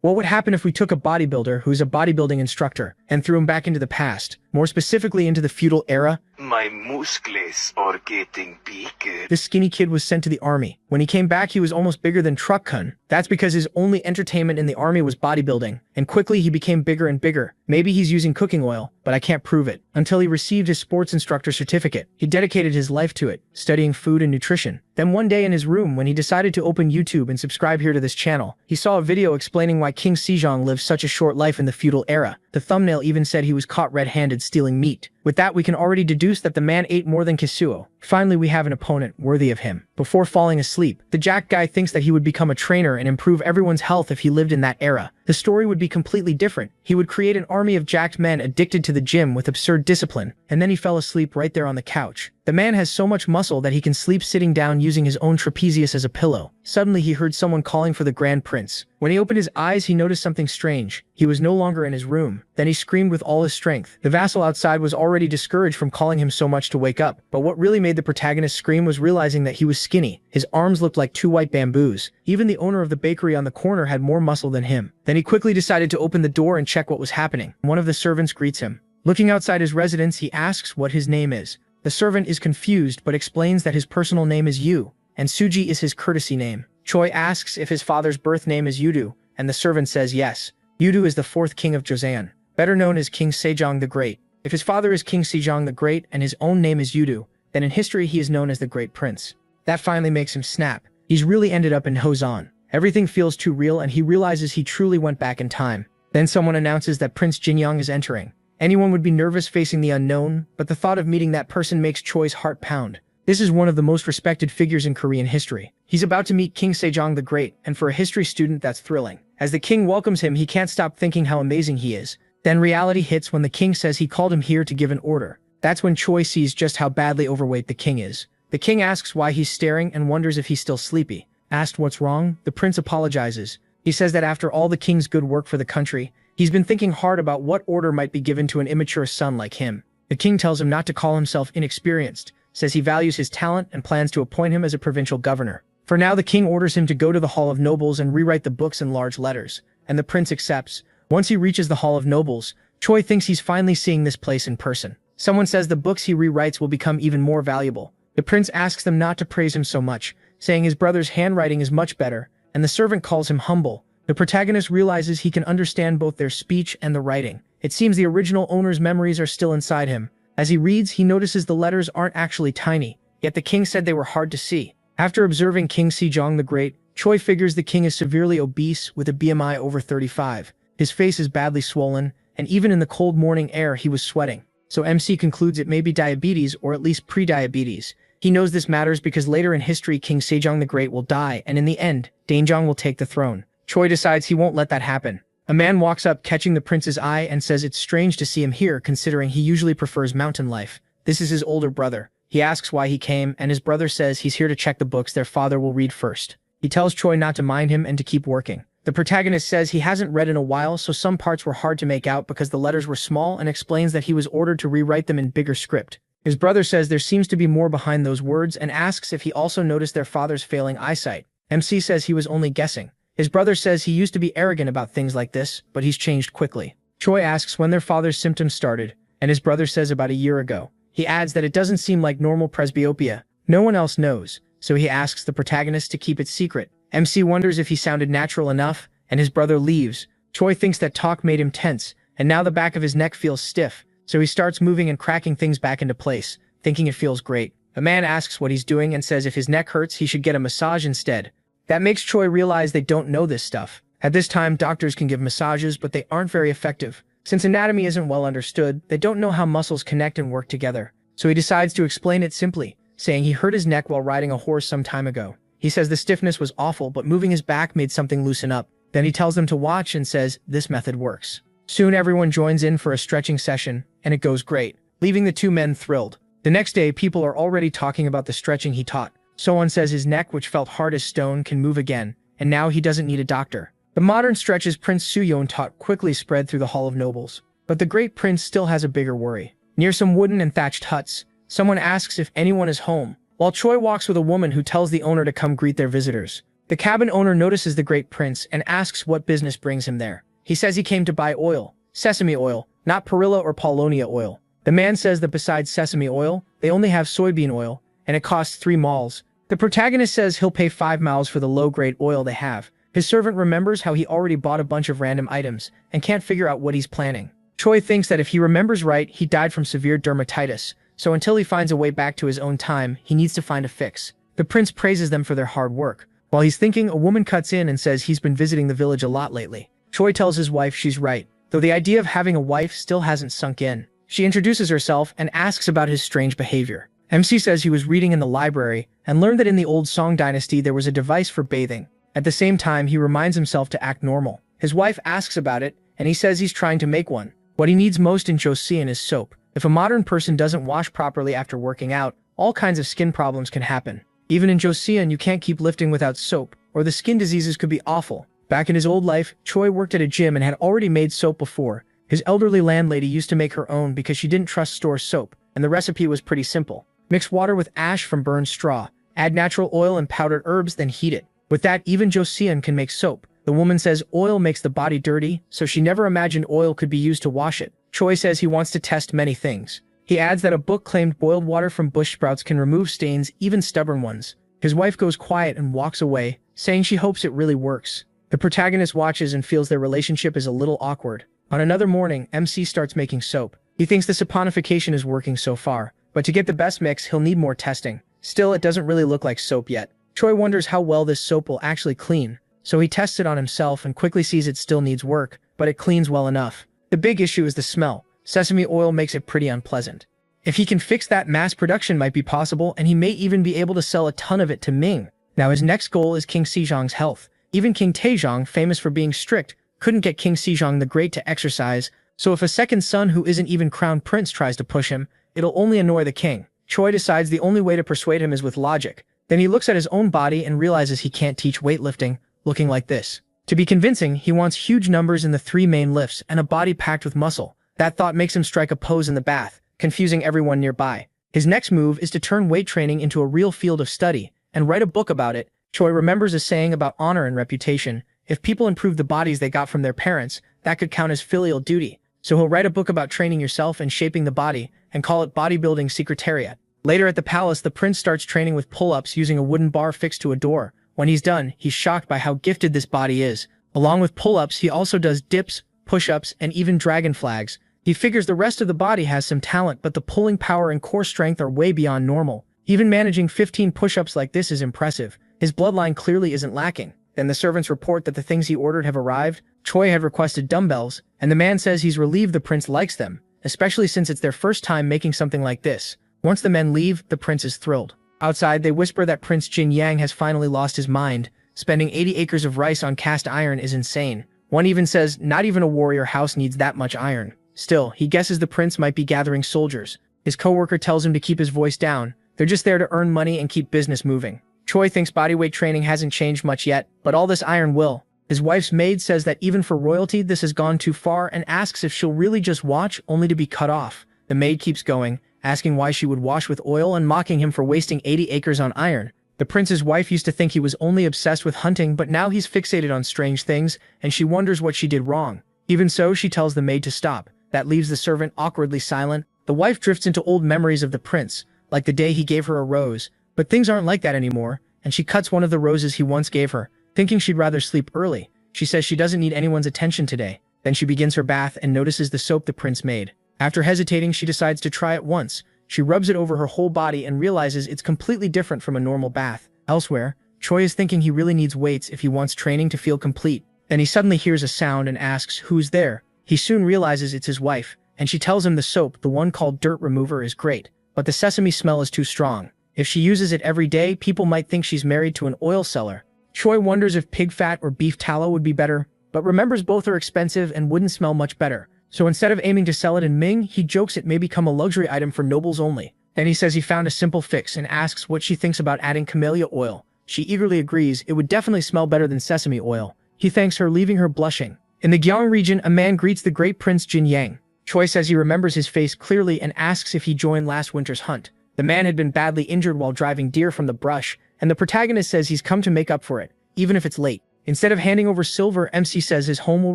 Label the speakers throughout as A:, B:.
A: What would happen if we took a bodybuilder who's a bodybuilding instructor and threw him back into the past, more specifically into the feudal era?
B: My muscles are getting bigger.
A: This skinny kid was sent to the army. When he came back, he was almost bigger than Truck-kun. That's because his only entertainment in the army was bodybuilding, and quickly he became bigger and bigger. Maybe he's using cooking oil, but I can't prove it. Until he received his sports instructor certificate, he dedicated his life to it, studying food and nutrition. Then one day in his room, when he decided to open YouTube and subscribe here to this channel, he saw a video explaining why King Sejong lived such a short life in the feudal era. The thumbnail even said he was caught red-handed stealing meat. With that, we can already deduce that the man ate more than Kisuo. Finally, we have an opponent worthy of him. Before falling asleep, the Jack guy thinks that he would become a trainer and improve everyone's health if he lived in that era. The story would be completely different. He would create an army of jacked men addicted to the gym with absurd discipline, and then he fell asleep right there on the couch. The man has so much muscle that he can sleep sitting down using his own trapezius as a pillow. Suddenly, he heard someone calling for the Grand Prince. When he opened his eyes, he noticed something strange. He was no longer in his room. Then he screamed with all his strength. The vassal outside was already discouraged from calling him so much to wake up, but what really made the protagonist scream was realizing that he was skinny. His arms looked like two white bamboos. Even the owner of the bakery on the corner had more muscle than him. Then he quickly decided to open the door and check what was happening. One of the servants greets him. Looking outside his residence, he asks what his name is. The servant is confused but explains that his personal name is Yu, and Suji is his courtesy name. Choi asks if his father's birth name is Yudu, and the servant says yes. Yudu is the fourth king of Joseon, better known as King Sejong the Great. If his father is King Sejong the Great and his own name is Yudu, then in history he is known as the Great Prince. That finally makes him snap. He's really ended up in Joseon. Everything feels too real and he realizes he truly went back in time. Then someone announces that Prince Jinyoung is entering. Anyone would be nervous facing the unknown, but the thought of meeting that person makes Choi's heart pound. This is one of the most respected figures in Korean history. He's about to meet King Sejong the Great, and for a history student that's thrilling. As the king welcomes him, he can't stop thinking how amazing he is. Then reality hits when the king says he called him here to give an order. That's when Choi sees just how badly overweight the king is. The king asks why he's staring and wonders if he's still sleepy. Asked what's wrong, the prince apologizes. He says that after all the king's good work for the country, he's been thinking hard about what order might be given to an immature son like him. The king tells him not to call himself inexperienced, says he values his talent and plans to appoint him as a provincial governor. For now, the king orders him to go to the Hall of Nobles and rewrite the books in large letters, and the prince accepts. Once he reaches the Hall of Nobles, Choi thinks he's finally seeing this place in person. Someone says the books he rewrites will become even more valuable. The prince asks them not to praise him so much, saying his brother's handwriting is much better, and the servant calls him humble. The protagonist realizes he can understand both their speech and the writing. It seems the original owner's memories are still inside him. As he reads, he notices the letters aren't actually tiny, yet the king said they were hard to see. After observing King Sejong the Great, Choi figures the king is severely obese with a BMI over 35. His face is badly swollen, and even in the cold morning air he was sweating. So MC concludes it may be diabetes or at least pre-diabetes. He knows this matters because later in history King Sejong the Great will die, and in the end, Daenjong will take the throne. Choi decides he won't let that happen. A man walks up catching the prince's eye and says it's strange to see him here considering he usually prefers mountain life. This is his older brother. He asks why he came, and his brother says he's here to check the books their father will read first. He tells Choi not to mind him and to keep working. The protagonist says he hasn't read in a while, so some parts were hard to make out because the letters were small, and explains that he was ordered to rewrite them in bigger script. His brother says there seems to be more behind those words and asks if he also noticed their father's failing eyesight. MC says he was only guessing. His brother says he used to be arrogant about things like this, but he's changed quickly. Choi asks when their father's symptoms started, and his brother says about a year ago. He adds that it doesn't seem like normal presbyopia. No one else knows, so he asks the protagonist to keep it secret. MC wonders if he sounded natural enough, and his brother leaves. Choi thinks that talk made him tense, and now the back of his neck feels stiff, so he starts moving and cracking things back into place, thinking it feels great. A man asks what he's doing and says if his neck hurts, he should get a massage instead. That makes Choi realize they don't know this stuff. At this time, doctors can give massages, but they aren't very effective. Since anatomy isn't well understood, they don't know how muscles connect and work together. So he decides to explain it simply, saying he hurt his neck while riding a horse some time ago. He says the stiffness was awful, but moving his back made something loosen up. Then he tells them to watch and says this method works. Soon everyone joins in for a stretching session, and it goes great, leaving the two men thrilled. The next day, people are already talking about the stretching he taught. Someone says his neck, which felt hard as stone, can move again, and now he doesn't need a doctor. The modern stretches Prince Suyeon taught quickly spread through the Hall of Nobles. But the Great Prince still has a bigger worry. Near some wooden and thatched huts, someone asks if anyone is home, while Choi walks with a woman who tells the owner to come greet their visitors. The cabin owner notices the great prince and asks what business brings him there. He says he came to buy oil, sesame oil, not perilla or paulownia oil. The man says that besides sesame oil, they only have soybean oil, and it costs 3 mals. The protagonist says he'll pay 5 mals for the low-grade oil they have. His servant remembers how he already bought a bunch of random items and can't figure out what he's planning. Choi thinks that if he remembers right, he died from severe dermatitis, so until he finds a way back to his own time, he needs to find a fix. The prince praises them for their hard work. While he's thinking, a woman cuts in and says he's been visiting the village a lot lately. Choi tells his wife she's right, though the idea of having a wife still hasn't sunk in. She introduces herself and asks about his strange behavior. MC says he was reading in the library and learned that in the old Song dynasty there was a device for bathing. At the same time, he reminds himself to act normal. His wife asks about it, and he says he's trying to make one. What he needs most in Joseon is soap. If a modern person doesn't wash properly after working out, all kinds of skin problems can happen. Even in Joseon, you can't keep lifting without soap, or the skin diseases could be awful. Back in his old life, Choi worked at a gym and had already made soap before. His elderly landlady used to make her own because she didn't trust store soap, and the recipe was pretty simple. Mix water with ash from burned straw, add natural oil and powdered herbs, then heat it. With that, even Joseon can make soap. The woman says oil makes the body dirty, so she never imagined oil could be used to wash it. Choi says he wants to test many things. He adds that a book claimed boiled water from bush sprouts can remove stains, even stubborn ones. His wife goes quiet and walks away, saying she hopes it really works. The protagonist watches and feels their relationship is a little awkward. On another morning, MC starts making soap. He thinks the saponification is working so far, but to get the best mix, he'll need more testing. Still, it doesn't really look like soap yet. Choi wonders how well this soap will actually clean, so he tests it on himself and quickly sees it still needs work, but it cleans well enough. The big issue is the smell. Sesame oil makes it pretty unpleasant. If he can fix that, mass production might be possible, and he may even be able to sell a ton of it to Ming. Now his next goal is King Sejong's health. Even King Taejong, famous for being strict, couldn't get King Sejong the Great to exercise, so if a second son who isn't even crown prince tries to push him, it'll only annoy the king. Choi decides the only way to persuade him is with logic. Then he looks at his own body and realizes he can't teach weightlifting, looking like this. To be convincing, he wants huge numbers in the 3 main lifts and a body packed with muscle. That thought makes him strike a pose in the bath, confusing everyone nearby. His next move is to turn weight training into a real field of study and write a book about it. Choi remembers a saying about honor and reputation. If people improve the bodies they got from their parents, that could count as filial duty. So he'll write a book about training yourself and shaping the body, and call it Bodybuilding Secretariat. Later at the palace, the prince starts training with pull-ups using a wooden bar fixed to a door. When he's done, he's shocked by how gifted this body is. Along with pull-ups, he also does dips, push-ups, and even dragon flags. He figures the rest of the body has some talent, but the pulling power and core strength are way beyond normal. Even managing 15 push-ups like this is impressive. His bloodline clearly isn't lacking. Then the servants report that the things he ordered have arrived. Choi had requested dumbbells, and the man says he's relieved the prince likes them, especially since it's their first time making something like this. Once the men leave, the prince is thrilled. Outside, they whisper that Prince Jin Yang has finally lost his mind. Spending 80 acres of rice on cast iron is insane. One even says not even a warrior house needs that much iron. Still, he guesses the prince might be gathering soldiers. His coworker tells him to keep his voice down. They're just there to earn money and keep business moving. Choi thinks bodyweight training hasn't changed much yet, but all this iron will. His wife's maid says that even for royalty this has gone too far and asks if she'll really just watch, only to be cut off. The maid keeps going, asking why she would wash with oil and mocking him for wasting 80 acres on iron. The prince's wife used to think he was only obsessed with hunting, but now he's fixated on strange things, and she wonders what she did wrong. Even so, she tells the maid to stop. That leaves the servant awkwardly silent. The wife drifts into old memories of the prince, like the day he gave her a rose. But things aren't like that anymore, and she cuts one of the roses he once gave her, thinking she'd rather sleep early. She says she doesn't need anyone's attention today. Then she begins her bath and notices the soap the prince made. After hesitating, she decides to try it once. She rubs it over her whole body and realizes it's completely different from a normal bath. Elsewhere, Choi is thinking he really needs weights if he wants training to feel complete. Then he suddenly hears a sound and asks who's there. He soon realizes it's his wife, and she tells him the soap, the one called Dirt Remover, is great, but the sesame smell is too strong. If she uses it every day, people might think she's married to an oil seller. Choi wonders if pig fat or beef tallow would be better, but remembers both are expensive and wouldn't smell much better. So instead of aiming to sell it in Ming, he jokes it may become a luxury item for nobles only. Then he says he found a simple fix and asks what she thinks about adding camellia oil. She eagerly agrees it would definitely smell better than sesame oil. He thanks her, leaving her blushing. In the Gyeong region, a man greets the great Prince Jin Yang. Choi says he remembers his face clearly and asks if he joined last winter's hunt. The man had been badly injured while driving deer from the brush, and the protagonist says he's come to make up for it. even if it's late. Instead of handing over silver, MC says his home will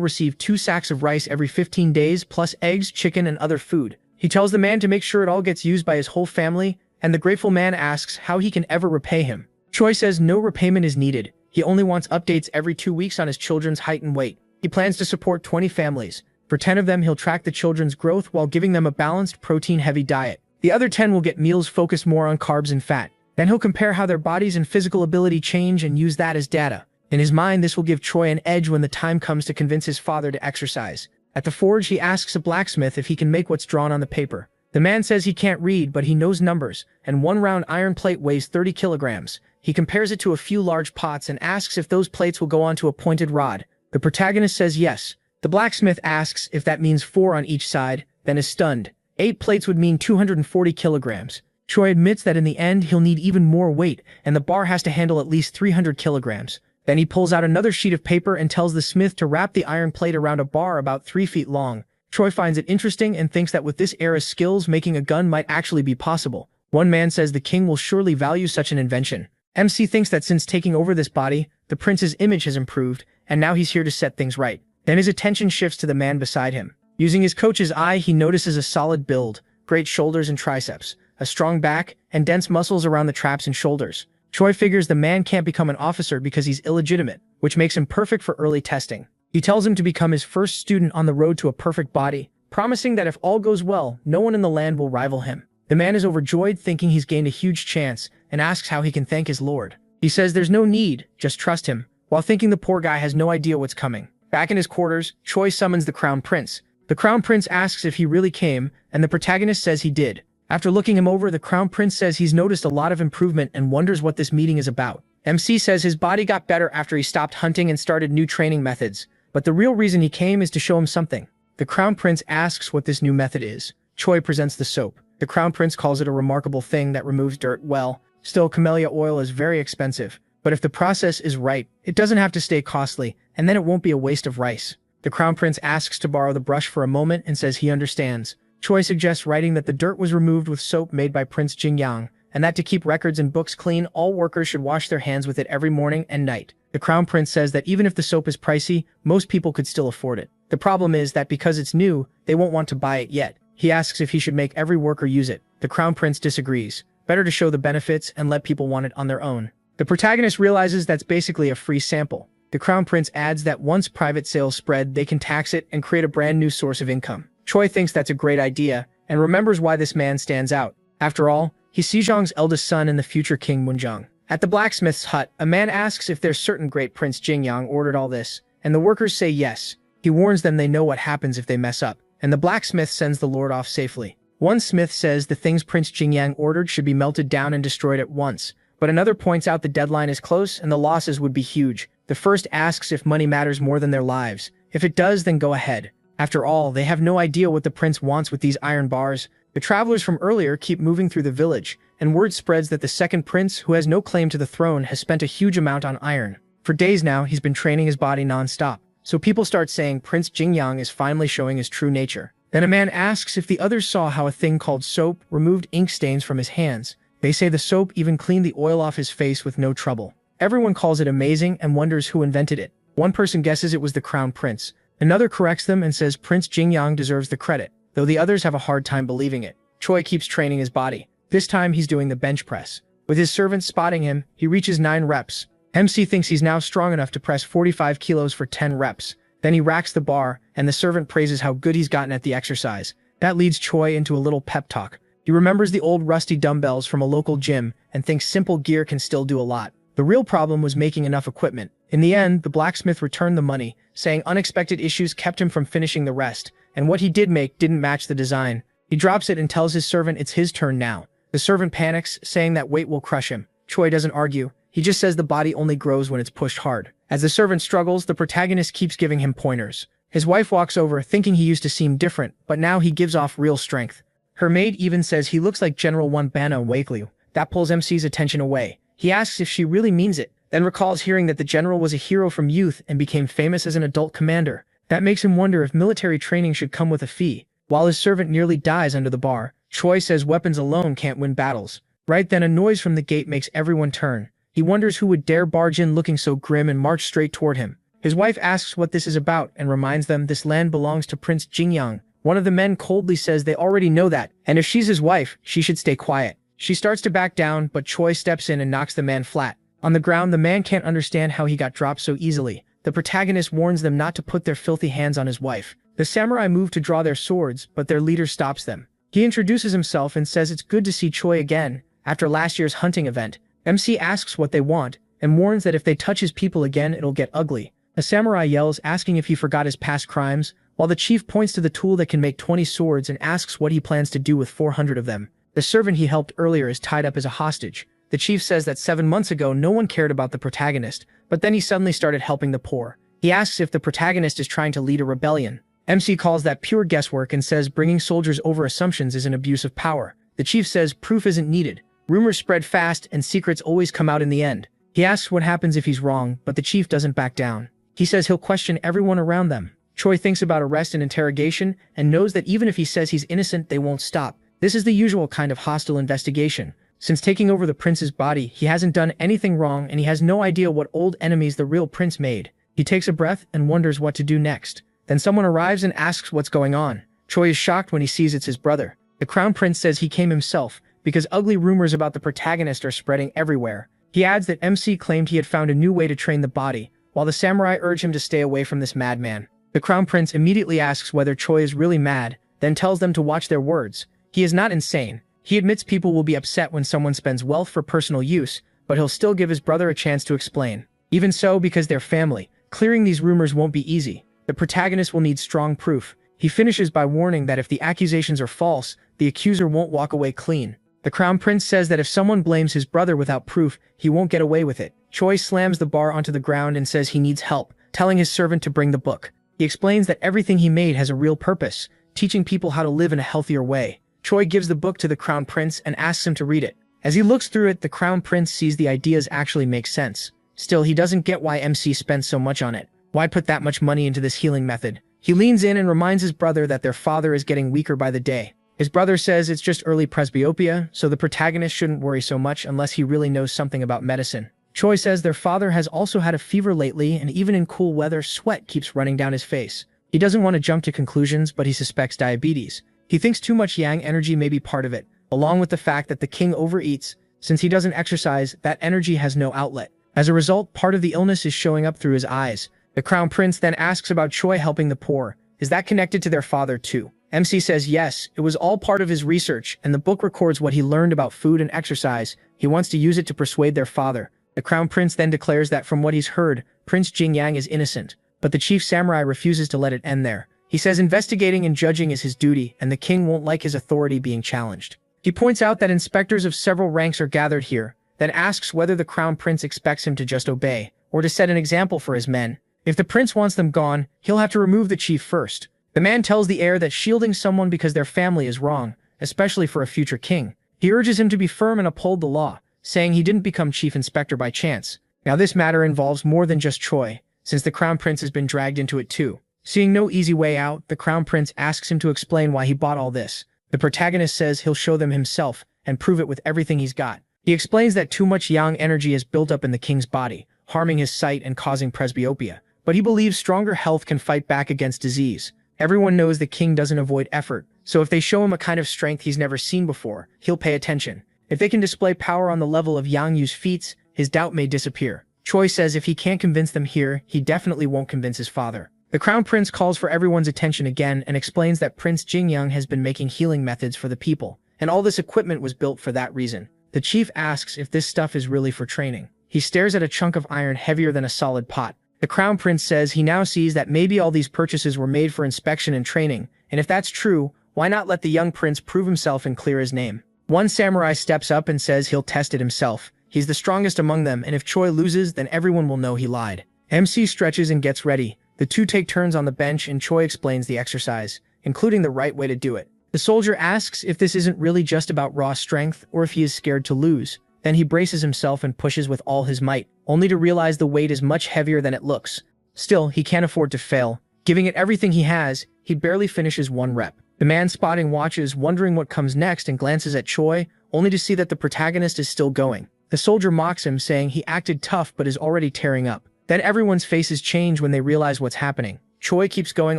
A: receive 2 sacks of rice every 15 days, plus eggs, chicken, and other food. He tells the man to make sure it all gets used by his whole family, and the grateful man asks how he can ever repay him. Choi says no repayment is needed. He only wants updates every 2 weeks on his children's height and weight. He plans to support 20 families. For 10 of them, he'll track the children's growth while giving them a balanced, protein-heavy diet. The other 10 will get meals focused more on carbs and fat. Then he'll compare how their bodies and physical ability change and use that as data. In his mind, this will give Choi an edge when the time comes to convince his father to exercise. At the forge, he asks a blacksmith if he can make what's drawn on the paper. The man says he can't read, but he knows numbers, and 1 round iron plate weighs 30 kilograms. He compares it to a few large pots and asks if those plates will go onto a pointed rod. The protagonist says yes. The blacksmith asks if that means 4 on each side, then is stunned. 8 plates would mean 240 kilograms. Choi admits that in the end he'll need even more weight, and the bar has to handle at least 300 kilograms. Then he pulls out another sheet of paper and tells the smith to wrap the iron plate around a bar about 3 feet long. Choi finds it interesting and thinks that with this era's skills, making a gun might actually be possible. One man says the king will surely value such an invention. MC thinks that since taking over this body, the prince's image has improved, and now he's here to set things right. Then his attention shifts to the man beside him. Using his coach's eye, he notices a solid build, great shoulders and triceps, a strong back, and dense muscles around the traps and shoulders. Choi figures the man can't become an officer because he's illegitimate, which makes him perfect for early testing. He tells him to become his first student on the road to a perfect body, promising that if all goes well, no one in the land will rival him. The man is overjoyed, thinking he's gained a huge chance, and asks how he can thank his lord. He says there's no need, just trust him, while thinking the poor guy has no idea what's coming. Back in his quarters, Choi summons the crown prince. The crown prince asks if he really came, and the protagonist says he did. After looking him over, the crown prince says he's noticed a lot of improvement and wonders what this meeting is about. MC says his body got better after he stopped hunting and started new training methods, but the real reason he came is to show him something. The crown prince asks what this new method is. Choi presents the soap. The crown prince calls it a remarkable thing that removes dirt well. Still, camellia oil is very expensive, but if the process is right, it doesn't have to stay costly, and then it won't be a waste of rice. The crown prince asks to borrow the brush for a moment and says he understands. Choi suggests writing that the dirt was removed with soap made by Prince Jingyang, and that to keep records and books clean, all workers should wash their hands with it every morning and night. The crown prince says that even if the soap is pricey, most people could still afford it. The problem is that because it's new, they won't want to buy it yet. He asks if he should make every worker use it. The crown prince disagrees. Better to show the benefits and let people want it on their own. The protagonist realizes that's basically a free sample. The crown prince adds that once private sales spread, they can tax it and create a brand new source of income. Choi thinks that's a great idea, and remembers why this man stands out. After all, he's Sejong's eldest son and the future King Munjong. At the blacksmith's hut, a man asks if there's certain great Prince Jingyang ordered all this, and the workers say yes. He warns them they know what happens if they mess up, and the blacksmith sends the lord off safely. One smith says the things Prince Jingyang ordered should be melted down and destroyed at once, but another points out the deadline is close and the losses would be huge. The first asks if money matters more than their lives. If it does, then go ahead. After all, they have no idea what the prince wants with these iron bars. The travelers from earlier keep moving through the village, and word spreads that the second prince, who has no claim to the throne, has spent a huge amount on iron. For days now, he's been training his body non-stop. So people start saying Prince Jingyang is finally showing his true nature. Then a man asks if the others saw how a thing called soap removed ink stains from his hands. They say the soap even cleaned the oil off his face with no trouble. Everyone calls it amazing and wonders who invented it. One person guesses it was the crown prince. Another corrects them and says Prince Jingyang deserves the credit, though the others have a hard time believing it. Choi keeps training his body. This time he's doing the bench press. With his servants spotting him, he reaches 9 reps. MC thinks he's now strong enough to press 45 kilos for 10 reps. Then he racks the bar, and the servant praises how good he's gotten at the exercise. That leads Choi into a little pep talk. He remembers the old rusty dumbbells from a local gym and thinks simple gear can still do a lot. The real problem was making enough equipment. In the end, the blacksmith returned the money, saying unexpected issues kept him from finishing the rest, and what he did make didn't match the design. He drops it and tells his servant it's his turn now. The servant panics, saying that weight will crush him. Choi doesn't argue. He just says the body only grows when it's pushed hard. As the servant struggles, the protagonist keeps giving him pointers. His wife walks over, thinking he used to seem different, but now he gives off real strength. Her maid even says he looks like General Bana Wakelu. That pulls MC's attention away. He asks if she really means it, then recalls hearing that the general was a hero from youth and became famous as an adult commander. That makes him wonder if military training should come with a fee. While his servant nearly dies under the bar, Choi says weapons alone can't win battles. Right then, a noise from the gate makes everyone turn. He wonders who would dare barge in looking so grim and march straight toward him. His wife asks what this is about and reminds them this land belongs to Prince Jingyang. One of the men coldly says they already know that, and if she's his wife, she should stay quiet. She starts to back down, but Choi steps in and knocks the man flat. On the ground, the man can't understand how he got dropped so easily. The protagonist warns them not to put their filthy hands on his wife. The samurai move to draw their swords, but their leader stops them. He introduces himself and says it's good to see Choi again after last year's hunting event. MC asks what they want and warns that if they touch his people again, it'll get ugly. A samurai yells, asking if he forgot his past crimes, while the chief points to the tool that can make 20 swords and asks what he plans to do with 400 of them. The servant he helped earlier is tied up as a hostage. The chief says that 7 months ago no one cared about the protagonist, but then he suddenly started helping the poor. He asks if the protagonist is trying to lead a rebellion. MC calls that pure guesswork and says bringing soldiers over assumptions is an abuse of power. The chief says proof isn't needed. Rumors spread fast and secrets always come out in the end. He asks what happens if he's wrong, but the chief doesn't back down. He says he'll question everyone around them. Choi thinks about arrest and interrogation and knows that even if he says he's innocent, they won't stop. This is the usual kind of hostile investigation. Since taking over the prince's body, he hasn't done anything wrong and he has no idea what old enemies the real prince made. He takes a breath and wonders what to do next. Then someone arrives and asks what's going on. Choi is shocked when he sees it's his brother. The crown prince says he came himself because ugly rumors about the protagonist are spreading everywhere. He adds that MC claimed he had found a new way to train the body, while the samurai urge him to stay away from this madman. The crown prince immediately asks whether Choi is really mad, then tells them to watch their words. He is not insane. He admits people will be upset when someone spends wealth for personal use, but he'll still give his brother a chance to explain. Even so, because they're family, clearing these rumors won't be easy. The protagonist will need strong proof. He finishes by warning that if the accusations are false, the accuser won't walk away clean. The crown prince says that if someone blames his brother without proof, he won't get away with it. Choi slams the bar onto the ground and says he needs help, telling his servant to bring the book. He explains that everything he made has a real purpose, teaching people how to live in a healthier way. Choi gives the book to the crown prince and asks him to read it. As he looks through it, the crown prince sees the ideas actually make sense. Still, he doesn't get why MC spent so much on it. Why put that much money into this healing method? He leans in and reminds his brother that their father is getting weaker by the day. His brother says it's just early presbyopia, so the protagonist shouldn't worry so much unless he really knows something about medicine. Choi says their father has also had a fever lately, and even in cool weather, sweat keeps running down his face. He doesn't want to jump to conclusions, but he suspects diabetes. He thinks too much yang energy may be part of it, along with the fact that the king overeats. Since he doesn't exercise, that energy has no outlet. As a result, part of the illness is showing up through his eyes. The crown prince then asks about Choi helping the poor. Is that connected to their father too? MC says yes, it was all part of his research, and the book records what he learned about food and exercise. He wants to use it to persuade their father. The crown prince then declares that from what he's heard, Prince Jingyang is innocent, but the chief samurai refuses to let it end there. He says investigating and judging is his duty, and the king won't like his authority being challenged. He points out that inspectors of several ranks are gathered here, then asks whether the crown prince expects him to just obey, or to set an example for his men. If the prince wants them gone, he'll have to remove the chief first. The man tells the heir that shielding someone because their family is wrong, especially for a future king. He urges him to be firm and uphold the law, saying he didn't become chief inspector by chance. Now this matter involves more than just Choi, since the crown prince has been dragged into it too. Seeing no easy way out, the crown prince asks him to explain why he bought all this. The protagonist says he'll show them himself and prove it with everything he's got. He explains that too much yang energy is built up in the king's body, harming his sight and causing presbyopia. But he believes stronger health can fight back against disease. Everyone knows the king doesn't avoid effort, so if they show him a kind of strength he's never seen before, he'll pay attention. If they can display power on the level of Yang Yu's feats, his doubt may disappear. Choi says if he can't convince them here, he definitely won't convince his father. The crown prince calls for everyone's attention again and explains that Prince Jingyang has been making healing methods for the people, and all this equipment was built for that reason. The chief asks if this stuff is really for training. He stares at a chunk of iron heavier than a solid pot. The crown prince says he now sees that maybe all these purchases were made for inspection and training, and if that's true, why not let the young prince prove himself and clear his name? One samurai steps up and says he'll test it himself. He's the strongest among them, and if Choi loses, then everyone will know he lied. MC stretches and gets ready. The two take turns on the bench and Choi explains the exercise, including the right way to do it. The soldier asks if this isn't really just about raw strength or if he is scared to lose. Then he braces himself and pushes with all his might, only to realize the weight is much heavier than it looks. Still, he can't afford to fail. Giving it everything he has, he barely finishes one rep. The man spotting watches, wondering what comes next, and glances at Choi, only to see that the protagonist is still going. The soldier mocks him, saying he acted tough but is already tearing up. Then everyone's faces change when they realize what's happening. Choi keeps going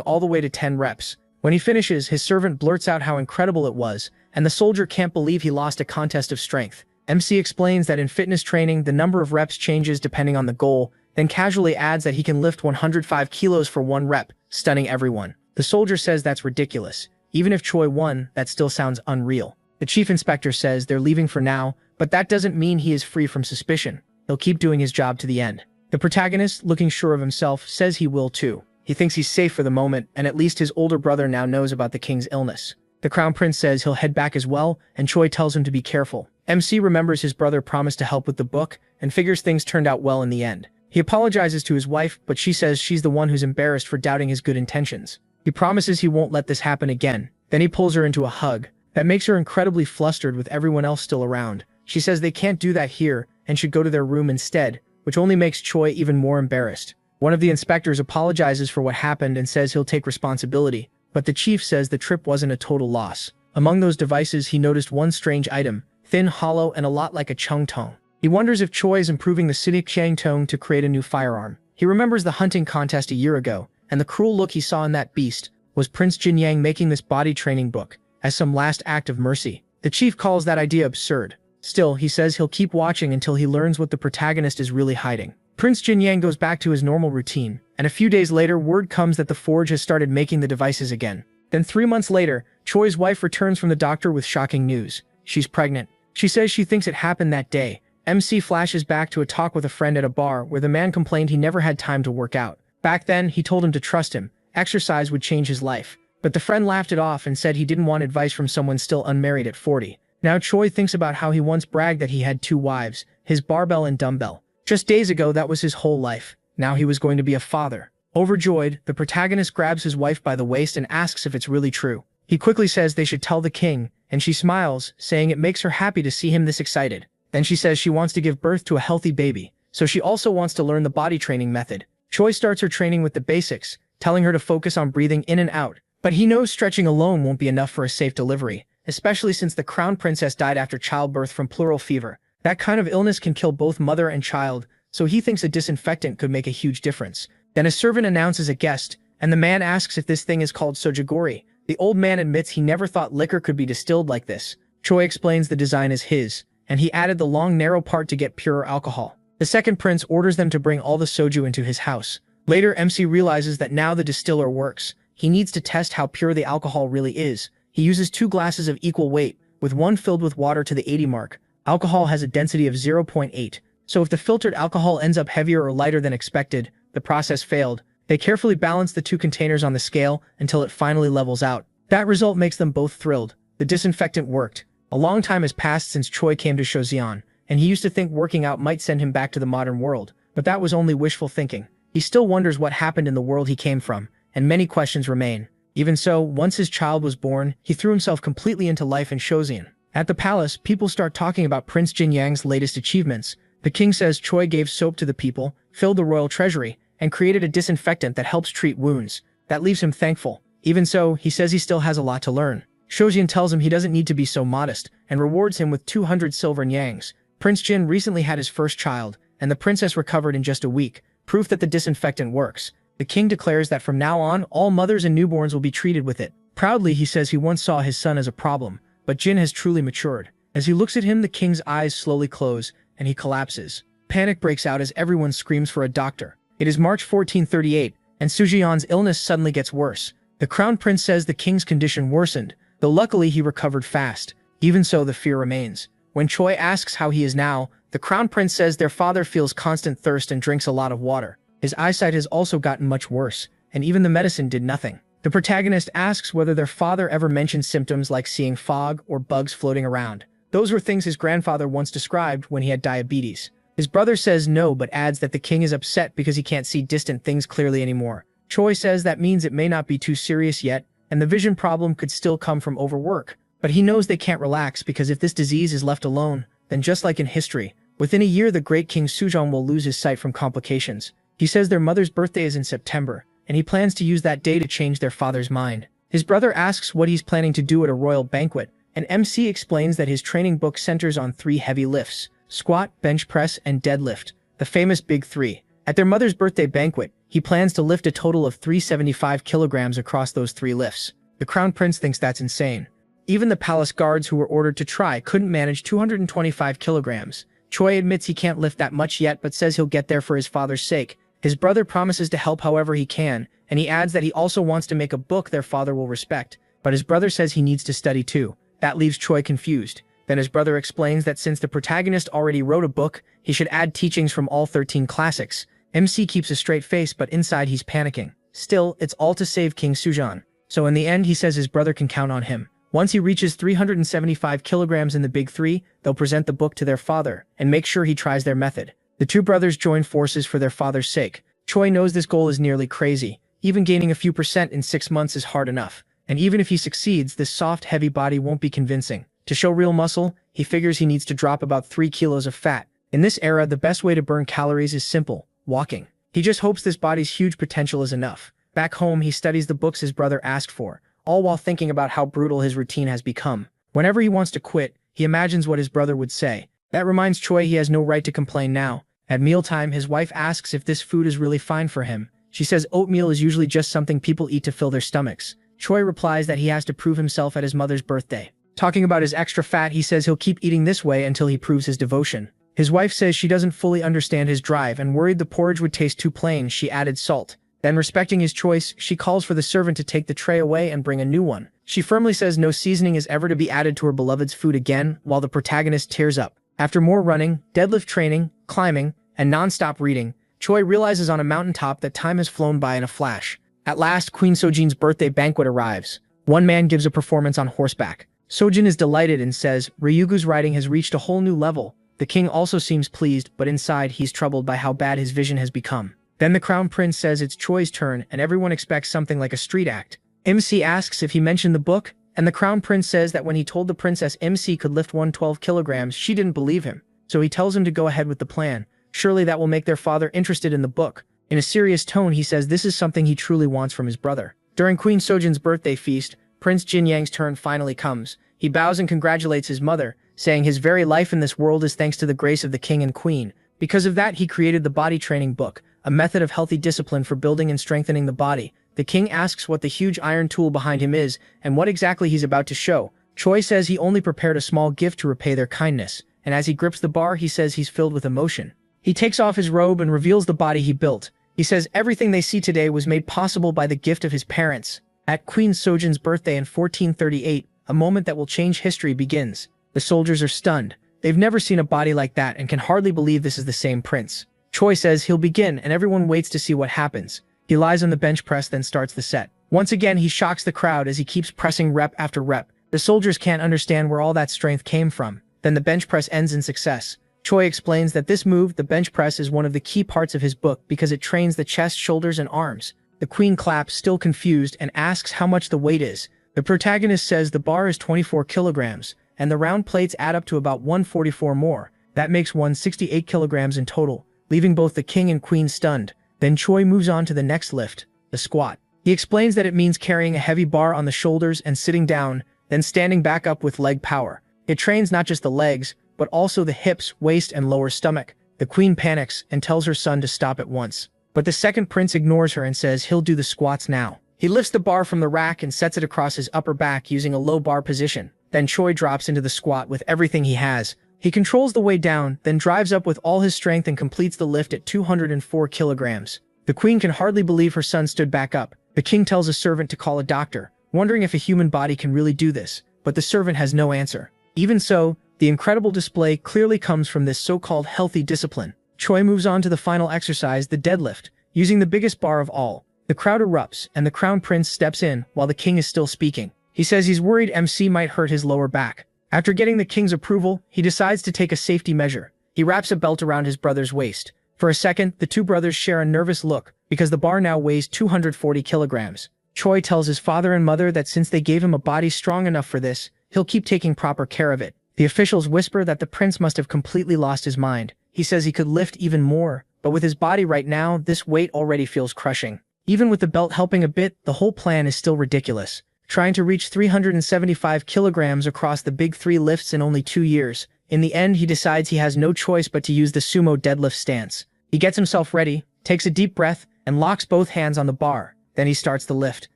A: all the way to 10 reps. When he finishes, his servant blurts out how incredible it was, and the soldier can't believe he lost a contest of strength. MC explains that in fitness training, the number of reps changes depending on the goal, then casually adds that he can lift 105 kilos for 1 rep, stunning everyone. The soldier says that's ridiculous. Even if Choi won, that still sounds unreal. The chief inspector says they're leaving for now, but that doesn't mean he is free from suspicion. He'll keep doing his job to the end. The protagonist, looking sure of himself, says he will too. He thinks he's safe for the moment, and at least his older brother now knows about the king's illness. The crown prince says he'll head back as well, and Choi tells him to be careful. MC remembers his brother promised to help with the book, and figures things turned out well in the end. He apologizes to his wife, but she says she's the one who's embarrassed for doubting his good intentions. He promises he won't let this happen again. Then he pulls her into a hug. That makes her incredibly flustered with everyone else still around. She says they can't do that here, and should go to their room instead, which only makes Choi even more embarrassed. One of the inspectors apologizes for what happened and says he'll take responsibility, but the chief says the trip wasn't a total loss. Among those devices, he noticed one strange item, thin, hollow, and a lot like a chung tong. He wonders if Choi is improving the Sinic Chang Tong to create a new firearm. He remembers the hunting contest a year ago, and the cruel look he saw in that beast was Prince Jin Yang making this body training book as some last act of mercy. The chief calls that idea absurd. Still, he says he'll keep watching until he learns what the protagonist is really hiding. Prince Jin Yang goes back to his normal routine, and a few days later word comes that the forge has started making the devices again. Then 3 months later, Choi's wife returns from the doctor with shocking news. She's pregnant. She says she thinks it happened that day. MC flashes back to a talk with a friend at a bar where the man complained he never had time to work out. Back then, he told him to trust him. Exercise would change his life. But the friend laughed it off and said he didn't want advice from someone still unmarried at 40. Now Choi thinks about how he once bragged that he had 2 wives, his barbell and dumbbell. Just days ago, that was his whole life. Now he was going to be a father. Overjoyed, the protagonist grabs his wife by the waist and asks if it's really true. He quickly says they should tell the king, and she smiles, saying it makes her happy to see him this excited. Then she says she wants to give birth to a healthy baby, so she also wants to learn the body training method. Choi starts her training with the basics, telling her to focus on breathing in and out. But he knows stretching alone won't be enough for a safe delivery, especially since the crown princess died after childbirth from pleural fever. That kind of illness can kill both mother and child, so he thinks a disinfectant could make a huge difference. Then a servant announces a guest, and the man asks if this thing is called sojagori. The old man admits he never thought liquor could be distilled like this. Choi explains the design is his, and he added the long narrow part to get purer alcohol. The second prince orders them to bring all the soju into his house. Later, MC realizes that now the distiller works. He needs to test how pure the alcohol really is. He uses 2 glasses of equal weight, with one filled with water to the 80 mark. Alcohol has a density of 0.8, so if the filtered alcohol ends up heavier or lighter than expected, the process failed. They carefully balance the 2 containers on the scale until it finally levels out. That result makes them both thrilled. The disinfectant worked. A long time has passed since Choi came to Shozian, and he used to think working out might send him back to the modern world, but that was only wishful thinking. He still wonders what happened in the world he came from, and many questions remain. Even so, once his child was born, he threw himself completely into life in Shozian. At the palace, people start talking about Prince Jin Yang's latest achievements. The king says Choi gave soap to the people, filled the royal treasury, and created a disinfectant that helps treat wounds. That leaves him thankful. Even so, he says he still has a lot to learn. Shozian tells him he doesn't need to be so modest, and rewards him with 200 silver nyangs. Prince Jin recently had his first child, and the princess recovered in just a week, proof that the disinfectant works. The king declares that from now on, all mothers and newborns will be treated with it. Proudly, he says he once saw his son as a problem, but Jin has truly matured. As he looks at him, the king's eyes slowly close, and he collapses. Panic breaks out as everyone screams for a doctor. It is March 1438, and Sujian's illness suddenly gets worse. The crown prince says the king's condition worsened, though luckily he recovered fast. Even so, the fear remains. When Choi asks how he is now, the crown prince says their father feels constant thirst and drinks a lot of water. His eyesight has also gotten much worse, and even the medicine did nothing. The protagonist asks whether their father ever mentioned symptoms like seeing fog or bugs floating around. Those were things his grandfather once described when he had diabetes. His brother says no, but adds that the king is upset because he can't see distant things clearly anymore. Choi says that means it may not be too serious yet, and the vision problem could still come from overwork. But he knows they can't relax because if this disease is left alone, then just like in history, within a year the great King Sujong will lose his sight from complications. He says their mother's birthday is in September, and he plans to use that day to change their father's mind. His brother asks what he's planning to do at a royal banquet, and MC explains that his training book centers on 3 heavy lifts, squat, bench press, and deadlift, the famous Big Three. At their mother's birthday banquet, he plans to lift a total of 375 kilograms across those 3 lifts. The Crown Prince thinks that's insane. Even the palace guards who were ordered to try couldn't manage 225 kilograms. Choi admits he can't lift that much yet but says he'll get there for his father's sake. His brother promises to help however he can, and he adds that he also wants to make a book their father will respect. But his brother says he needs to study too. That leaves Choi confused. Then his brother explains that since the protagonist already wrote a book, he should add teachings from all 13 classics. MC keeps a straight face but inside he's panicking. Still, it's all to save King Sujan. So in the end he says his brother can count on him. Once he reaches 375 kilograms in the Big Three, they'll present the book to their father and make sure he tries their method. The two brothers join forces for their father's sake. Choi knows this goal is nearly crazy. Even gaining a few percent in 6 months is hard enough. And even if he succeeds, this soft, heavy body won't be convincing. To show real muscle, he figures he needs to drop about 3 kilos of fat. In this era, the best way to burn calories is simple: walking. He just hopes this body's huge potential is enough. Back home, he studies the books his brother asked for, all while thinking about how brutal his routine has become. Whenever he wants to quit, he imagines what his brother would say. That reminds Choi he has no right to complain now. At mealtime, his wife asks if this food is really fine for him. She says oatmeal is usually just something people eat to fill their stomachs. Choi replies that he has to prove himself at his mother's birthday. Talking about his extra fat, he says he'll keep eating this way until he proves his devotion. His wife says she doesn't fully understand his drive and worried the porridge would taste too plain, she added salt. Then, respecting his choice, she calls for the servant to take the tray away and bring a new one. She firmly says no seasoning is ever to be added to her beloved's food again, while the protagonist tears up. After more running, deadlift training, climbing, and non-stop reading, Choi realizes on a mountaintop that time has flown by in a flash. At last, Queen Sojin's birthday banquet arrives. One man gives a performance on horseback. Sojin is delighted and says Ryugu's riding has reached a whole new level. The king also seems pleased, but inside he's troubled by how bad his vision has become. Then the crown prince says it's Choi's turn and everyone expects something like a street act. MC asks if he mentioned the book, and the crown prince says that when he told the princess MC could lift 112 kilograms, she didn't believe him. So he tells him to go ahead with the plan. Surely that will make their father interested in the book. In a serious tone, he says this is something he truly wants from his brother. During Queen Sojin's birthday feast, Prince Jin Yang's turn finally comes. He bows and congratulates his mother, saying his very life in this world is thanks to the grace of the king and queen. Because of that, he created the body training book, a method of healthy discipline for building and strengthening the body. The king asks what the huge iron tool behind him is and what exactly he's about to show. Choi says he only prepared a small gift to repay their kindness, and as he grips the bar, he says he's filled with emotion. He takes off his robe and reveals the body he built. He says everything they see today was made possible by the gift of his parents. At Queen Sojin's birthday in 1438, a moment that will change history begins. The soldiers are stunned. They've never seen a body like that and can hardly believe this is the same prince. Choi says he'll begin and everyone waits to see what happens. He lies on the bench press then starts the set. Once again he shocks the crowd as he keeps pressing rep after rep. The soldiers can't understand where all that strength came from. Then the bench press ends in success. Choi explains that this move, the bench press, is one of the key parts of his book because it trains the chest, shoulders, and arms. The queen claps, still confused, and asks how much the weight is. The protagonist says the bar is 24 kilograms, and the round plates add up to about 144 more. That makes 168 kilograms in total, leaving both the king and queen stunned. Then Choi moves on to the next lift, the squat. He explains that it means carrying a heavy bar on the shoulders and sitting down, then standing back up with leg power. It trains not just the legs, but also the hips, waist, and lower stomach. The queen panics and tells her son to stop at once. But the second prince ignores her and says he'll do the squats now. He lifts the bar from the rack and sets it across his upper back using a low bar position. Then Choi drops into the squat with everything he has. He controls the way down, then drives up with all his strength and completes the lift at 204 kilograms. The queen can hardly believe her son stood back up. The king tells a servant to call a doctor, wondering if a human body can really do this, but the servant has no answer. Even so, the incredible display clearly comes from this so-called healthy discipline. Choi moves on to the final exercise, the deadlift, using the biggest bar of all. The crowd erupts, and the crown prince steps in while the king is still speaking. He says he's worried MC might hurt his lower back. After getting the king's approval, he decides to take a safety measure. He wraps a belt around his brother's waist. For a second, the two brothers share a nervous look, because the bar now weighs 240 kilograms. Choi tells his father and mother that since they gave him a body strong enough for this, he'll keep taking proper care of it. The officials whisper that the prince must have completely lost his mind. He says he could lift even more, but with his body right now, this weight already feels crushing. Even with the belt helping a bit, the whole plan is still ridiculous. Trying to reach 375 kilograms across the big 3 lifts in only 2 years, In the end, he decides he has no choice but to use the sumo deadlift stance. He gets himself ready, takes a deep breath, and locks both hands on the bar. Then he starts the lift.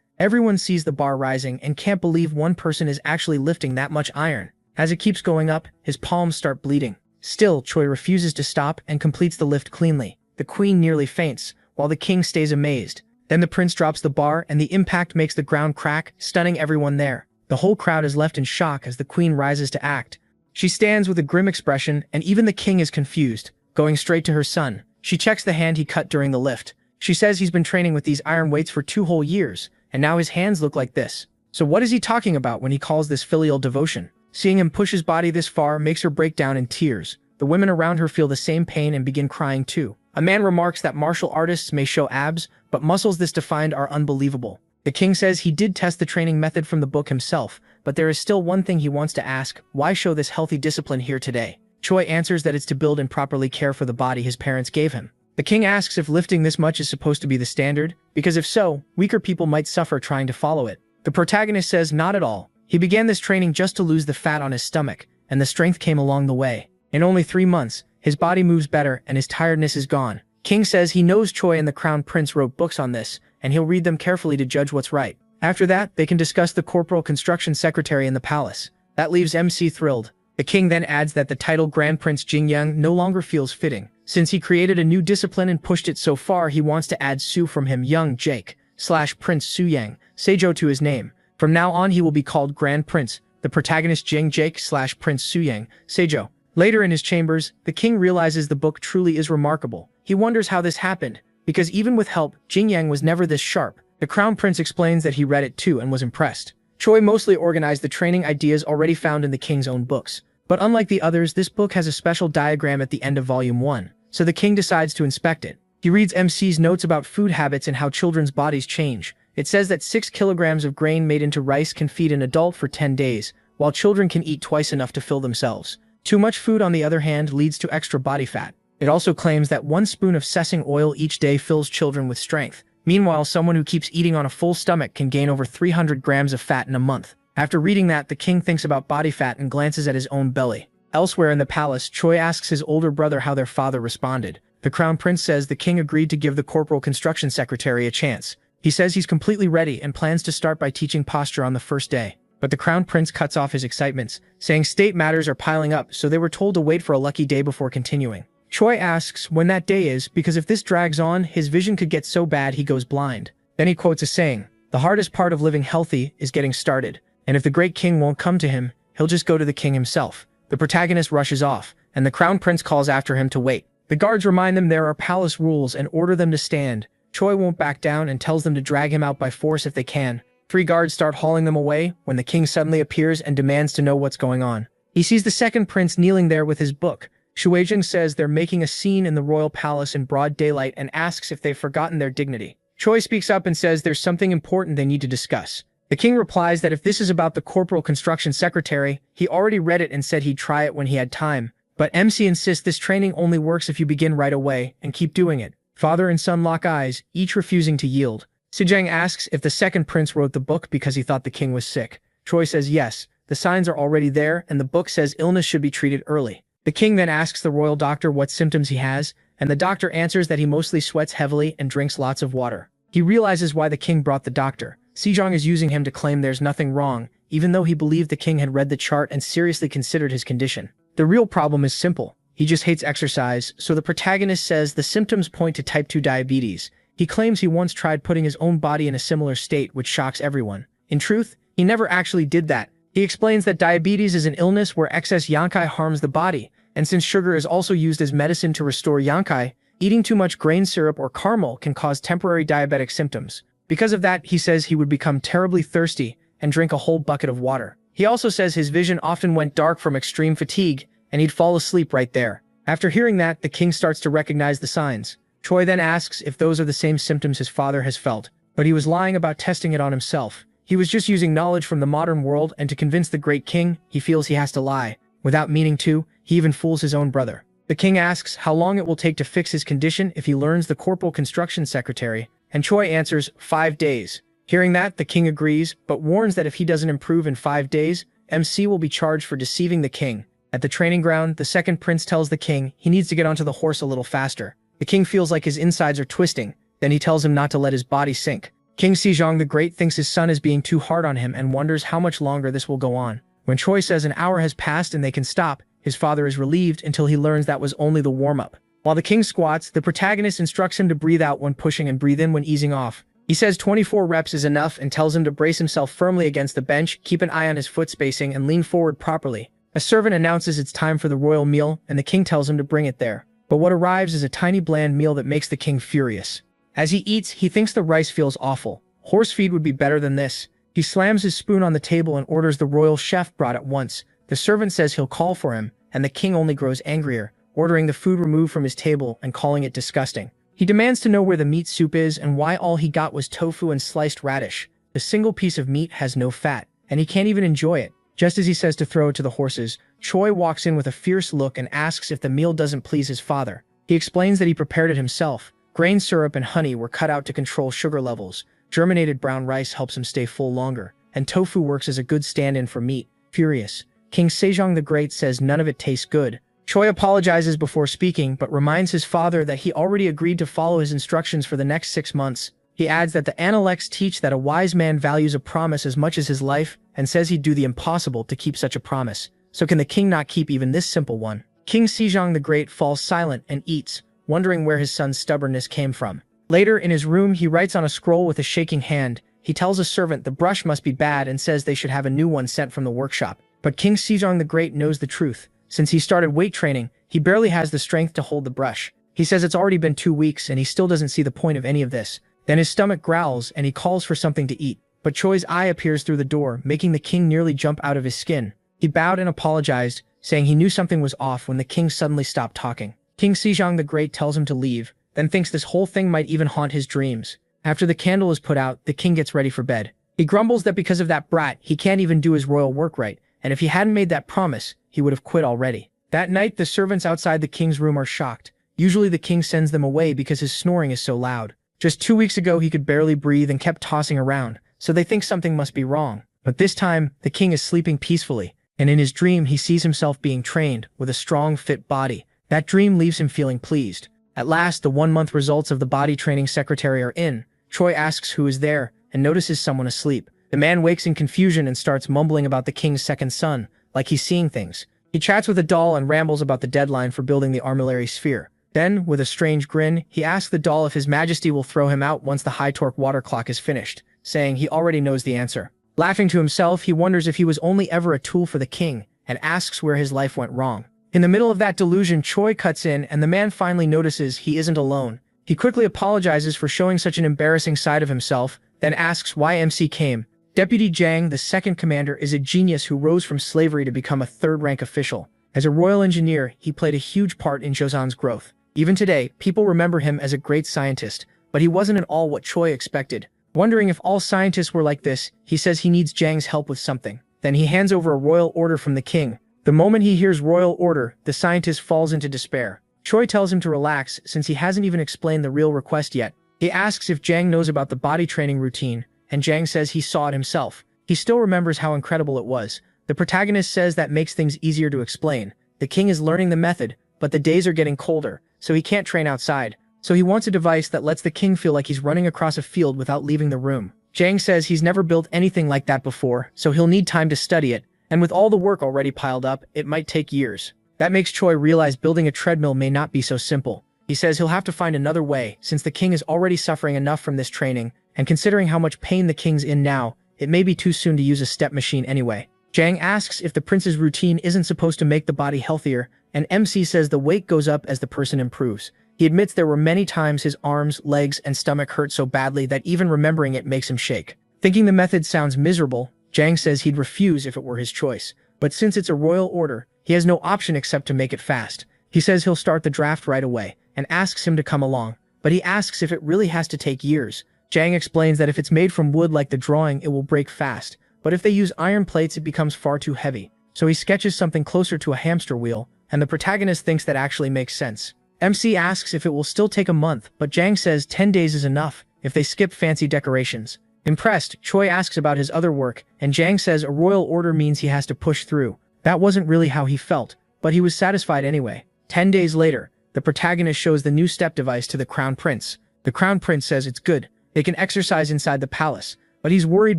A: Everyone sees the bar rising and can't believe one person is actually lifting that much iron. As it keeps going up, his palms start bleeding. Still, Choi refuses to stop and completes the lift cleanly. The queen nearly faints, while the king stays amazed. Then the prince drops the bar and the impact makes the ground crack, stunning everyone there. The whole crowd is left in shock as the queen rises to act. She stands with a grim expression, and even the king is confused. Going straight to her son, she checks the hand he cut during the lift. She says he's been training with these iron weights for 2 whole years, and now his hands look like this. So what is he talking about when he calls this filial devotion? Seeing him push his body this far makes her break down in tears. The women around her feel the same pain and begin crying too. A man remarks that martial artists may show abs, but muscles this defined are unbelievable. The king says he did test the training method from the book himself, but there is still one thing he wants to ask: why show this healthy discipline here today? Choi answers that it's to build and properly care for the body his parents gave him. The king asks if lifting this much is supposed to be the standard, because if so, weaker people might suffer trying to follow it. The protagonist says not at all. He began this training just to lose the fat on his stomach, and the strength came along the way. In only 3 months, his body moves better and his tiredness is gone. King says he knows Choi and the crown prince wrote books on this, and he'll read them carefully to judge what's right. After that, they can discuss the corporal construction secretary in the palace. That leaves MC thrilled. The king then adds that the title Grand Prince Jingyang no longer feels fitting. Since he created a new discipline and pushed it so far, he wants to add Su from him Young Jake / Prince Su Yang Seijo to his name. From now on, he will be called Grand Prince, the protagonist Jing Jake / Prince Su Yang Seijo. Later in his chambers, the king realizes the book truly is remarkable. He wonders how this happened, because even with help, Jingyang was never this sharp. The crown prince explains that he read it too and was impressed. Choi mostly organized the training ideas already found in the king's own books. But unlike the others, this book has a special diagram at the end of volume 1, so the king decides to inspect it. He reads MC's notes about food habits and how children's bodies change. It says that 6 kilograms of grain made into rice can feed an adult for 10 days, while children can eat twice enough to fill themselves. Too much food, on the other hand, leads to extra body fat. It also claims that 1 spoon of sesame oil each day fills children with strength. Meanwhile, someone who keeps eating on a full stomach can gain over 300 grams of fat in a month. After reading that, the king thinks about body fat and glances at his own belly. Elsewhere in the palace, Choi asks his older brother how their father responded. The crown prince says the king agreed to give the corporal construction secretary a chance. He says he's completely ready and plans to start by teaching posture on the first day. But the crown prince cuts off his excitements, saying state matters are piling up, so they were told to wait for a lucky day before continuing. Choi asks when that day is, because if this drags on, his vision could get so bad he goes blind. Then he quotes a saying, "The hardest part of living healthy is getting started, and if the great king won't come to him, he'll just go to the king himself." The protagonist rushes off, and the crown prince calls after him to wait. The guards remind them there are palace rules and order them to stand. Choi won't back down and tells them to drag him out by force if they can. 3 guards start hauling them away when the king suddenly appears and demands to know what's going on. He sees the second prince kneeling there with his book. Shueijing says they're making a scene in the royal palace in broad daylight and asks if they've forgotten their dignity. Choi speaks up and says there's something important they need to discuss. The king replies that if this is about the corporal construction secretary, he already read it and said he'd try it when he had time. But MC insists this training only works if you begin right away and keep doing it. Father and son lock eyes, each refusing to yield. Sejang asks if the second prince wrote the book because he thought the king was sick. Choi says yes, the signs are already there and the book says illness should be treated early. The king then asks the royal doctor what symptoms he has, and the doctor answers that he mostly sweats heavily and drinks lots of water. He realizes why the king brought the doctor. Sejong is using him to claim there's nothing wrong, even though he believed the king had read the chart and seriously considered his condition. The real problem is simple. He just hates exercise, so the protagonist says the symptoms point to type 2 diabetes. He claims he once tried putting his own body in a similar state, which shocks everyone. In truth, he never actually did that. He explains that diabetes is an illness where excess yankai harms the body, and since sugar is also used as medicine to restore yankai, eating too much grain syrup or caramel can cause temporary diabetic symptoms. Because of that, he says he would become terribly thirsty and drink a whole bucket of water. He also says his vision often went dark from extreme fatigue, and he'd fall asleep right there. After hearing that, the king starts to recognize the signs. Choi then asks if those are the same symptoms his father has felt, but he was lying about testing it on himself. He was just using knowledge from the modern world, and to convince the great king, he feels he has to lie. Without meaning to, he even fools his own brother. The king asks how long it will take to fix his condition if he learns the corporal construction secretary, and Choi answers 5 days. Hearing that, the king agrees, but warns that if he doesn't improve in 5 days, MC will be charged for deceiving the king. At the training ground, the second prince tells the king he needs to get onto the horse a little faster. The king feels like his insides are twisting, then he tells him not to let his body sink. King Sejong the Great thinks his son is being too hard on him and wonders how much longer this will go on. When Choi says an hour has passed and they can stop, his father is relieved until he learns that was only the warm-up. While the king squats, the protagonist instructs him to breathe out when pushing and breathe in when easing off. He says 24 reps is enough and tells him to brace himself firmly against the bench, keep an eye on his foot spacing, and lean forward properly. A servant announces it's time for the royal meal, and the king tells him to bring it there. But what arrives is a tiny bland meal that makes the king furious. As he eats, he thinks the rice feels awful. Horse feed would be better than this. He slams his spoon on the table and orders the royal chef brought at once. The servant says he'll call for him, and the king only grows angrier, ordering the food removed from his table and calling it disgusting. He demands to know where the meat soup is and why all he got was tofu and sliced radish. The single piece of meat has no fat, and he can't even enjoy it. Just as he says to throw it to the horses, Choi walks in with a fierce look and asks if the meal doesn't please his father. He explains that he prepared it himself. Grain syrup and honey were cut out to control sugar levels. Germinated brown rice helps him stay full longer, and tofu works as a good stand-in for meat. Furious, King Sejong the Great says none of it tastes good. Choi apologizes before speaking, but reminds his father that he already agreed to follow his instructions for the next 6 months. He adds that the Analects teach that a wise man values a promise as much as his life, and says he'd do the impossible to keep such a promise. So can the king not keep even this simple one? King Sejong the Great falls silent and eats, wondering where his son's stubbornness came from. Later, in his room, he writes on a scroll with a shaking hand. He tells a servant the brush must be bad and says they should have a new one sent from the workshop. But King Sejong the Great knows the truth. Since he started weight training, he barely has the strength to hold the brush. He says it's already been 2 weeks and he still doesn't see the point of any of this. Then his stomach growls and he calls for something to eat. But Choi's eye appears through the door, making the king nearly jump out of his skin. He bowed and apologized, saying he knew something was off when the king suddenly stopped talking. King Sejong the Great tells him to leave, then thinks this whole thing might even haunt his dreams. After the candle is put out, the king gets ready for bed. He grumbles that because of that brat, he can't even do his royal work right, and if he hadn't made that promise, he would have quit already. That night, the servants outside the king's room are shocked. Usually the king sends them away because his snoring is so loud. Just 2 weeks ago, he could barely breathe and kept tossing around, so they think something must be wrong. But this time, the king is sleeping peacefully, and in his dream, he sees himself being trained with a strong, fit body. That dream leaves him feeling pleased. At last, the 1-month results of the body training secretary are in. Choi asks who is there and notices someone asleep. The man wakes in confusion and starts mumbling about the king's second son, like he's seeing things. He chats with a doll and rambles about the deadline for building the armillary sphere. Then, with a strange grin, he asks the doll if His Majesty will throw him out once the high-torque water clock is finished, saying he already knows the answer. Laughing to himself, he wonders if he was only ever a tool for the king, and asks where his life went wrong. In the middle of that delusion, Choi cuts in, and the man finally notices he isn't alone. He quickly apologizes for showing such an embarrassing side of himself, then asks why MC came. Deputy Jang, the second commander, is a genius who rose from slavery to become a third-rank official. As a royal engineer, he played a huge part in Joseon's growth. Even today, people remember him as a great scientist, but he wasn't at all what Choi expected. Wondering if all scientists were like this, he says he needs Jang's help with something. Then he hands over a royal order from the king. The moment he hears royal order, the scientist falls into despair. Choi tells him to relax since he hasn't even explained the real request yet. He asks if Jang knows about the body training routine, and Jang says he saw it himself. He still remembers how incredible it was. The protagonist says that makes things easier to explain. The king is learning the method, but the days are getting colder, so he can't train outside. So he wants a device that lets the king feel like he's running across a field without leaving the room. Jang says he's never built anything like that before, so he'll need time to study it, and with all the work already piled up, it might take years. That makes Choi realize building a treadmill may not be so simple. He says he'll have to find another way, since the king is already suffering enough from this training, and considering how much pain the king's in now, it may be too soon to use a step machine anyway. Jang asks if the prince's routine isn't supposed to make the body healthier, and MC says the weight goes up as the person improves. He admits there were many times his arms, legs, and stomach hurt so badly that even remembering it makes him shake. Thinking the method sounds miserable, Jang says he'd refuse if it were his choice. But since it's a royal order, he has no option except to make it fast. He says he'll start the draft right away, and asks him to come along. But he asks if it really has to take years. Jang explains that if it's made from wood like the drawing, it will break fast. But if they use iron plates, it becomes far too heavy. So he sketches something closer to a hamster wheel, and the protagonist thinks that actually makes sense. MC asks if it will still take a month, but Jang says 10 days is enough if they skip fancy decorations. Impressed, Choi asks about his other work, and Jang says a royal order means he has to push through. That wasn't really how he felt, but he was satisfied anyway. 10 days later, the protagonist shows the new step device to the Crown Prince. The Crown Prince says it's good. They can exercise inside the palace, but he's worried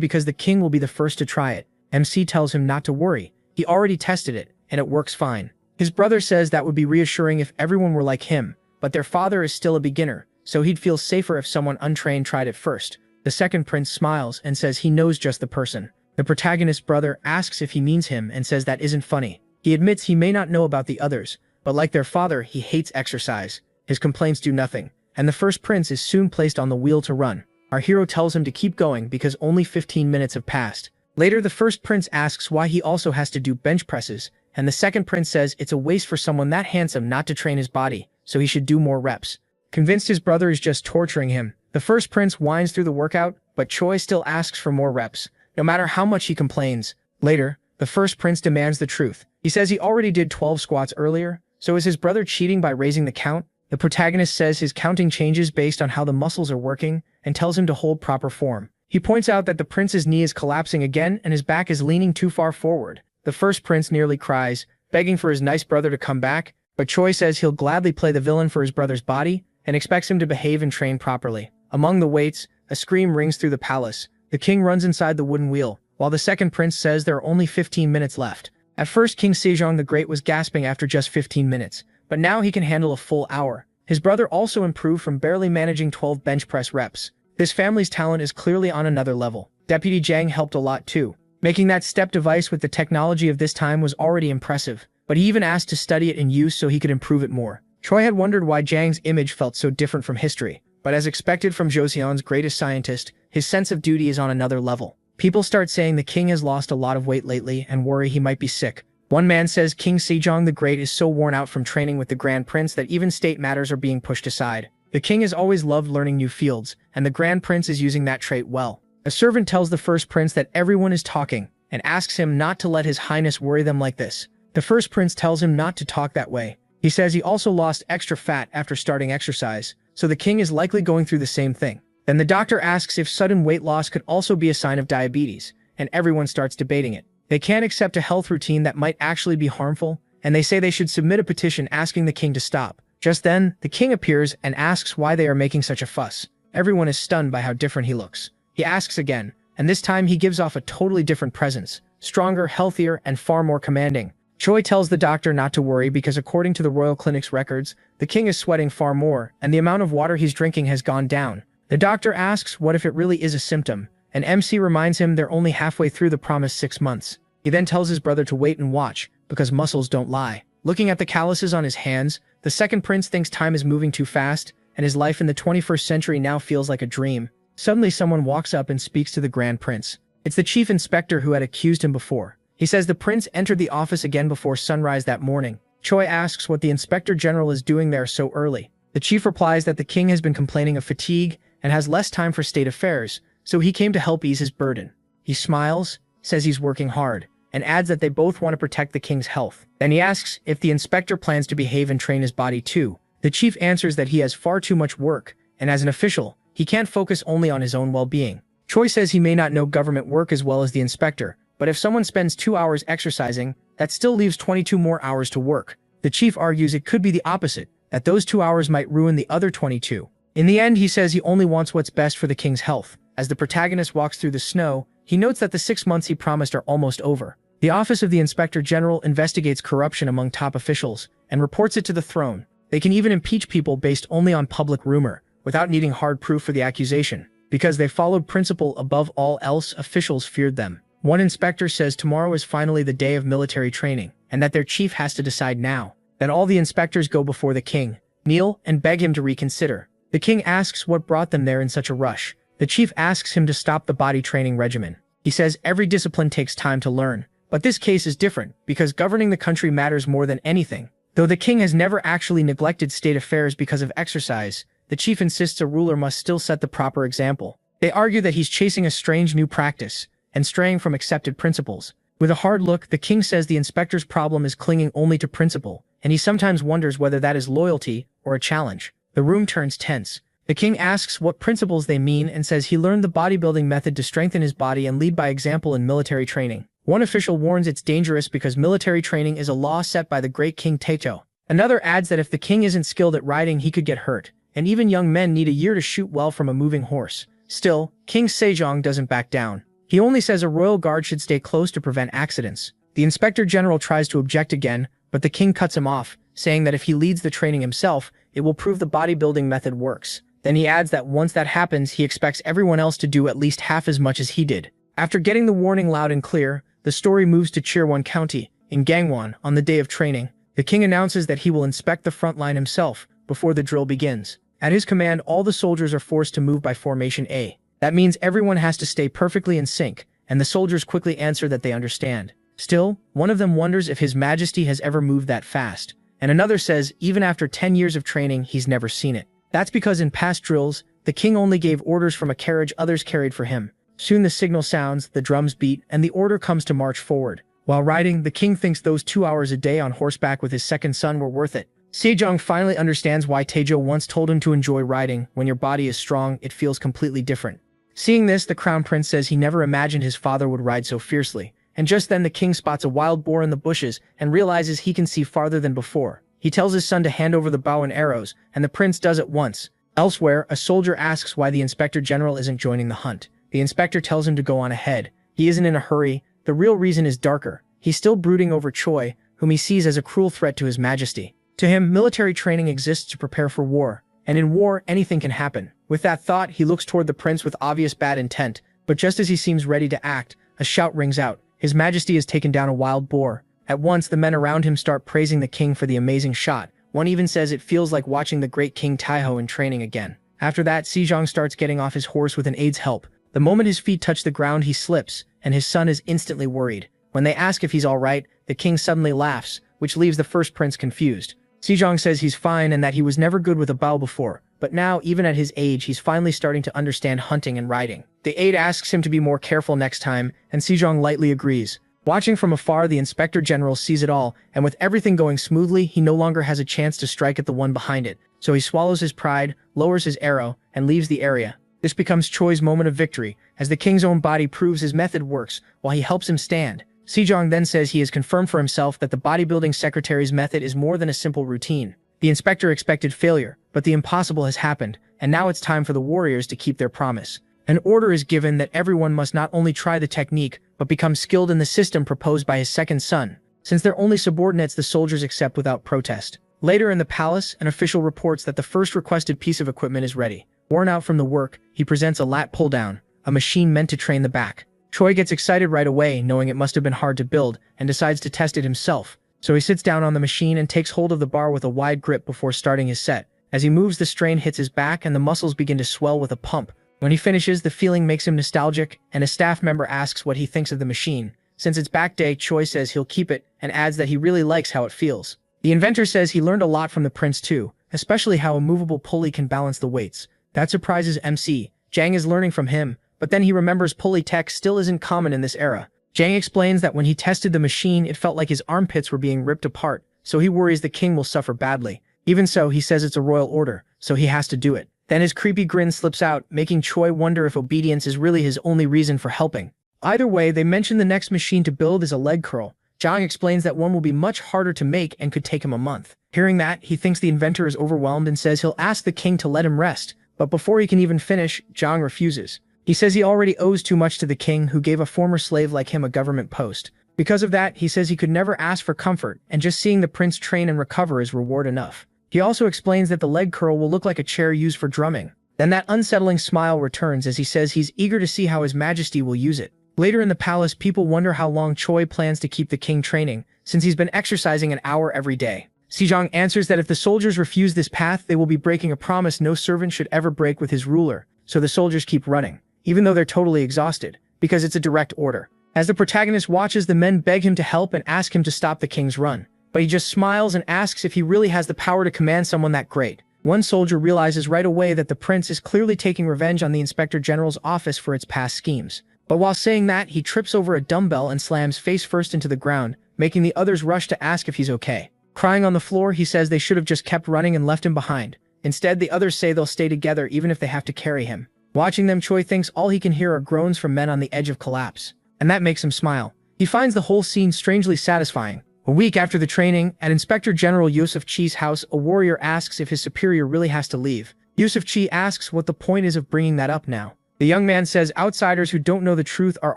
A: because the king will be the first to try it. MC tells him not to worry. He already tested it, and it works fine. His brother says that would be reassuring if everyone were like him, but their father is still a beginner, so he'd feel safer if someone untrained tried it first. The second prince smiles and says he knows just the person. The protagonist's brother asks if he means him and says that isn't funny. He admits he may not know about the others, but like their father, he hates exercise. His complaints do nothing, and the first prince is soon placed on the wheel to run. Our hero tells him to keep going because only 15 minutes have passed. Later, the first prince asks why he also has to do bench presses, and the second prince says it's a waste for someone that handsome not to train his body, so he should do more reps. Convinced his brother is just torturing him, the first prince whines through the workout, but Choi still asks for more reps, no matter how much he complains. Later, the first prince demands the truth. He says he already did 12 squats earlier, so is his brother cheating by raising the count? The protagonist says his counting changes based on how the muscles are working and tells him to hold proper form. He points out that the prince's knee is collapsing again and his back is leaning too far forward. The first prince nearly cries, begging for his nice brother to come back, but Choi says he'll gladly play the villain for his brother's body and expects him to behave and train properly. Among the weights, a scream rings through the palace. The king runs inside the wooden wheel, while the second prince says there are only 15 minutes left. At first, King Sejong the Great was gasping after just 15 minutes, but now he can handle a full hour. His brother also improved from barely managing 12 bench press reps. This family's talent is clearly on another level. Deputy Jang helped a lot too. Making that step device with the technology of this time was already impressive, but he even asked to study it in use so he could improve it more. Choi had wondered why Jang's image felt so different from history, but as expected from Joseon's greatest scientist, his sense of duty is on another level. People start saying the king has lost a lot of weight lately and worry he might be sick. One man says King Sejong the Great is so worn out from training with the Grand Prince that even state matters are being pushed aside. The king has always loved learning new fields, and the Grand Prince is using that trait well. A servant tells the first prince that everyone is talking, and asks him not to let his highness worry them like this. The first prince tells him not to talk that way. He says he also lost extra fat after starting exercise, so the king is likely going through the same thing. Then the doctor asks if sudden weight loss could also be a sign of diabetes, and everyone starts debating it. They can't accept a health routine that might actually be harmful, and they say they should submit a petition asking the king to stop. Just then, the king appears and asks why they are making such a fuss. Everyone is stunned by how different he looks. He asks again, and this time he gives off a totally different presence, stronger, healthier, and far more commanding. Choi tells the doctor not to worry because according to the royal clinic's records, the king is sweating far more, and the amount of water he's drinking has gone down. The doctor asks what if it really is a symptom, and MC reminds him they're only halfway through the promised 6 months. He then tells his brother to wait and watch, because muscles don't lie. Looking at the calluses on his hands, the second prince thinks time is moving too fast, and his life in the 21st century now feels like a dream. Suddenly someone walks up and speaks to the Grand Prince. It's the chief inspector who had accused him before. He says the prince entered the office again before sunrise that morning. Choi asks what the inspector general is doing there so early. The chief replies that the king has been complaining of fatigue and has less time for state affairs, so he came to help ease his burden. He smiles, says he's working hard, and adds that they both want to protect the king's health. Then he asks if the inspector plans to behave and train his body too. The chief answers that he has far too much work, and as an official, he can't focus only on his own well-being. Choi says he may not know government work as well as the inspector, but if someone spends 2 hours exercising, that still leaves 22 more hours to work. The chief argues it could be the opposite, that those 2 hours might ruin the other 22. In the end, he says he only wants what's best for the king's health. As the protagonist walks through the snow, he notes that the 6 months he promised are almost over. The office of the Inspector General investigates corruption among top officials and reports it to the throne. They can even impeach people based only on public rumor, without needing hard proof for the accusation. Because they followed principle above all else, officials feared them. One inspector says tomorrow is finally the day of military training, and that their chief has to decide now. Then all the inspectors go before the king, kneel, and beg him to reconsider. The king asks what brought them there in such a rush. The chief asks him to stop the body training regimen. He says every discipline takes time to learn, but this case is different because governing the country matters more than anything. Though the king has never actually neglected state affairs because of exercise, the chief insists a ruler must still set the proper example. They argue that he's chasing a strange new practice and straying from accepted principles. With a hard look, the king says the inspector's problem is clinging only to principle, and he sometimes wonders whether that is loyalty or a challenge. The room turns tense. The king asks what principles they mean and says he learned the bodybuilding method to strengthen his body and lead by example in military training. One official warns it's dangerous because military training is a law set by the great King Taejo. Another adds that if the king isn't skilled at riding, he could get hurt, and even young men need a year to shoot well from a moving horse. Still, King Sejong doesn't back down. He only says a royal guard should stay close to prevent accidents. The inspector general tries to object again, but the king cuts him off, saying that if he leads the training himself, it will prove the bodybuilding method works. Then he adds that once that happens, he expects everyone else to do at least half as much as he did. After getting the warning loud and clear, the story moves to Chirwon County, in Gangwon, on the day of training. The king announces that he will inspect the front line himself before the drill begins. At his command, all the soldiers are forced to move by formation A. That means everyone has to stay perfectly in sync, and the soldiers quickly answer that they understand. Still, one of them wonders if His Majesty has ever moved that fast, and another says even after 10 years of training, he's never seen it. That's because in past drills, the king only gave orders from a carriage others carried for him. Soon the signal sounds, the drums beat, and the order comes to march forward. While riding, the king thinks those 2 hours a day on horseback with his second son were worth it. Sejong finally understands why Taejo once told him to enjoy riding. When your body is strong, it feels completely different. Seeing this, the crown prince says he never imagined his father would ride so fiercely. And just then the king spots a wild boar in the bushes and realizes he can see farther than before. He tells his son to hand over the bow and arrows, and the prince does at once. Elsewhere, a soldier asks why the inspector general isn't joining the hunt. The inspector tells him to go on ahead. He isn't in a hurry. The real reason is darker. He's still brooding over Choi, whom he sees as a cruel threat to His Majesty. To him, military training exists to prepare for war, and in war, anything can happen. With that thought, he looks toward the prince with obvious bad intent, but just as he seems ready to act, a shout rings out. His Majesty has taken down a wild boar. At once, the men around him start praising the king for the amazing shot. One even says it feels like watching the great King Taeho in training again. After that, Sejong starts getting off his horse with an aide's help. The moment his feet touch the ground, he slips, and his son is instantly worried. When they ask if he's all right, the king suddenly laughs, which leaves the first prince confused. Sejong says he's fine and that he was never good with a bow before, but now, even at his age, he's finally starting to understand hunting and riding. The aide asks him to be more careful next time, and Sejong lightly agrees. Watching from afar, the inspector general sees it all, and with everything going smoothly, he no longer has a chance to strike at the one behind it. So he swallows his pride, lowers his arrow, and leaves the area. This becomes Choi's moment of victory, as the king's own body proves his method works while he helps him stand. Sejong then says he has confirmed for himself that the bodybuilding secretary's method is more than a simple routine. The inspector expected failure, but the impossible has happened, and now it's time for the warriors to keep their promise. An order is given that everyone must not only try the technique, but become skilled in the system proposed by his second son. Since they're only subordinates, the soldiers accept without protest. Later in the palace, an official reports that the first requested piece of equipment is ready. Worn out from the work, he presents a lat pull-down, a machine meant to train the back. Choi gets excited right away, knowing it must have been hard to build, and decides to test it himself. So he sits down on the machine and takes hold of the bar with a wide grip before starting his set. As he moves, the strain hits his back and the muscles begin to swell with a pump. When he finishes, the feeling makes him nostalgic, and a staff member asks what he thinks of the machine. Since it's back day, Choi says he'll keep it, and adds that he really likes how it feels. The inventor says he learned a lot from the prince too, especially how a movable pulley can balance the weights. That surprises MC. Jang is learning from him, but then he remembers pulley tech still isn't common in this era. Jang explains that when he tested the machine, it felt like his armpits were being ripped apart, so he worries the king will suffer badly. Even so, he says it's a royal order, so he has to do it. Then his creepy grin slips out, making Choi wonder if obedience is really his only reason for helping. Either way, they mention the next machine to build is a leg curl. Jang explains that one will be much harder to make and could take him a month. Hearing that, he thinks the inventor is overwhelmed and says he'll ask the king to let him rest, but before he can even finish, Jang refuses. He says he already owes too much to the king, who gave a former slave like him a government post. Because of that, he says he could never ask for comfort, and just seeing the prince train and recover is reward enough. He also explains that the leg curl will look like a chair used for drumming. Then that unsettling smile returns as he says he's eager to see how His Majesty will use it. Later in the palace, people wonder how long Choi plans to keep the king training, since he's been exercising an hour every day. Sejong answers that if the soldiers refuse this path, they will be breaking a promise no servant should ever break with his ruler, so the soldiers keep running, even though they're totally exhausted, because it's a direct order. As the protagonist watches, the men beg him to help and ask him to stop the king's run, but he just smiles and asks if he really has the power to command someone that great. One soldier realizes right away that the prince is clearly taking revenge on the inspector general's office for its past schemes. But while saying that, he trips over a dumbbell and slams face first into the ground, making the others rush to ask if he's okay. Crying on the floor, he says they should have just kept running and left him behind. Instead, the others say they'll stay together even if they have to carry him. Watching them, Choi thinks all he can hear are groans from men on the edge of collapse. And that makes him smile. He He finds the whole scene strangely satisfying. A week after the training, at Inspector General Yusuf Chi's house, a warrior asks if his superior really has to leave. Yusuf Chi asks what the point is of bringing that up now. The young man says outsiders who don't know the truth are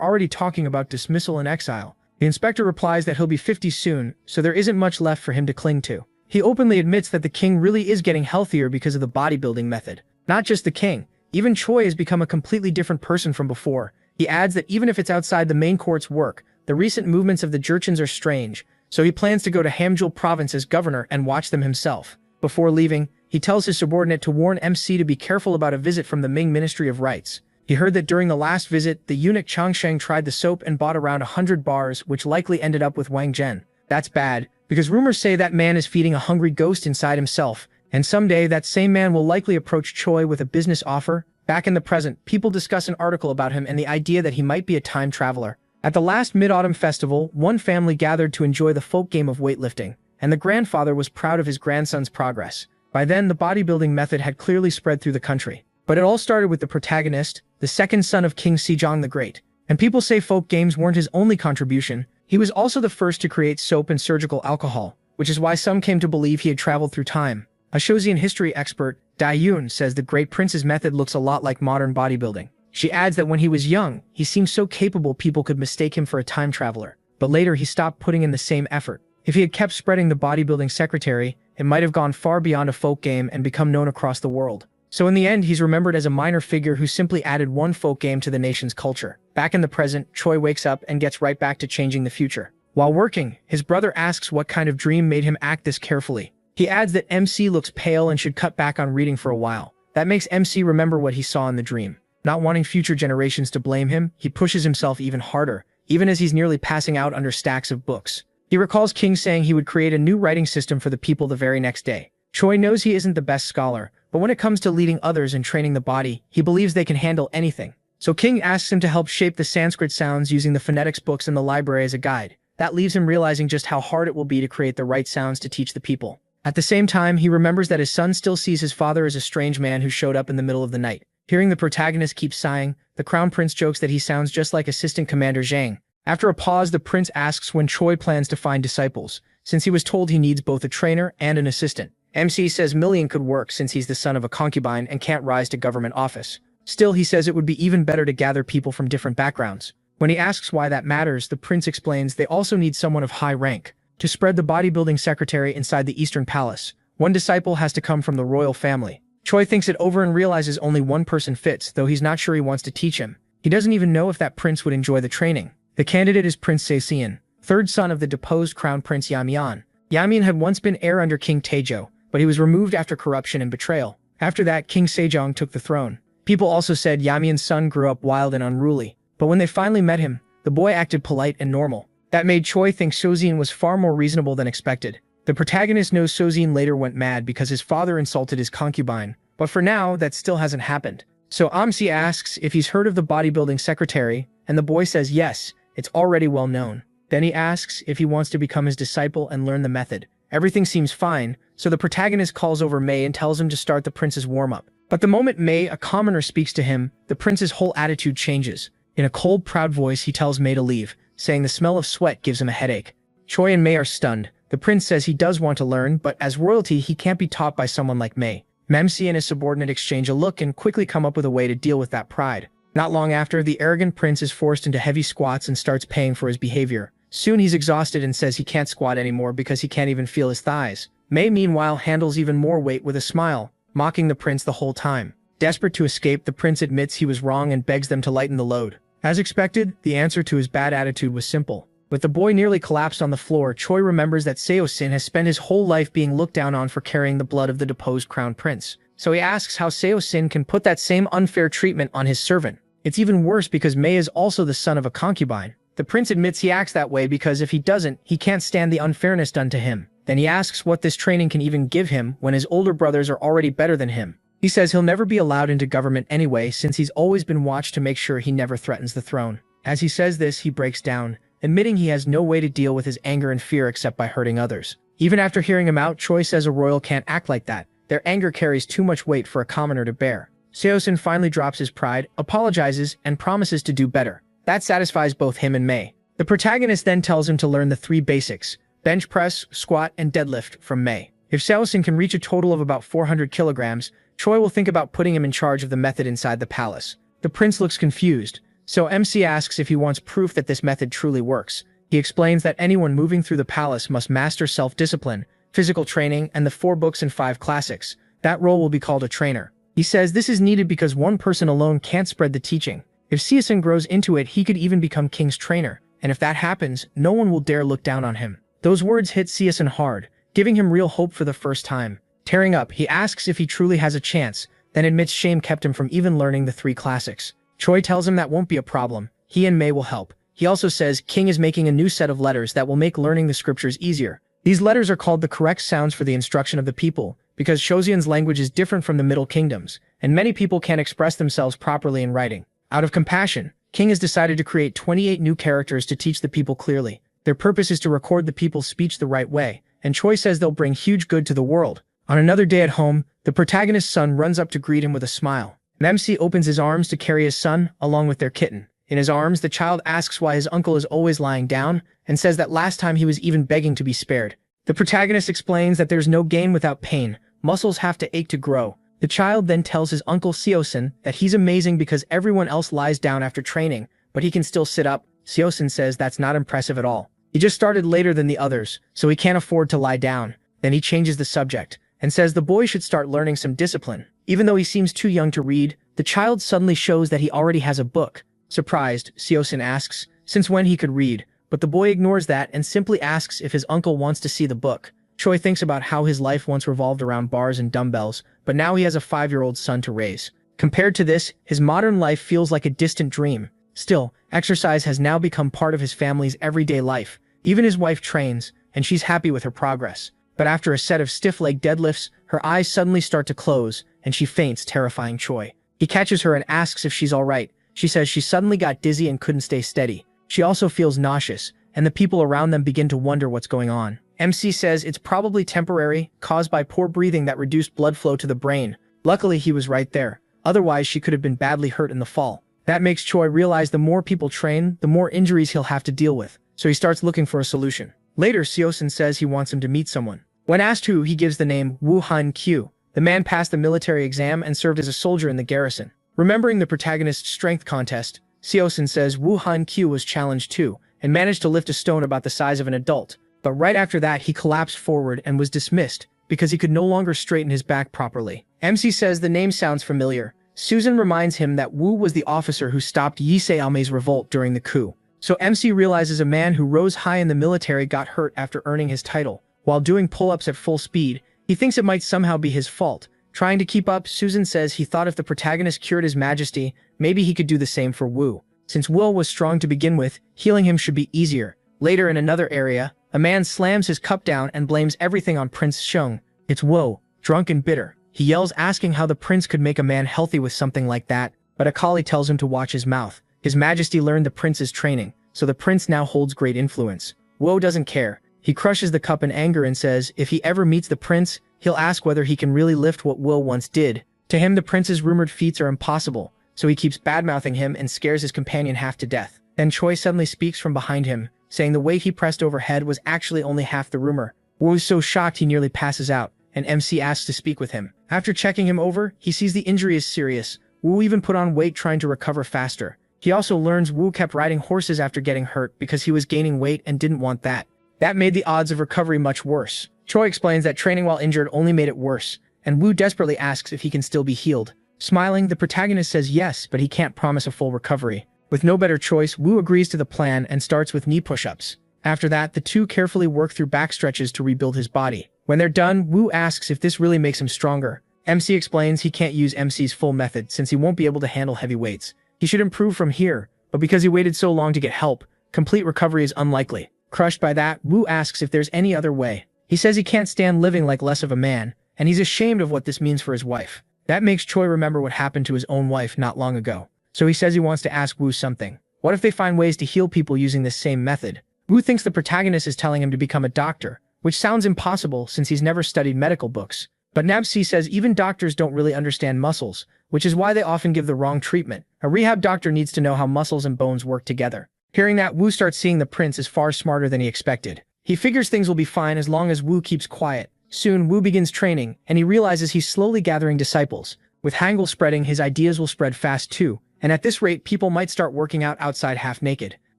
A: already talking about dismissal and exile. The inspector replies that he'll be 50 soon, so there isn't much left for him to cling to. He openly admits that the king really is getting healthier because of the bodybuilding method. Not just the king, even Choi has become a completely different person from before. He adds that even if it's outside the main court's work, the recent movements of the Jurchens are strange, so he plans to go to Hamjul province as governor and watch them himself. Before leaving, he tells his subordinate to warn MC to be careful about a visit from the Ming Ministry of Rights. He heard that during the last visit, the eunuch Changsheng tried the soap and bought around 100 bars, which likely ended up with Wang Zhen. That's bad, because rumors say that man is feeding a hungry ghost inside himself, and someday that same man will likely approach Choi with a business offer. Back in the present, people discuss an article about him and the idea that he might be a time traveler. At the last Mid-Autumn Festival, one family gathered to enjoy the folk game of weightlifting, and the grandfather was proud of his grandson's progress. By then, the bodybuilding method had clearly spread through the country. But it all started with the protagonist, the second son of King Sejong the Great. And people say folk games weren't his only contribution. He was also the first to create soap and surgical alcohol, which is why some came to believe he had traveled through time. A Joseon history expert, Dai Yun, says the Great Prince's method looks a lot like modern bodybuilding. She adds that when he was young, he seemed so capable people could mistake him for a time traveler. But later he stopped putting in the same effort. If he had kept spreading the bodybuilding secretary, it might have gone far beyond a folk game and become known across the world. So in the end, he's remembered as a minor figure who simply added one folk game to the nation's culture. Back in the present, Choi wakes up and gets right back to changing the future. While working, his brother asks what kind of dream made him act this carefully. He adds that MC looks pale and should cut back on reading for a while. That makes MC remember what he saw in the dream. Not wanting future generations to blame him, he pushes himself even harder, even as he's nearly passing out under stacks of books. He recalls King saying he would create a new writing system for the people the very next day. Choi knows he isn't the best scholar, but when it comes to leading others and training the body, he believes they can handle anything. So King asks him to help shape the Sanskrit sounds using the phonetics books in the library as a guide. That leaves him realizing just how hard it will be to create the right sounds to teach the people. At the same time, he remembers that his son still sees his father as a strange man who showed up in the middle of the night. Hearing the protagonist keep sighing, the crown prince jokes that he sounds just like Assistant Commander Zhang. After a pause, the prince asks when Choi plans to find disciples, since he was told he needs both a trainer and an assistant. MC says Million could work since he's the son of a concubine and can't rise to government office. Still, he says it would be even better to gather people from different backgrounds. When he asks why that matters, the prince explains they also need someone of high rank to spread the bodybuilding secretary inside the Eastern Palace. One disciple has to come from the royal family. Choi thinks it over and realizes only one person fits, though he's not sure he wants to teach him. He doesn't even know if that prince would enjoy the training. The candidate is Prince Seisian, third son of the deposed crown prince Yamian. Yamian had once been heir under King Taejo, but he was removed after corruption and betrayal. After that, King Sejong took the throne. People also said Yamian's son grew up wild and unruly, but when they finally met him, the boy acted polite and normal. That made Choi think Sozin was far more reasonable than expected. The protagonist knows Sozin later went mad because his father insulted his concubine, but for now, that still hasn't happened. So Amsi asks if he's heard of the bodybuilding secretary, and the boy says yes, it's already well known. Then he asks if he wants to become his disciple and learn the method. Everything seems fine, so the protagonist calls over Mei and tells him to start the prince's warm-up. But the moment Mei, a commoner, speaks to him, the prince's whole attitude changes. In a cold, proud voice, he tells Mei to leave, saying the smell of sweat gives him a headache. Choi and Mei are stunned. The prince says he does want to learn, but as royalty, he can't be taught by someone like Mei. Memsi and his subordinate exchange a look and quickly come up with a way to deal with that pride. Not long after, the arrogant prince is forced into heavy squats and starts paying for his behavior. Soon he's exhausted and says he can't squat anymore because he can't even feel his thighs. Mei, meanwhile, handles even more weight with a smile, mocking the prince the whole time. Desperate to escape, the prince admits he was wrong and begs them to lighten the load. As expected, the answer to his bad attitude was simple. With the boy nearly collapsed on the floor, Choi remembers that Seo-sin has spent his whole life being looked down on for carrying the blood of the deposed crown prince. So he asks how Seo-sin can put that same unfair treatment on his servant. It's even worse because Mei is also the son of a concubine. The prince admits he acts that way because if he doesn't, he can't stand the unfairness done to him. Then he asks what this training can even give him when his older brothers are already better than him. He says he'll never be allowed into government anyway since he's always been watched to make sure he never threatens the throne. As he says this, he breaks down, admitting he has no way to deal with his anger and fear except by hurting others. Even after hearing him out, Choi says a royal can't act like that. Their anger carries too much weight for a commoner to bear. Seo-sin finally drops his pride, apologizes, and promises to do better. That satisfies both him and Mei. The protagonist then tells him to learn the 3 basics: bench press, squat, and deadlift from Mei. If Xiaoxin can reach a total of about 400 kilograms, Choi will think about putting him in charge of the method inside the palace. The prince looks confused, so MC asks if he wants proof that this method truly works. He explains that anyone moving through the palace must master self-discipline, physical training, and the 4 books and 5 classics. That role will be called a trainer. He says this is needed because one person alone can't spread the teaching. If Xiaoxin grows into it, he could even become King's trainer, and if that happens, no one will dare look down on him. Those words hit Xiaoxin hard, giving him real hope for the first time. Tearing up, he asks if he truly has a chance, then admits shame kept him from even learning the 3 classics. Choi tells him that won't be a problem. He and Mei will help. He also says King is making a new set of letters that will make learning the scriptures easier. These letters are called the correct sounds for the instruction of the people, because Joseon's language is different from the Middle Kingdoms, and many people can't express themselves properly in writing. Out of compassion, King has decided to create 28 new characters to teach the people clearly. Their purpose is to record the people's speech the right way, and Choi says they'll bring huge good to the world. On another day at home, the protagonist's son runs up to greet him with a smile. MC opens his arms to carry his son, along with their kitten. In his arms, the child asks why his uncle is always lying down, and says that last time he was even begging to be spared. The protagonist explains that there's no gain without pain. Muscles have to ache to grow. The child then tells his uncle Xiaoxin that he's amazing because everyone else lies down after training, but he can still sit up. Xiaoxin says that's not impressive at all. He just started later than the others, so he can't afford to lie down. Then he changes the subject, and says the boy should start learning some discipline. Even though he seems too young to read, the child suddenly shows that he already has a book. Surprised, Xiaoxin asks since when he could read, but the boy ignores that and simply asks if his uncle wants to see the book. Choi thinks about how his life once revolved around bars and dumbbells, but now he has a 5-year-old son to raise. Compared to this, his modern life feels like a distant dream. Still, exercise has now become part of his family's everyday life. Even his wife trains, and she's happy with her progress. But after a set of stiff leg deadlifts, her eyes suddenly start to close, and she faints, terrifying Choi. He catches her and asks if she's alright. She says she suddenly got dizzy and couldn't stay steady. She also feels nauseous, and the people around them begin to wonder what's going on. MC says it's probably temporary, caused by poor breathing that reduced blood flow to the brain. Luckily, he was right there. Otherwise, she could have been badly hurt in the fall. That makes Choi realize the more people train, the more injuries he'll have to deal with, so he starts looking for a solution. Later, Xiaoxin says he wants him to meet someone. When asked who, he gives the name Wu Han Q. The man passed the military exam and served as a soldier in the garrison. Remembering the protagonist's strength contest, Xiaoxin says Wu Han Q was challenged too, and managed to lift a stone about the size of an adult. But right after that, he collapsed forward and was dismissed, because he could no longer straighten his back properly. MC says the name sounds familiar. Susan reminds him that Wu was the officer who stopped Yi Se-ame's revolt during the coup. So MC realizes a man who rose high in the military got hurt after earning his title. While doing pull-ups at full speed, he thinks it might somehow be his fault. Trying to keep up, Susan says he thought if the protagonist cured his majesty, maybe he could do the same for Wu. Since Wu was strong to begin with, healing him should be easier. Later in another area, a man slams his cup down and blames everything on Prince Sheng. It's Wu, drunk and bitter. He yells asking how the prince could make a man healthy with something like that, but Akali tells him to watch his mouth. His majesty learned the prince's training, so the prince now holds great influence. Wu doesn't care. He crushes the cup in anger and says if he ever meets the prince, he'll ask whether he can really lift what Wu once did. To him, the prince's rumored feats are impossible, so he keeps badmouthing him and scares his companion half to death. Then Choi suddenly speaks from behind him, saying the weight he pressed overhead was actually only half the rumor. Wu is so shocked he nearly passes out, and MC asks to speak with him. After checking him over, he sees the injury is serious. Wu even put on weight trying to recover faster. He also learns Wu kept riding horses after getting hurt because he was gaining weight and didn't want that. That made the odds of recovery much worse. Choi explains that training while injured only made it worse, and Wu desperately asks if he can still be healed. Smiling, the protagonist says yes, but he can't promise a full recovery. With no better choice, Wu agrees to the plan and starts with knee push-ups. After that, the two carefully work through back stretches to rebuild his body. When they're done, Wu asks if this really makes him stronger. MC explains he can't use MC's full method since he won't be able to handle heavy weights. He should improve from here, but because he waited so long to get help, complete recovery is unlikely. Crushed by that, Wu asks if there's any other way. He says he can't stand living like less of a man, and he's ashamed of what this means for his wife. That makes Choi remember what happened to his own wife not long ago. So he says he wants to ask Wu something. What if they find ways to heal people using this same method? Wu thinks the protagonist is telling him to become a doctor, which sounds impossible since he's never studied medical books. But Nabsi says even doctors don't really understand muscles, which is why they often give the wrong treatment. A rehab doctor needs to know how muscles and bones work together. Hearing that, Wu starts seeing the prince as far smarter than he expected. He figures things will be fine as long as Wu keeps quiet. Soon, Wu begins training, and he realizes he's slowly gathering disciples. With Hangul spreading, his ideas will spread fast too, and at this rate, people might start working out outside half naked.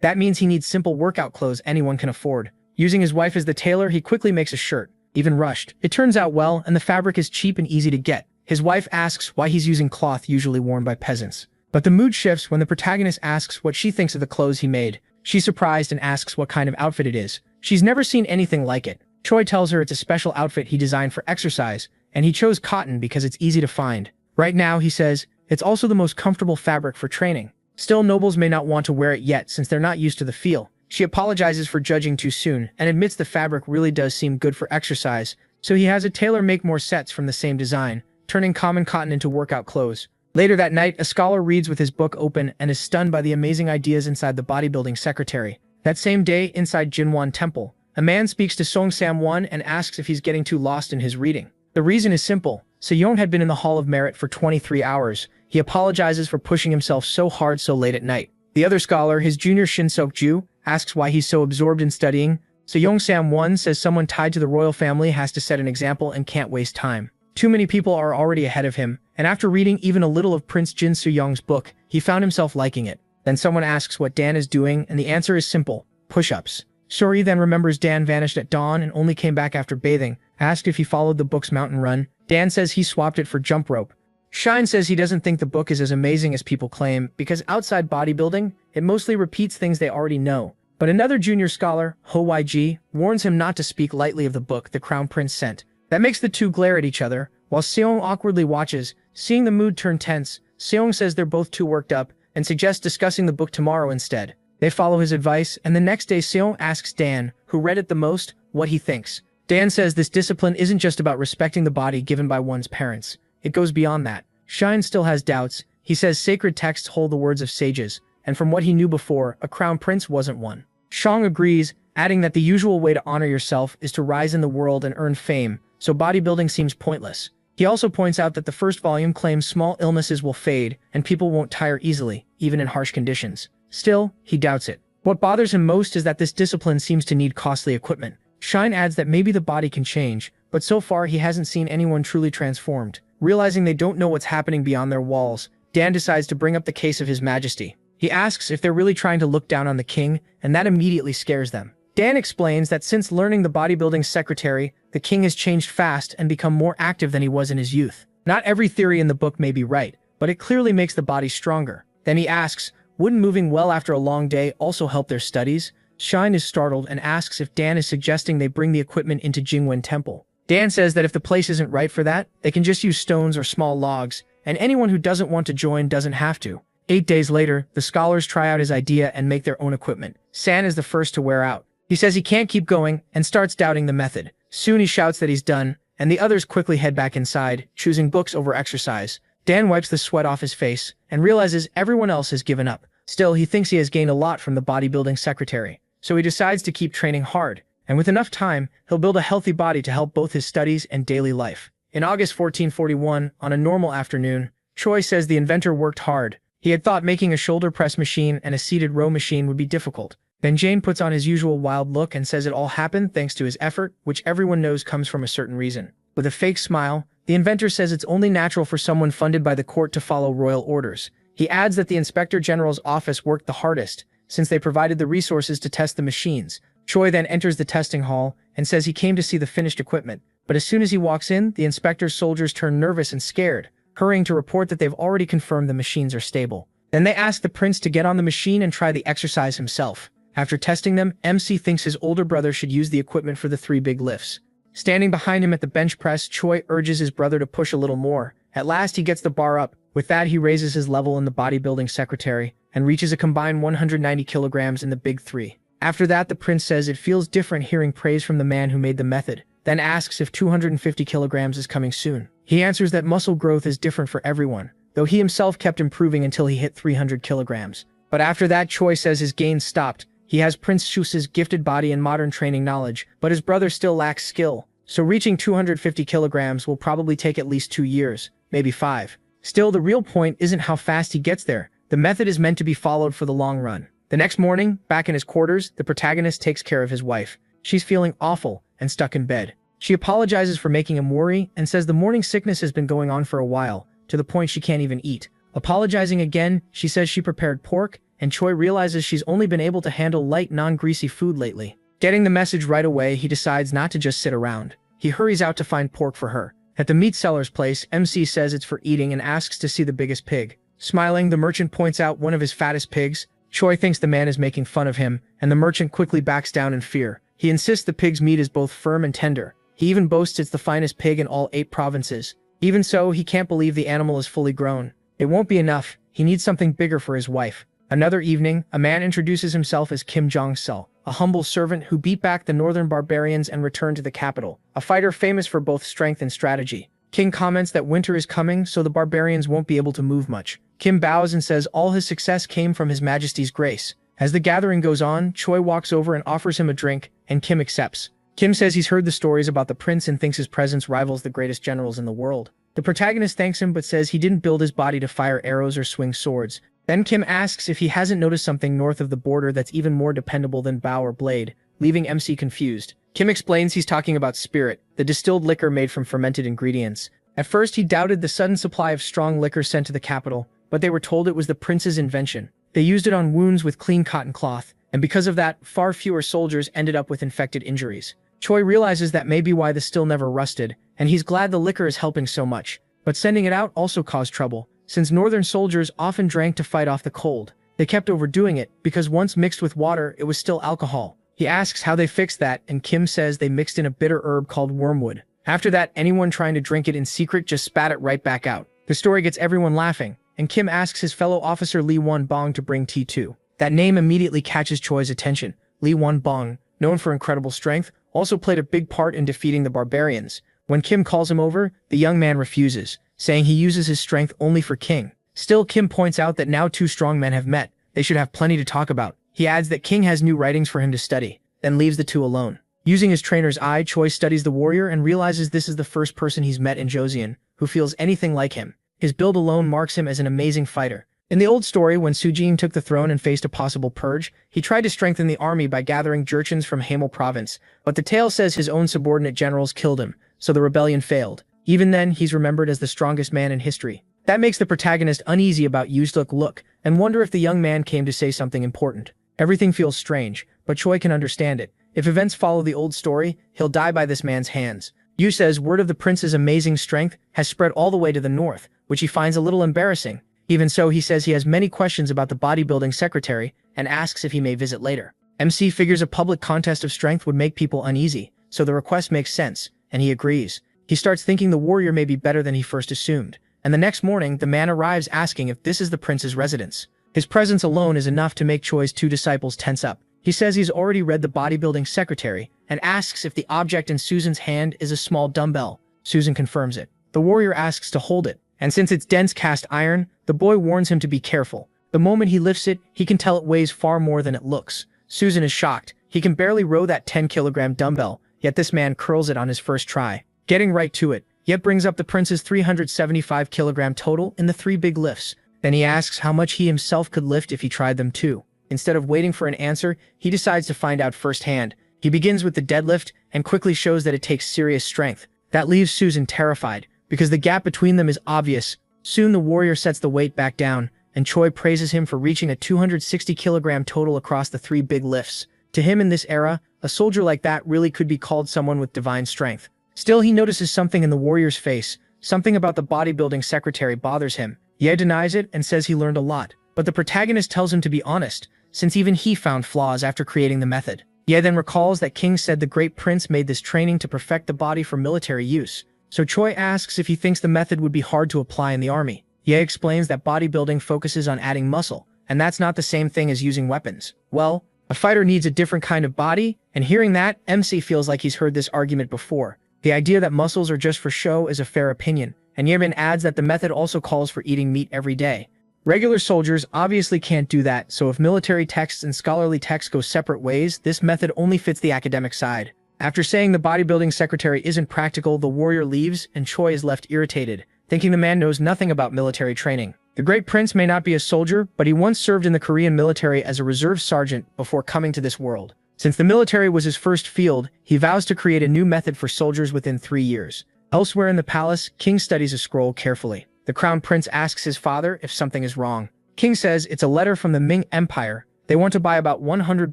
A: That means he needs simple workout clothes anyone can afford. Using his wife as the tailor, he quickly makes a shirt, even rushed. It turns out well, and the fabric is cheap and easy to get. His wife asks why he's using cloth usually worn by peasants. But the mood shifts when the protagonist asks what she thinks of the clothes he made. She's surprised and asks what kind of outfit it is. She's never seen anything like it. Choi tells her it's a special outfit he designed for exercise, and he chose cotton because it's easy to find. Right now, he says, it's also the most comfortable fabric for training. Still, nobles may not want to wear it yet since they're not used to the feel. She apologizes for judging too soon and admits the fabric really does seem good for exercise, so he has a tailor make more sets from the same design, turning common cotton into workout clothes. Later that night, a scholar reads with his book open and is stunned by the amazing ideas inside the bodybuilding secretary. That same day, inside Jinwan Temple, a man speaks to Song Sam-won and asks if he's getting too lost in his reading. The reason is simple. Se-young had been in the Hall of Merit for 23 hours. He apologizes for pushing himself so hard so late at night. The other scholar, his junior Shin Sok-ju, asks why he's so absorbed in studying. Se-young Sam-won says someone tied to the royal family has to set an example and can't waste time. Too many people are already ahead of him, and after reading even a little of Prince Jin Soo-young's book, he found himself liking it. Then someone asks what Dan is doing, and the answer is simple: push-ups. Suri then remembers Dan vanished at dawn and only came back after bathing, asked if he followed the book's mountain run. Dan says he swapped it for jump rope. Shine says he doesn't think the book is as amazing as people claim, because outside bodybuilding, it mostly repeats things they already know. But another junior scholar, Ho YG, warns him not to speak lightly of the book the Crown Prince sent. That makes the two glare at each other, while Seong awkwardly watches. Seeing the mood turn tense, Seong says they're both too worked up, and suggests discussing the book tomorrow instead. They follow his advice, and the next day Seong asks Dan, who read it the most, what he thinks. Dan says this discipline isn't just about respecting the body given by one's parents. It goes beyond that. Shine still has doubts. He says sacred texts hold the words of sages, and from what he knew before, a crown prince wasn't one. Shang agrees, adding that the usual way to honor yourself is to rise in the world and earn fame, so bodybuilding seems pointless. He also points out that the first volume claims small illnesses will fade, and people won't tire easily, even in harsh conditions. Still, he doubts it. What bothers him most is that this discipline seems to need costly equipment. Shine adds that maybe the body can change, but so far he hasn't seen anyone truly transformed. Realizing they don't know what's happening beyond their walls, Dan decides to bring up the case of His Majesty. He asks if they're really trying to look down on the king, and that immediately scares them. Dan explains that since learning the bodybuilding secretary, the king has changed fast and become more active than he was in his youth. Not every theory in the book may be right, but it clearly makes the body stronger. Then he asks, wouldn't moving well after a long day also help their studies? Shine is startled and asks if Dan is suggesting they bring the equipment into Jingwen Temple. Dan says that if the place isn't right for that, they can just use stones or small logs, and anyone who doesn't want to join doesn't have to. 8 days later, the scholars try out his idea and make their own equipment. San is the first to wear out. He says he can't keep going and starts doubting the method. Soon he shouts that he's done, and the others quickly head back inside, choosing books over exercise. Dan wipes the sweat off his face and realizes everyone else has given up. Still, he thinks he has gained a lot from the bodybuilding secretary, so he decides to keep training hard, and with enough time, he'll build a healthy body to help both his studies and daily life. In August 1441, on a normal afternoon, Choi says the inventor worked hard. He had thought making a shoulder press machine and a seated row machine would be difficult. Then Jane puts on his usual wild look and says it all happened thanks to his effort, which everyone knows comes from a certain reason. With a fake smile, the inventor says it's only natural for someone funded by the court to follow royal orders. He adds that the Inspector General's office worked the hardest, since they provided the resources to test the machines. Choi then enters the testing hall and says he came to see the finished equipment, but as soon as he walks in, the inspector's soldiers turn nervous and scared, hurrying to report that they've already confirmed the machines are stable. Then they ask the prince to get on the machine and try the exercise himself. After testing them, MC thinks his older brother should use the equipment for the 3 big lifts. Standing behind him at the bench press, Choi urges his brother to push a little more. At last, he gets the bar up. With that, he raises his level in the bodybuilding secretary and reaches a combined 190 kilograms in the big 3. After that, the prince says it feels different hearing praise from the man who made the method, then asks if 250 kilograms is coming soon. He answers that muscle growth is different for everyone, though he himself kept improving until he hit 300 kilograms. But after that, Choi says his gains stopped. He has Prince Shusa's gifted body and modern training knowledge, but his brother still lacks skill, so reaching 250 kilograms will probably take at least 2 years, maybe 5. Still, the real point isn't how fast he gets there. The method is meant to be followed for the long run. The next morning, back in his quarters, the protagonist takes care of his wife. She's feeling awful and stuck in bed. She apologizes for making him worry and says the morning sickness has been going on for a while, to the point she can't even eat. Apologizing again, she says she prepared pork, and Choi realizes she's only been able to handle light, non-greasy food lately. Getting the message right away, he decides not to just sit around. He hurries out to find pork for her. At the meat seller's place, MC says it's for eating and asks to see the biggest pig. Smiling, the merchant points out one of his fattest pigs. Choi thinks the man is making fun of him, and the merchant quickly backs down in fear. He insists the pig's meat is both firm and tender. He even boasts it's the finest pig in all 8 provinces. Even so, he can't believe the animal is fully grown. It won't be enough. He needs something bigger for his wife. Another evening, a man introduces himself as Kim Jong-sul, a humble servant who beat back the northern barbarians and returned to the capital, a fighter famous for both strength and strategy. King comments that winter is coming, so the barbarians won't be able to move much. Kim bows and says all his success came from His Majesty's grace. As the gathering goes on, Choi walks over and offers him a drink, and Kim accepts. Kim says he's heard the stories about the prince and thinks his presence rivals the greatest generals in the world. The protagonist thanks him but says he didn't build his body to fire arrows or swing swords. Then Kim asks if he hasn't noticed something north of the border that's even more dependable than bow or blade, leaving MC confused. Kim explains he's talking about spirit, the distilled liquor made from fermented ingredients. At first he doubted the sudden supply of strong liquor sent to the capital, but they were told it was the prince's invention. They used it on wounds with clean cotton cloth, and because of that, far fewer soldiers ended up with infected injuries. Choi realizes that may be why the still never rusted, and he's glad the liquor is helping so much. But sending it out also caused trouble, since northern soldiers often drank to fight off the cold. They kept overdoing it, because once mixed with water, it was still alcohol. He asks how they fixed that, and Kim says they mixed in a bitter herb called wormwood. After that, anyone trying to drink it in secret just spat it right back out. The story gets everyone laughing, and Kim asks his fellow officer Lee Won-bong to bring tea too. That name immediately catches Choi's attention. Lee Won-bong, known for incredible strength, also played a big part in defeating the barbarians. When Kim calls him over, the young man refuses, saying he uses his strength only for King. Still, Kim points out that now 2 strong men have met. They should have plenty to talk about. He adds that King has new writings for him to study, then leaves the 2 alone. Using his trainer's eye, Choi studies the warrior and realizes this is the first person he's met in Joseon who feels anything like him. His build alone marks him as an amazing fighter. In the old story, when Sujin took the throne and faced a possible purge, he tried to strengthen the army by gathering Jurchens from Hamel province, but the tale says his own subordinate generals killed him, so the rebellion failed. Even then, he's remembered as the strongest man in history. That makes the protagonist uneasy about Yu's look and wonder if the young man came to say something important. Everything feels strange, but Choi can understand it. If events follow the old story, he'll die by this man's hands. Yu says word of the prince's amazing strength has spread all the way to the north, which he finds a little embarrassing. Even so, he says he has many questions about the bodybuilding secretary and asks if he may visit later. MC figures a public contest of strength would make people uneasy, so the request makes sense, and he agrees. He starts thinking the warrior may be better than he first assumed, and the next morning, the man arrives asking if this is the prince's residence. His presence alone is enough to make Choi's 2 disciples tense up. He says he's already read the bodybuilding secretary and asks if the object in Susan's hand is a small dumbbell. Susan confirms it. The warrior asks to hold it, and since it's dense cast iron, the boy warns him to be careful. The moment he lifts it, he can tell it weighs far more than it looks. Susan is shocked. He can barely row that 10-kilogram dumbbell, yet this man curls it on his first try. Getting right to it, yet brings up the prince's 375-kilogram total in the 3 big lifts. Then he asks how much he himself could lift if he tried them too. Instead of waiting for an answer, he decides to find out firsthand. He begins with the deadlift and quickly shows that it takes serious strength. That leaves Susan terrified, because the gap between them is obvious. Soon the warrior sets the weight back down, and Choi praises him for reaching a 260-kilogram total across the 3 big lifts. To him in this era, a soldier like that really could be called someone with divine strength. Still, he notices something in the warrior's face. Something about the bodybuilding secretary bothers him. Ye denies it and says he learned a lot, but the protagonist tells him to be honest, since even he found flaws after creating the method. Ye then recalls that King said the great prince made this training to perfect the body for military use. So Choi asks if he thinks the method would be hard to apply in the army. Ye explains that bodybuilding focuses on adding muscle, and that's not the same thing as using weapons. Well, a fighter needs a different kind of body, and hearing that, MC feels like he's heard this argument before. The idea that muscles are just for show is a fair opinion, and Yemin adds that the method also calls for eating meat every day. Regular soldiers obviously can't do that, so if military texts and scholarly texts go separate ways, this method only fits the academic side. After saying the bodybuilding secretary isn't practical, the warrior leaves, and Choi is left irritated, thinking the man knows nothing about military training. The great prince may not be a soldier, but he once served in the Korean military as a reserve sergeant before coming to this world. Since the military was his first field, he vows to create a new method for soldiers within 3 years. Elsewhere in the palace, King studies a scroll carefully. The crown prince asks his father if something is wrong. King says it's a letter from the Ming Empire. They want to buy about 100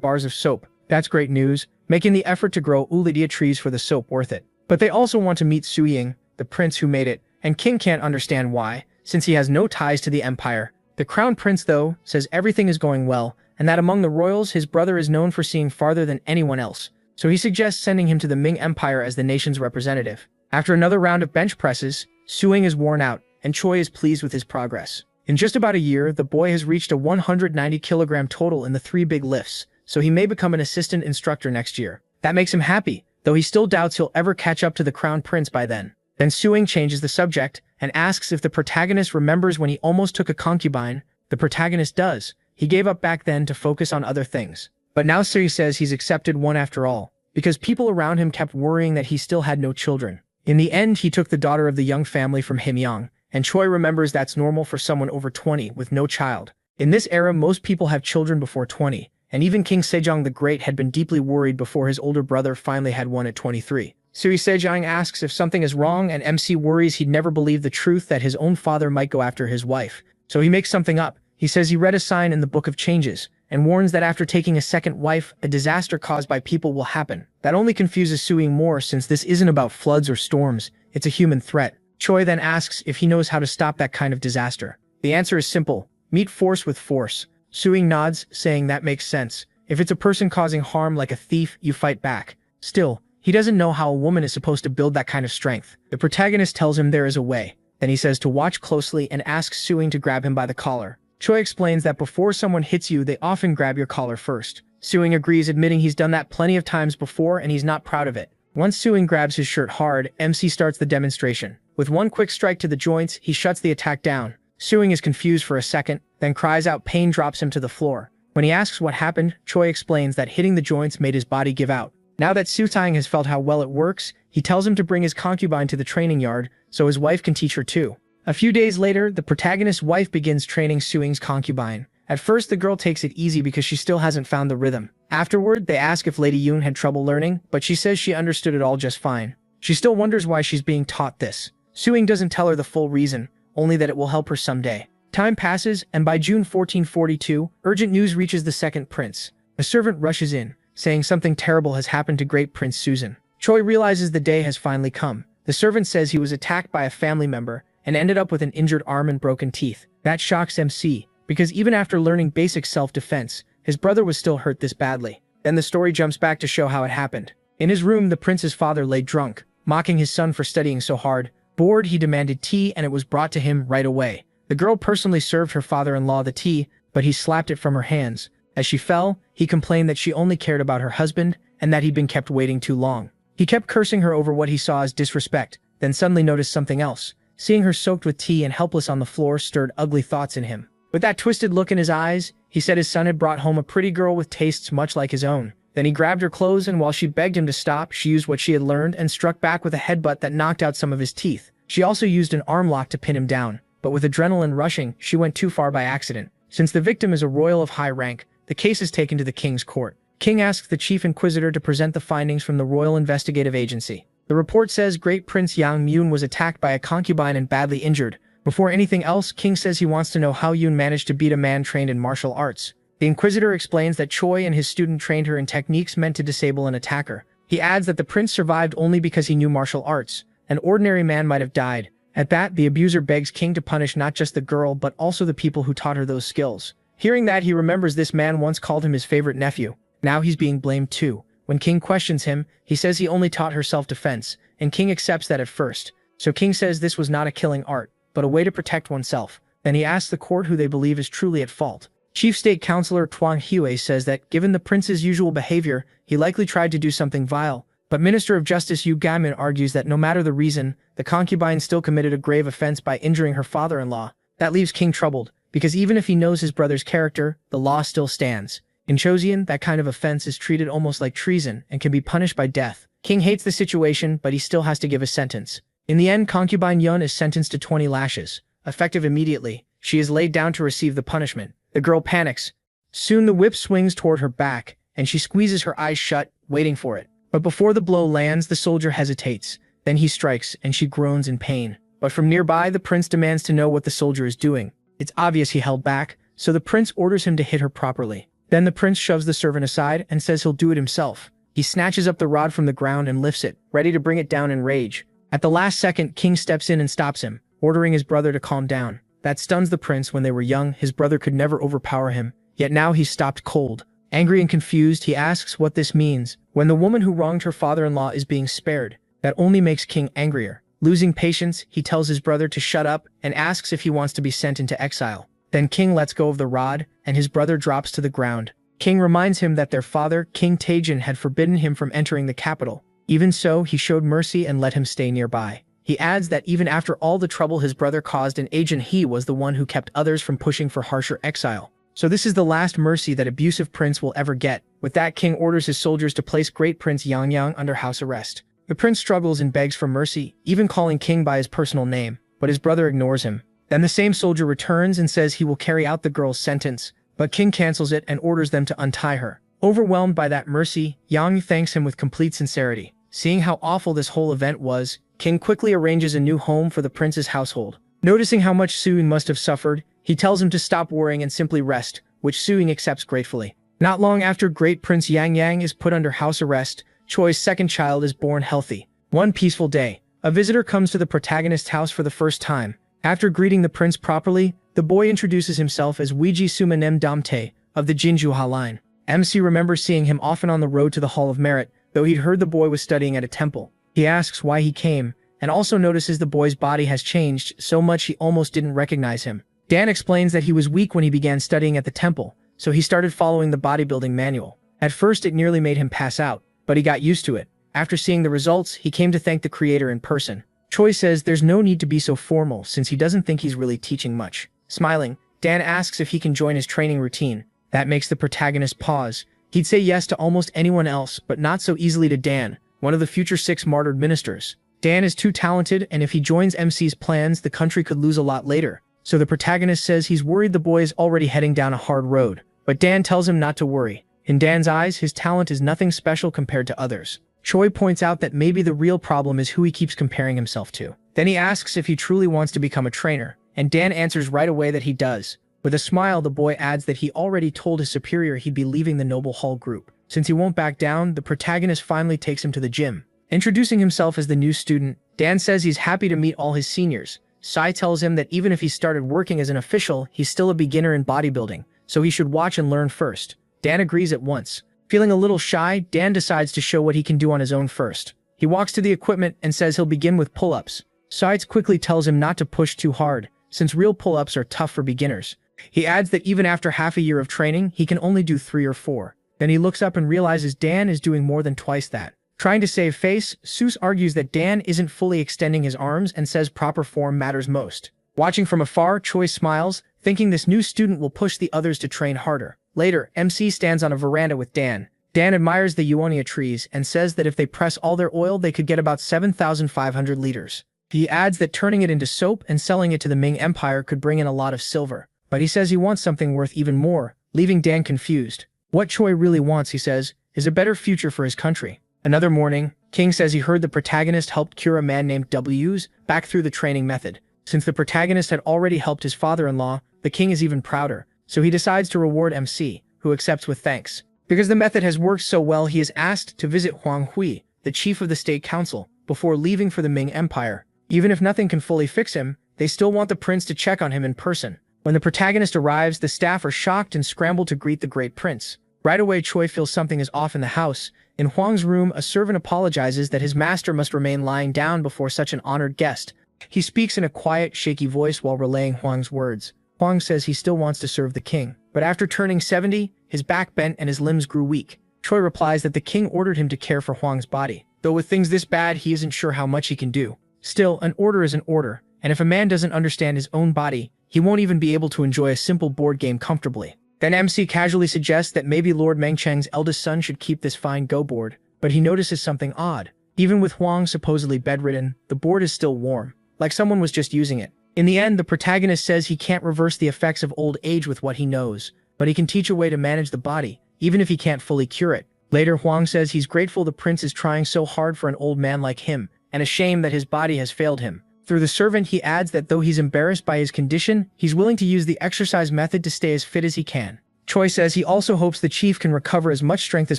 A: bars of soap. That's great news, making the effort to grow ulidia trees for the soap worth it. But they also want to meet Suying, the prince who made it, and King can't understand why, since he has no ties to the empire. The crown prince, though, says everything is going well, and that among the royals his brother is known for seeing farther than anyone else, so he suggests sending him to the Ming Empire as the nation's representative. After another round of bench presses, Suying is worn out, and Choi is pleased with his progress. In just about a year, the boy has reached a 190-kilogram total in the 3 big lifts, so he may become an assistant instructor next year. That makes him happy, though he still doubts he'll ever catch up to the crown prince by then. Then Suying changes the subject and asks if the protagonist remembers when he almost took a concubine. The protagonist does. He gave up back then to focus on other things. But now Sui says he's accepted one after all, because people around him kept worrying that he still had no children. In the end, he took the daughter of the young family from Himyang, and Choi remembers that's normal for someone over 20 with no child. In this era, most people have children before 20, and even King Sejong the Great had been deeply worried before his older brother finally had one at 23. Sui Sejong asks if something is wrong, and MC worries he'd never believe the truth that his own father might go after his wife. So he makes something up. He says he read a sign in the Book of Changes, and warns that after taking a second wife, a disaster caused by people will happen. That only confuses Sui more, since this isn't about floods or storms, it's a human threat. Choi then asks if he knows how to stop that kind of disaster. The answer is simple: meet force with force. Sui nods, saying that makes sense. If it's a person causing harm like a thief, you fight back. Still, he doesn't know how a woman is supposed to build that kind of strength. The protagonist tells him there is a way. Then he says to watch closely and asks Sui to grab him by the collar. Choi explains that before someone hits you, they often grab your collar first. Sui agrees, admitting he's done that plenty of times before and he's not proud of it. Once Sui grabs his shirt hard, MC starts the demonstration. With one quick strike to the joints, he shuts the attack down. Sui is confused for a second, then cries out pain drops him to the floor. When he asks what happened, Choi explains that hitting the joints made his body give out. Now that Sutang has felt how well it works, he tells him to bring his concubine to the training yard, so his wife can teach her too. A few days later, the protagonist's wife begins training Suing's concubine. At first, the girl takes it easy because she still hasn't found the rhythm. Afterward, they ask if Lady Yoon had trouble learning, but she says she understood it all just fine. She still wonders why she's being taught this. Suing doesn't tell her the full reason, only that it will help her someday. Time passes, and by June 1442, urgent news reaches the second prince. A servant rushes in, saying something terrible has happened to great Prince Susan. Choi realizes the day has finally come. The servant says he was attacked by a family member and ended up with an injured arm and broken teeth. That shocks MC, because even after learning basic self-defense, his brother was still hurt this badly. Then the story jumps back to show how it happened. In his room, the prince's father lay drunk, mocking his son for studying so hard. Bored, he demanded tea, and it was brought to him right away. The girl personally served her father-in-law the tea, but he slapped it from her hands. As she fell, he complained that she only cared about her husband and that he'd been kept waiting too long. He kept cursing her over what he saw as disrespect, then suddenly noticed something else. Seeing her soaked with tea and helpless on the floor stirred ugly thoughts in him. With that twisted look in his eyes, he said his son had brought home a pretty girl with tastes much like his own. Then he grabbed her clothes, and while she begged him to stop, she used what she had learned and struck back with a headbutt that knocked out some of his teeth. She also used an arm lock to pin him down, but with adrenaline rushing, she went too far by accident. Since the victim is a royal of high rank, the case is taken to the king's court. King asks the chief inquisitor to present the findings from the Royal Investigative Agency. The report says Great Prince Yang Myun was attacked by a concubine and badly injured. Before anything else, King says he wants to know how Yoon managed to beat a man trained in martial arts. The inquisitor explains that Choi and his student trained her in techniques meant to disable an attacker. He adds that the prince survived only because he knew martial arts. An ordinary man might have died. At that, the abuser begs King to punish not just the girl but also the people who taught her those skills. Hearing that, he remembers this man once called him his favorite nephew. Now he's being blamed too. When King questions him, he says he only taught her self-defense, and King accepts that at first. So King says this was not a killing art, but a way to protect oneself. Then he asks the court who they believe is truly at fault. Chief State Counselor Twang Hue says that, given the prince's usual behavior, he likely tried to do something vile. But Minister of Justice Yu Gamin argues that no matter the reason, the concubine still committed a grave offense by injuring her father-in-law. That leaves King troubled, because even if he knows his brother's character, the law still stands. In Choseon, that kind of offense is treated almost like treason and can be punished by death. King hates the situation, but he still has to give a sentence. In the end, concubine Yun is sentenced to 20 lashes. Effective immediately, She is laid down to receive the punishment. The girl panics. Soon the whip swings toward her back, and she squeezes her eyes shut, waiting for it. But before the blow lands, the soldier hesitates. Then he strikes, and she groans in pain. But from nearby, the prince demands to know what the soldier is doing. It's obvious he held back, so the prince orders him to hit her properly. Then the prince shoves the servant aside and says he'll do it himself. He snatches up the rod from the ground and lifts it, ready to bring it down in rage. At the last second, King steps in and stops him, ordering his brother to calm down. That stuns the prince. When they were young, his brother could never overpower him, yet now he's stopped cold. Angry and confused, he asks what this means. When the woman who wronged her father-in-law is being spared, that only makes King angrier. Losing patience, he tells his brother to shut up and asks if he wants to be sent into exile. Then King lets go of the rod, and his brother drops to the ground. King reminds him that their father, King Taejin, had forbidden him from entering the capital. Even so, he showed mercy and let him stay nearby. He adds that even after all the trouble his brother caused in Aegean, he was the one who kept others from pushing for harsher exile. So this is the last mercy that abusive prince will ever get. With that, King orders his soldiers to place Great Prince Yangyang under house arrest. The prince struggles and begs for mercy, even calling King by his personal name, but his brother ignores him. Then the same soldier returns and says he will carry out the girl's sentence, but King cancels it and orders them to untie her. Overwhelmed by that mercy, Yang thanks him with complete sincerity. Seeing how awful this whole event was, King quickly arranges a new home for the prince's household. Noticing how much Suing must have suffered, he tells him to stop worrying and simply rest, which Suing accepts gratefully. Not long after Great Prince Yang is put under house arrest, Choi's second child is born healthy. One peaceful day, a visitor comes to the protagonist's house for the first time. After greeting the prince properly, the boy introduces himself as Weiji Sumanem Damte of the Jinjuha line. MC remembers seeing him often on the road to the Hall of Merit, though he'd heard the boy was studying at a temple. He asks why he came, and also notices the boy's body has changed so much he almost didn't recognize him. Dan explains that he was weak when he began studying at the temple, so he started following the bodybuilding manual. At first it nearly made him pass out, but he got used to it. After seeing the results, he came to thank the creator in person. Choi says there's no need to be so formal since he doesn't think he's really teaching much. Smiling, Dan asks if he can join his training routine. That makes the protagonist pause. He'd say yes to almost anyone else, but not so easily to Dan, one of the future 6 martyred ministers. Dan is too talented, and if he joins MC's plans, the country could lose a lot later. So the protagonist says he's worried the boy is already heading down a hard road. But Dan tells him not to worry. In Dan's eyes, his talent is nothing special compared to others. Choi points out that maybe the real problem is who he keeps comparing himself to. Then he asks if he truly wants to become a trainer, and Dan answers right away that he does. With a smile, the boy adds that he already told his superior he'd be leaving the Noble Hall group. Since he won't back down, the protagonist finally takes him to the gym. Introducing himself as the new student, Dan says he's happy to meet all his seniors. Sai tells him that even if he started working as an official, he's still a beginner in bodybuilding, so he should watch and learn first. Dan agrees at once. Feeling a little shy, Dan decides to show what he can do on his own first. He walks to the equipment and says he'll begin with pull-ups. Sides quickly tells him not to push too hard, since real pull-ups are tough for beginners. He adds that even after half a year of training, he can only do 3 or 4. Then he looks up and realizes Dan is doing more than twice that. Trying to save face, Seuss argues that Dan isn't fully extending his arms and says proper form matters most. Watching from afar, Choi smiles, thinking this new student will push the others to train harder. Later, MC stands on a veranda with Dan. Dan admires the Euonia trees and says that if they press all their oil, they could get about 7,500 liters. He adds that turning it into soap and selling it to the Ming Empire could bring in a lot of silver. But he says he wants something worth even more, leaving Dan confused. What Choi really wants, he says, is a better future for his country. Another morning, King says he heard the protagonist helped cure a man named W's back through the training method. Since the protagonist had already helped his father-in-law, the king is even prouder. So he decides to reward MC, who accepts with thanks. Because the method has worked so well, he is asked to visit Huang Hui, the chief of the state council, before leaving for the Ming Empire. Even if nothing can fully fix him, they still want the prince to check on him in person. When the protagonist arrives, the staff are shocked and scramble to greet the great prince. Right away, Choi feels something is off in the house. In Huang's room, a servant apologizes that his master must remain lying down before such an honored guest. He speaks in a quiet, shaky voice while relaying Huang's words. Huang says he still wants to serve the king, but after turning 70, his back bent and his limbs grew weak. Choi replies that the king ordered him to care for Huang's body. Though with things this bad, he isn't sure how much he can do. Still, an order is an order, and if a man doesn't understand his own body, he won't even be able to enjoy a simple board game comfortably. Then MC casually suggests that maybe Lord Mengcheng's eldest son should keep this fine Go board, but he notices something odd. Even with Huang supposedly bedridden, the board is still warm, like someone was just using it. In the end, the protagonist says he can't reverse the effects of old age with what he knows, but he can teach a way to manage the body, even if he can't fully cure it. Later, Huang says he's grateful the prince is trying so hard for an old man like him, and ashamed that his body has failed him. Through the servant, he adds that though he's embarrassed by his condition, he's willing to use the exercise method to stay as fit as he can. Choi says he also hopes the chief can recover as much strength as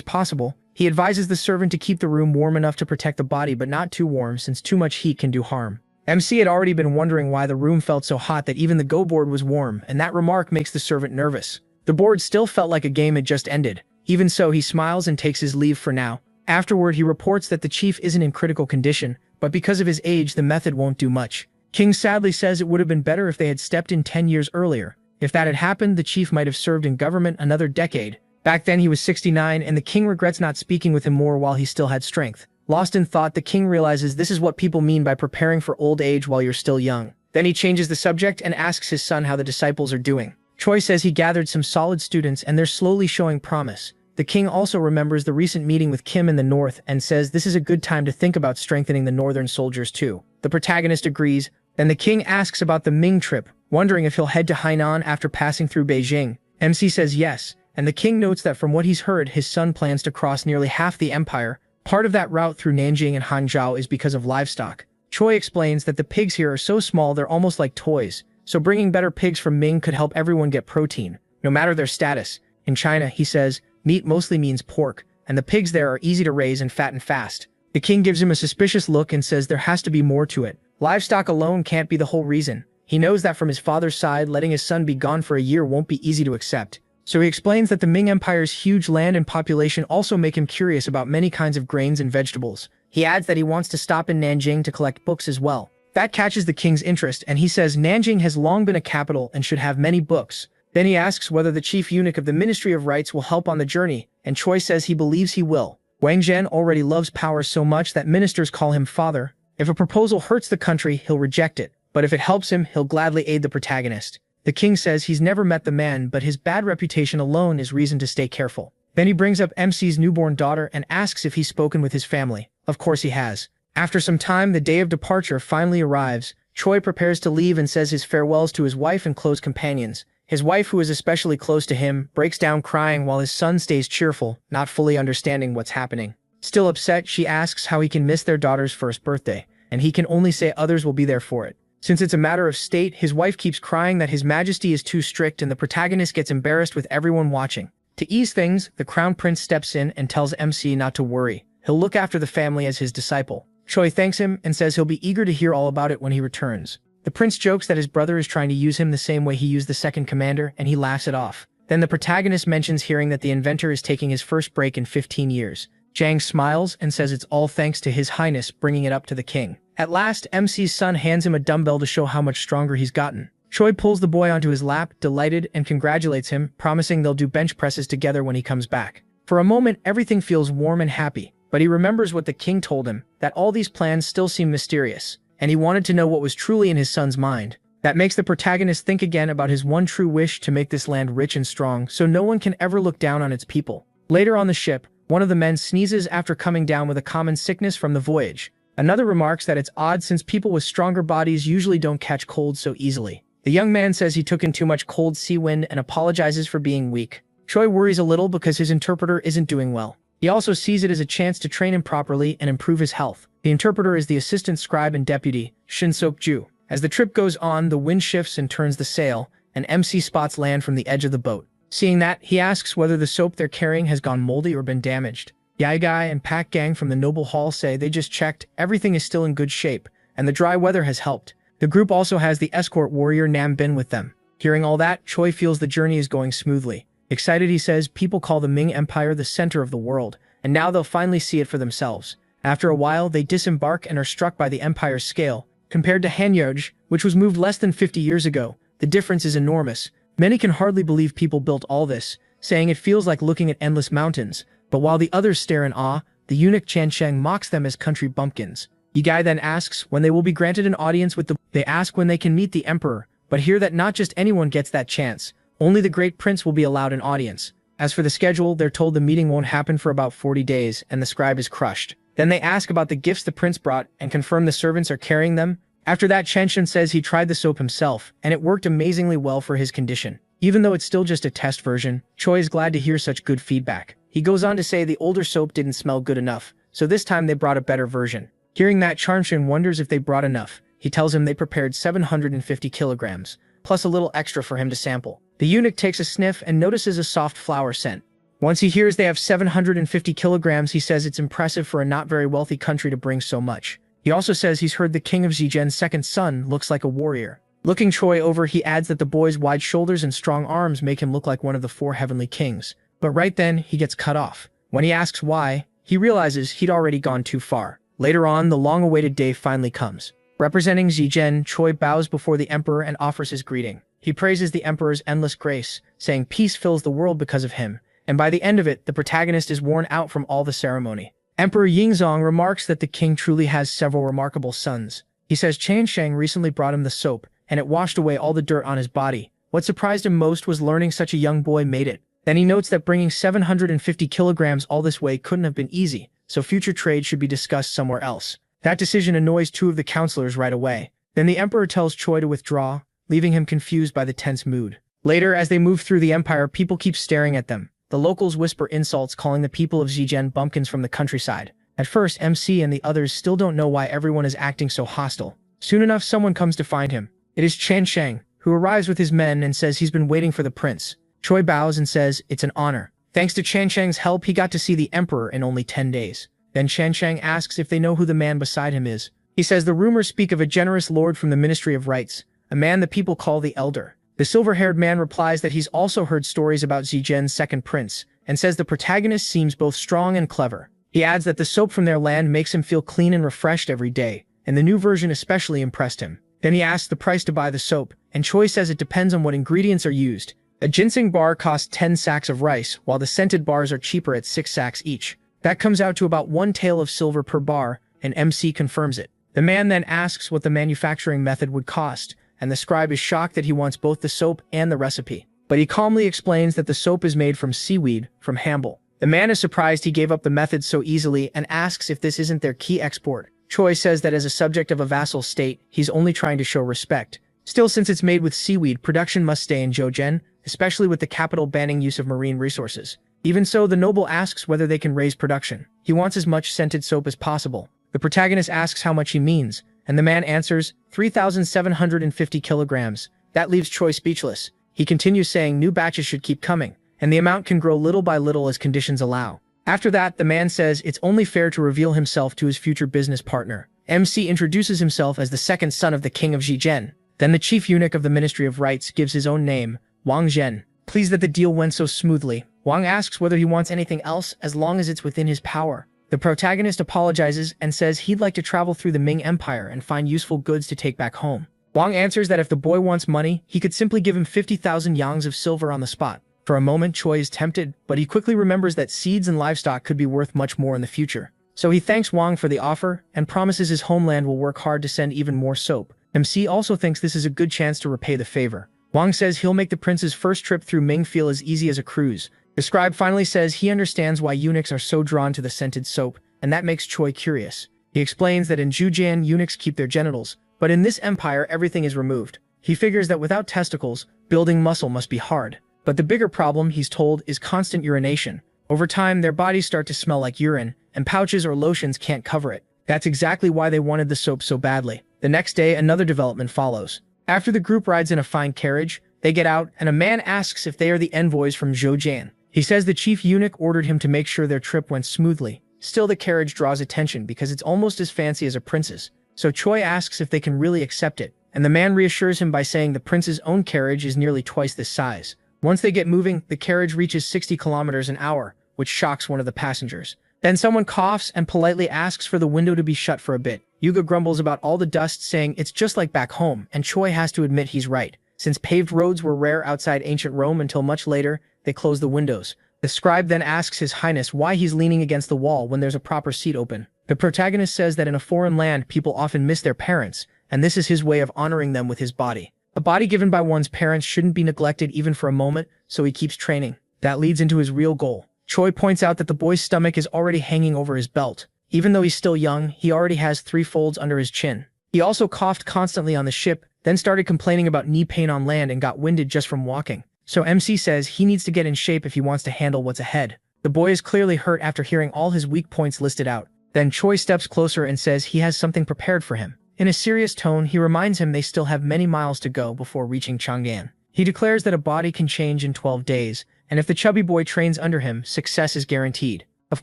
A: possible. He advises the servant to keep the room warm enough to protect the body but not too warm since too much heat can do harm. MC had already been wondering why the room felt so hot that even the go board was warm, and that remark makes the servant nervous. The board still felt like a game had just ended. Even so, he smiles and takes his leave for now. Afterward, he reports that the chief isn't in critical condition, but because of his age, the method won't do much. King sadly says it would have been better if they had stepped in 10 years earlier. If that had happened, the chief might have served in government another decade. Back then he was 69, and the king regrets not speaking with him more while he still had strength. Lost in thought, the king realizes this is what people mean by preparing for old age while you're still young. Then he changes the subject and asks his son how the disciples are doing. Choi says he gathered some solid students and they're slowly showing promise. The king also remembers the recent meeting with Kim in the north and says this is a good time to think about strengthening the northern soldiers too. The protagonist agrees. Then the king asks about the Ming trip, wondering if he'll head to Hainan after passing through Beijing. MC says yes, and the king notes that from what he's heard, his son plans to cross nearly half the empire. Part of that route through Nanjing and Hangzhou is because of livestock. Choi explains that the pigs here are so small they're almost like toys, so bringing better pigs from Ming could help everyone get protein, no matter their status. In China, he says, meat mostly means pork, and the pigs there are easy to raise and fatten fast. The king gives him a suspicious look and says there has to be more to it. Livestock alone can't be the whole reason. He knows that from his father's side, letting his son be gone for a year won't be easy to accept. So he explains that the Ming Empire's huge land and population also make him curious about many kinds of grains and vegetables. He adds that he wants to stop in Nanjing to collect books as well. That catches the king's interest, and he says Nanjing has long been a capital and should have many books. Then he asks whether the chief eunuch of the Ministry of Rites will help on the journey, and Choi says he believes he will. Wang Zhen already loves power so much that ministers call him father. If a proposal hurts the country, he'll reject it, but if it helps him, he'll gladly aid the protagonist. The king says he's never met the man, but his bad reputation alone is reason to stay careful. Then he brings up MC's newborn daughter and asks if he's spoken with his family. Of course he has. After some time, the day of departure finally arrives. Choi prepares to leave and says his farewells to his wife and close companions. His wife, who is especially close to him, breaks down crying while his son stays cheerful, not fully understanding what's happening. Still upset, she asks how he can miss their daughter's first birthday, and he can only say others will be there for it. Since it's a matter of state, his wife keeps crying that his majesty is too strict and the protagonist gets embarrassed with everyone watching. To ease things, the crown prince steps in and tells MC not to worry. He'll look after the family as his disciple. Choi thanks him and says he'll be eager to hear all about it when he returns. The prince jokes that his brother is trying to use him the same way he used the second commander, and he laughs it off. Then the protagonist mentions hearing that the inventor is taking his first break in 15 years. Jang smiles and says it's all thanks to His Highness bringing it up to the king. At last, MC's son hands him a dumbbell to show how much stronger he's gotten. Choi pulls the boy onto his lap, delighted, and congratulates him, promising they'll do bench presses together when he comes back. For a moment, everything feels warm and happy, but he remembers what the king told him, that all these plans still seem mysterious, and he wanted to know what was truly in his son's mind. That makes the protagonist think again about his one true wish to make this land rich and strong so no one can ever look down on its people. Later on the ship, one of the men sneezes after coming down with a common sickness from the voyage. Another remarks that it's odd since people with stronger bodies usually don't catch colds so easily. The young man says he took in too much cold sea wind and apologizes for being weak. Choi worries a little because his interpreter isn't doing well. He also sees it as a chance to train him properly and improve his health. The interpreter is the assistant scribe and deputy, Shin Sok-ju. As the trip goes on, the wind shifts and turns the sail, and MC spots land from the edge of the boat. Seeing that, he asks whether the soap they're carrying has gone moldy or been damaged. Yaegai and Pak Gang from the Noble Hall say they just checked, everything is still in good shape, and the dry weather has helped. The group also has the escort warrior Nam Bin with them. Hearing all that, Choi feels the journey is going smoothly. Excited, he says people call the Ming Empire the center of the world, and now they'll finally see it for themselves. After a while, they disembark and are struck by the empire's scale. Compared to Hanyoj, which was moved less than 50 years ago, the difference is enormous. Many can hardly believe people built all this, saying it feels like looking at endless mountains. But while the others stare in awe, the eunuch Chan Sheng mocks them as country bumpkins. Yigai then asks when they will be granted an audience with the... They ask when they can meet the emperor, but hear that not just anyone gets that chance. Only the great prince will be allowed an audience. As for the schedule, they're told the meeting won't happen for about 40 days, and the scribe is crushed. Then they ask about the gifts the prince brought, and confirm the servants are carrying them. After that, Chen says he tried the soap himself, and it worked amazingly well for his condition. Even though it's still just a test version, Choi is glad to hear such good feedback. He goes on to say the older soap didn't smell good enough, so this time they brought a better version. Hearing that, Chen wonders if they brought enough. He tells him they prepared 750 kilograms, plus a little extra for him to sample. The eunuch takes a sniff and notices a soft flower scent. Once he hears they have 750 kilograms, he says it's impressive for a not very wealthy country to bring so much. He also says he's heard the king of Zijen's second son looks like a warrior. Looking Choi over, he adds that the boy's wide shoulders and strong arms make him look like one of the 4 heavenly kings. But right then, he gets cut off. When he asks why, he realizes he'd already gone too far. Later on, the long-awaited day finally comes. Representing Zijen, Choi bows before the emperor and offers his greeting. He praises the emperor's endless grace, saying peace fills the world because of him. And by the end of it, the protagonist is worn out from all the ceremony. Emperor Yingzong remarks that the king truly has several remarkable sons. He says Chen recently brought him the soap, and it washed away all the dirt on his body. What surprised him most was learning such a young boy made it. Then he notes that bringing 750 kilograms all this way couldn't have been easy, so future trade should be discussed somewhere else. That decision annoys 2 of the counselors right away. Then the emperor tells Choi to withdraw, leaving him confused by the tense mood. Later, as they move through the empire, people keep staring at them. The locals whisper insults, calling the people of Zijen bumpkins from the countryside. At first, MC and the others still don't know why everyone is acting so hostile. Soon enough, someone comes to find him. It is Chen, who arrives with his men and says he's been waiting for the prince. Choi bows and says it's an honor. Thanks to Chen help, he got to see the emperor in only 10 days. Then Chen asks if they know who the man beside him is. He says the rumors speak of a generous lord from the Ministry of Rights, a man the people call the Elder. The silver-haired man replies that he's also heard stories about Zijen's second prince, and says the protagonist seems both strong and clever. He adds that the soap from their land makes him feel clean and refreshed every day, and the new version especially impressed him. Then he asks the price to buy the soap, and Choi says it depends on what ingredients are used. A ginseng bar costs 10 sacks of rice, while the scented bars are cheaper at 6 sacks each. That comes out to about 1 tael of silver per bar, and MC confirms it. The man then asks what the manufacturing method would cost, and the scribe is shocked that he wants both the soap and the recipe. But he calmly explains that the soap is made from seaweed, from Hamble. The man is surprised he gave up the method so easily and asks if this isn't their key export. Choi says that as a subject of a vassal state, he's only trying to show respect. Still, since it's made with seaweed, production must stay in Zhejiang, especially with the capital banning use of marine resources. Even so, the noble asks whether they can raise production. He wants as much scented soap as possible. The protagonist asks how much he means, and the man answers 3,750 kilograms. That leaves Choi speechless. He continues saying new batches should keep coming, and the amount can grow little by little as conditions allow. After that, the man says it's only fair to reveal himself to his future business partner. MC introduces himself as the second son of the king of Zijen. Then the chief eunuch of the Ministry of Rights gives his own name, Wang Zhen. Pleased that the deal went so smoothly, Wang asks whether he wants anything else as long as it's within his power. The protagonist apologizes and says he'd like to travel through the Ming Empire and find useful goods to take back home. Wang answers that if the boy wants money, he could simply give him 50,000 yangs of silver on the spot. For a moment, Choi is tempted, but he quickly remembers that seeds and livestock could be worth much more in the future. So he thanks Wang for the offer and promises his homeland will work hard to send even more soap. MC also thinks this is a good chance to repay the favor. Wang says he'll make the prince's first trip through Ming feel as easy as a cruise. The scribe finally says he understands why eunuchs are so drawn to the scented soap, and that makes Choi curious. He explains that in Zhejiang, eunuchs keep their genitals, but in this empire, everything is removed. He figures that without testicles, building muscle must be hard. But the bigger problem, he's told, is constant urination. Over time, their bodies start to smell like urine, and pouches or lotions can't cover it. That's exactly why they wanted the soap so badly. The next day, another development follows. After the group rides in a fine carriage, they get out, and a man asks if they are the envoys from Zhejiang. He says the chief eunuch ordered him to make sure their trip went smoothly. Still, the carriage draws attention because it's almost as fancy as a prince's. So Choi asks if they can really accept it, and the man reassures him by saying the prince's own carriage is nearly twice this size. Once they get moving, the carriage reaches 60 kilometers an hour, which shocks one of the passengers. Then someone coughs and politely asks for the window to be shut for a bit. Yuga grumbles about all the dust, saying it's just like back home, and Choi has to admit he's right. Since paved roads were rare outside ancient Rome until much later, they close the windows. The scribe then asks His Highness why he's leaning against the wall when there's a proper seat open. The protagonist says that in a foreign land, people often miss their parents, and this is his way of honoring them with his body. A body given by one's parents shouldn't be neglected even for a moment, so he keeps training. That leads into his real goal. Choi points out that the boy's stomach is already hanging over his belt. Even though he's still young, he already has 3 folds under his chin. He also coughed constantly on the ship, then started complaining about knee pain on land and got winded just from walking. So MC says he needs to get in shape if he wants to handle what's ahead. The boy is clearly hurt after hearing all his weak points listed out. Then Choi steps closer and says he has something prepared for him. In a serious tone, he reminds him they still have many miles to go before reaching Chang'an. He declares that a body can change in 12 days, and if the chubby boy trains under him, success is guaranteed. Of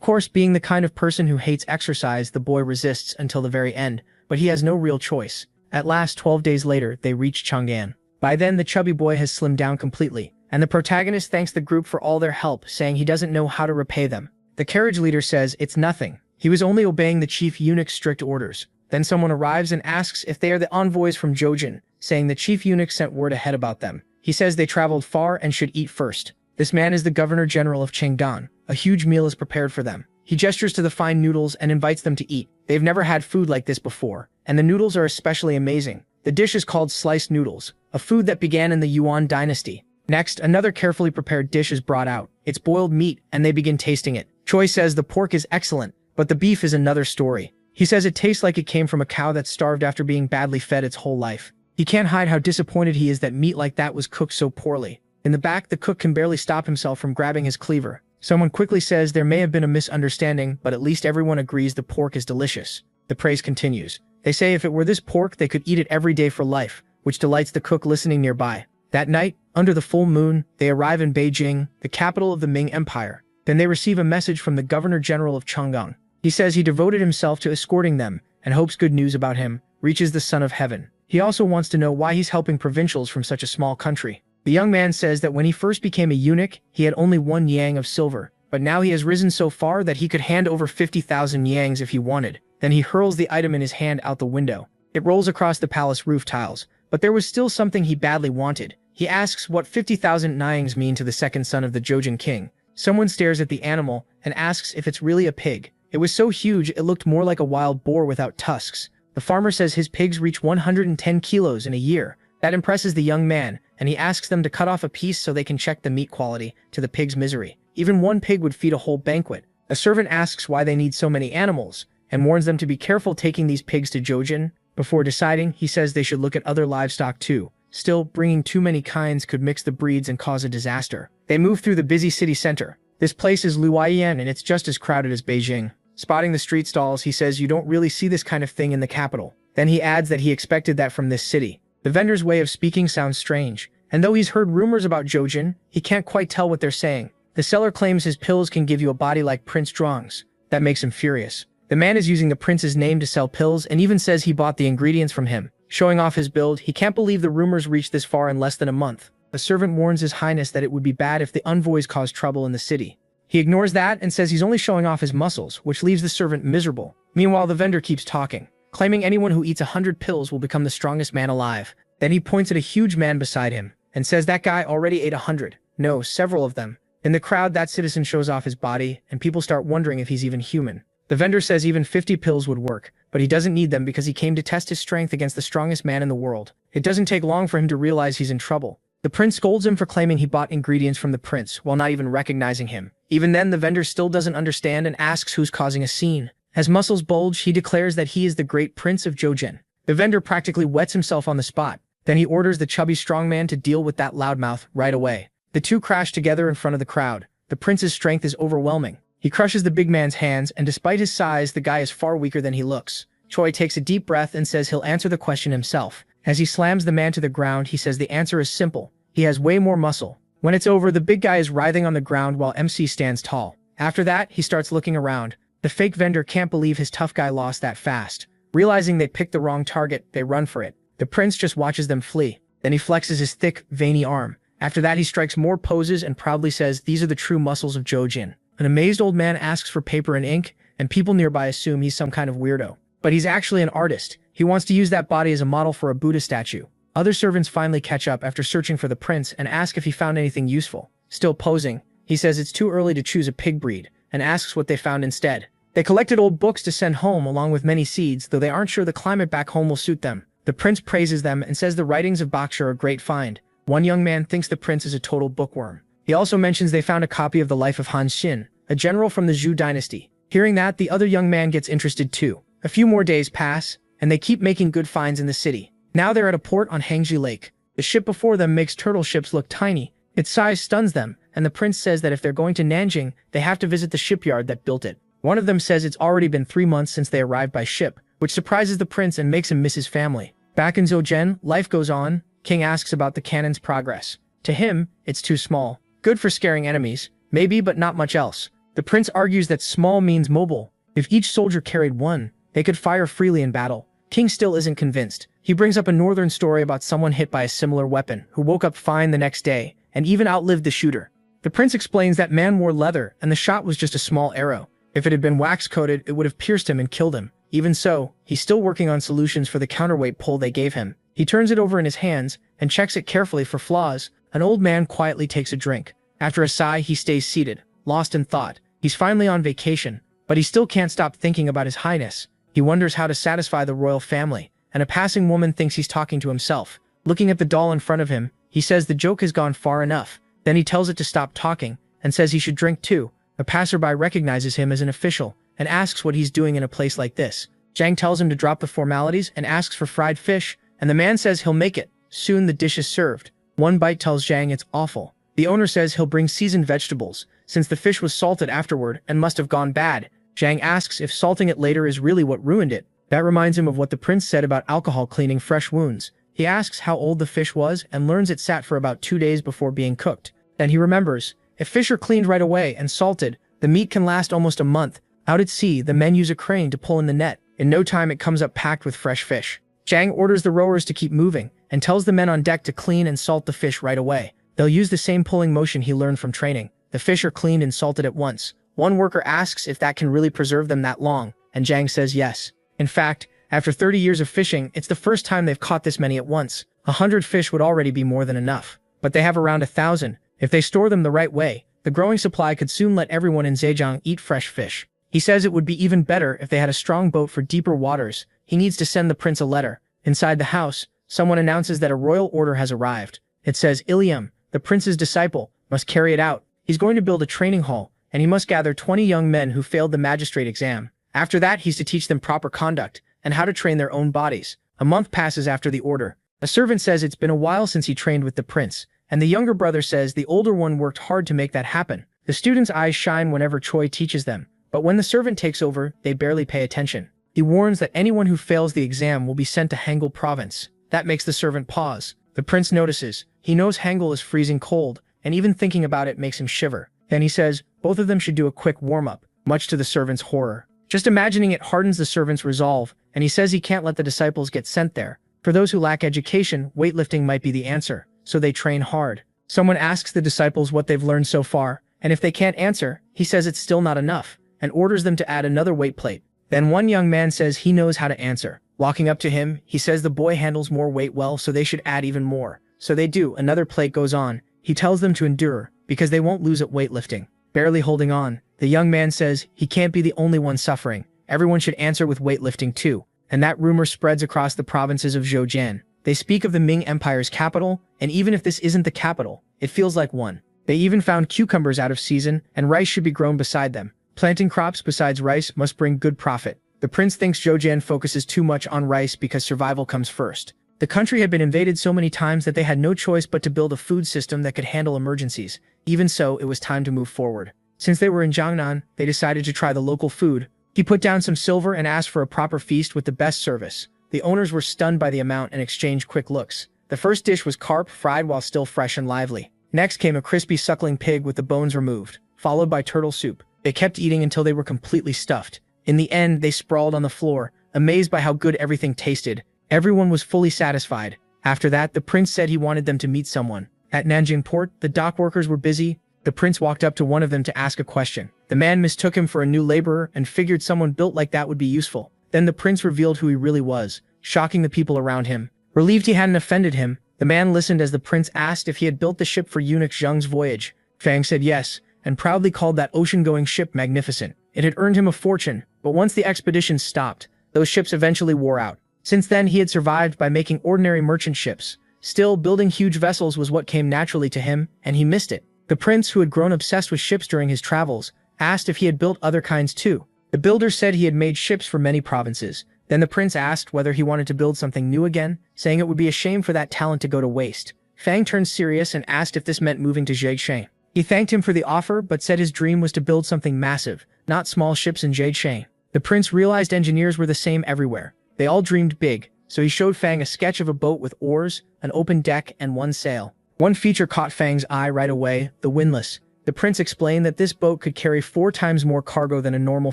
A: course, being the kind of person who hates exercise, the boy resists until the very end, but he has no real choice. At last, 12 days later, they reach Chang'an. By then, the chubby boy has slimmed down completely, and the protagonist thanks the group for all their help, saying he doesn't know how to repay them. The carriage leader says it's nothing. He was only obeying the chief eunuch's strict orders. Then someone arrives and asks if they are the envoys from Jojin, saying the chief eunuch sent word ahead about them. He says they traveled far and should eat first. This man is the governor general of Chang'an. A huge meal is prepared for them. He gestures to the fine noodles and invites them to eat. They've never had food like this before, and the noodles are especially amazing. The dish is called sliced noodles, a food that began in the Yuan dynasty. Next, another carefully prepared dish is brought out. It's boiled meat, and they begin tasting it. Choi says the pork is excellent, but the beef is another story. He says it tastes like it came from a cow that starved after being badly fed its whole life. He can't hide how disappointed he is that meat like that was cooked so poorly. In the back, the cook can barely stop himself from grabbing his cleaver. Someone quickly says there may have been a misunderstanding, but at least everyone agrees the pork is delicious. The praise continues. They say if it were this pork, they could eat it every day for life, which delights the cook listening nearby. That night, under the full moon, they arrive in Beijing, the capital of the Ming Empire. Then they receive a message from the Governor General of Chang'an. He says he devoted himself to escorting them and hopes good news about him reaches the Son of Heaven. He also wants to know why he's helping provincials from such a small country. The young man says that when he first became a eunuch, he had only 1 yang of silver, but now he has risen so far that he could hand over 50,000 yangs if he wanted. Then he hurls the item in his hand out the window. It rolls across the palace roof tiles, but there was still something he badly wanted. He asks what 50,000 yangs mean to the second son of the Jojin king. Someone stares at the animal and asks if it's really a pig. It was so huge it looked more like a wild boar without tusks. The farmer says his pigs reach 110 kilos in a year. That impresses the young man, and he asks them to cut off a piece so they can check the meat quality, to the pig's misery. Even one pig would feed a whole banquet. A servant asks why they need so many animals, and warns them to be careful taking these pigs to Jojin. Before deciding, he says they should look at other livestock too. Still, bringing too many kinds could mix the breeds and cause a disaster. They move through the busy city center. This place is Luoyang, and it's just as crowded as Beijing. Spotting the street stalls, he says you don't really see this kind of thing in the capital. Then he adds that he expected that from this city. The vendor's way of speaking sounds strange, and though he's heard rumors about Jojin, he can't quite tell what they're saying. The seller claims his pills can give you a body like Prince Zhuang's. That makes him furious. The man is using the prince's name to sell pills and even says he bought the ingredients from him. Showing off his build, he can't believe the rumors reached this far in less than a month. A servant warns his highness that it would be bad if the envoys caused trouble in the city. He ignores that and says he's only showing off his muscles, which leaves the servant miserable. Meanwhile, the vendor keeps talking, claiming anyone who eats 100 pills will become the strongest man alive. Then he points at a huge man beside him and says that guy already ate 100. No, several of them. In the crowd, that citizen shows off his body, and people start wondering if he's even human. The vendor says even 50 pills would work, but he doesn't need them because he came to test his strength against the strongest man in the world. It doesn't take long for him to realize he's in trouble. The prince scolds him for claiming he bought ingredients from the prince while not even recognizing him. Even then, the vendor still doesn't understand and asks who's causing a scene. As muscles bulge, he declares that he is the great prince of Jojin. The vendor practically wets himself on the spot. Then he orders the chubby strongman to deal with that loudmouth right away. The two crash together in front of the crowd. The prince's strength is overwhelming. He crushes the big man's hands, and despite his size, the guy is far weaker than he looks. Choi takes a deep breath and says he'll answer the question himself. As he slams the man to the ground, he says the answer is simple. He has way more muscle. When it's over, the big guy is writhing on the ground while MC stands tall. After that, he starts looking around. The fake vendor can't believe his tough guy lost that fast. Realizing they picked the wrong target, they run for it. The prince just watches them flee. Then he flexes his thick, veiny arm. After that, he strikes more poses and proudly says these are the true muscles of Jojin. An amazed old man asks for paper and ink, and people nearby assume he's some kind of weirdo. But he's actually an artist. He wants to use that body as a model for a Buddha statue. Other servants finally catch up after searching for the prince and ask if he found anything useful. Still posing, he says it's too early to choose a pig breed, and asks what they found instead. They collected old books to send home along with many seeds, though they aren't sure the climate back home will suit them. The prince praises them and says the writings of Baksha are a great find. One young man thinks the prince is a total bookworm. He also mentions they found a copy of the life of Han Xin, a general from the Zhou dynasty. Hearing that, the other young man gets interested too. A few more days pass, and they keep making good finds in the city. Now they're at a port on Hangzhi Lake. The ship before them makes turtle ships look tiny. Its size stuns them, and the prince says that if they're going to Nanjing, they have to visit the shipyard that built it. One of them says it's already been 3 months since they arrived by ship, which surprises the prince and makes him miss his family. Back in Zhoujin, life goes on. King asks about the cannon's progress. To him, it's too small. Good for scaring enemies, maybe, but not much else. The prince argues that small means mobile. If each soldier carried one, they could fire freely in battle. King still isn't convinced. He brings up a northern story about someone hit by a similar weapon, who woke up fine the next day, and even outlived the shooter. The prince explains that man wore leather, and the shot was just a small arrow. If it had been wax-coated, it would have pierced him and killed him. Even so, he's still working on solutions for the counterweight pole they gave him. He turns it over in his hands, and checks it carefully for flaws. An old man quietly takes a drink. After a sigh, he stays seated, lost in thought. He's finally on vacation, but he still can't stop thinking about his highness. He wonders how to satisfy the royal family, and a passing woman thinks he's talking to himself. Looking at the doll in front of him, he says the joke has gone far enough. Then he tells it to stop talking, and says he should drink too. A passerby recognizes him as an official, and asks what he's doing in a place like this. Zhang tells him to drop the formalities and asks for fried fish, and the man says he'll make it. Soon the dish is served. One bite tells Zhang it's awful. The owner says he'll bring seasoned vegetables, since the fish was salted afterward and must have gone bad. Zhang asks if salting it later is really what ruined it. That reminds him of what the prince said about alcohol cleaning fresh wounds. He asks how old the fish was and learns it sat for about 2 days before being cooked. Then he remembers, if fish are cleaned right away and salted, the meat can last almost a month. Out at sea, the men use a crane to pull in the net. In no time it comes up packed with fresh fish. Zhang orders the rowers to keep moving, and tells the men on deck to clean and salt the fish right away. They'll use the same pulling motion he learned from training. The fish are cleaned and salted at once. One worker asks if that can really preserve them that long, and Zhang says yes. In fact, after 30 years of fishing, it's the first time they've caught this many at once. 100 fish would already be more than enough. But they have around 1,000. If they store them the right way, the growing supply could soon let everyone in Zhejiang eat fresh fish. He says it would be even better if they had a strong boat for deeper waters. He needs to send the prince a letter. Inside the house, someone announces that a royal order has arrived. It says Ilium, the prince's disciple, must carry it out. He's going to build a training hall, and he must gather 20 young men who failed the magistrate exam. After that, he's to teach them proper conduct and how to train their own bodies. A month passes after the order. A servant says it's been a while since he trained with the prince, and the younger brother says the older one worked hard to make that happen. The students' eyes shine whenever Choi teaches them, but when the servant takes over, they barely pay attention. He warns that anyone who fails the exam will be sent to Hangul province. That makes the servant pause. The prince notices. He knows Hangul is freezing cold, and even thinking about it makes him shiver. Then he says both of them should do a quick warm-up, much to the servant's horror. Just imagining it hardens the servant's resolve, and he says he can't let the disciples get sent there. For those who lack education, weightlifting might be the answer, so they train hard. Someone asks the disciples what they've learned so far, and if they can't answer, he says it's still not enough, and orders them to add another weight plate. Then one young man says he knows how to answer. Walking up to him, he says the boy handles more weight well, so they should add even more. So they do. Another plate goes on. He tells them to endure, because they won't lose at weightlifting. Barely holding on, the young man says he can't be the only one suffering. Everyone should answer with weightlifting too. And that rumor spreads across the provinces of Zhejiang. They speak of the Ming Empire's capital, and even if this isn't the capital, it feels like one. They even found cucumbers out of season, and rice should be grown beside them. Planting crops besides rice must bring good profit. The prince thinks Zhejiang focuses too much on rice because survival comes first. The country had been invaded so many times that they had no choice but to build a food system that could handle emergencies. Even so, it was time to move forward. Since they were in Jiangnan, they decided to try the local food. He put down some silver and asked for a proper feast with the best service. The owners were stunned by the amount and exchanged quick looks. The first dish was carp fried while still fresh and lively. Next came a crispy suckling pig with the bones removed, followed by turtle soup. They kept eating until they were completely stuffed. In the end, they sprawled on the floor, amazed by how good everything tasted. Everyone was fully satisfied. After that, the prince said he wanted them to meet someone. At Nanjing port, the dock workers were busy. The prince walked up to one of them to ask a question. The man mistook him for a new laborer and figured someone built like that would be useful. Then the prince revealed who he really was, shocking the people around him. Relieved he hadn't offended him, the man listened as the prince asked if he had built the ship for eunuch Zheng's voyage. Fang said yes, and proudly called that ocean-going ship magnificent. It had earned him a fortune, but once the expedition stopped, those ships eventually wore out. Since then, he had survived by making ordinary merchant ships. Still, building huge vessels was what came naturally to him, and he missed it. The prince, who had grown obsessed with ships during his travels, asked if he had built other kinds too. The builder said he had made ships for many provinces, Then the prince asked whether he wanted to build something new again, saying it would be a shame for that talent to go to waste. Fang turned serious and asked if this meant moving to Zhejiang. He thanked him for the offer but said his dream was to build something massive, not small ships in Zhejiang. The prince realized engineers were the same everywhere. They all dreamed big, so he showed Fang a sketch of a boat with oars, an open deck, and one sail. One feature caught Fang's eye right away, the windlass. The prince explained that this boat could carry 4 times more cargo than a normal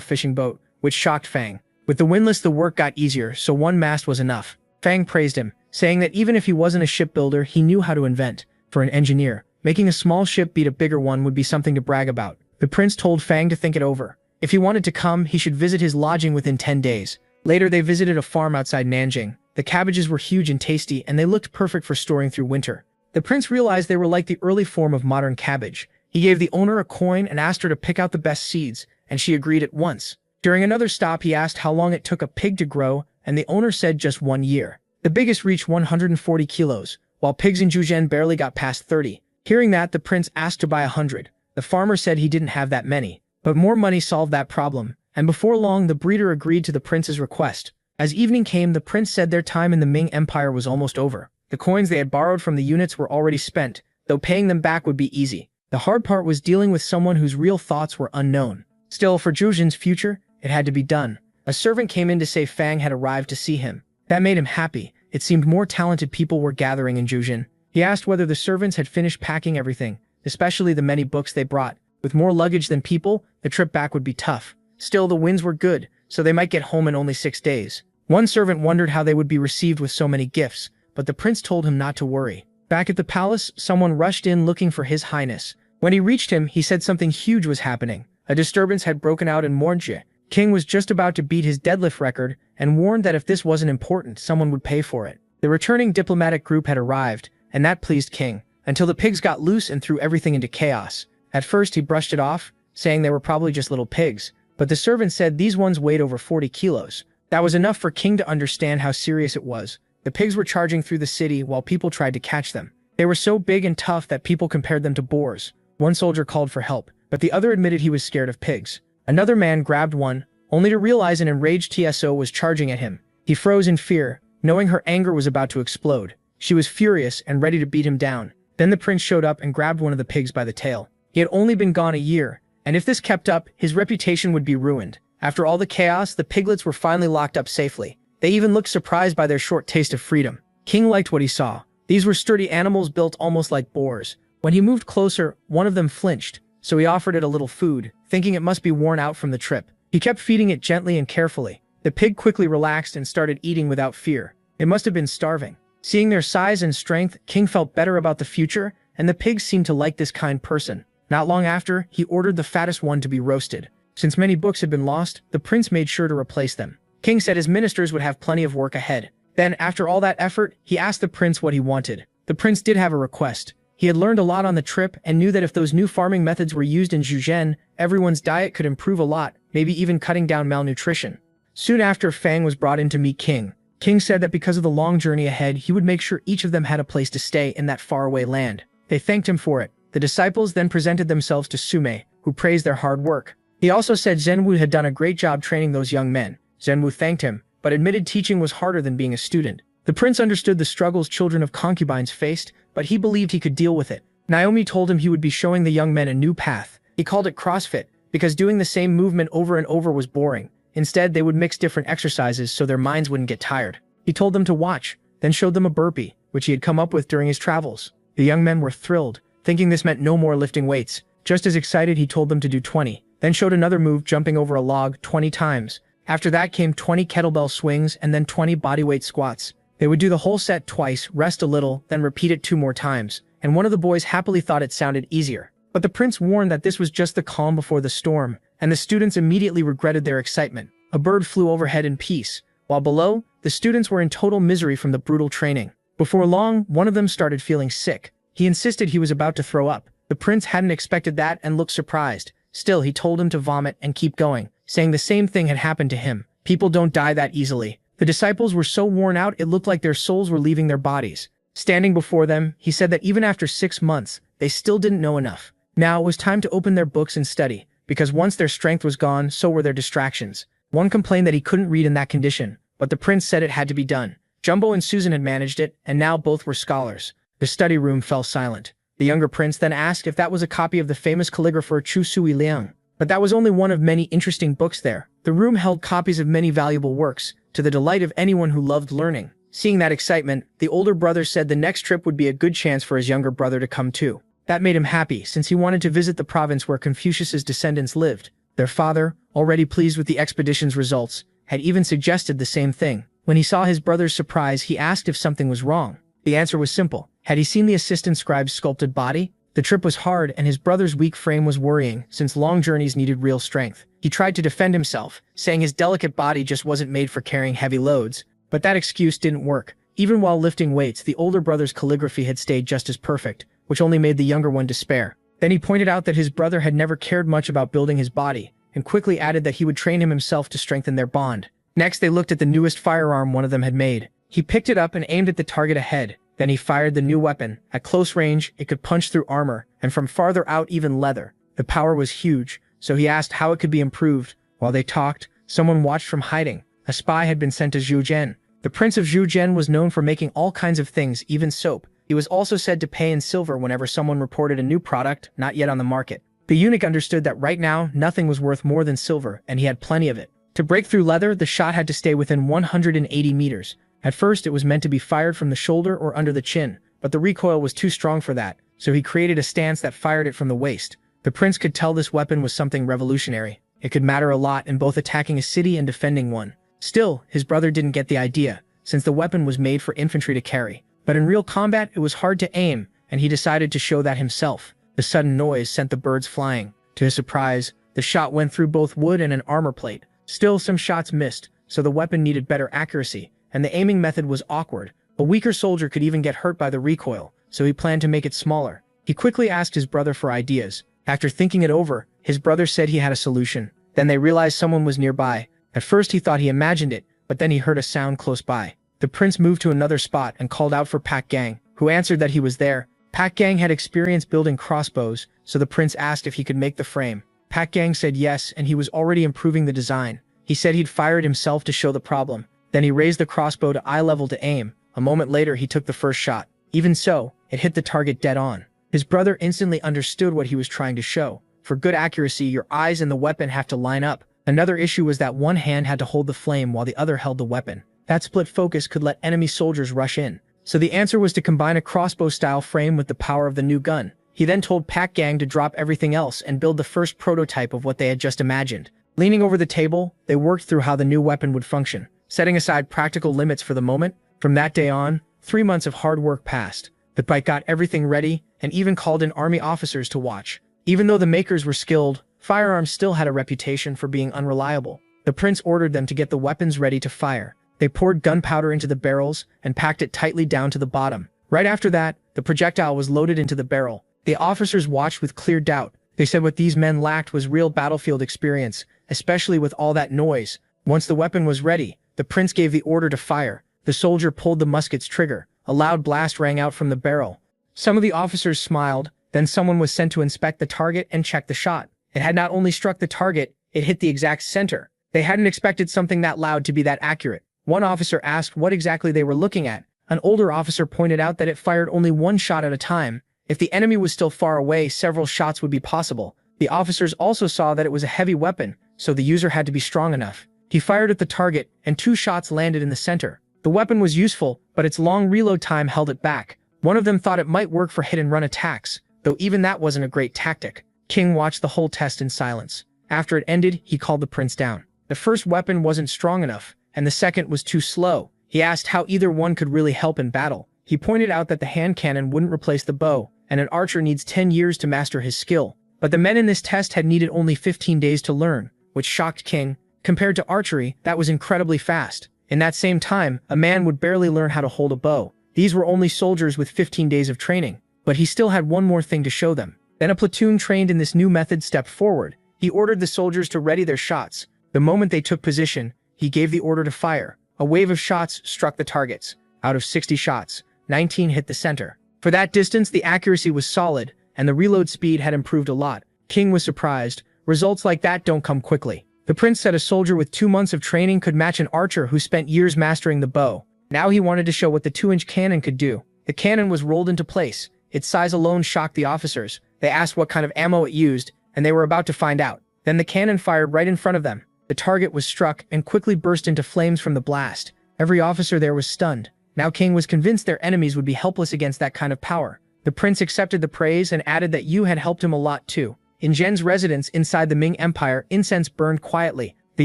A: fishing boat, which shocked Fang. With the windlass the work got easier, so one mast was enough. Fang praised him, saying that even if he wasn't a shipbuilder, he knew how to invent. For an engineer, making a small ship beat a bigger one would be something to brag about. The prince told Fang to think it over. If he wanted to come, he should visit his lodging within 10 days. Later they visited a farm outside Nanjing. The cabbages were huge and tasty, and they looked perfect for storing through winter. The prince realized they were like the early form of modern cabbage. He gave the owner a coin and asked her to pick out the best seeds, and she agreed at once. During another stop he asked how long it took a pig to grow, and the owner said just 1 year. The biggest reached 140 kilos, while pigs in Zhejiang barely got past 30. Hearing that, the prince asked to buy 100. The farmer said he didn't have that many, but more money solved that problem, and before long the breeder agreed to the prince's request. As evening came, the prince said their time in the Ming Empire was almost over. The coins they had borrowed from the units were already spent, though paying them back would be easy. The hard part was dealing with someone whose real thoughts were unknown. Still, for Zhujian's future, it had to be done. A servant came in to say Fang had arrived to see him. That made him happy. It seemed more talented people were gathering in Zhujian. He asked whether the servants had finished packing everything, especially the many books they brought. With more luggage than people, the trip back would be tough. Still, the winds were good, so they might get home in only 6 days. One servant wondered how they would be received with so many gifts, but the prince told him not to worry. Back at the palace, someone rushed in looking for His Highness. When he reached him, he said something huge was happening. A disturbance had broken out in Mornjie. King was just about to beat his deadlift record and warned that if this wasn't important, someone would pay for it. The returning diplomatic group had arrived, and that pleased King, until the pigs got loose and threw everything into chaos. At first he brushed it off, saying they were probably just little pigs, but the servant said these ones weighed over 40 kilos. That was enough for King to understand how serious it was. The pigs were charging through the city while people tried to catch them. They were so big and tough that people compared them to boars. One soldier called for help, but the other admitted he was scared of pigs. Another man grabbed one, only to realize an enraged TSO was charging at him. He froze in fear, knowing her anger was about to explode. She was furious and ready to beat him down. Then the prince showed up and grabbed one of the pigs by the tail. He had only been gone a year, and if this kept up, his reputation would be ruined. After all the chaos, the piglets were finally locked up safely. They even looked surprised by their short taste of freedom. King liked what he saw. These were sturdy animals built almost like boars. When he moved closer, one of them flinched, so he offered it a little food, thinking it must be worn out from the trip. He kept feeding it gently and carefully. The pig quickly relaxed and started eating without fear. It must have been starving. Seeing their size and strength, King felt better about the future, and the pigs seemed to like this kind person. Not long after, he ordered the fattest one to be roasted. Since many books had been lost, the prince made sure to replace them. King said his ministers would have plenty of work ahead. Then, after all that effort, he asked the prince what he wanted. The prince did have a request. He had learned a lot on the trip and knew that if those new farming methods were used in Zhujiang, everyone's diet could improve a lot, maybe even cutting down malnutrition. Soon after, Fang was brought in to meet King. King said that because of the long journey ahead, he would make sure each of them had a place to stay in that faraway land. They thanked him for it. The disciples then presented themselves to Sume, who praised their hard work. He also said Zhenwu had done a great job training those young men. Zhenwu thanked him, but admitted teaching was harder than being a student. The prince understood the struggles children of concubines faced, but he believed he could deal with it. Naomi told him he would be showing the young men a new path. He called it CrossFit, because doing the same movement over and over was boring. Instead, they would mix different exercises so their minds wouldn't get tired. He told them to watch, then showed them a burpee, which he had come up with during his travels. The young men were thrilled, thinking this meant no more lifting weights. Just as excited, he told them to do 20, then showed another move jumping over a log 20 times. After that came 20 kettlebell swings and then 20 bodyweight squats. They would do the whole set twice, rest a little, then repeat it 2 more times, and one of the boys happily thought it sounded easier. But the prince warned that this was just the calm before the storm, and the students immediately regretted their excitement. A bird flew overhead in peace, while below, the students were in total misery from the brutal training. Before long, one of them started feeling sick. He insisted he was about to throw up. The prince hadn't expected that and looked surprised. Still, he told him to vomit and keep going, saying the same thing had happened to him. People don't die that easily. The disciples were so worn out it looked like their souls were leaving their bodies. Standing before them, he said that even after 6 months, they still didn't know enough. Now it was time to open their books and study, because once their strength was gone, so were their distractions. One complained that he couldn't read in that condition, but the prince said it had to be done. Jumbo and Susan had managed it, and now both were scholars. The study room fell silent. The younger prince then asked if that was a copy of the famous calligrapher Chu Sui Liang. But that was only one of many interesting books there. The room held copies of many valuable works, to the delight of anyone who loved learning. Seeing that excitement, the older brother said the next trip would be a good chance for his younger brother to come too. That made him happy, since he wanted to visit the province where Confucius's descendants lived. Their father, already pleased with the expedition's results, had even suggested the same thing. When he saw his brother's surprise, he asked if something was wrong. The answer was simple. Had he seen the assistant scribe's sculpted body? The trip was hard, and his brother's weak frame was worrying, since long journeys needed real strength. He tried to defend himself, saying his delicate body just wasn't made for carrying heavy loads. But that excuse didn't work. Even while lifting weights, the older brother's calligraphy had stayed just as perfect, which only made the younger one despair. Then he pointed out that his brother had never cared much about building his body, and quickly added that he would train him himself to strengthen their bond. Next, they looked at the newest firearm one of them had made. He picked it up and aimed at the target ahead. Then he fired the new weapon. At close range, it could punch through armor, and from farther out even leather. The power was huge, so he asked how it could be improved. While they talked, someone watched from hiding. A spy had been sent to Zhujian. The prince of Zhujian was known for making all kinds of things, even soap. He was also said to pay in silver whenever someone reported a new product not yet on the market. The eunuch understood that right now, nothing was worth more than silver, and he had plenty of it. To break through leather, the shot had to stay within 180 meters. At first, it was meant to be fired from the shoulder or under the chin, but the recoil was too strong for that, so he created a stance that fired it from the waist. The prince could tell this weapon was something revolutionary. It could matter a lot in both attacking a city and defending one. Still, his brother didn't get the idea, since the weapon was made for infantry to carry. But in real combat, it was hard to aim, and he decided to show that himself. The sudden noise sent the birds flying. To his surprise, the shot went through both wood and an armor plate. Still, some shots missed, so the weapon needed better accuracy, and the aiming method was awkward. A weaker soldier could even get hurt by the recoil, so he planned to make it smaller. He quickly asked his brother for ideas. After thinking it over, his brother said he had a solution. Then they realized someone was nearby. At first he thought he imagined it, but then he heard a sound close by. The prince moved to another spot and called out for Pak Gang, who answered that he was there. Pak Gang had experience building crossbows, so the prince asked if he could make the frame. Pak Gang said yes, and he was already improving the design. He said he'd fire it himself to show the problem. Then he raised the crossbow to eye level to aim. A moment later, he took the first shot. Even so, it hit the target dead on. His brother instantly understood what he was trying to show. For good accuracy, your eyes and the weapon have to line up. Another issue was that one hand had to hold the flame while the other held the weapon. That split focus could let enemy soldiers rush in. So the answer was to combine a crossbow-style frame with the power of the new gun. He then told Pak Gang to drop everything else and build the first prototype of what they had just imagined. Leaning over the table, they worked through how the new weapon would function, setting aside practical limits for the moment. From that day on, 3 months of hard work passed. The bike got everything ready and even called in army officers to watch. Even though the makers were skilled, firearms still had a reputation for being unreliable. The prince ordered them to get the weapons ready to fire. They poured gunpowder into the barrels and packed it tightly down to the bottom. Right after that, the projectile was loaded into the barrel. The officers watched with clear doubt. They said what these men lacked was real battlefield experience, especially with all that noise. Once the weapon was ready, the prince gave the order to fire. The soldier pulled the musket's trigger. A loud blast rang out from the barrel. Some of the officers smiled. Then someone was sent to inspect the target and check the shot. It had not only struck the target, it hit the exact center. They hadn't expected something that loud to be that accurate. One officer asked what exactly they were looking at. An older officer pointed out that it fired only one shot at a time. If the enemy was still far away, several shots would be possible. The officers also saw that it was a heavy weapon, so the user had to be strong enough. He fired at the target, and 2 shots landed in the center. The weapon was useful, but its long reload time held it back. One of them thought it might work for hit-and-run attacks, though even that wasn't a great tactic. King watched the whole test in silence. After it ended, he called the prince down. The first weapon wasn't strong enough, and the second was too slow. He asked how either one could really help in battle. He pointed out that the hand cannon wouldn't replace the bow, and an archer needs 10 years to master his skill. But the men in this test had needed only 15 days to learn, which shocked King. Compared to archery, that was incredibly fast. In that same time, a man would barely learn how to hold a bow. These were only soldiers with 15 days of training, but he still had one more thing to show them. Then a platoon trained in this new method stepped forward. He ordered the soldiers to ready their shots. The moment they took position, he gave the order to fire. A wave of shots struck the targets. Out of 60 shots, 19 hit the center. For that distance, the accuracy was solid, and the reload speed had improved a lot. King was surprised. Results like that don't come quickly. The prince said a soldier with 2 months of training could match an archer who spent years mastering the bow. Now he wanted to show what the 2-inch cannon could do. The cannon was rolled into place. Its size alone shocked the officers. They asked what kind of ammo it used, and they were about to find out. Then the cannon fired right in front of them. The target was struck and quickly burst into flames from the blast. Every officer there was stunned. Now King was convinced their enemies would be helpless against that kind of power. The prince accepted the praise and added that Yu had helped him a lot too. In Zhen's residence inside the Ming Empire, incense burned quietly. The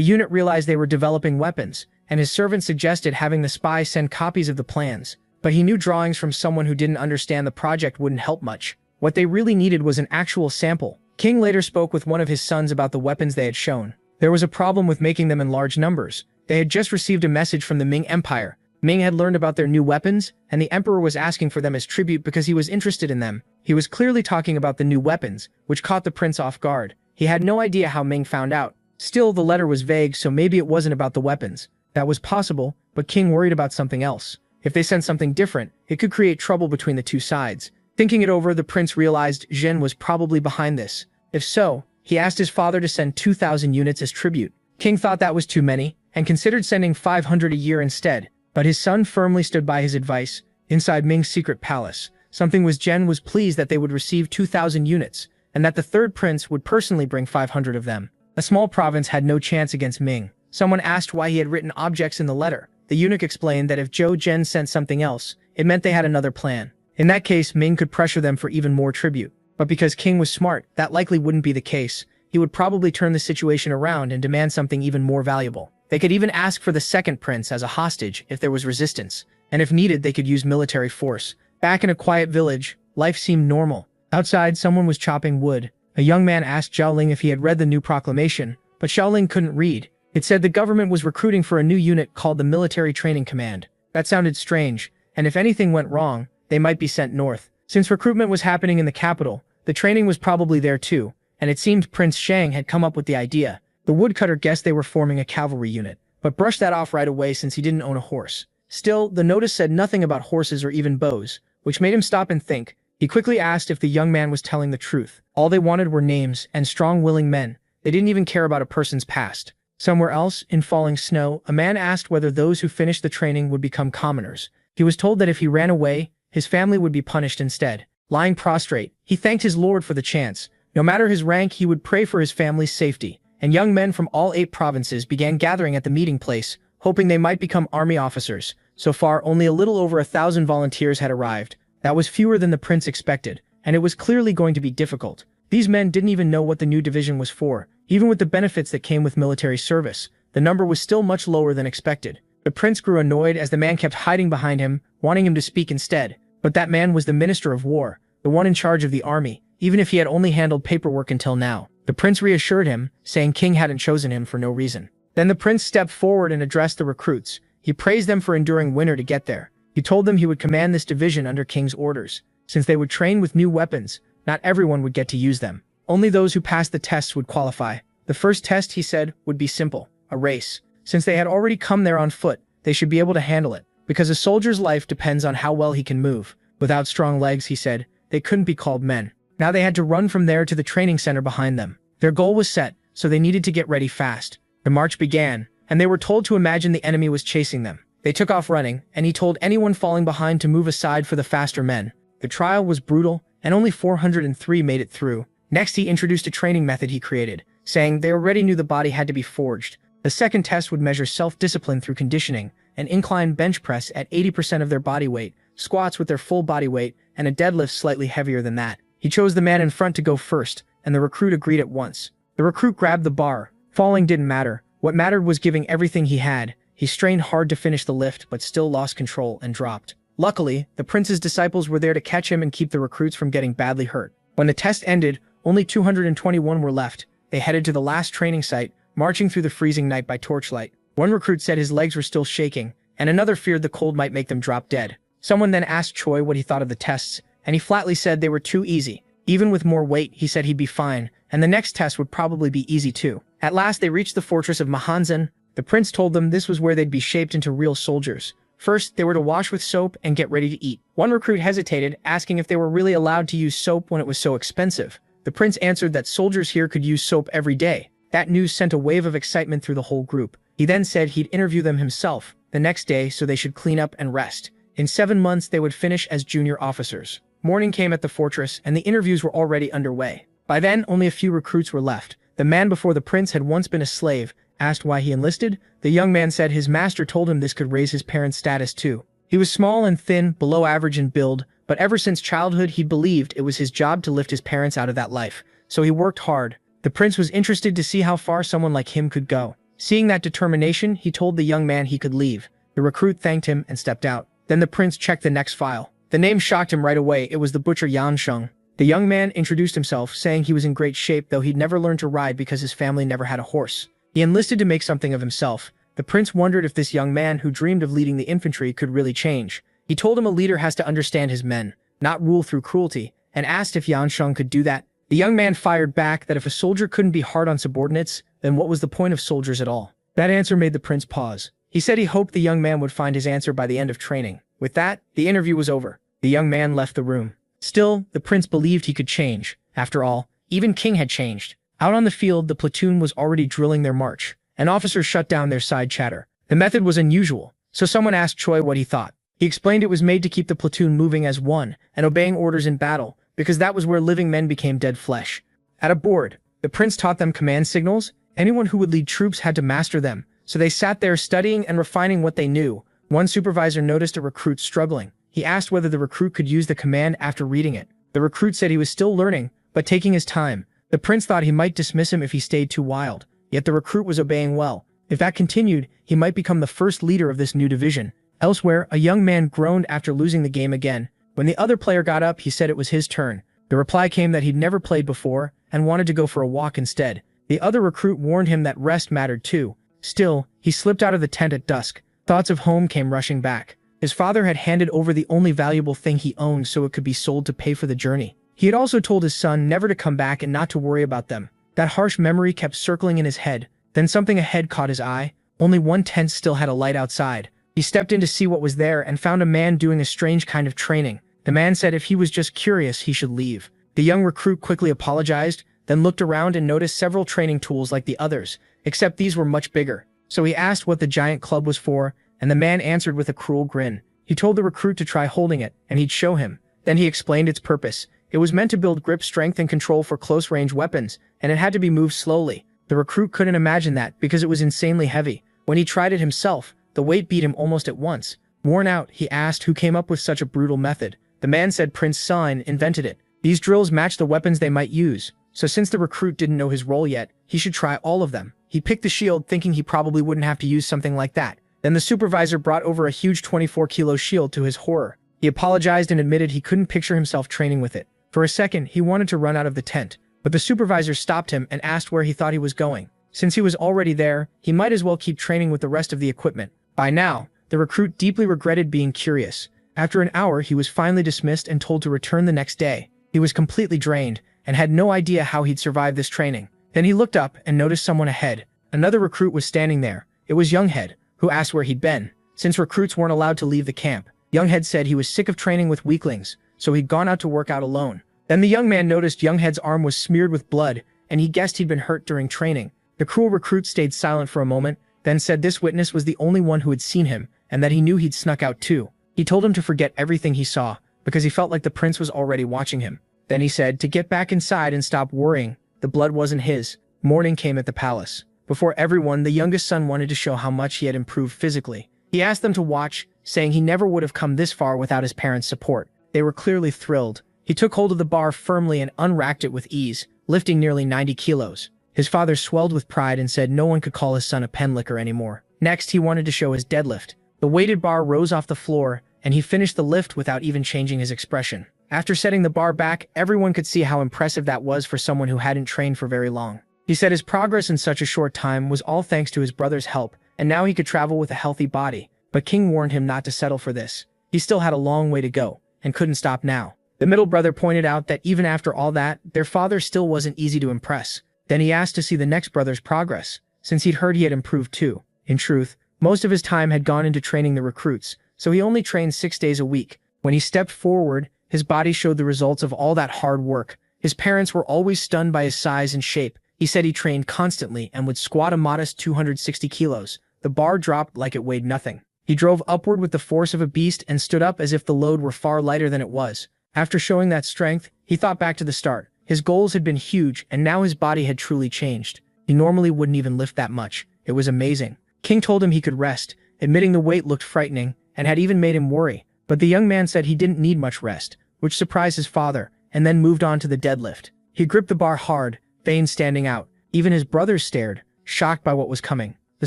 A: unit realized they were developing weapons, and his servant suggested having the spy send copies of the plans. But he knew drawings from someone who didn't understand the project wouldn't help much. What they really needed was an actual sample. King later spoke with one of his sons about the weapons they had shown. There was a problem with making them in large numbers. They had just received a message from the Ming Empire. Ming had learned about their new weapons, and the emperor was asking for them as tribute because he was interested in them. He was clearly talking about the new weapons, which caught the prince off guard. He had no idea how Ming found out. Still, the letter was vague, so maybe it wasn't about the weapons. That was possible, but King worried about something else. If they sent something different, it could create trouble between the two sides. Thinking it over, the prince realized Zhen was probably behind this. If so, he asked his father to send 2,000 units as tribute. King thought that was too many, and considered sending 500 a year instead. But his son firmly stood by his advice. Inside Ming's secret palace, Zhen was pleased that they would receive 2,000 units, and that the third prince would personally bring 500 of them. A small province had no chance against Ming. Someone asked why he had written objects in the letter. The eunuch explained that if Zhen sent something else, it meant they had another plan. In that case, Ming could pressure them for even more tribute. But because King was smart, that likely wouldn't be the case. He would probably turn the situation around and demand something even more valuable. They could even ask for the second prince as a hostage if there was resistance, and if needed, they could use military force. Back in a quiet village, life seemed normal. Outside, someone was chopping wood. A young man asked Xiaoling if he had read the new proclamation, but Xiaoling couldn't read. It said the government was recruiting for a new unit called the Military Training Command. That sounded strange, and if anything went wrong, they might be sent north. Since recruitment was happening in the capital, the training was probably there too, and it seemed Prince Shang had come up with the idea. The woodcutter guessed they were forming a cavalry unit, but brushed that off right away since he didn't own a horse. Still, the notice said nothing about horses or even bows, which made him stop and think. He quickly asked if the young man was telling the truth. All they wanted were names and strong, willing men. They didn't even care about a person's past. Somewhere else, in falling snow, a man asked whether those who finished the training would become commoners. He was told that if he ran away, his family would be punished instead. Lying prostrate, he thanked his lord for the chance. No matter his rank, he would pray for his family's safety. And young men from all 8 provinces began gathering at the meeting place, hoping they might become army officers. So far, only a little over 1,000 volunteers had arrived. That was fewer than the prince expected, and it was clearly going to be difficult. These men didn't even know what the new division was for. Even with the benefits that came with military service, the number was still much lower than expected. The prince grew annoyed as the man kept hiding behind him, wanting him to speak instead. But that man was the Minister of War, the one in charge of the army, even if he had only handled paperwork until now. The prince reassured him, saying King hadn't chosen him for no reason. Then the prince stepped forward and addressed the recruits. He praised them for enduring winter to get there. He told them he would command this division under King's orders. Since they would train with new weapons, not everyone would get to use them. Only those who passed the tests would qualify. The first test, he said, would be simple, a race. Since they had already come there on foot, they should be able to handle it, because a soldier's life depends on how well he can move. Without strong legs, he said, they couldn't be called men. Now they had to run from there to the training center behind them. Their goal was set, so they needed to get ready fast. The march began, and they were told to imagine the enemy was chasing them. They took off running, and he told anyone falling behind to move aside for the faster men. The trial was brutal, and only 403 made it through. Next, he introduced a training method he created, saying they already knew the body had to be forged. The second test would measure self-discipline through conditioning, an incline bench press at 80% of their body weight, squats with their full body weight, and a deadlift slightly heavier than that. He chose the man in front to go first, and the recruit agreed at once. The recruit grabbed the bar. Falling didn't matter. What mattered was giving everything he had. He strained hard to finish the lift, but still lost control and dropped. Luckily, the prince's disciples were there to catch him and keep the recruits from getting badly hurt. When the test ended, only 221 were left. They headed to the last training site, marching through the freezing night by torchlight. One recruit said his legs were still shaking, and another feared the cold might make them drop dead. Someone then asked Choi what he thought of the tests, and he flatly said they were too easy. Even with more weight, he said he'd be fine, and the next test would probably be easy too. At last, they reached the fortress of Mahanzan. The prince told them this was where they'd be shaped into real soldiers. First, they were to wash with soap and get ready to eat. One recruit hesitated, asking if they were really allowed to use soap when it was so expensive. The prince answered that soldiers here could use soap every day. That news sent a wave of excitement through the whole group. He then said he'd interview them himself the next day so they should clean up and rest. In 7 months, they would finish as junior officers. Morning came at the fortress, and the interviews were already underway. By then, only a few recruits were left. The man before the prince had once been a slave. Asked why he enlisted, the young man said his master told him this could raise his parents' status too. He was small and thin, below average in build, but ever since childhood he believed it was his job to lift his parents out of that life. So he worked hard. The prince was interested to see how far someone like him could go. Seeing that determination, he told the young man he could leave. The recruit thanked him and stepped out. Then the prince checked the next file. The name shocked him right away. It was the butcher Yan Sheng. The young man introduced himself, saying he was in great shape, though he'd never learned to ride because his family never had a horse. He enlisted to make something of himself. The prince wondered if this young man who dreamed of leading the infantry could really change. He told him a leader has to understand his men, not rule through cruelty, and asked if Yan Sheng could do that. The young man fired back that if a soldier couldn't be hard on subordinates, then what was the point of soldiers at all? That answer made the prince pause. He said he hoped the young man would find his answer by the end of training. With that, the interview was over. The young man left the room. Still, the prince believed he could change. After all, even King had changed. Out on the field, the platoon was already drilling their march. An officer shut down their side chatter. The method was unusual, so someone asked Choi what he thought. He explained it was made to keep the platoon moving as one and obeying orders in battle, because that was where living men became dead flesh. At a board, the prince taught them command signals. Anyone who would lead troops had to master them, so they sat there studying and refining what they knew. One supervisor noticed a recruit struggling. He asked whether the recruit could use the command after reading it. The recruit said he was still learning, but taking his time. The prince thought he might dismiss him if he stayed too wild, yet the recruit was obeying well. If that continued, he might become the first leader of this new division. Elsewhere, a young man groaned after losing the game again. When the other player got up, he said it was his turn. The reply came that he'd never played before and wanted to go for a walk instead. The other recruit warned him that rest mattered too. Still, he slipped out of the tent at dusk. Thoughts of home came rushing back. His father had handed over the only valuable thing he owned so it could be sold to pay for the journey. He had also told his son never to come back and not to worry about them. That harsh memory kept circling in his head. Then something ahead caught his eye. Only one tent still had a light outside. He stepped in to see what was there and found a man doing a strange kind of training. The man said if he was just curious, he should leave. The young recruit quickly apologized, then looked around and noticed several training tools like the others, except these were much bigger. So he asked what the giant club was for, and the man answered with a cruel grin. He told the recruit to try holding it, and he'd show him. Then he explained its purpose. It was meant to build grip strength and control for close-range weapons, and it had to be moved slowly. The recruit couldn't imagine that because it was insanely heavy. When he tried it himself, the weight beat him almost at once. Worn out, he asked who came up with such a brutal method. The man said Prince Sun invented it. These drills matched the weapons they might use, so since the recruit didn't know his role yet, he should try all of them. He picked the shield thinking he probably wouldn't have to use something like that. Then the supervisor brought over a huge 24-kilo shield to his horror. He apologized and admitted he couldn't picture himself training with it. For a second, he wanted to run out of the tent, but the supervisor stopped him and asked where he thought he was going. Since he was already there, he might as well keep training with the rest of the equipment. By now, the recruit deeply regretted being curious. After an hour, he was finally dismissed and told to return the next day. He was completely drained and had no idea how he'd survive this training. Then he looked up and noticed someone ahead. Another recruit was standing there. It was Younghead, who asked where he'd been. Since recruits weren't allowed to leave the camp, Younghead said he was sick of training with weaklings, so he'd gone out to work out alone. Then the young man noticed Younghead's arm was smeared with blood, and he guessed he'd been hurt during training. The cruel recruit stayed silent for a moment, then said this witness was the only one who had seen him, and that he knew he'd snuck out too. He told him to forget everything he saw, because he felt like the prince was already watching him. Then he said to get back inside and stop worrying. The blood wasn't his. Morning came at the palace. Before everyone, the youngest son wanted to show how much he had improved physically. He asked them to watch, saying he never would have come this far without his parents' support. They were clearly thrilled. He took hold of the bar firmly and unracked it with ease, lifting nearly 90 kilos. His father swelled with pride and said no one could call his son a pen licker anymore. Next, he wanted to show his deadlift. The weighted bar rose off the floor, and he finished the lift without even changing his expression. After setting the bar back, everyone could see how impressive that was for someone who hadn't trained for very long. He said his progress in such a short time was all thanks to his brother's help, and now he could travel with a healthy body. But King warned him not to settle for this. He still had a long way to go, and couldn't stop now. The middle brother pointed out that even after all that, their father still wasn't easy to impress. Then he asked to see the next brother's progress, since he'd heard he had improved too. In truth, most of his time had gone into training the recruits, so he only trained 6 days a week. When he stepped forward, his body showed the results of all that hard work. His parents were always stunned by his size and shape. He said he trained constantly and would squat a modest 260 kilos. The bar dropped like it weighed nothing. He drove upward with the force of a beast and stood up as if the load were far lighter than it was. After showing that strength, he thought back to the start. His goals had been huge, and now his body had truly changed. He normally wouldn't even lift that much. It was amazing. King told him he could rest, admitting the weight looked frightening and had even made him worry. But the young man said he didn't need much rest, which surprised his father, and then moved on to the deadlift. He gripped the bar hard, veins standing out. Even his brothers stared, shocked by what was coming. The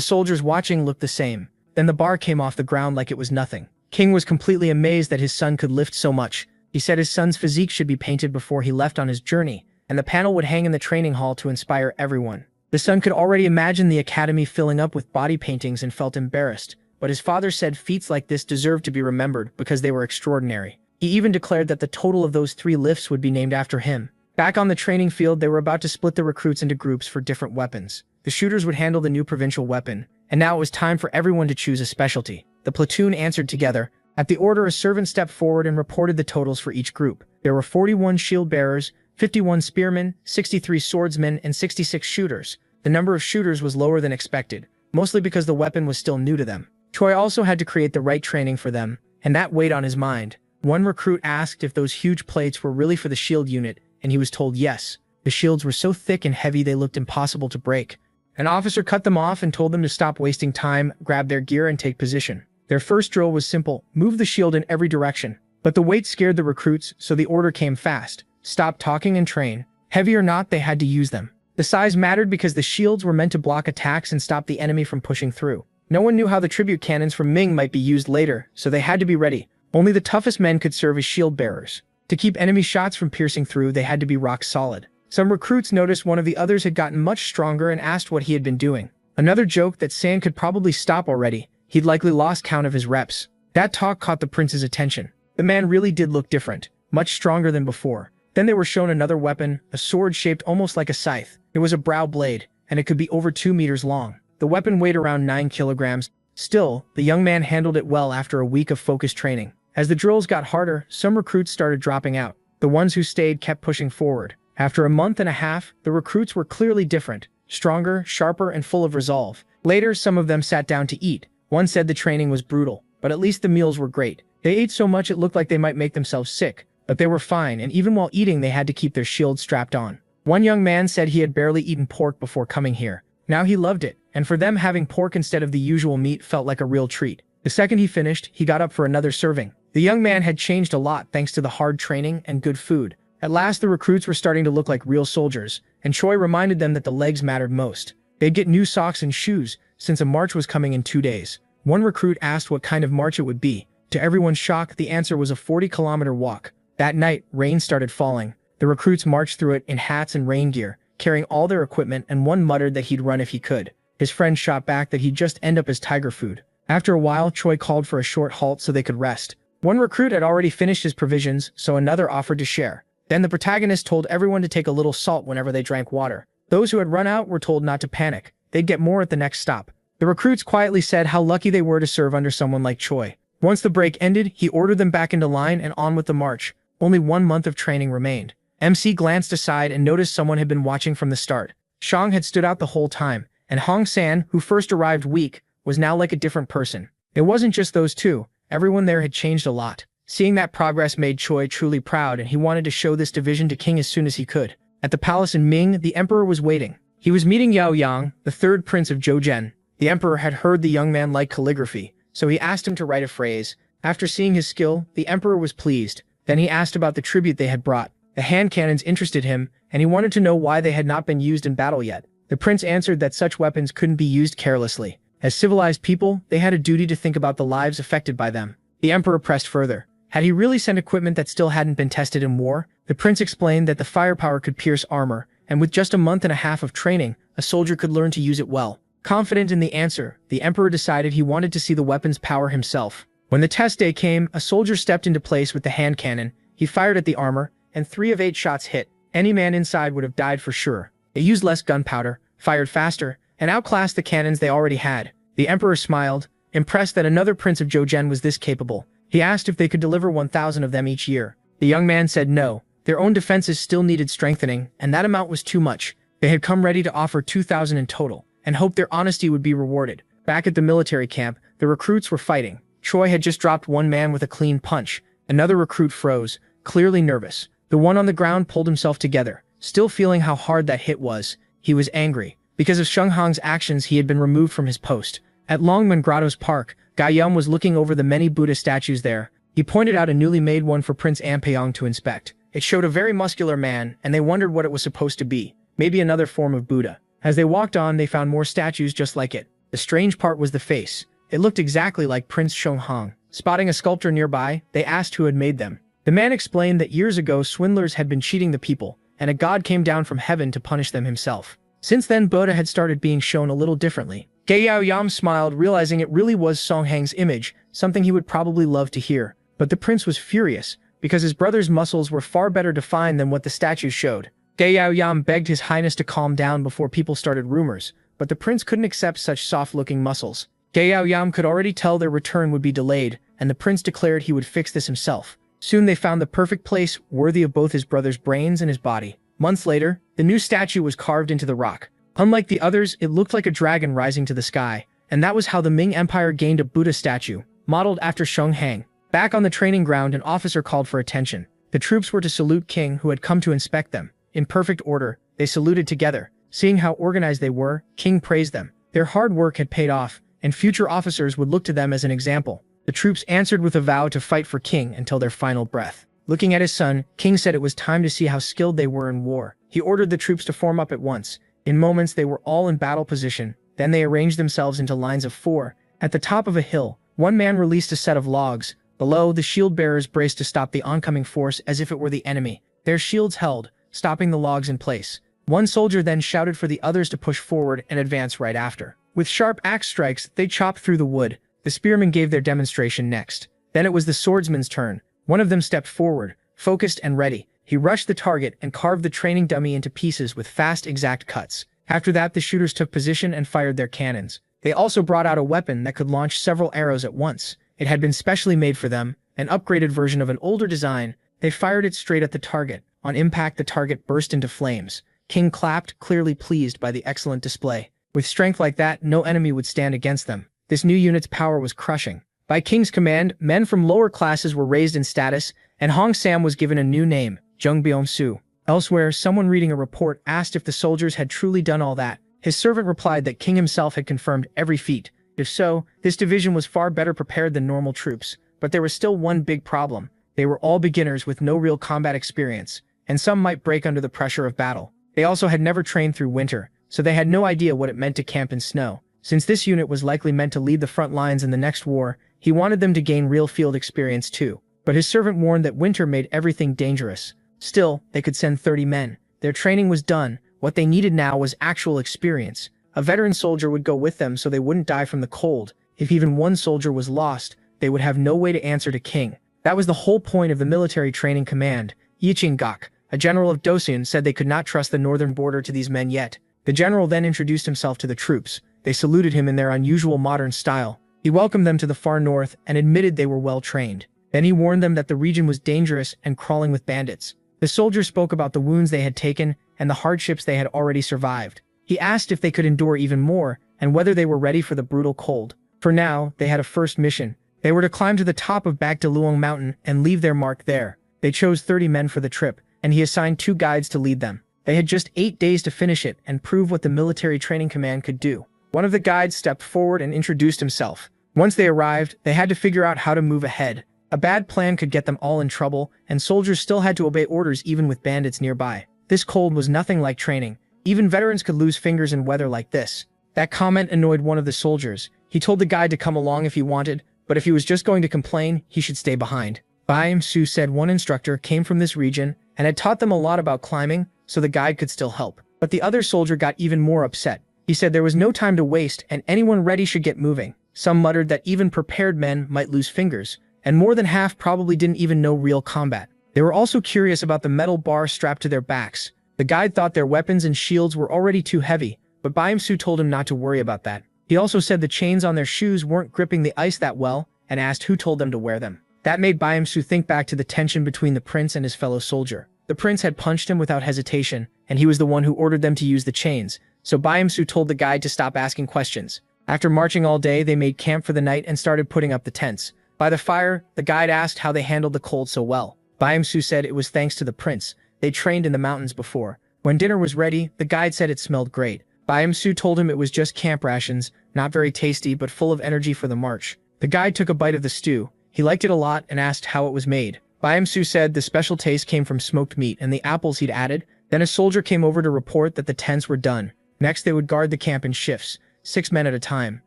A: soldiers watching looked the same. Then the bar came off the ground like it was nothing. King was completely amazed that his son could lift so much. He said his son's physique should be painted before he left on his journey, and the panel would hang in the training hall to inspire everyone. The son could already imagine the academy filling up with body paintings and felt embarrassed, but his father said feats like this deserved to be remembered because they were extraordinary. He even declared that the total of those 3 lifts would be named after him. Back on the training field, they were about to split the recruits into groups for different weapons. The shooters would handle the new provincial weapon, and now it was time for everyone to choose a specialty. The platoon answered together. At the order, a servant stepped forward and reported the totals for each group. There were 41 shield bearers, 51 spearmen, 63 swordsmen, and 66 shooters. The number of shooters was lower than expected, mostly because the weapon was still new to them. Choi also had to create the right training for them, and that weighed on his mind. One recruit asked if those huge plates were really for the shield unit, and he was told yes. The shields were so thick and heavy they looked impossible to break. An officer cut them off and told them to stop wasting time, grab their gear, and take position. Their first drill was simple: move the shield in every direction. But the weight scared the recruits, so the order came fast: stop talking and train. Heavy or not, they had to use them. The size mattered because the shields were meant to block attacks and stop the enemy from pushing through. No one knew how the tribute cannons from Ming might be used later, so they had to be ready. Only the toughest men could serve as shield bearers. To keep enemy shots from piercing through, they had to be rock solid. Some recruits noticed one of the others had gotten much stronger and asked what he had been doing. Another joked that San could probably stop already. He'd likely lost count of his reps. That talk caught the prince's attention. The man really did look different, much stronger than before. Then they were shown another weapon, a sword shaped almost like a scythe. It was a brow blade, and it could be over 2 meters long. The weapon weighed around 9 kilograms. Still, the young man handled it well after a week of focused training. As the drills got harder, some recruits started dropping out. The ones who stayed kept pushing forward. After a month and a half, the recruits were clearly different, stronger, sharper, and full of resolve. Later, some of them sat down to eat. One said the training was brutal, but at least the meals were great. They ate so much it looked like they might make themselves sick, but they were fine, and even while eating they had to keep their shields strapped on. One young man said he had barely eaten pork before coming here. Now he loved it, and for them having pork instead of the usual meat felt like a real treat. The second he finished, he got up for another serving. The young man had changed a lot thanks to the hard training and good food. At last the recruits were starting to look like real soldiers, and Choi reminded them that the legs mattered most. They'd get new socks and shoes, since a march was coming in 2 days. One recruit asked what kind of march it would be. To everyone's shock, the answer was a 40-kilometer walk. That night, rain started falling. The recruits marched through it in hats and rain gear, carrying all their equipment, and one muttered that he'd run if he could. His friend shot back that he'd just end up as tiger food. After a while, Choi called for a short halt so they could rest. One recruit had already finished his provisions, so another offered to share. Then the protagonist told everyone to take a little salt whenever they drank water. Those who had run out were told not to panic. They'd get more at the next stop. The recruits quietly said how lucky they were to serve under someone like Choi. Once the break ended, he ordered them back into line and on with the march. Only 1 month of training remained. MC glanced aside and noticed someone had been watching from the start. Shang had stood out the whole time, and Hong San, who first arrived weak, was now like a different person. It wasn't just those two. Everyone there had changed a lot. Seeing that progress made Choi truly proud, and he wanted to show this division to King as soon as he could. At the palace in Ming, the emperor was waiting. He was meeting Yao Yang, the third prince of Zhoujian. The emperor had heard the young man liked calligraphy, so he asked him to write a phrase. After seeing his skill, the emperor was pleased. Then he asked about the tribute they had brought. The hand cannons interested him, and he wanted to know why they had not been used in battle yet. The prince answered that such weapons couldn't be used carelessly. As civilized people, they had a duty to think about the lives affected by them. The emperor pressed further. Had he really sent equipment that still hadn't been tested in war? The prince explained that the firepower could pierce armor, and with just a month and a half of training, a soldier could learn to use it well. Confident in the answer, the emperor decided he wanted to see the weapon's power himself. When the test day came, a soldier stepped into place with the hand cannon. He fired at the armor, and 3 of 8 shots hit. Any man inside would have died for sure. It used less gunpowder, fired faster, and outclassed the cannons they already had. The emperor smiled, impressed that another prince of Zhoujian was this capable. He asked if they could deliver 1,000 of them each year. The young man said no. Their own defenses still needed strengthening, and that amount was too much. They had come ready to offer 2,000 in total, and hoped their honesty would be rewarded. Back at the military camp, the recruits were fighting. Choi had just dropped one man with a clean punch. Another recruit froze, clearly nervous. The one on the ground pulled himself together, still feeling how hard that hit was. He was angry. Because of Sheng Hong's actions, he had been removed from his post. At Longmen Grotto's park, Gai Yum was looking over the many Buddha statues there. He pointed out a newly made one for Prince Ampeyong to inspect. It showed a very muscular man, and they wondered what it was supposed to be. Maybe another form of Buddha. As they walked on, they found more statues just like it. The strange part was the face. It looked exactly like Prince Sheng Hong. Spotting a sculptor nearby, they asked who had made them. The man explained that years ago swindlers had been cheating the people, and a god came down from heaven to punish them himself. Since then, Buddha had started being shown a little differently. Ge Yao Yam smiled, realizing it really was Song Hang's image, something he would probably love to hear. But the prince was furious, because his brother's muscles were far better defined than what the statues showed. Ge Yao Yam begged his highness to calm down before people started rumors, but the prince couldn't accept such soft-looking muscles. Ge Yao Yam could already tell their return would be delayed, and the prince declared he would fix this himself. Soon they found the perfect place, worthy of both his brother's brains and his body. Months later, the new statue was carved into the rock. Unlike the others, it looked like a dragon rising to the sky, and that was how the Ming Empire gained a Buddha statue, modeled after Sheng Hang. Back on the training ground, an officer called for attention. The troops were to salute King, who had come to inspect them. In perfect order, they saluted together. Seeing how organized they were, King praised them. Their hard work had paid off, and future officers would look to them as an example. The troops answered with a vow to fight for King until their final breath. Looking at his son, King said it was time to see how skilled they were in war. He ordered the troops to form up at once. In moments, they were all in battle position. Then they arranged themselves into lines of 4. At the top of a hill, one man released a set of logs. Below, the shield-bearers braced to stop the oncoming force as if it were the enemy. Their shields held, stopping the logs in place. One soldier then shouted for the others to push forward and advance right after. With sharp axe strikes, they chopped through the wood. The spearmen gave their demonstration next. Then it was the swordsman's turn. One of them stepped forward, focused and ready. He rushed the target and carved the training dummy into pieces with fast, exact cuts. After that, the shooters took position and fired their cannons. They also brought out a weapon that could launch several arrows at once. It had been specially made for them, an upgraded version of an older design. They fired it straight at the target. On impact, the target burst into flames. King clapped, clearly pleased by the excellent display. With strength like that, no enemy would stand against them. This new unit's power was crushing. By King's command, men from lower classes were raised in status, and Hong Sam was given a new name, Jung Byung-soo. Elsewhere, someone reading a report asked if the soldiers had truly done all that. His servant replied that King himself had confirmed every feat. If so, this division was far better prepared than normal troops. But there was still one big problem. They were all beginners with no real combat experience, and some might break under the pressure of battle. They also had never trained through winter, so they had no idea what it meant to camp in snow. Since this unit was likely meant to lead the front lines in the next war, he wanted them to gain real field experience too. But his servant warned that winter made everything dangerous. Still, they could send 30 men. Their training was done. What they needed now was actual experience. A veteran soldier would go with them so they wouldn't die from the cold. If even one soldier was lost, they would have no way to answer to King. That was the whole point of the military training command. Yi Ching-gak, a general of Dosian, said they could not trust the northern border to these men yet. The general then introduced himself to the troops. They saluted him in their unusual modern style. He welcomed them to the far north and admitted they were well trained. Then he warned them that the region was dangerous and crawling with bandits. The soldiers spoke about the wounds they had taken and the hardships they had already survived. He asked if they could endure even more and whether they were ready for the brutal cold. For now, they had a first mission. They were to climb to the top of Bac de Luong Mountain and leave their mark there. They chose 30 men for the trip, and he assigned 2 guides to lead them. They had just 8 days to finish it and prove what the military training command could do. One of the guides stepped forward and introduced himself. Once they arrived, they had to figure out how to move ahead. A bad plan could get them all in trouble, and soldiers still had to obey orders even with bandits nearby. This cold was nothing like training. Even veterans could lose fingers in weather like this. That comment annoyed one of the soldiers. He told the guide to come along if he wanted, but if he was just going to complain, he should stay behind. Baim-su said one instructor came from this region and had taught them a lot about climbing, so the guide could still help. But the other soldier got even more upset. He said there was no time to waste and anyone ready should get moving. Some muttered that even prepared men might lose fingers, and more than half probably didn't even know real combat. They were also curious about the metal bar strapped to their backs. The guide thought their weapons and shields were already too heavy, but Baim-su told him not to worry about that. He also said the chains on their shoes weren't gripping the ice that well, and asked who told them to wear them. That made Baim-su think back to the tension between the prince and his fellow soldier. The prince had punched him without hesitation, and he was the one who ordered them to use the chains, so Byam-su told the guide to stop asking questions. After marching all day, they made camp for the night and started putting up the tents. By the fire, the guide asked how they handled the cold so well. Byam-su said it was thanks to the prince. They trained in the mountains before. When dinner was ready, the guide said it smelled great. Byam-su told him it was just camp rations, not very tasty but full of energy for the march. The guide took a bite of the stew. He liked it a lot and asked how it was made. Byam-su said the special taste came from smoked meat and the apples he'd added. Then a soldier came over to report that the tents were done. Next, they would guard the camp in shifts, 6 men at a time.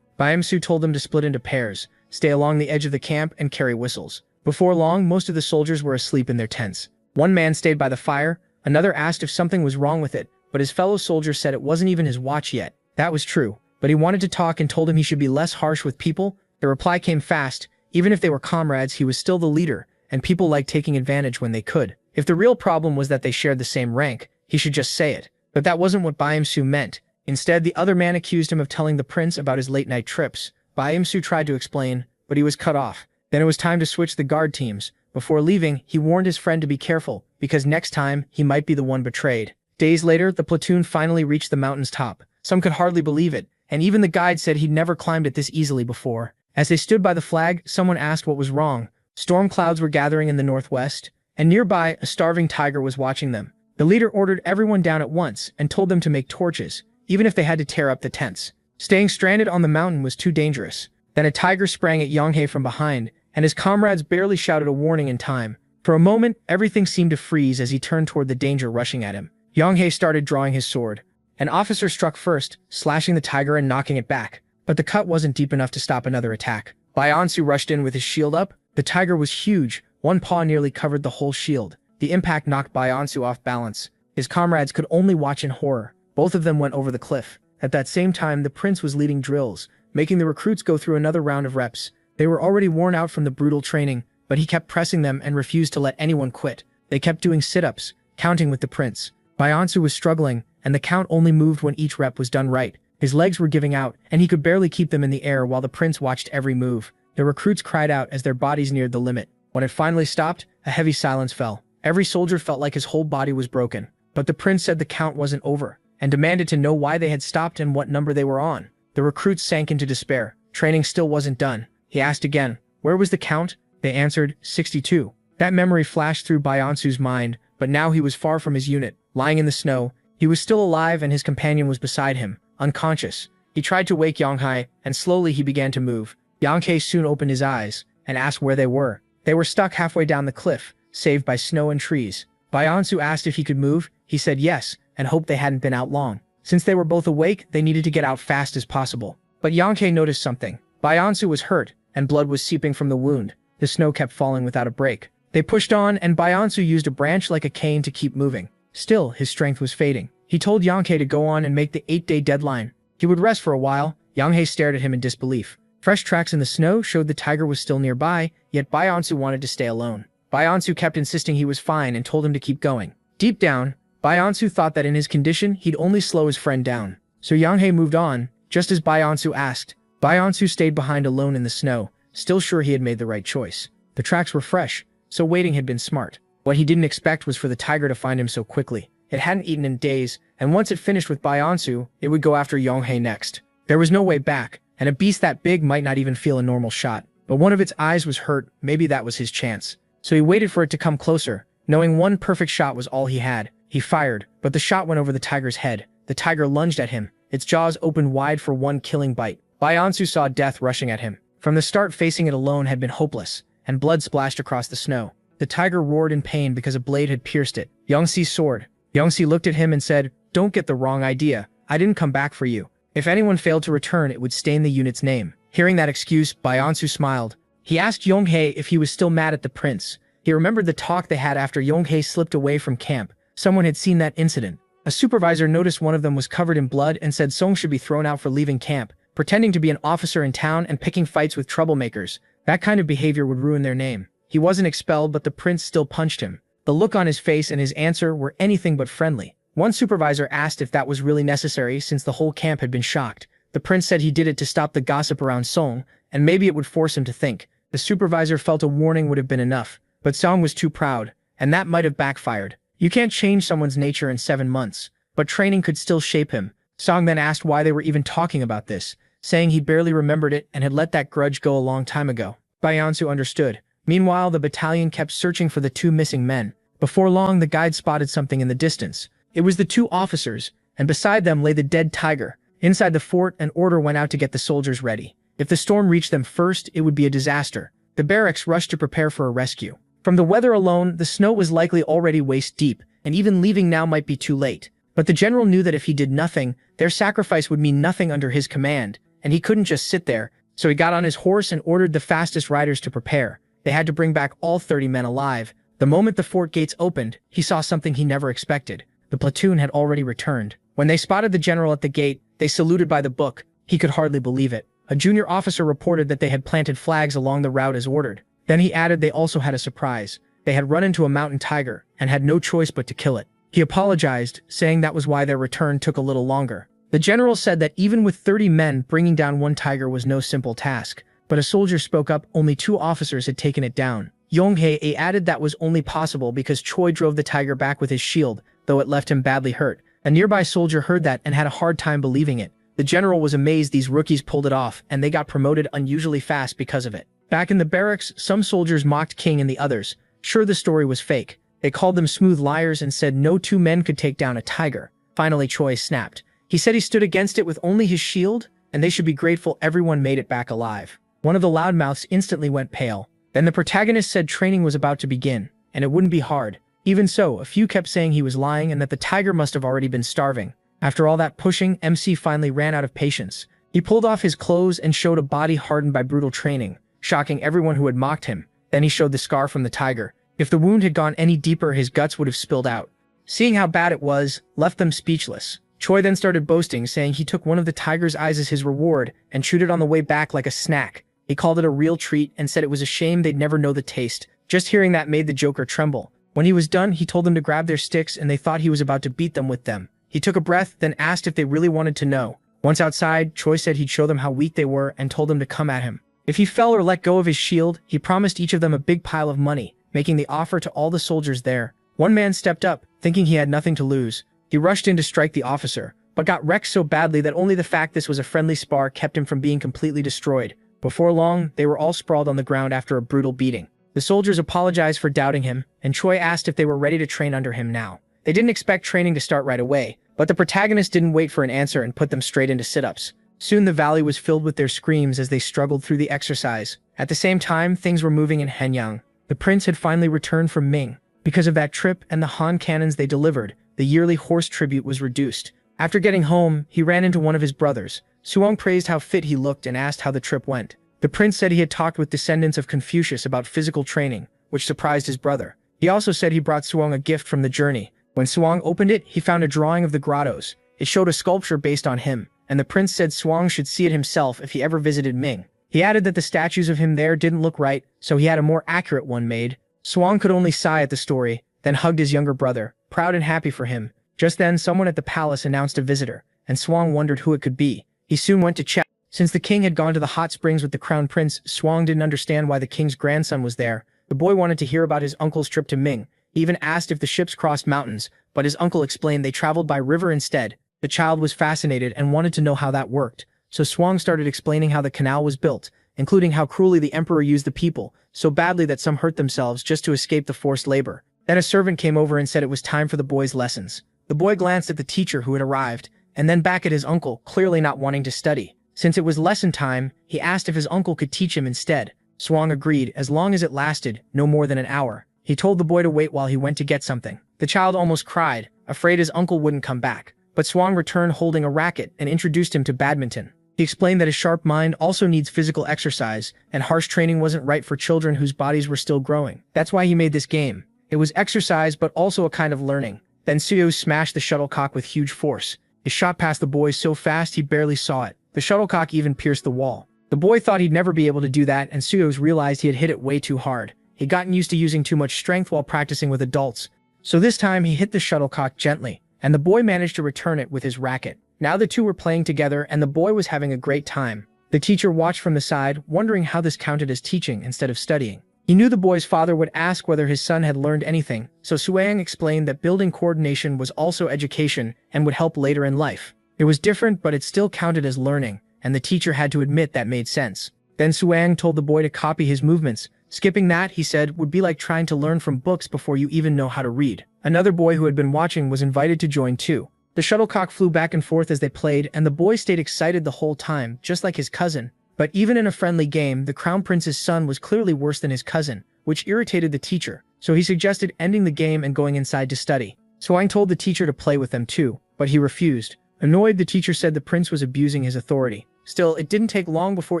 A: Byam-su told them to split into pairs, stay along the edge of the camp, and carry whistles. Before long, most of the soldiers were asleep in their tents. One man stayed by the fire. Another asked if something was wrong with it, but his fellow soldier said it wasn't even his watch yet. That was true, but he wanted to talk and told him he should be less harsh with people. The reply came fast. Even if they were comrades, he was still the leader, and people liked taking advantage when they could. If the real problem was that they shared the same rank, he should just say it. But that wasn't what Byam-su meant. Instead, the other man accused him of telling the prince about his late-night trips. Byam-su tried to explain, but he was cut off. Then it was time to switch the guard teams. Before leaving, he warned his friend to be careful, because next time, he might be the one betrayed. Days later, the platoon finally reached the mountain's top. Some could hardly believe it, and even the guide said he'd never climbed it this easily before. As they stood by the flag, someone asked what was wrong. Storm clouds were gathering in the northwest, and nearby, a starving tiger was watching them. The leader ordered everyone down at once and told them to make torches, even if they had to tear up the tents. Staying stranded on the mountain was too dangerous. Then a tiger sprang at Yonghae from behind, and his comrades barely shouted a warning in time. For a moment, everything seemed to freeze as he turned toward the danger rushing at him. Yonghae started drawing his sword. An officer struck first, slashing the tiger and knocking it back. But the cut wasn't deep enough to stop another attack. Byam-su rushed in with his shield up. The tiger was huge. One paw nearly covered the whole shield. The impact knocked Byam-su off balance. His comrades could only watch in horror. Both of them went over the cliff. At that same time, the prince was leading drills, making the recruits go through another round of reps. They were already worn out from the brutal training, but he kept pressing them and refused to let anyone quit. They kept doing sit-ups, counting with the prince. Byam-su was struggling, and the count only moved when each rep was done right. His legs were giving out, and he could barely keep them in the air while the prince watched every move. The recruits cried out as their bodies neared the limit. When it finally stopped, a heavy silence fell. Every soldier felt like his whole body was broken. But the prince said the count wasn't over, and demanded to know why they had stopped and what number they were on. The recruits sank into despair. Training still wasn't done. He asked again, where was the count? They answered, 62. That memory flashed through Byam-su's mind, but now he was far from his unit, lying in the snow. He was still alive and his companion was beside him, unconscious. He tried to wake Yonghae, and slowly he began to move. Yonghae soon opened his eyes, and asked where they were. They were stuck halfway down the cliff, saved by snow and trees. Byam-su asked if he could move. He said yes, and hoped they hadn't been out long. Since they were both awake, they needed to get out fast as possible. But Yonghae noticed something. Byam-su was hurt, and blood was seeping from the wound. The snow kept falling without a break. They pushed on, and Byam-su used a branch like a cane to keep moving. Still, his strength was fading. He told Yonghae to go on and make the 8-day deadline. He would rest for a while. Yonghae stared at him in disbelief. Fresh tracks in the snow showed the tiger was still nearby, yet Byam-su wanted to stay alone. Byam-su kept insisting he was fine and told him to keep going. Deep down, Byam-su thought that in his condition, he'd only slow his friend down. So Yonghae moved on, just as Byam-su asked. Byam-su stayed behind alone in the snow, still sure he had made the right choice. The tracks were fresh, so waiting had been smart. What he didn't expect was for the tiger to find him so quickly. It hadn't eaten in days, and once it finished with Byam-su, it would go after Yonghae next. There was no way back, and a beast that big might not even feel a normal shot. But one of its eyes was hurt, maybe that was his chance. So he waited for it to come closer, knowing one perfect shot was all he had. He fired, but the shot went over the tiger's head. The tiger lunged at him, its jaws opened wide for one killing bite. Byam-su saw death rushing at him. From the start, facing it alone had been hopeless, and blood splashed across the snow. The tiger roared in pain because a blade had pierced it. Yongse's sword. Yongse looked at him and said, "Don't get the wrong idea. I didn't come back for you. If anyone failed to return, it would stain the unit's name." Hearing that excuse, Byam-su smiled. He asked Yonghae if he was still mad at the prince. He remembered the talk they had after Yonghae slipped away from camp. Someone had seen that incident. A supervisor noticed one of them was covered in blood and said Song should be thrown out for leaving camp, pretending to be an officer in town and picking fights with troublemakers. That kind of behavior would ruin their name. He wasn't expelled, but the prince still punched him. The look on his face and his answer were anything but friendly. One supervisor asked if that was really necessary since the whole camp had been shocked. The prince said he did it to stop the gossip around Song, and maybe it would force him to think. The supervisor felt a warning would have been enough, but Song was too proud, and that might have backfired. You can't change someone's nature in 7 months, but training could still shape him. Song then asked why they were even talking about this, saying he barely remembered it and had let that grudge go a long time ago. Bayansu understood. Meanwhile, the battalion kept searching for the 2 missing men. Before long, the guide spotted something in the distance. It was the 2 officers, and beside them lay the dead tiger. Inside the fort, an order went out to get the soldiers ready. If the storm reached them first, it would be a disaster. The barracks rushed to prepare for a rescue. From the weather alone, the snow was likely already waist deep, and even leaving now might be too late. But the general knew that if he did nothing, their sacrifice would mean nothing under his command, and he couldn't just sit there, so he got on his horse and ordered the fastest riders to prepare. They had to bring back all 30 men alive. The moment the fort gates opened, he saw something he never expected. The platoon had already returned. When they spotted the general at the gate, they saluted by the book. He could hardly believe it. A junior officer reported that they had planted flags along the route as ordered. Then he added they also had a surprise. They had run into a mountain tiger and had no choice but to kill it. He apologized, saying that was why their return took a little longer. The general said that even with 30 men, bringing down one tiger was no simple task. But a soldier spoke up. Only 2 officers had taken it down. Yonghae added that was only possible because Choi drove the tiger back with his shield, though it left him badly hurt. A nearby soldier heard that and had a hard time believing it. The general was amazed these rookies pulled it off, and they got promoted unusually fast because of it. Back in the barracks, some soldiers mocked King and the others. Sure, the story was fake. They called them smooth liars and said no 2 men could take down a tiger. Finally, Choi snapped. He said he stood against it with only his shield, and they should be grateful everyone made it back alive. One of the loudmouths instantly went pale. Then the protagonist said training was about to begin, and it wouldn't be hard. Even so, a few kept saying he was lying and that the tiger must have already been starving. After all that pushing, MC finally ran out of patience. He pulled off his clothes and showed a body hardened by brutal training, shocking everyone who had mocked him. Then he showed the scar from the tiger. If the wound had gone any deeper, his guts would have spilled out. Seeing how bad it was, left them speechless. Choi then started boasting, saying he took one of the tiger's eyes as his reward and chewed it on the way back like a snack. He called it a real treat and said it was a shame they'd never know the taste. Just hearing that made the Joker tremble. When he was done, he told them to grab their sticks and they thought he was about to beat them with them. He took a breath, then asked if they really wanted to know. Once outside, Choi said he'd show them how weak they were and told them to come at him. If he fell or let go of his shield, he promised each of them a big pile of money, making the offer to all the soldiers there. One man stepped up, thinking he had nothing to lose. He rushed in to strike the officer, but got wrecked so badly that only the fact this was a friendly spar kept him from being completely destroyed. Before long, they were all sprawled on the ground after a brutal beating. The soldiers apologized for doubting him, and Choi asked if they were ready to train under him now. They didn't expect training to start right away, but the protagonist didn't wait for an answer and put them straight into sit-ups. Soon the valley was filled with their screams as they struggled through the exercise. At the same time, things were moving in Henyang. The prince had finally returned from Ming. Because of that trip and the Han cannons they delivered, the yearly horse tribute was reduced. After getting home, he ran into one of his brothers. Suong praised how fit he looked and asked how the trip went. The prince said he had talked with descendants of Confucius about physical training, which surprised his brother. He also said he brought Suong a gift from the journey. When Suong opened it, he found a drawing of the grottos. It showed a sculpture based on him, and the prince said Suong should see it himself if he ever visited Ming. He added that the statues of him there didn't look right, so he had a more accurate one made. Suong could only sigh at the story, then hugged his younger brother, proud and happy for him. Just then, someone at the palace announced a visitor, and Suong wondered who it could be. He soon went to check. Since the king had gone to the hot springs with the crown prince, Suong didn't understand why the king's grandson was there. The boy wanted to hear about his uncle's trip to Ming. He even asked if the ships crossed mountains, but his uncle explained they traveled by river instead. The child was fascinated and wanted to know how that worked, so Suong started explaining how the canal was built, including how cruelly the emperor used the people, so badly that some hurt themselves just to escape the forced labor. Then a servant came over and said it was time for the boy's lessons. The boy glanced at the teacher who had arrived, and then back at his uncle, clearly not wanting to study. Since it was lesson time, he asked if his uncle could teach him instead. Suong agreed, as long as it lasted, no more than an hour. He told the boy to wait while he went to get something. The child almost cried, afraid his uncle wouldn't come back. But Suong returned holding a racket and introduced him to badminton. He explained that his sharp mind also needs physical exercise, and harsh training wasn't right for children whose bodies were still growing. That's why he made this game. It was exercise, but also a kind of learning. Then Suyo smashed the shuttlecock with huge force. His shot passed the boy so fast he barely saw it. The shuttlecock even pierced the wall. The boy thought he'd never be able to do that, and Suyos realized he had hit it way too hard. He'd gotten used to using too much strength while practicing with adults. So this time he hit the shuttlecock gently, and the boy managed to return it with his racket. Now the two were playing together, and the boy was having a great time. The teacher watched from the side, wondering how this counted as teaching instead of studying. He knew the boy's father would ask whether his son had learned anything, so Suang explained that building coordination was also education and would help later in life. It was different, but it still counted as learning, and the teacher had to admit that made sense. Then Suang told the boy to copy his movements. Skipping that, he said, would be like trying to learn from books before you even know how to read. Another boy who had been watching was invited to join too. The shuttlecock flew back and forth as they played, and the boy stayed excited the whole time, just like his cousin. But even in a friendly game, the Crown Prince's son was clearly worse than his cousin, which irritated the teacher, so he suggested ending the game and going inside to study. Suang told the teacher to play with them too, but he refused. Annoyed, the teacher said the prince was abusing his authority. Still, it didn't take long before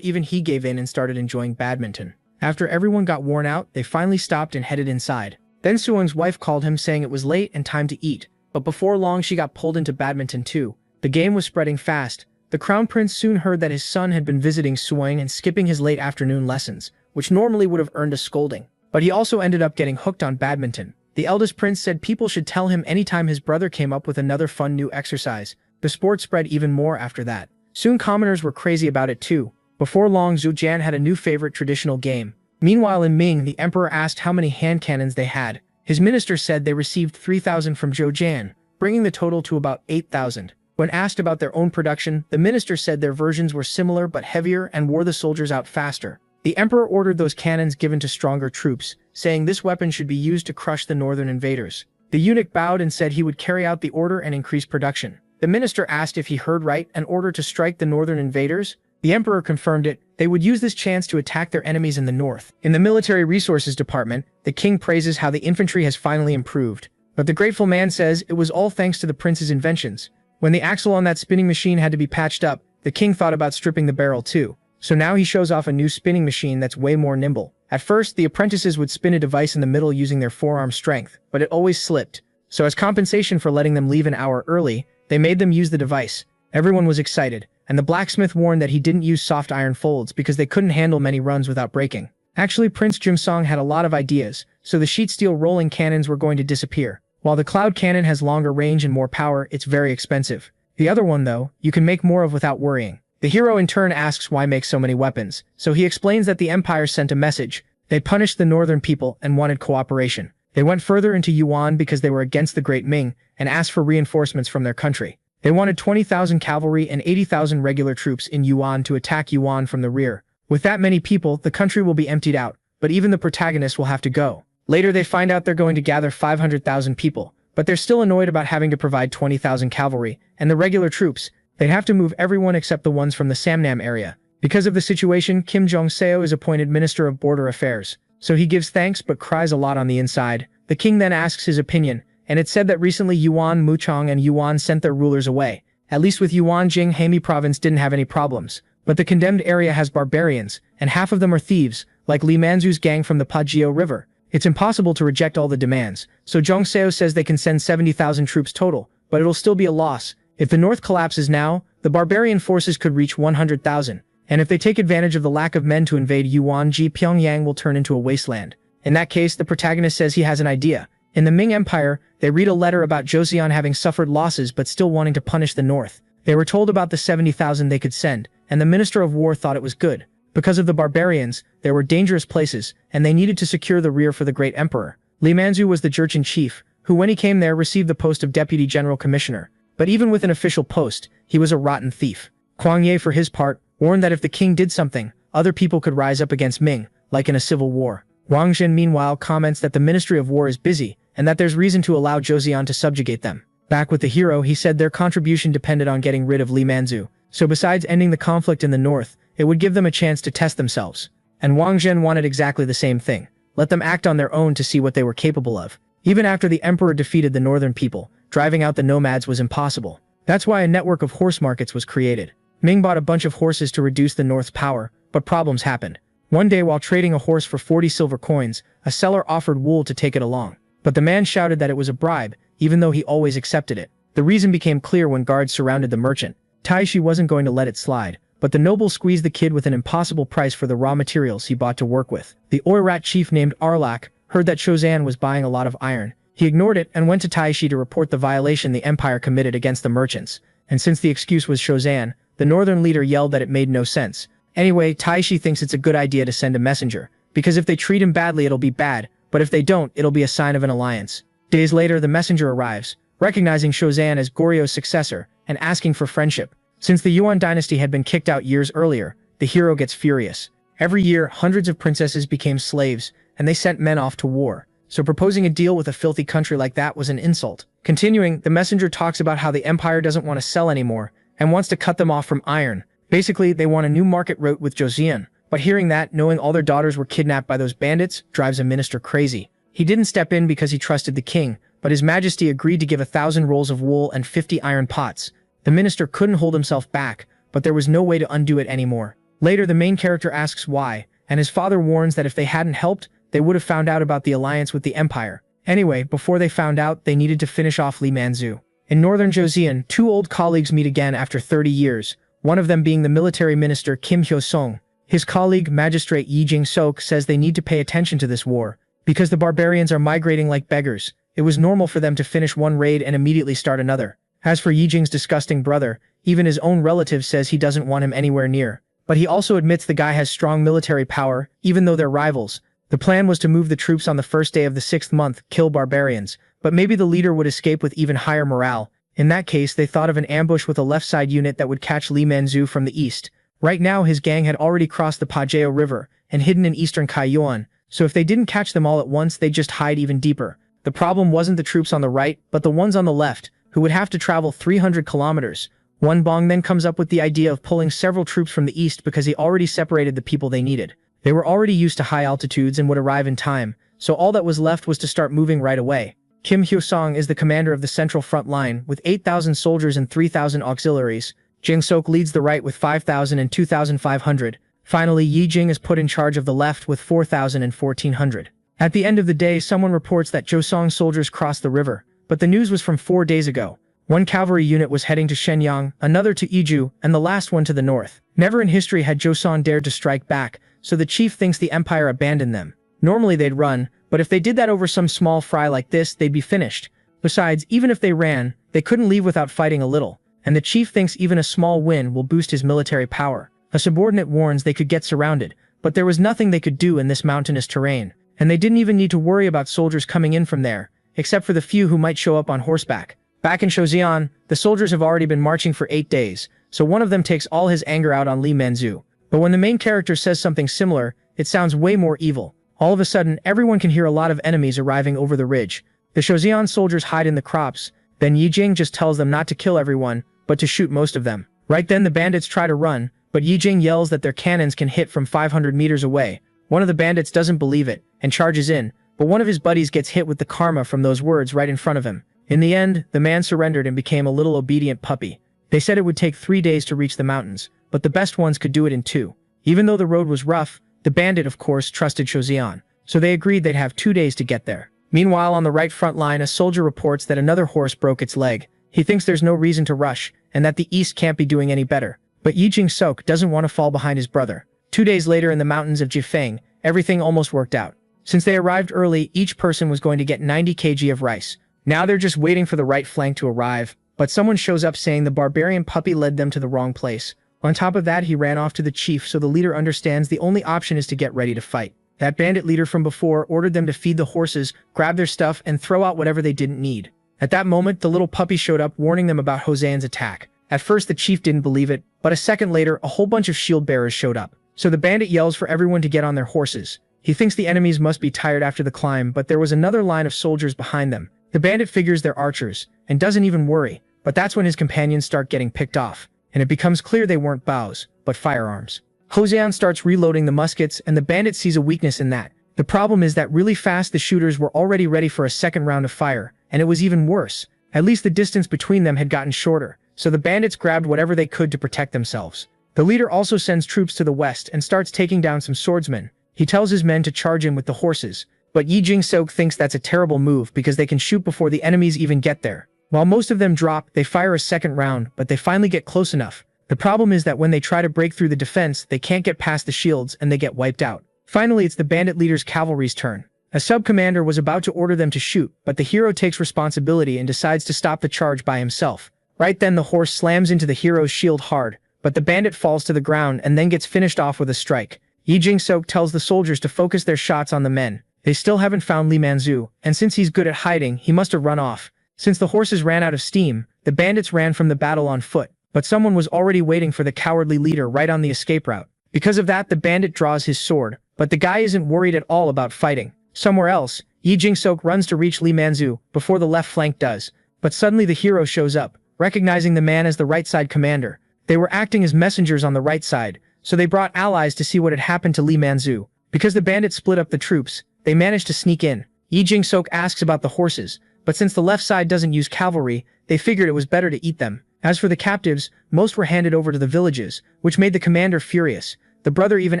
A: even he gave in and started enjoying badminton. After everyone got worn out, they finally stopped and headed inside. Then Suang's wife called him saying it was late and time to eat, but before long she got pulled into badminton too. The game was spreading fast. The Crown Prince soon heard that his son had been visiting Suang and skipping his late afternoon lessons, which normally would have earned a scolding. But he also ended up getting hooked on badminton. The eldest prince said people should tell him anytime his brother came up with another fun new exercise. The sport spread even more after that. Soon commoners were crazy about it too. Before long, Zhu Jian had a new favorite traditional game. Meanwhile in Ming, the emperor asked how many hand cannons they had. His minister said they received 3,000 from Zhou Jian, bringing the total to about 8,000. When asked about their own production, the minister said their versions were similar but heavier and wore the soldiers out faster. The emperor ordered those cannons given to stronger troops, saying this weapon should be used to crush the northern invaders. The eunuch bowed and said he would carry out the order and increase production. The minister asked if he heard right and ordered to strike the northern invaders. The emperor confirmed it. They would use this chance to attack their enemies in the north. In the military resources department, the king praises how the infantry has finally improved. But the grateful man says it was all thanks to the prince's inventions. When the axle on that spinning machine had to be patched up, the king thought about stripping the barrel too. So now he shows off a new spinning machine that's way more nimble. At first, the apprentices would spin a device in the middle using their forearm strength, but it always slipped. So as compensation for letting them leave an hour early, they made them use the device. Everyone was excited, and the blacksmith warned that he didn't use soft iron folds because they couldn't handle many runs without breaking. Actually, Prince Jimsong had a lot of ideas, so the sheet steel rolling cannons were going to disappear. While the cloud cannon has longer range and more power, it's very expensive. The other one, though, you can make more of without worrying. The hero in turn asks why make so many weapons, so he explains that the Empire sent a message. They punished the northern people and wanted cooperation. They went further into Yuan because they were against the Great Ming and asked for reinforcements from their country. They wanted 20,000 cavalry and 80,000 regular troops in Yuan to attack Yuan from the rear. With that many people, the country will be emptied out, but even the protagonists will have to go. Later they find out they're going to gather 500,000 people, but they're still annoyed about having to provide 20,000 cavalry, and the regular troops, they'd have to move everyone except the ones from the Samnam area. Because of the situation, Kim Jong-seo is appointed Minister of Border Affairs, so he gives thanks but cries a lot on the inside. The king then asks his opinion, and it's said that recently Yuan Muchong and Yuan sent their rulers away. At least with Yuan Jing-Hami province didn't have any problems, but the condemned area has barbarians, and half of them are thieves, like Li Manzu's gang from the Pajio River. It's impossible to reject all the demands, so Jong-seo says they can send 70,000 troops total, but it'll still be a loss. If the north collapses now, the barbarian forces could reach 100,000, and if they take advantage of the lack of men to invade Yuanji, Pyongyang will turn into a wasteland. In that case, the protagonist says he has an idea. In the Ming Empire, they read a letter about Joseon having suffered losses but still wanting to punish the north. They were told about the 70,000 they could send, and the Minister of War thought it was good. Because of the barbarians, there were dangerous places, and they needed to secure the rear for the great emperor. Li Manzu was the Jurchen chief, who when he came there received the post of Deputy General Commissioner. But even with an official post, he was a rotten thief. Kwang Ye, for his part, warned that if the king did something, other people could rise up against Ming, like in a civil war. Wang Zhen meanwhile comments that the Ministry of War is busy, and that there's reason to allow Joseon to subjugate them. Back with the hero, he said their contribution depended on getting rid of Li Manzu, so besides ending the conflict in the north, it would give them a chance to test themselves. And Wang Zhen wanted exactly the same thing. Let them act on their own to see what they were capable of. Even after the emperor defeated the northern people, driving out the nomads was impossible. That's why a network of horse markets was created. Ming bought a bunch of horses to reduce the north's power, but problems happened. One day while trading a horse for 40 silver coins, a seller offered wool to take it along. But the man shouted that it was a bribe, even though he always accepted it. The reason became clear when guards surrounded the merchant. Taishi wasn't going to let it slide, but the noble squeezed the kid with an impossible price for the raw materials he bought to work with. The Oirat chief named Arlak heard that Shozan was buying a lot of iron. He ignored it and went to Taishi to report the violation the empire committed against the merchants. And since the excuse was Shozan, the northern leader yelled that it made no sense. Anyway, Taishi thinks it's a good idea to send a messenger. because if they treat him badly it'll be bad, but if they don't, it'll be a sign of an alliance. Days later, the messenger arrives, recognizing Shozan as Goryo's successor, and asking for friendship. Since the Yuan dynasty had been kicked out years earlier, the hero gets furious. Every year, hundreds of princesses became slaves, and they sent men off to war. So proposing a deal with a filthy country like that was an insult. Continuing, the messenger talks about how the empire doesn't want to sell anymore, and wants to cut them off from iron. Basically, they want a new market route with Joseon. But hearing that, knowing all their daughters were kidnapped by those bandits, drives a minister crazy. He didn't step in because he trusted the king, but His Majesty agreed to give 1,000 rolls of wool and 50 iron pots. The minister couldn't hold himself back, but there was no way to undo it anymore. Later, the main character asks why, and his father warns that if they hadn't helped, they would have found out about the alliance with the empire. Anyway, before they found out, they needed to finish off Lee Manzu. In northern Joseon, two old colleagues meet again after 30 years, one of them being the military minister Kim Hyo-sung. His colleague, Magistrate Yi Jing-sok, says they need to pay attention to this war, because the barbarians are migrating like beggars. It was normal for them to finish one raid and immediately start another. As for Yi Jing's disgusting brother, even his own relative says he doesn't want him anywhere near. But he also admits the guy has strong military power, even though they're rivals. The plan was to move the troops on the first day of the 6th month, kill barbarians, but maybe the leader would escape with even higher morale. In that case, they thought of an ambush with a left side unit that would catch Lee Manzu from the east. Right now, his gang had already crossed the Pajeo River and hidden in eastern Kaiyuan, so if they didn't catch them all at once, they'd just hide even deeper. The problem wasn't the troops on the right, but the ones on the left, who would have to travel 300 kilometers. Won Bong then comes up with the idea of pulling several troops from the east because he already separated the people they needed. They were already used to high altitudes and would arrive in time, so all that was left was to start moving right away. Kim Hyo-sung is the commander of the central front line, with 8,000 soldiers and 3,000 auxiliaries. Jing-sok leads the right with 5,000 and 2,500. Finally, Yi Jing is put in charge of the left with 4,000 and 1,400. At the end of the day, someone reports that Josong's soldiers crossed the river, but the news was from 4 days ago. One cavalry unit was heading to Shenyang, another to Iju, and the last one to the north. Never in history had Joseon dared to strike back, so the chief thinks the empire abandoned them. Normally they'd run, but if they did that over some small fry like this, they'd be finished. Besides, even if they ran, they couldn't leave without fighting a little, and the chief thinks even a small win will boost his military power. A subordinate warns they could get surrounded, but there was nothing they could do in this mountainous terrain, and they didn't even need to worry about soldiers coming in from there, except for the few who might show up on horseback. Back in Joseon, the soldiers have already been marching for 8 days, so one of them takes all his anger out on Lee Manzu. But when the main character says something similar, it sounds way more evil. All of a sudden, everyone can hear a lot of enemies arriving over the ridge. The Joseon soldiers hide in the crops, then Yi Jing just tells them not to kill everyone, but to shoot most of them. Right then the bandits try to run, but Yi Jing yells that their cannons can hit from 500 meters away. One of the bandits doesn't believe it, and charges in, but one of his buddies gets hit with the karma from those words right in front of him. In the end, the man surrendered and became a little obedient puppy. They said it would take 3 days to reach the mountains, but the best ones could do it in 2. Even though the road was rough, the bandit of course trusted Joseon, so they agreed they'd have 2 days to get there. Meanwhile, on the right front line, a soldier reports that another horse broke its leg. He thinks there's no reason to rush, and that the east can't be doing any better. But Yi Jing-sok doesn't want to fall behind his brother. 2 days later in the mountains of Jifeng, everything almost worked out. Since they arrived early, each person was going to get 90 kg of rice. Now they're just waiting for the right flank to arrive, but someone shows up saying the barbarian puppy led them to the wrong place. On top of that, he ran off to the chief, so the leader understands the only option is to get ready to fight. That bandit leader from before ordered them to feed the horses, grab their stuff, and throw out whatever they didn't need. At that moment, the little puppy showed up, warning them about Hosean's attack. At first, the chief didn't believe it, but a second later, a whole bunch of shield bearers showed up. So the bandit yells for everyone to get on their horses. He thinks the enemies must be tired after the climb, but there was another line of soldiers behind them. The bandit figures they're archers, and doesn't even worry, but that's when his companions start getting picked off, and it becomes clear they weren't bows, but firearms. Hosean starts reloading the muskets, and the bandit sees a weakness in that. The problem is that really fast the shooters were already ready for a second round of fire, and it was even worse. At least the distance between them had gotten shorter, so the bandits grabbed whatever they could to protect themselves. The leader also sends troops to the west and starts taking down some swordsmen. He tells his men to charge in with the horses, but Yi Jing-sok thinks that's a terrible move because they can shoot before the enemies even get there. While most of them drop, they fire a second round, but they finally get close enough. The problem is that when they try to break through the defense, they can't get past the shields and they get wiped out. Finally, it's the bandit leader's cavalry's turn. A sub-commander was about to order them to shoot, but the hero takes responsibility and decides to stop the charge by himself. Right then the horse slams into the hero's shield hard, but the bandit falls to the ground and then gets finished off with a strike. Yi Jing-sok tells the soldiers to focus their shots on the men. They still haven't found Li Manzu, and since he's good at hiding, he must have run off. Since the horses ran out of steam, the bandits ran from the battle on foot, but someone was already waiting for the cowardly leader right on the escape route. Because of that, the bandit draws his sword, but the guy isn't worried at all about fighting. Somewhere else, Yi Jing-sok runs to reach Li Manzu before the left flank does, but suddenly the hero shows up, recognizing the man as the right side commander. They were acting as messengers on the right side, so they brought allies to see what had happened to Li Manzu. Because the bandits split up the troops, they managed to sneak in. Yi Jing-sok asks about the horses, but since the left side doesn't use cavalry, they figured it was better to eat them. As for the captives, most were handed over to the villages, which made the commander furious. The brother even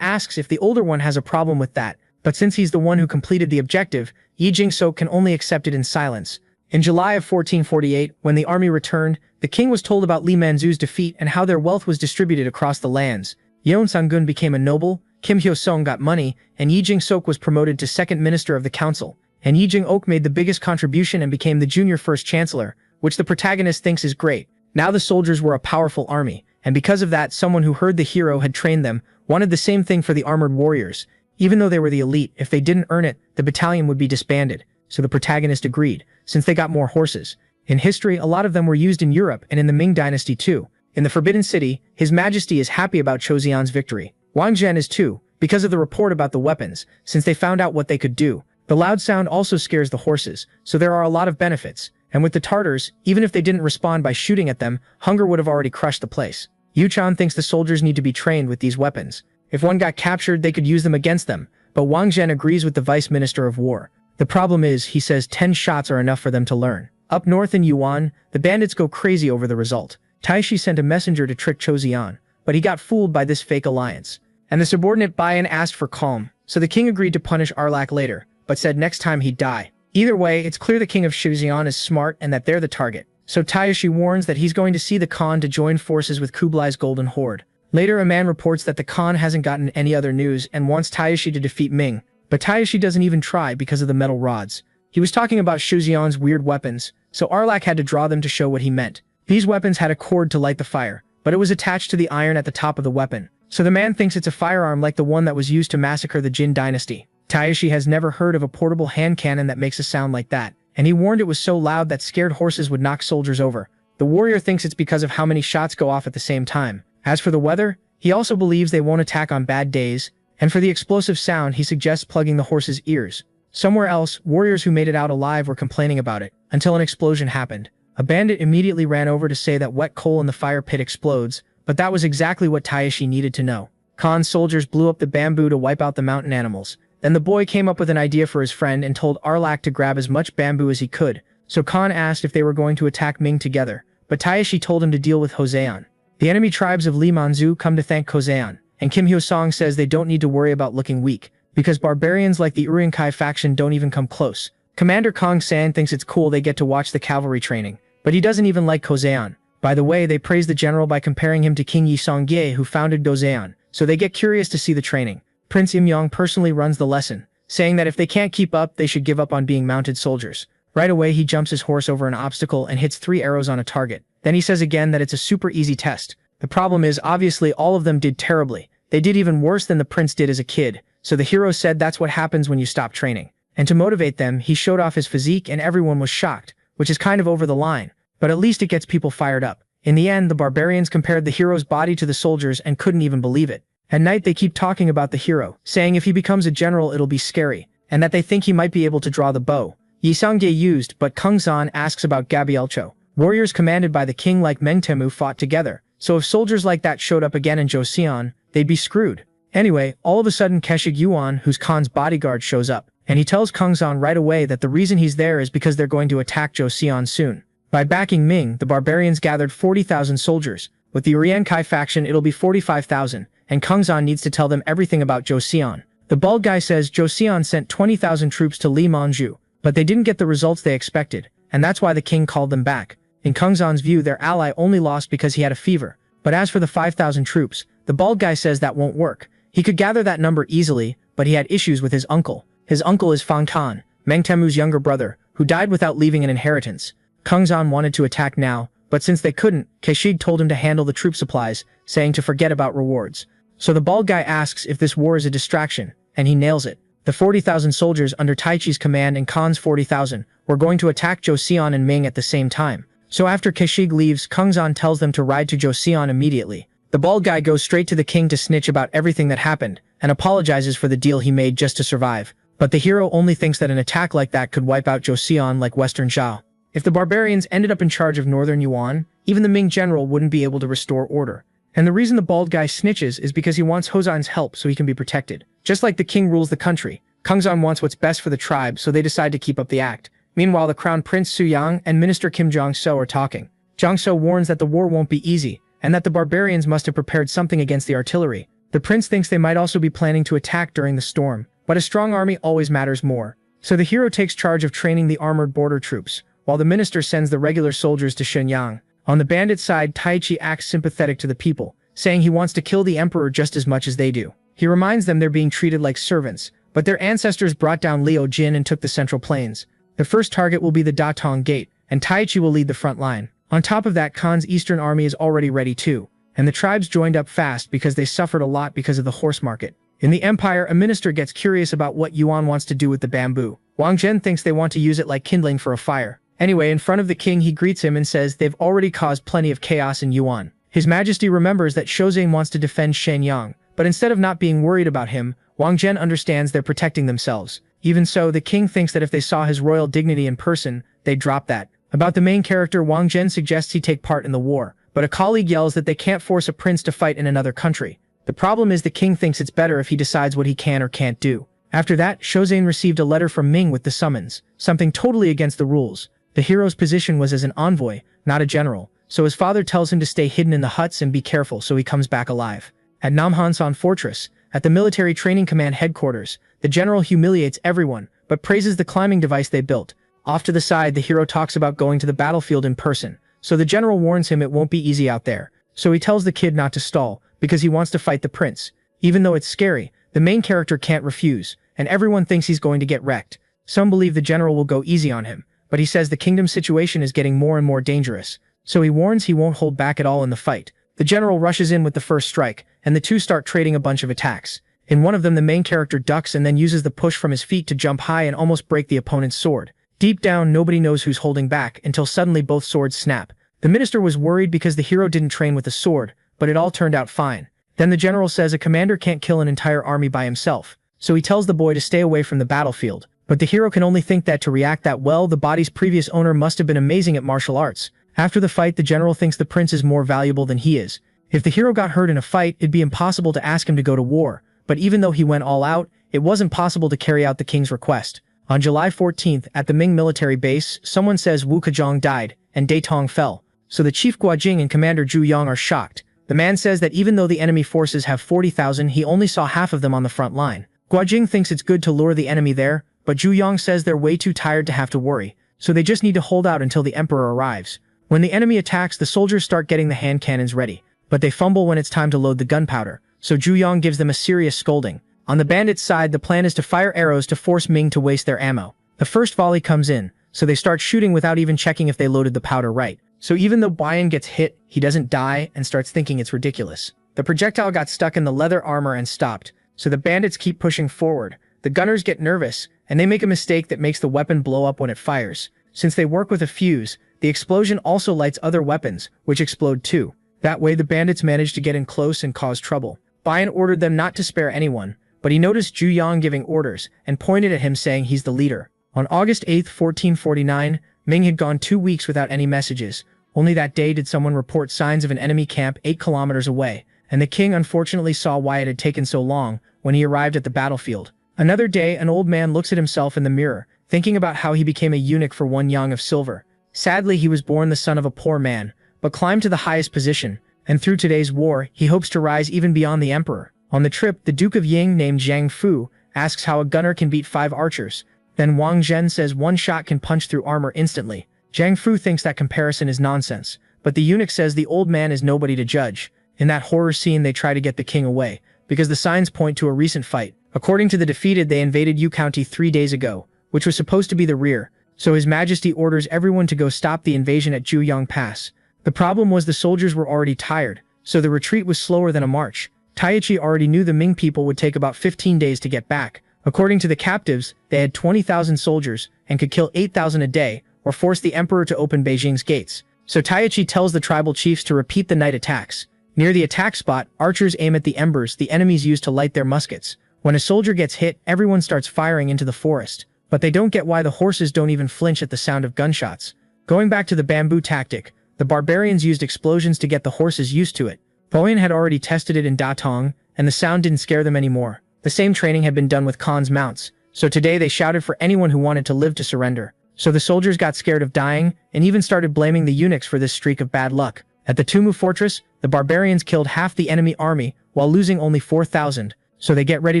A: asks if the older one has a problem with that, but since he's the one who completed the objective, Yi Jing-sok can only accept it in silence. In July of 1448, when the army returned, the king was told about Li Manzu's defeat and how their wealth was distributed across the lands. Yeon Sang-gun became a noble, Kim Hyo-sung got money, and Yi Jing-sok was promoted to second minister of the council. And Yi Jing-ok made the biggest contribution and became the junior first chancellor, which the protagonist thinks is great. Now the soldiers were a powerful army, and because of that, someone who heard the hero had trained them wanted the same thing for the armored warriors. Even though they were the elite, if they didn't earn it, the battalion would be disbanded. So the protagonist agreed, since they got more horses. In history, a lot of them were used in Europe and in the Ming dynasty too. In the Forbidden City, His Majesty is happy about Chozian's victory. Wang Zhen is too, because of the report about the weapons, since they found out what they could do. The loud sound also scares the horses, so there are a lot of benefits. And with the Tartars, even if they didn't respond by shooting at them, hunger would have already crushed the place. Yu-chan thinks the soldiers need to be trained with these weapons. If one got captured, they could use them against them, but Wang Zhen agrees with the Vice Minister of War. The problem is, he says 10 shots are enough for them to learn. Up north in Yuan, the bandits go crazy over the result. Taishi sent a messenger to trick Chozian, but he got fooled by this fake alliance. And the subordinate Bayan asked for calm, so the king agreed to punish Arlak later, but said next time he'd die. Either way, it's clear the king of Chozian is smart and that they're the target. So Taishi warns that he's going to see the Khan to join forces with Kublai's Golden Horde. Later, a man reports that the Khan hasn't gotten any other news and wants Taishi to defeat Ming, but Taishi doesn't even try because of the metal rods. He was talking about Chozian's weird weapons, so Arlak had to draw them to show what he meant. These weapons had a cord to light the fire, but it was attached to the iron at the top of the weapon. So the man thinks it's a firearm like the one that was used to massacre the Jin dynasty. Taishi has never heard of a portable hand cannon that makes a sound like that, and he warned it was so loud that scared horses would knock soldiers over. The warrior thinks it's because of how many shots go off at the same time. As for the weather, he also believes they won't attack on bad days, and for the explosive sound, he suggests plugging the horse's ears. Somewhere else, warriors who made it out alive were complaining about it, until an explosion happened. A bandit immediately ran over to say that wet coal in the fire pit explodes, but that was exactly what Taishi needed to know. Khan's soldiers blew up the bamboo to wipe out the mountain animals. Then the boy came up with an idea for his friend and told Arlak to grab as much bamboo as he could, so Khan asked if they were going to attack Ming together, but Taishi told him to deal with Joseon. The enemy tribes of Li Manzu come to thank Joseon, and Kim Hyo-sung says they don't need to worry about looking weak, because barbarians like the Uriankai faction don't even come close. Commander Kong San thinks it's cool they get to watch the cavalry training, but he doesn't even like Joseon. By the way, they praise the general by comparing him to King Yi Song-gye who founded Joseon, so they get curious to see the training. Prince Im-yong personally runs the lesson, saying that if they can't keep up, they should give up on being mounted soldiers. Right away, he jumps his horse over an obstacle and hits 3 arrows on a target. Then he says again that it's a super easy test. The problem is, obviously, all of them did terribly. They did even worse than the prince did as a kid, so the hero said that's what happens when you stop training. And to motivate them, he showed off his physique and everyone was shocked, which is kind of over the line, but at least it gets people fired up. In the end, the barbarians compared the hero's body to the soldiers and couldn't even believe it. At night, they keep talking about the hero, saying if he becomes a general it'll be scary, and that they think he might be able to draw the bow. Yi Song-gye used, but Kung San asks about Gabielcho. Warriors commanded by the king like Meng Temu fought together, so if soldiers like that showed up again in Joseon, they'd be screwed. Anyway, all of a sudden Keshig Yuan, who's Khan's bodyguard, shows up, and he tells Kung San right away that the reason he's there is because they're going to attack Joseon soon. By backing Ming, the barbarians gathered 40,000 soldiers. With the Uriankai faction, it'll be 45,000, and Kung San needs to tell them everything about Joseon. The bald guy says Joseon sent 20,000 troops to Li Manju, but they didn't get the results they expected, and that's why the king called them back. In Kung San's view, their ally only lost because he had a fever. But as for the 5,000 troops, the bald guy says that won't work. He could gather that number easily, but he had issues with his uncle. His uncle is Fang Tan, Meng Temu's younger brother, who died without leaving an inheritance. Kung San wanted to attack now, but since they couldn't, Keshig told him to handle the troop supplies, saying to forget about rewards. So the bald guy asks if this war is a distraction, and he nails it. The 40,000 soldiers under Taichi's command and Khan's 40,000 were going to attack Joseon and Ming at the same time. So after Kashig leaves, Kungzan tells them to ride to Joseon immediately. The bald guy goes straight to the king to snitch about everything that happened, and apologizes for the deal he made just to survive. But the hero only thinks that an attack like that could wipe out Joseon like Western Zhao. If the barbarians ended up in charge of Northern Yuan, even the Ming general wouldn't be able to restore order. And the reason the bald guy snitches is because he wants Hozan's help so he can be protected. Just like the king rules the country, Kungzan wants what's best for the tribe, so they decide to keep up the act. Meanwhile, the Crown Prince Su Yang and Minister Kim Jong-so are talking. Jong-so warns that the war won't be easy, and that the barbarians must have prepared something against the artillery. The prince thinks they might also be planning to attack during the storm, but a strong army always matters more. So the hero takes charge of training the armored border troops, while the minister sends the regular soldiers to Shenyang. On the bandit side, Taichi acts sympathetic to the people, saying he wants to kill the emperor just as much as they do. He reminds them they're being treated like servants, but their ancestors brought down Liu Jin and took the Central Plains. The first target will be the Datong Gate, and Taichi will lead the front line. On top of that, Khan's eastern army is already ready too, and the tribes joined up fast because they suffered a lot because of the horse market. In the empire, a minister gets curious about what Yuan wants to do with the bamboo. Wang Zhen thinks they want to use it like kindling for a fire. Anyway, in front of the king, he greets him and says they've already caused plenty of chaos in Yuan. His Majesty remembers that Shozhen wants to defend Shenyang, but instead of not being worried about him, Wang Zhen understands they're protecting themselves. Even so, the king thinks that if they saw his royal dignity in person, they'd drop that. About the main character, Wang Zhen suggests he take part in the war, but a colleague yells that they can't force a prince to fight in another country. The problem is the king thinks it's better if he decides what he can or can't do. After that, Shozhen received a letter from Ming with the summons, something totally against the rules. The hero's position was as an envoy, not a general, so his father tells him to stay hidden in the huts and be careful so he comes back alive. At Namhansan Fortress, at the military training command headquarters, the general humiliates everyone, but praises the climbing device they built. Off to the side, the hero talks about going to the battlefield in person, so the general warns him it won't be easy out there. So he tells the kid not to stall, because he wants to fight the prince. Even though it's scary, the main character can't refuse, and everyone thinks he's going to get wrecked. Some believe the general will go easy on him, but he says the kingdom's situation is getting more and more dangerous, so he warns he won't hold back at all in the fight. The general rushes in with the first strike, and the two start trading a bunch of attacks. In one of them, the main character ducks and then uses the push from his feet to jump high and almost break the opponent's sword. Deep down, nobody knows who's holding back until suddenly both swords snap. The minister was worried because the hero didn't train with a sword, but it all turned out fine. Then the general says a commander can't kill an entire army by himself, so he tells the boy to stay away from the battlefield. But the hero can only think that to react that well, the body's previous owner must have been amazing at martial arts. After the fight, the general thinks the prince is more valuable than he is. If the hero got hurt in a fight, it'd be impossible to ask him to go to war, but even though he went all out, it wasn't possible to carry out the king's request. On July 14th, at the Ming military base, someone says Wu Kejong died, and Datong fell. So the chief Guojing and commander Zhu Yang are shocked. The man says that even though the enemy forces have 40,000, he only saw half of them on the front line. Guojing thinks it's good to lure the enemy there, but Zhu Yang says they're way too tired to have to worry, so they just need to hold out until the emperor arrives. When the enemy attacks, the soldiers start getting the hand cannons ready, but they fumble when it's time to load the gunpowder, so Zhu Yang gives them a serious scolding. On the bandits' side, the plan is to fire arrows to force Ming to waste their ammo. The first volley comes in, so they start shooting without even checking if they loaded the powder right. So even though Bayan gets hit, he doesn't die and starts thinking it's ridiculous. The projectile got stuck in the leather armor and stopped, so the bandits keep pushing forward. The gunners get nervous, and they make a mistake that makes the weapon blow up when it fires. Since they work with a fuse, the explosion also lights other weapons, which explode too. That way the bandits manage to get in close and cause trouble. Bayan ordered them not to spare anyone, but he noticed Zhu Yang giving orders, and pointed at him saying he's the leader. On August 8, 1449, Ming had gone 2 weeks without any messages. Only that day did someone report signs of an enemy camp 8 kilometers away, and the king unfortunately saw why it had taken so long when he arrived at the battlefield. Another day, an old man looks at himself in the mirror, thinking about how he became a eunuch for 1 yang of silver. Sadly, he was born the son of a poor man, but climbed to the highest position, and through today's war, he hopes to rise even beyond the emperor. On the trip, the Duke of Ying named Zhang Fu asks how a gunner can beat 5 archers. Then Wang Zhen says 1 shot can punch through armor instantly. Zhang Fu thinks that comparison is nonsense, but the eunuch says the old man is nobody to judge. In that horror scene, they try to get the king away, because the signs point to a recent fight. According to the defeated, they invaded Yu County 3 days ago, which was supposed to be the rear, so His Majesty orders everyone to go stop the invasion at Juyang Pass. The problem was the soldiers were already tired, so the retreat was slower than a march. Taichi already knew the Ming people would take about 15 days to get back. According to the captives, they had 20,000 soldiers and could kill 8,000 a day or force the emperor to open Beijing's gates. So Taichi tells the tribal chiefs to repeat the night attacks. Near the attack spot, archers aim at the embers the enemies use to light their muskets. When a soldier gets hit, everyone starts firing into the forest. But they don't get why the horses don't even flinch at the sound of gunshots. Going back to the bamboo tactic, the barbarians used explosions to get the horses used to it. Boyan had already tested it in Datong, and the sound didn't scare them anymore. The same training had been done with Khan's mounts, so today they shouted for anyone who wanted to live to surrender. So the soldiers got scared of dying, and even started blaming the eunuchs for this streak of bad luck. At the Tumu fortress, the barbarians killed half the enemy army, while losing only 4,000, so they get ready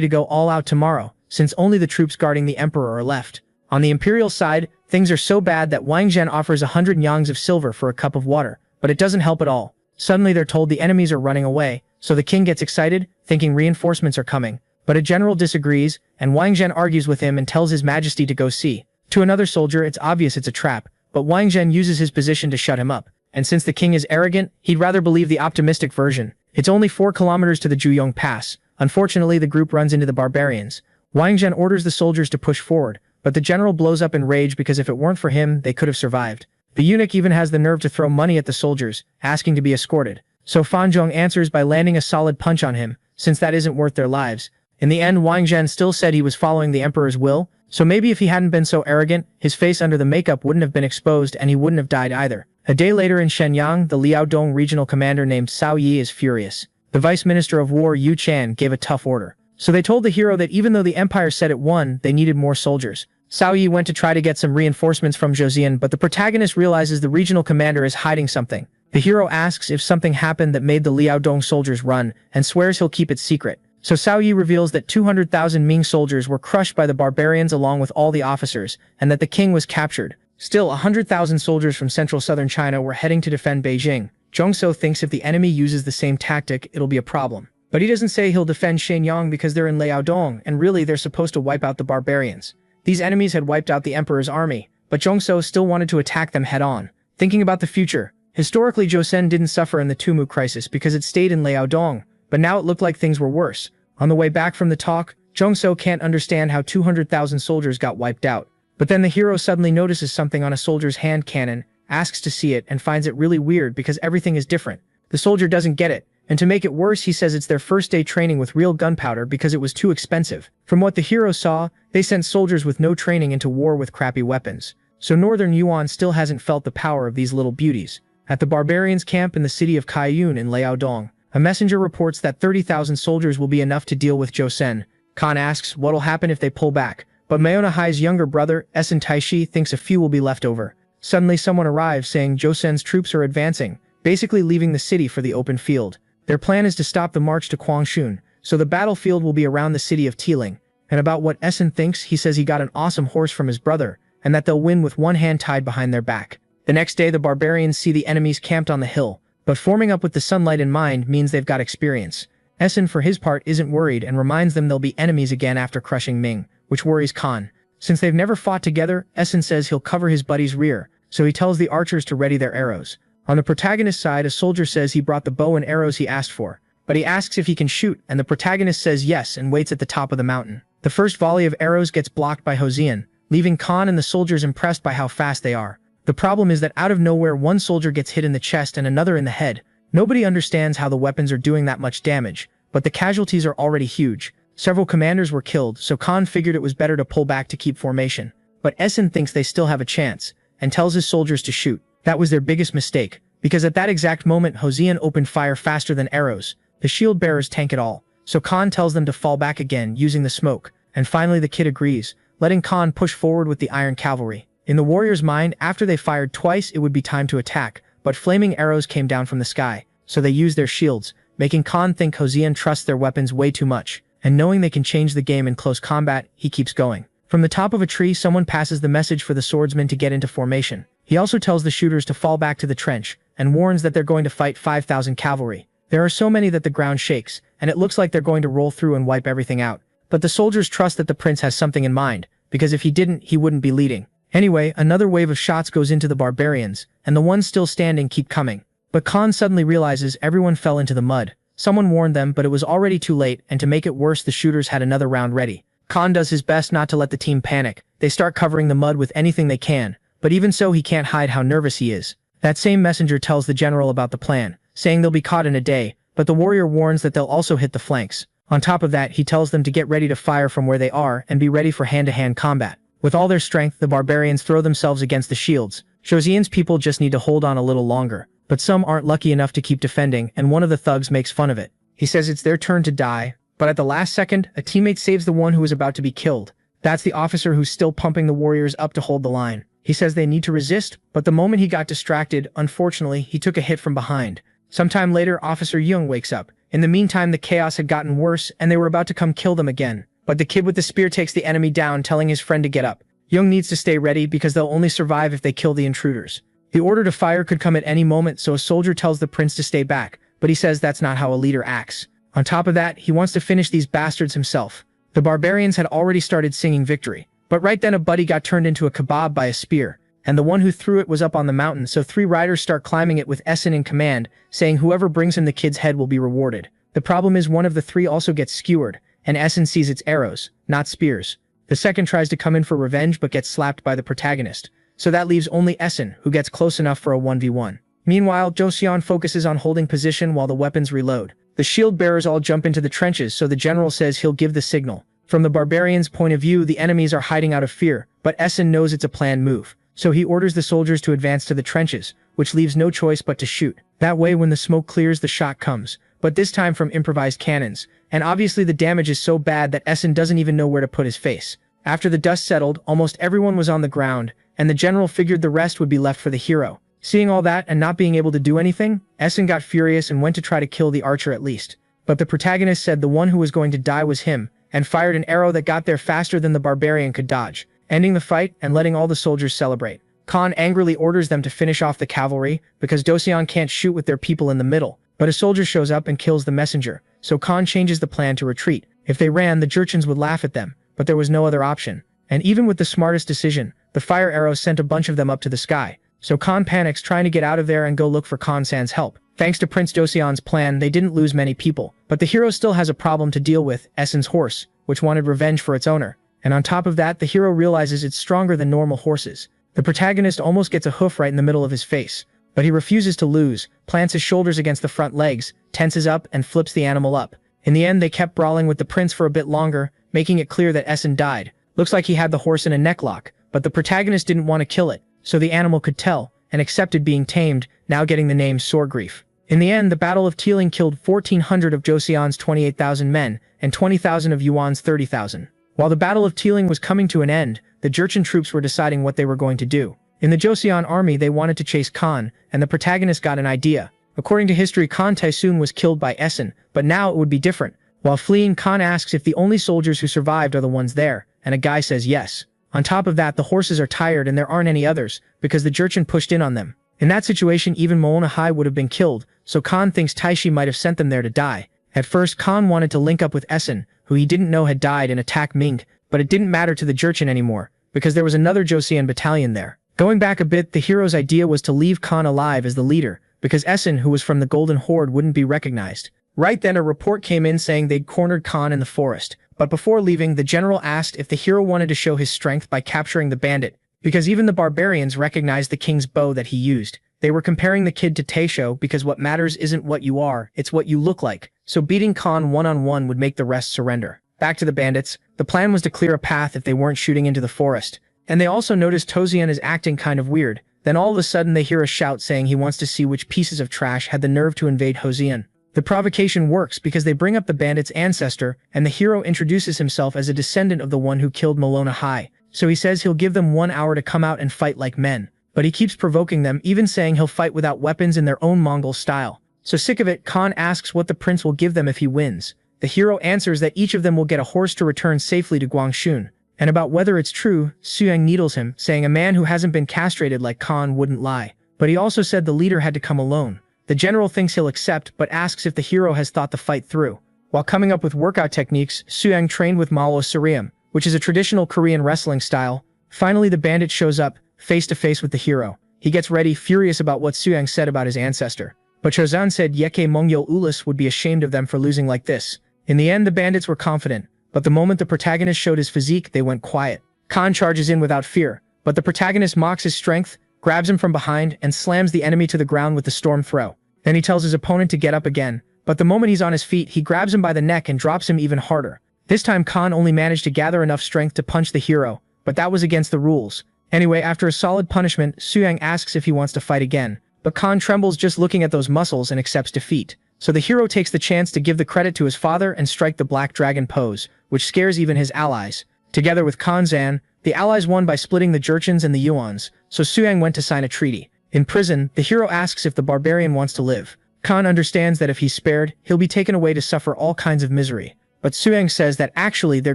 A: to go all out tomorrow, since only the troops guarding the emperor are left. On the imperial side, things are so bad that Wang Zhen offers 100 yangs of silver for a cup of water, but it doesn't help at all. Suddenly they're told the enemies are running away, so the king gets excited, thinking reinforcements are coming. But a general disagrees, and Wang Zhen argues with him and tells his majesty to go see. To another soldier, it's obvious it's a trap, but Wang Zhen uses his position to shut him up. And since the king is arrogant, he'd rather believe the optimistic version. It's only 4 kilometers to the Juyong Pass. Unfortunately, the group runs into the barbarians. Wang Zhen orders the soldiers to push forward, but the general blows up in rage because if it weren't for him, they could have survived. The eunuch even has the nerve to throw money at the soldiers, asking to be escorted. So Fan Zhong answers by landing a solid punch on him, since that isn't worth their lives. In the end, Wang Zhen still said he was following the emperor's will, so maybe if he hadn't been so arrogant, his face under the makeup wouldn't have been exposed and he wouldn't have died either. A day later in Shenyang, the Liaodong regional commander named Cao Yi is furious. The vice minister of war Yu Chan gave a tough order. So they told the hero that even though the empire said it won, they needed more soldiers. Cao Yi went to try to get some reinforcements from Joseon, but the protagonist realizes the regional commander is hiding something. The hero asks if something happened that made the Liaodong soldiers run, and swears he'll keep it secret. So Cao Yi reveals that 200,000 Ming soldiers were crushed by the barbarians along with all the officers, and that the king was captured. Still, 100,000 soldiers from central southern China were heading to defend Beijing. Zhongso thinks if the enemy uses the same tactic, it'll be a problem. But he doesn't say he'll defend Shenyang because they're in Liaodong, and really they're supposed to wipe out the barbarians. These enemies had wiped out the emperor's army, but Zhongso still wanted to attack them head-on. Thinking about the future, historically Joseon didn't suffer in the Tumu crisis because it stayed in Liaodong, but now it looked like things were worse. On the way back from the talk, Zhongso can't understand how 200,000 soldiers got wiped out. But then the hero suddenly notices something on a soldier's hand cannon, asks to see it, and finds it really weird because everything is different. The soldier doesn't get it, and to make it worse he says it's their first day training with real gunpowder because it was too expensive. From what the hero saw, they sent soldiers with no training into war with crappy weapons. So Northern Yuan still hasn't felt the power of these little beauties. At the barbarians' camp in the city of Kaiyun in Liaodong, a messenger reports that 30,000 soldiers will be enough to deal with Joseon. Khan asks what'll happen if they pull back, but Mayona Hai's younger brother, Essen Taishi, thinks a few will be left over. Suddenly someone arrives saying Joseon's troops are advancing, basically leaving the city for the open field. Their plan is to stop the march to Kwangshun, so the battlefield will be around the city of Tiling. And about what Essen thinks, he says he got an awesome horse from his brother, and that they'll win with one hand tied behind their back. The next day the barbarians see the enemies camped on the hill, but forming up with the sunlight in mind means they've got experience. Essen for his part isn't worried and reminds them they'll be enemies again after crushing Ming, which worries Khan. Since they've never fought together, Essen says he'll cover his buddy's rear, so he tells the archers to ready their arrows. On the protagonist's side, a soldier says he brought the bow and arrows he asked for, but he asks if he can shoot, and the protagonist says yes and waits at the top of the mountain. The first volley of arrows gets blocked by Joseon, leaving Khan and the soldiers impressed by how fast they are. The problem is that out of nowhere one soldier gets hit in the chest and another in the head. Nobody understands how the weapons are doing that much damage, but the casualties are already huge. Several commanders were killed, so Khan figured it was better to pull back to keep formation. But Essen thinks they still have a chance, and tells his soldiers to shoot. That was their biggest mistake, because at that exact moment Joseon opened fire faster than arrows. The shield bearers tank it all, so Khan tells them to fall back again using the smoke, and finally the kid agrees, letting Khan push forward with the iron cavalry. In the warrior's mind, after they fired twice it would be time to attack, but flaming arrows came down from the sky, so they used their shields, making Khan think Joseon trusts their weapons way too much, and knowing they can change the game in close combat, he keeps going. From the top of a tree someone passes the message for the swordsmen to get into formation. He also tells the shooters to fall back to the trench, and warns that they're going to fight 5,000 cavalry. There are so many that the ground shakes, and it looks like they're going to roll through and wipe everything out. But the soldiers trust that the prince has something in mind, because if he didn't, he wouldn't be leading. Anyway, another wave of shots goes into the barbarians, and the ones still standing keep coming. But Khan suddenly realizes everyone fell into the mud, Someone warned them, but it was already too late, and to make it worse, the shooters had another round ready. Khan does his best not to let the team panic. They start covering the mud with anything they can, but even so he can't hide how nervous he is. That same messenger tells the general about the plan, saying they'll be caught in a day, but the warrior warns that they'll also hit the flanks. On top of that, he tells them to get ready to fire from where they are and be ready for hand-to-hand combat. With all their strength, the barbarians throw themselves against the shields. Joseon's people just need to hold on a little longer, but some aren't lucky enough to keep defending, and one of the thugs makes fun of it. He says it's their turn to die, but at the last second, a teammate saves the one who is about to be killed. That's the officer who's still pumping the warriors up to hold the line. He says they need to resist, but the moment he got distracted, unfortunately, he took a hit from behind. Sometime later, Officer Young wakes up. In the meantime, the chaos had gotten worse, and they were about to come kill them again. But the kid with the spear takes the enemy down, telling his friend to get up. Young needs to stay ready because they'll only survive if they kill the intruders. The order to fire could come at any moment, so a soldier tells the prince to stay back, but he says that's not how a leader acts. On top of that, he wants to finish these bastards himself. The barbarians had already started singing victory, but right then a buddy got turned into a kebab by a spear, and the one who threw it was up on the mountain, so 3 riders start climbing it with Essen in command, saying whoever brings him the kid's head will be rewarded. The problem is one of the 3 also gets skewered, and Essen sees it's arrows, not spears. The second tries to come in for revenge but gets slapped by the protagonist, so that leaves only Essen, who gets close enough for a 1v1. Meanwhile, Joseon focuses on holding position while the weapons reload. The shield bearers all jump into the trenches, so the general says he'll give the signal. From the barbarians' point of view, the enemies are hiding out of fear, but Essen knows it's a planned move, so he orders the soldiers to advance to the trenches, which leaves no choice but to shoot. That way, when the smoke clears, the shot comes, but this time from improvised cannons, and obviously the damage is so bad that Essen doesn't even know where to put his face. After the dust settled, almost everyone was on the ground, and the general figured the rest would be left for the hero. Seeing all that and not being able to do anything, Essen got furious and went to try to kill the archer at least. But the protagonist said the one who was going to die was him, and fired an arrow that got there faster than the barbarian could dodge, ending the fight and letting all the soldiers celebrate. Khan angrily orders them to finish off the cavalry, because Joseon can't shoot with their people in the middle, but a soldier shows up and kills the messenger, so Khan changes the plan to retreat. If they ran, the Jurchens would laugh at them, but there was no other option. And even with the smartest decision, the fire arrows sent a bunch of them up to the sky. So Khan panics, trying to get out of there and go look for Khan-san's help. Thanks to Prince Joseon's plan, they didn't lose many people, but the hero still has a problem to deal with, Essen's horse, which wanted revenge for its owner. And on top of that, the hero realizes it's stronger than normal horses. The protagonist almost gets a hoof right in the middle of his face, but he refuses to lose, plants his shoulders against the front legs, tenses up, and flips the animal up. In the end, they kept brawling with the prince for a bit longer, making it clear that Essen died. Looks like he had the horse in a necklock, but the protagonist didn't want to kill it, so the animal could tell, and accepted being tamed, now getting the name Sorgrief. In the end, the Battle of Teeling killed 1,400 of Joseon's 28,000 men, and 20,000 of Yuan's 30,000. While the Battle of Teeling was coming to an end, the Jurchen troops were deciding what they were going to do. In the Joseon army, they wanted to chase Khan, and the protagonist got an idea. According to history, Khan Taesoon was killed by Essen, but now it would be different. While fleeing, Khan asks if the only soldiers who survived are the ones there, and a guy says yes. On top of that, the horses are tired and there aren't any others, because the Jurchen pushed in on them. In that situation, even Moona Hai would have been killed, so Khan thinks Taishi might have sent them there to die. At first, Khan wanted to link up with Essen, who he didn't know had died and attack Ming, but it didn't matter to the Jurchen anymore, because there was another Joseon battalion there. Going back a bit, the hero's idea was to leave Khan alive as the leader, because Essen, who was from the Golden Horde, wouldn't be recognized. Right then, a report came in saying they'd cornered Khan in the forest, but before leaving, the general asked if the hero wanted to show his strength by capturing the bandit, because even the barbarians recognized the king's bow that he used. They were comparing the kid to Taisho because what matters isn't what you are, it's what you look like, so beating Khan one-on-one would make the rest surrender. Back to the bandits, the plan was to clear a path if they weren't shooting into the forest, and they also noticed Tozian is acting kind of weird. Then all of a sudden they hear a shout saying he wants to see which pieces of trash had the nerve to invade Hozian. The provocation works because they bring up the bandit's ancestor, and the hero introduces himself as a descendant of the one who killed Malona Hai, so he says he'll give them 1 hour to come out and fight like men. But he keeps provoking them, even saying he'll fight without weapons in their own Mongol style. So sick of it, Khan asks what the prince will give them if he wins. The hero answers that each of them will get a horse to return safely to Guangxun. And about whether it's true, Suyang needles him, saying a man who hasn't been castrated like Khan wouldn't lie. But he also said the leader had to come alone. The general thinks he'll accept, but asks if the hero has thought the fight through. While coming up with workout techniques, Suyang trained with Malo Suriam, which is a traditional Korean wrestling style. Finally, the bandit shows up, face to face with the hero. He gets ready, furious about what Suyang said about his ancestor. But Chozan said Yeke Mongyol Ulis would be ashamed of them for losing like this. In the end, the bandits were confident, but the moment the protagonist showed his physique, they went quiet. Khan charges in without fear, but the protagonist mocks his strength, grabs him from behind, and slams the enemy to the ground with the storm throw. Then he tells his opponent to get up again, but the moment he's on his feet, he grabs him by the neck and drops him even harder. This time Khan only managed to gather enough strength to punch the hero, but that was against the rules. Anyway, after a solid punishment, Suyang asks if he wants to fight again, but Khan trembles just looking at those muscles and accepts defeat. So the hero takes the chance to give the credit to his father and strike the Black Dragon pose, which scares even his allies. Together with Khan Zan, the allies won by splitting the Jurchens and the Yuans, so Suyang went to sign a treaty. In prison, the hero asks if the barbarian wants to live. Khan understands that if he's spared, he'll be taken away to suffer all kinds of misery. But Suyang says that actually they're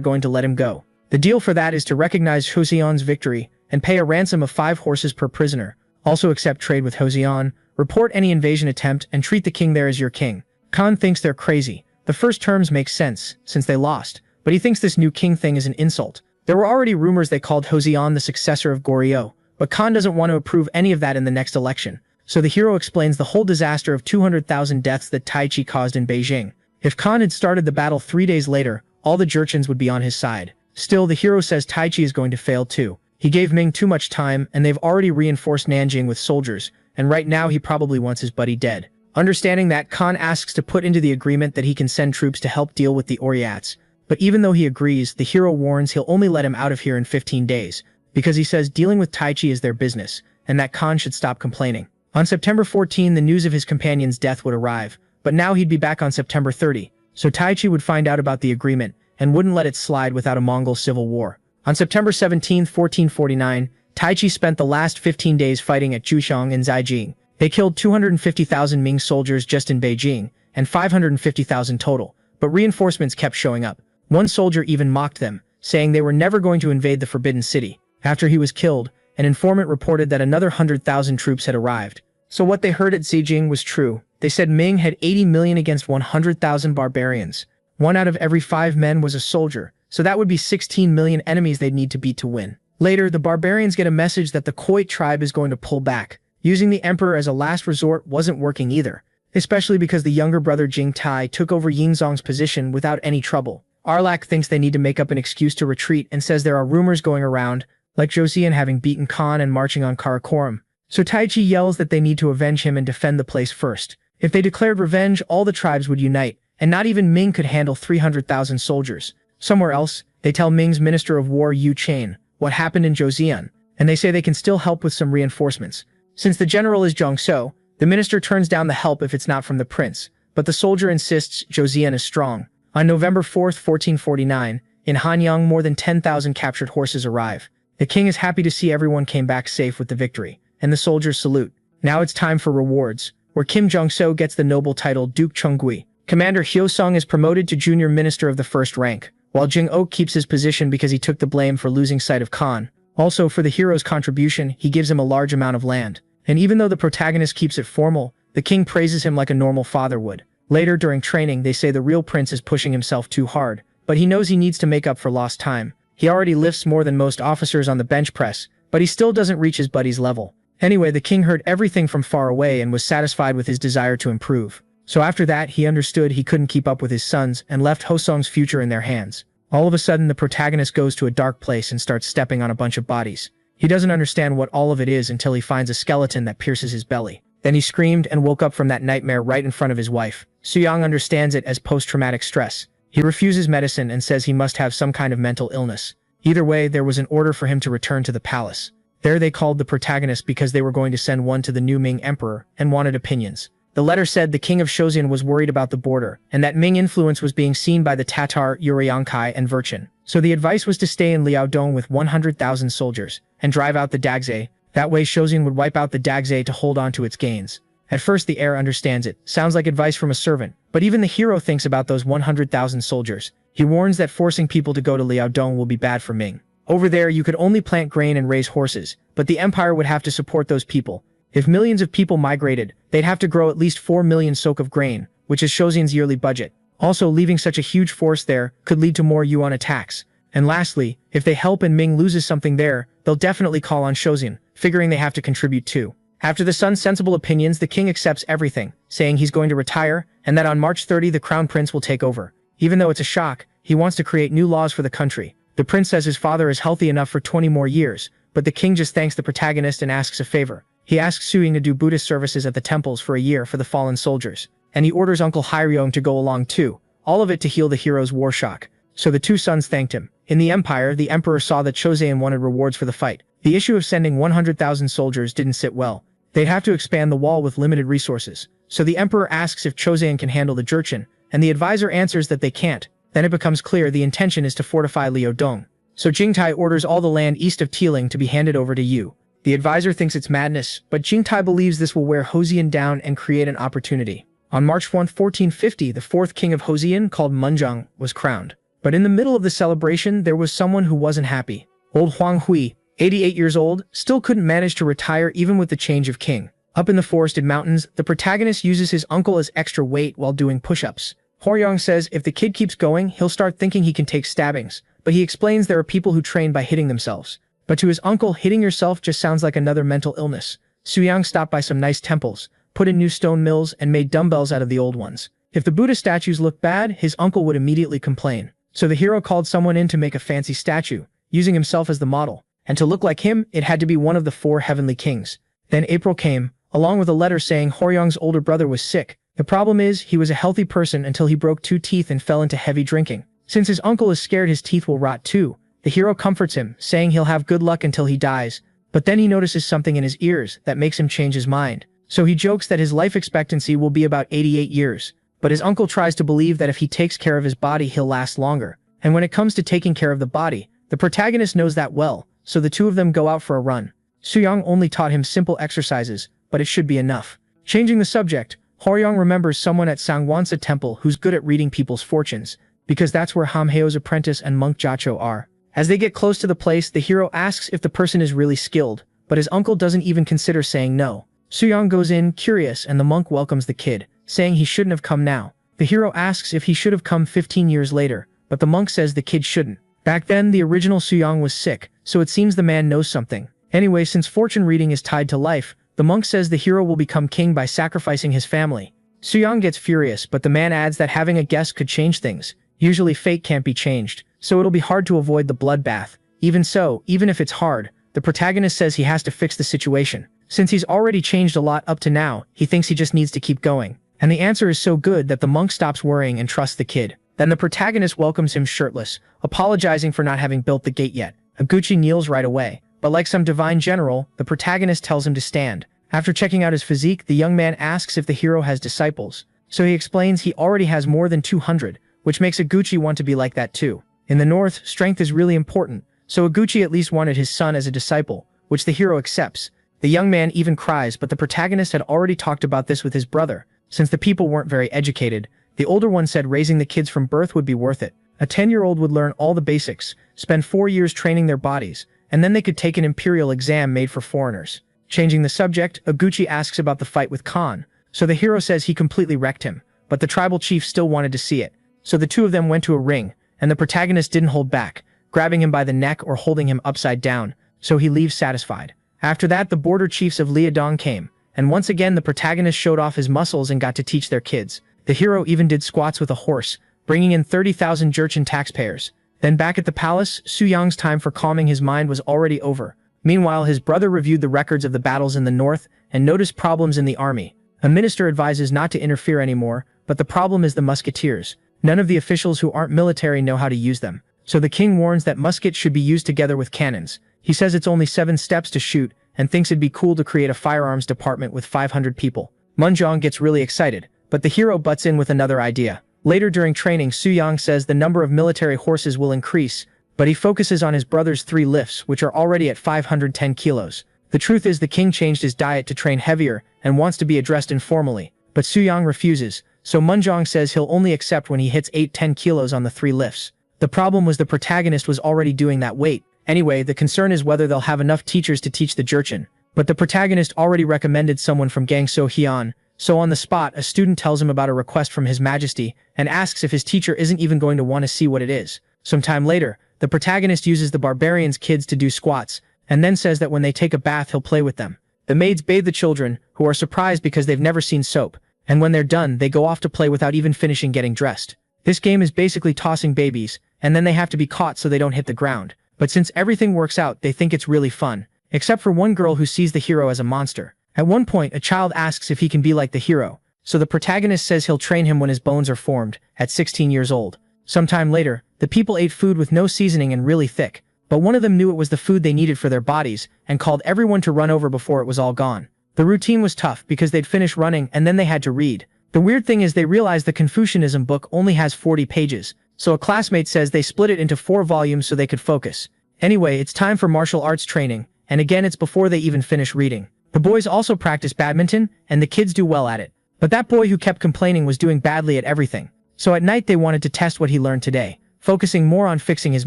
A: going to let him go. The deal for that is to recognize Joseon's victory and pay a ransom of 5 horses per prisoner. Also accept trade with Joseon, report any invasion attempt, and treat the king there as your king. Khan thinks they're crazy. The first terms make sense, since they lost, but he thinks this new king thing is an insult. There were already rumors they called Joseon the successor of Goryeo, but Khan doesn't want to approve any of that in the next election. So the hero explains the whole disaster of 200,000 deaths that Tai Chi caused in Beijing. If Khan had started the battle 3 days later, all the Jurchens would be on his side. Still, the hero says Tai Chi is going to fail too. He gave Ming too much time, and they've already reinforced Nanjing with soldiers, and right now he probably wants his buddy dead. Understanding that, Khan asks to put into the agreement that he can send troops to help deal with the Oryats. But even though he agrees, the hero warns he'll only let him out of here in 15 days, because he says dealing with Tai Chi is their business, and that Khan should stop complaining. On September 14, the news of his companion's death would arrive, but now he'd be back on September 30, so Tai Chi would find out about the agreement, and wouldn't let it slide without a Mongol civil war. On September 17, 1449, Tai Chi spent the last 15 days fighting at Juxiang and Zhaijing. They killed 250,000 Ming soldiers just in Beijing, and 550,000 total, but reinforcements kept showing up. One soldier even mocked them, saying they were never going to invade the Forbidden City. After he was killed, an informant reported that another 100,000 troops had arrived. So what they heard at Xijing was true. They said Ming had 80 million against 100,000 barbarians. 1 out of every 5 men was a soldier, so that would be 16 million enemies they'd need to beat to win. Later, the barbarians get a message that the Khoit tribe is going to pull back. Using the emperor as a last resort wasn't working either, especially because the younger brother Jing Tai took over Yingzong's position without any trouble. Arlak thinks they need to make up an excuse to retreat and says there are rumors going around, like Joseon having beaten Khan and marching on Karakoram. So Tai Chi yells that they need to avenge him and defend the place first. If they declared revenge, all the tribes would unite, and not even Ming could handle 300,000 soldiers. Somewhere else, they tell Ming's Minister of War Yu Chain what happened in Joseon, and they say they can still help with some reinforcements. Since the general is Zhang So, the minister turns down the help if it's not from the prince, but the soldier insists Joseon is strong. On November 4, 1449, in Hanyang more than 10,000 captured horses arrive. The king is happy to see everyone came back safe with the victory, and the soldiers salute. Now it's time for rewards, where Kim Jong-so gets the noble title Duke Chunggui. Commander Hyosung is promoted to junior minister of the first rank, while Jing Ok keeps his position because he took the blame for losing sight of Khan. Also, for the hero's contribution, he gives him a large amount of land. And even though the protagonist keeps it formal, the king praises him like a normal father would. Later during training, they say the real prince is pushing himself too hard, but he knows he needs to make up for lost time. He already lifts more than most officers on the bench press, but he still doesn't reach his buddy's level. Anyway, the king heard everything from far away and was satisfied with his desire to improve. So after that, he understood he couldn't keep up with his sons and left Hosung's future in their hands. All of a sudden, the protagonist goes to a dark place and starts stepping on a bunch of bodies. He doesn't understand what all of it is until he finds a skeleton that pierces his belly. Then he screamed and woke up from that nightmare right in front of his wife. Suyang understands it as post-traumatic stress. He refuses medicine and says he must have some kind of mental illness. Either way, there was an order for him to return to the palace. There they called the protagonist because they were going to send one to the new Ming emperor and wanted opinions. The letter said the king of Joseon was worried about the border, and that Ming influence was being seen by the Tatar, Uriankai, and Virchin. So the advice was to stay in Liaodong with 100,000 soldiers, and drive out the Dagze. That way Joseon would wipe out the Dagze to hold on to its gains. At first the heir understands it, sounds like advice from a servant, but even the hero thinks about those 100,000 soldiers. He warns that forcing people to go to Liaodong will be bad for Ming. Over there you could only plant grain and raise horses, but the empire would have to support those people. If millions of people migrated, they'd have to grow at least 4 million sok of grain, which is Joseon's yearly budget. Also, leaving such a huge force there could lead to more yuan attacks. And lastly, if they help and Ming loses something there, they'll definitely call on Joseon, figuring they have to contribute too. After the son's sensible opinions, the king accepts everything, saying he's going to retire, and that on March 30 the crown prince will take over. Even though it's a shock, he wants to create new laws for the country. The prince says his father is healthy enough for 20 more years, but the king just thanks the protagonist and asks a favor. He asks Suyang to do Buddhist services at the temples for a year for the fallen soldiers, and he orders Uncle Hyeryong to go along too, all of it to heal the hero's war shock. So the two sons thanked him. In the empire, the emperor saw that Choseon wanted rewards for the fight. The issue of sending 100,000 soldiers didn't sit well. They'd have to expand the wall with limited resources. So the emperor asks if Choseon can handle the Jurchen, and the advisor answers that they can't. Then it becomes clear the intention is to fortify Liudong. So Jingtai orders all the land east of Tiling to be handed over to Yu. The advisor thinks it's madness, but Jingtai believes this will wear Hosian down and create an opportunity. On March 1, 1450, the fourth king of Hosian, called Munjong, was crowned. But in the middle of the celebration, there was someone who wasn't happy. Old Huang Hui, 88 years old, still couldn't manage to retire even with the change of king. Up in the forested mountains, the protagonist uses his uncle as extra weight while doing push-ups. Hyeryong says if the kid keeps going, he'll start thinking he can take stabbings, but he explains there are people who train by hitting themselves. But to his uncle, hitting yourself just sounds like another mental illness. Suyang stopped by some nice temples, put in new stone mills, and made dumbbells out of the old ones. If the Buddha statues looked bad, his uncle would immediately complain. So the hero called someone in to make a fancy statue, using himself as the model. And to look like him, it had to be one of the 4 heavenly kings. Then April came, along with a letter saying Hyeryong's older brother was sick. The problem is, he was a healthy person until he broke 2 teeth and fell into heavy drinking. Since his uncle is scared his teeth will rot too, the hero comforts him, saying he'll have good luck until he dies. But then he notices something in his ears that makes him change his mind. So he jokes that his life expectancy will be about 88 years. But his uncle tries to believe that if he takes care of his body, he'll last longer. And when it comes to taking care of the body, the protagonist knows that well, so the two of them go out for a run. Suyang only taught him simple exercises, but it should be enough. Changing the subject, Hyeryong remembers someone at Sangwonsa Temple who's good at reading people's fortunes, because that's where Hamheo's apprentice and monk Jacho are. As they get close to the place, the hero asks if the person is really skilled, but his uncle doesn't even consider saying no. Suyang goes in, curious, and the monk welcomes the kid, saying he shouldn't have come now. The hero asks if he should have come 15 years later, but the monk says the kid shouldn't. Back then, the original Suyang was sick, so it seems the man knows something. Anyway, since fortune reading is tied to life, the monk says the hero will become king by sacrificing his family. Suyang gets furious, but the man adds that having a guest could change things. Usually fate can't be changed, so it'll be hard to avoid the bloodbath. Even so, even if it's hard, the protagonist says he has to fix the situation. Since he's already changed a lot up to now, he thinks he just needs to keep going. And the answer is so good that the monk stops worrying and trusts the kid. Then the protagonist welcomes him shirtless, apologizing for not having built the gate yet. Aguchi kneels right away, but like some divine general, the protagonist tells him to stand. After checking out his physique, the young man asks if the hero has disciples. So he explains he already has more than 200, which makes Aguchi want to be like that too. In the north, strength is really important, so Aguchi at least wanted his son as a disciple, which the hero accepts. The young man even cries, but the protagonist had already talked about this with his brother. Since the people weren't very educated, the older one said raising the kids from birth would be worth it. A 10-year-old would learn all the basics, spend 4 years training their bodies, and then they could take an imperial exam made for foreigners. Changing the subject, Aguchi asks about the fight with Khan, so the hero says he completely wrecked him, but the tribal chief still wanted to see it. So the two of them went to a ring, and the protagonist didn't hold back, grabbing him by the neck or holding him upside down, so he leaves satisfied. After that, the border chiefs of Liudong came, and once again the protagonist showed off his muscles and got to teach their kids. The hero even did squats with a horse, bringing in 30,000 Jurchen taxpayers. Then back at the palace, Suyang's time for calming his mind was already over. Meanwhile, his brother reviewed the records of the battles in the north and noticed problems in the army. A minister advises not to interfere anymore, but the problem is the musketeers. None of the officials who aren't military know how to use them. So the king warns that muskets should be used together with cannons. He says it's only 7 steps to shoot, and thinks it'd be cool to create a firearms department with 500 people. Munjong gets really excited, but the hero butts in with another idea. Later during training, Suyang says the number of military horses will increase, but he focuses on his brother's 3 lifts, which are already at 510 kilos. The truth is the king changed his diet to train heavier and wants to be addressed informally, but Suyang refuses, so Munjong says he'll only accept when he hits 8-10 kilos on the 3 lifts. The problem was the protagonist was already doing that weight. Anyway, the concern is whether they'll have enough teachers to teach the Jurchen. But the protagonist already recommended someone from Gangso Heian, so on the spot, a student tells him about a request from His Majesty and asks if his teacher isn't even going to want to see what it is. Sometime later, the protagonist uses the barbarian's kids to do squats, and then says that when they take a bath he'll play with them. The maids bathe the children, who are surprised because they've never seen soap, and when they're done, they go off to play without even finishing getting dressed. This game is basically tossing babies, and then they have to be caught so they don't hit the ground. But since everything works out, they think it's really fun, except for one girl who sees the hero as a monster. At one point, a child asks if he can be like the hero, so the protagonist says he'll train him when his bones are formed, at 16 years old. Sometime later, the people ate food with no seasoning and really thick, but one of them knew it was the food they needed for their bodies and called everyone to run over before it was all gone. The routine was tough because they'd finish running and then they had to read. The weird thing is they realized the Confucianism book only has 40 pages, so a classmate says they split it into 4 volumes so they could focus. Anyway, it's time for martial arts training, and again it's before they even finish reading. The boys also practice badminton, and the kids do well at it. But that boy who kept complaining was doing badly at everything. So at night they wanted to test what he learned today, focusing more on fixing his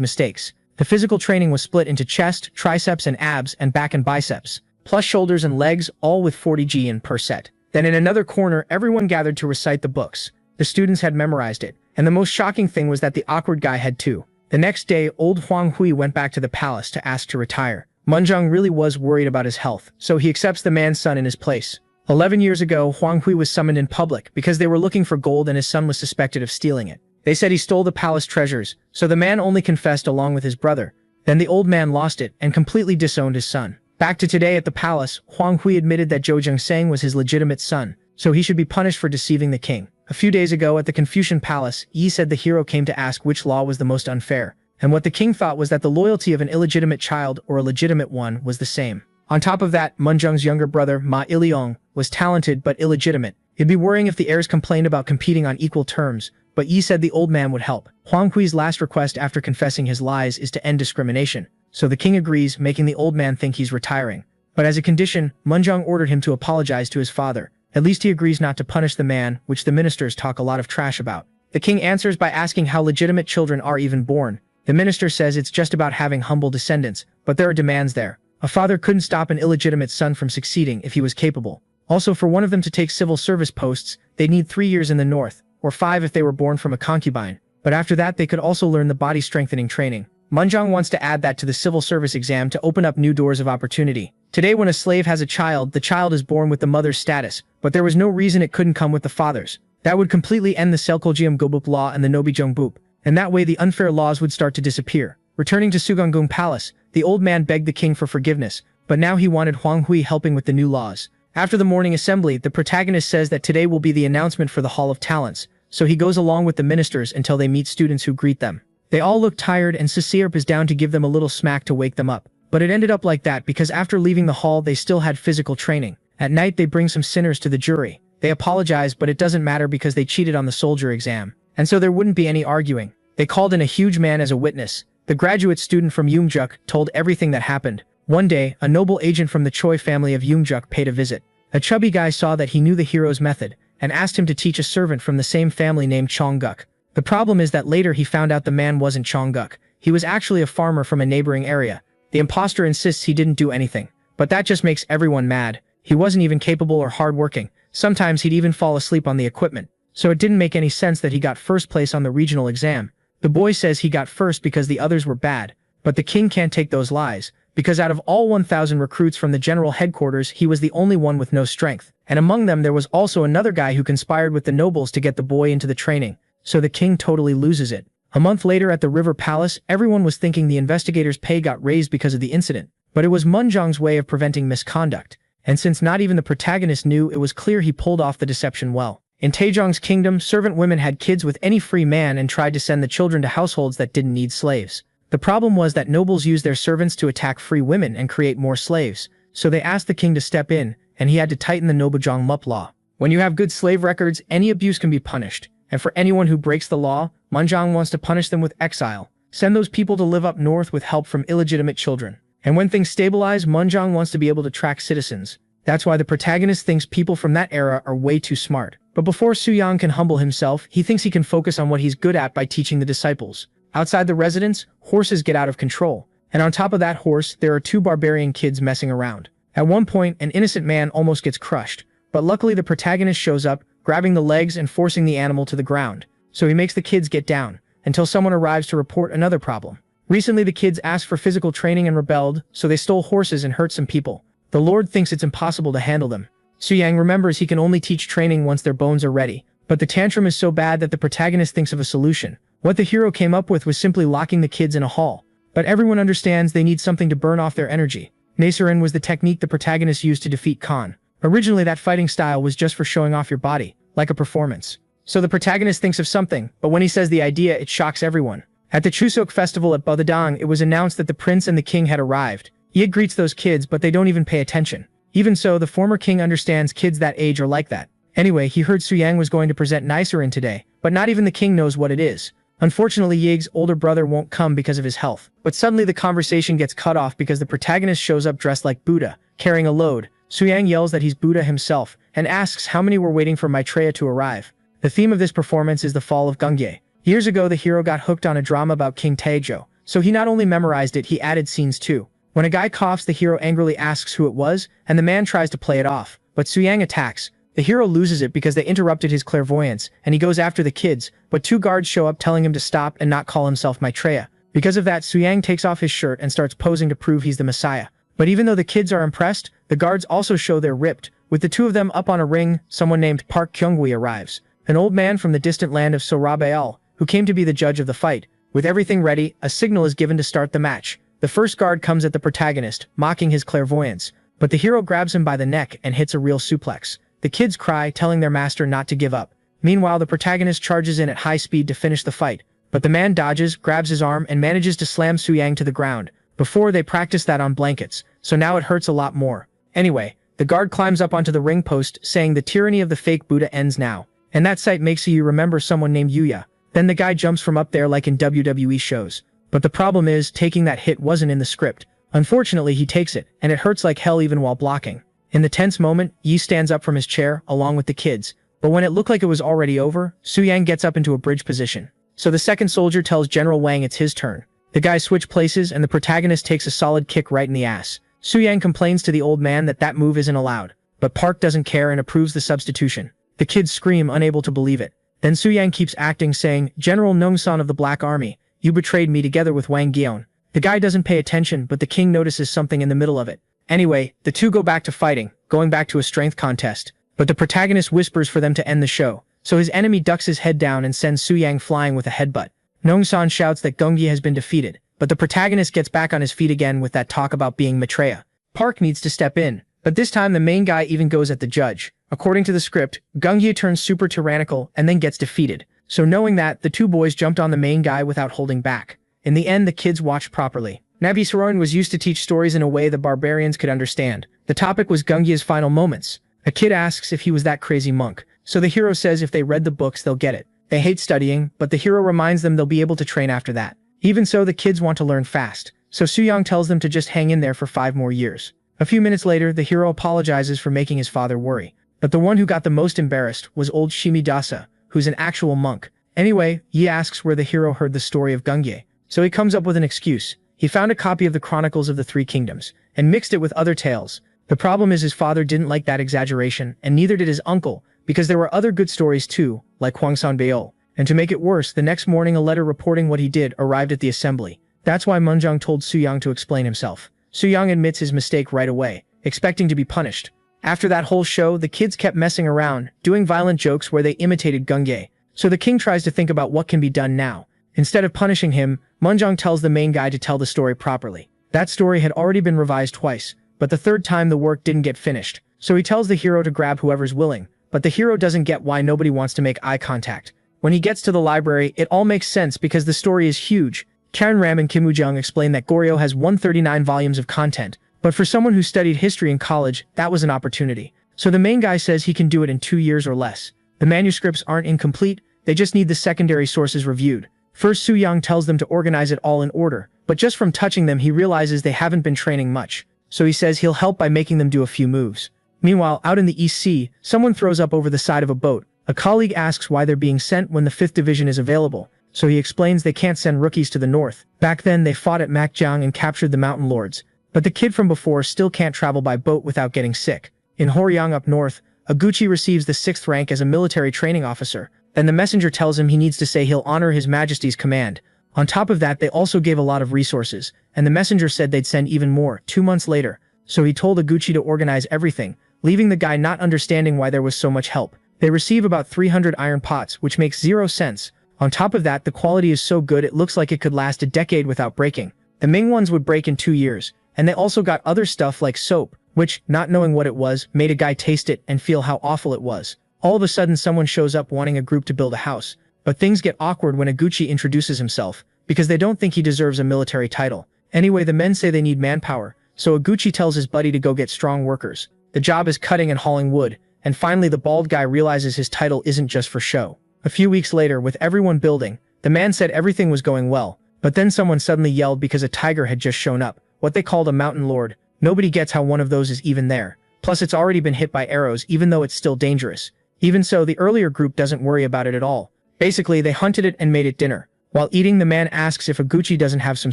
A: mistakes. The physical training was split into chest, triceps and abs, and back and biceps, plus shoulders and legs, all with 40 G per set. Then in another corner, everyone gathered to recite the books. The students had memorized it, and the most shocking thing was that the awkward guy had too. The next day, old Huang Hui went back to the palace to ask to retire. Munjang really was worried about his health, so he accepts the man's son in his place. 11 years ago, Huang Hui was summoned in public because they were looking for gold and his son was suspected of stealing it. They said he stole the palace treasures, so the man only confessed along with his brother. Then the old man lost it and completely disowned his son. Back to today at the palace, Huang Hui admitted that Zhou Jingsang was his legitimate son, so he should be punished for deceiving the king. A few days ago at the Confucian palace, Yi said the hero came to ask which law was the most unfair, and what the king thought was that the loyalty of an illegitimate child or a legitimate one was the same. On top of that, Munjang's younger brother, Ma Iliong, was talented but illegitimate. It'd be worrying if the heirs complained about competing on equal terms, but Yi said the old man would help. Huang Hui's last request after confessing his lies is to end discrimination, so the king agrees, making the old man think he's retiring. But as a condition, Munjang ordered him to apologize to his father. At least he agrees not to punish the man, which the ministers talk a lot of trash about. The king answers by asking how legitimate children are even born. The minister says it's just about having humble descendants, but there are demands there. A father couldn't stop an illegitimate son from succeeding if he was capable. Also, for one of them to take civil service posts, they'd need 3 years in the north, or 5 if they were born from a concubine. But after that they could also learn the body strengthening training. Munjang wants to add that to the civil service exam to open up new doors of opportunity. Today when a slave has a child, the child is born with the mother's status, but there was no reason it couldn't come with the father's. That would completely end the Selkoljiam Gobuk law and the Nobijong and that way the unfair laws would start to disappear. Returning to Sugonggung Palace, the old man begged the king for forgiveness, but now he wanted Huang Hui helping with the new laws. After the morning assembly, the protagonist says that today will be the announcement for the Hall of Talents, so he goes along with the ministers until they meet students who greet them. They all look tired and Sisirp is down to give them a little smack to wake them up. But it ended up like that because after leaving the hall they still had physical training. At night they bring some sinners to the jury. They apologize, but it doesn't matter because they cheated on the soldier exam. And so there wouldn't be any arguing. They called in a huge man as a witness. The graduate student from Yumjuk told everything that happened. One day, a noble agent from the Choi family of Yumjuk paid a visit. A chubby guy saw that he knew the hero's method, and asked him to teach a servant from the same family named Chongguk. The problem is that later he found out the man wasn't Chongguk. He was actually a farmer from a neighboring area. The imposter insists he didn't do anything, but that just makes everyone mad. He wasn't even capable or hardworking. Sometimes he'd even fall asleep on the equipment. So it didn't make any sense that he got first place on the regional exam. The boy says he got first because the others were bad, but the king can't take those lies, because out of all 1,000 recruits from the general headquarters he was the only one with no strength, and among them there was also another guy who conspired with the nobles to get the boy into the training, so the king totally loses it. A month later at the River Palace, everyone was thinking the investigators' pay got raised because of the incident, but it was Munjang's way of preventing misconduct, and since not even the protagonist knew, it was clear he pulled off the deception well. In Taejong's kingdom, servant women had kids with any free man and tried to send the children to households that didn't need slaves. The problem was that nobles used their servants to attack free women and create more slaves, so they asked the king to step in, and he had to tighten the Nobijong Mup law. When you have good slave records, any abuse can be punished, and for anyone who breaks the law, Munjang wants to punish them with exile. Send those people to live up north with help from illegitimate children. And when things stabilize, Munjang wants to be able to track citizens. That's why the protagonist thinks people from that era are way too smart. But before Suyang can humble himself, he thinks he can focus on what he's good at by teaching the disciples. Outside the residence, horses get out of control. And on top of that horse, there are 2 barbarian kids messing around. At one point, an innocent man almost gets crushed. But luckily the protagonist shows up, grabbing the legs and forcing the animal to the ground. So he makes the kids get down, until someone arrives to report another problem. Recently the kids asked for physical training and rebelled, so they stole horses and hurt some people. The Lord thinks it's impossible to handle them. Suyang remembers he can only teach training once their bones are ready. But the tantrum is so bad that the protagonist thinks of a solution. What the hero came up with was simply locking the kids in a hall. But everyone understands they need something to burn off their energy. Naserin was the technique the protagonist used to defeat Khan. Originally that fighting style was just for showing off your body, like a performance. So the protagonist thinks of something, but when he says the idea, it shocks everyone. At the Chuseok festival at Bodadang, it was announced that the prince and the king had arrived. Yig greets those kids, but they don't even pay attention. Even so, the former king understands kids that age are like that. Anyway, he heard Suyang was going to present Nicerin today, but not even the king knows what it is. Unfortunately, Yig's older brother won't come because of his health. But suddenly the conversation gets cut off because the protagonist shows up dressed like Buddha, carrying a load. Suyang yells that he's Buddha himself, and asks how many were waiting for Maitreya to arrive. The theme of this performance is the fall of Gungye. Years ago, the hero got hooked on a drama about King Taejo, so he not only memorized it, he added scenes too. When a guy coughs, the hero angrily asks who it was, and the man tries to play it off, but Suyang attacks. The hero loses it because they interrupted his clairvoyance, and he goes after the kids, but 2 guards show up telling him to stop and not call himself Maitreya. Because of that, Suyang takes off his shirt and starts posing to prove he's the Messiah. But even though the kids are impressed, the guards also show they're ripped. With the 2 of them up on a ring, someone named Park Kyungwi arrives. An old man from the distant land of Sorabael, who came to be the judge of the fight. With everything ready, a signal is given to start the match. The first guard comes at the protagonist, mocking his clairvoyance, but the hero grabs him by the neck and hits a real suplex. The kids cry, telling their master not to give up. Meanwhile, the protagonist charges in at high speed to finish the fight, but the man dodges, grabs his arm, and manages to slam Suyang to the ground. Before, they practiced that on blankets, so now it hurts a lot more. Anyway, the guard climbs up onto the ring post, saying the tyranny of the fake Buddha ends now. And that sight makes you remember someone named Yuya. Then the guy jumps from up there like in WWE shows. But the problem is, taking that hit wasn't in the script. Unfortunately, he takes it, and it hurts like hell even while blocking. In the tense moment, Yi stands up from his chair, along with the kids. But when it looked like it was already over, Suyang gets up into a bridge position. So the second soldier tells General Wang it's his turn. The guys switch places, and the protagonist takes a solid kick right in the ass. Suyang complains to the old man that move isn't allowed. But Park doesn't care and approves the substitution. The kids scream, unable to believe it. Then Suyang keeps acting, saying, "General Nongsan of the Black Army, you betrayed me together with Wang Geon." The guy doesn't pay attention, but the king notices something in the middle of it. Anyway, the 2 go back to fighting, going back to a strength contest. But the protagonist whispers for them to end the show, so his enemy ducks his head down and sends Suyang flying with a headbutt. Nongsan shouts that Gungye has been defeated, but the protagonist gets back on his feet again with that talk about being Maitreya. Park needs to step in, but this time the main guy even goes at the judge. According to the script, Gungye turns super tyrannical and then gets defeated. So knowing that, the 2 boys jumped on the main guy without holding back. In the end, the kids watched properly. Nabi Saroyan was used to teach stories in a way the barbarians could understand. The topic was Gungye's final moments. A kid asks if he was that crazy monk. So the hero says if they read the books, they'll get it. They hate studying, but the hero reminds them they'll be able to train after that. Even so, the kids want to learn fast. So Suyang tells them to just hang in there for 5 more years. A few minutes later, the hero apologizes for making his father worry. But the one who got the most embarrassed was old Shimidasa, who's an actual monk. Anyway, Yi asks where the hero heard the story of Gungye. So he comes up with an excuse. He found a copy of the Chronicles of the 3 Kingdoms, and mixed it with other tales. The problem is his father didn't like that exaggeration, and neither did his uncle, because there were other good stories too, like Hwangsan Beol. And to make it worse, the next morning a letter reporting what he did arrived at the assembly. That's why Munjung told Suyang to explain himself. Suyang admits his mistake right away, expecting to be punished. After that whole show, the kids kept messing around, doing violent jokes where they imitated Gungye. So the king tries to think about what can be done now. Instead of punishing him, Munjung tells the main guy to tell the story properly. That story had already been revised twice, but the 3rd time the work didn't get finished. So he tells the hero to grab whoever's willing, but the hero doesn't get why nobody wants to make eye contact. When he gets to the library, it all makes sense because the story is huge. Karen Ram and Kim Woo-jung explain that Goryeo has 139 volumes of content, but for someone who studied history in college, that was an opportunity. So the main guy says he can do it in 2 years or less. The manuscripts aren't incomplete, they just need the secondary sources reviewed. First, Suyang tells them to organize it all in order, but just from touching them he realizes they haven't been training much. So he says he'll help by making them do a few moves. Meanwhile, out in the East Sea, someone throws up over the side of a boat. A colleague asks why they're being sent when the 5th Division is available, so he explains they can't send rookies to the north. Back then they fought at Makjiang and captured the Mountain Lords, but the kid from before still can't travel by boat without getting sick. In Horyang up north, Aguchi receives the 6th rank as a military training officer. Then the messenger tells him he needs to say he'll honor His Majesty's command. On top of that, they also gave a lot of resources, and the messenger said they'd send even more. 2 months later, so he told Iguchi to organize everything, leaving the guy not understanding why there was so much help. They receive about 300 iron pots, which makes 0 sense. On top of that, the quality is so good it looks like it could last a decade without breaking. The Ming ones would break in 2 years, and they also got other stuff like soap, which, not knowing what it was, made a guy taste it and feel how awful it was. All of a sudden someone shows up wanting a group to build a house, but things get awkward when Iguchi introduces himself, because they don't think he deserves a military title. Anyway, the men say they need manpower, so Iguchi tells his buddy to go get strong workers. The job is cutting and hauling wood, and finally the bald guy realizes his title isn't just for show. A few weeks later, with everyone building, the man said everything was going well, but then someone suddenly yelled because a tiger had just shown up, what they called a mountain lord. Nobody gets how one of those is even there. Plus it's already been hit by arrows even though it's still dangerous. Even so, the earlier group doesn't worry about it at all. Basically, they hunted it and made it dinner. While eating, the man asks if Iguchi doesn't have some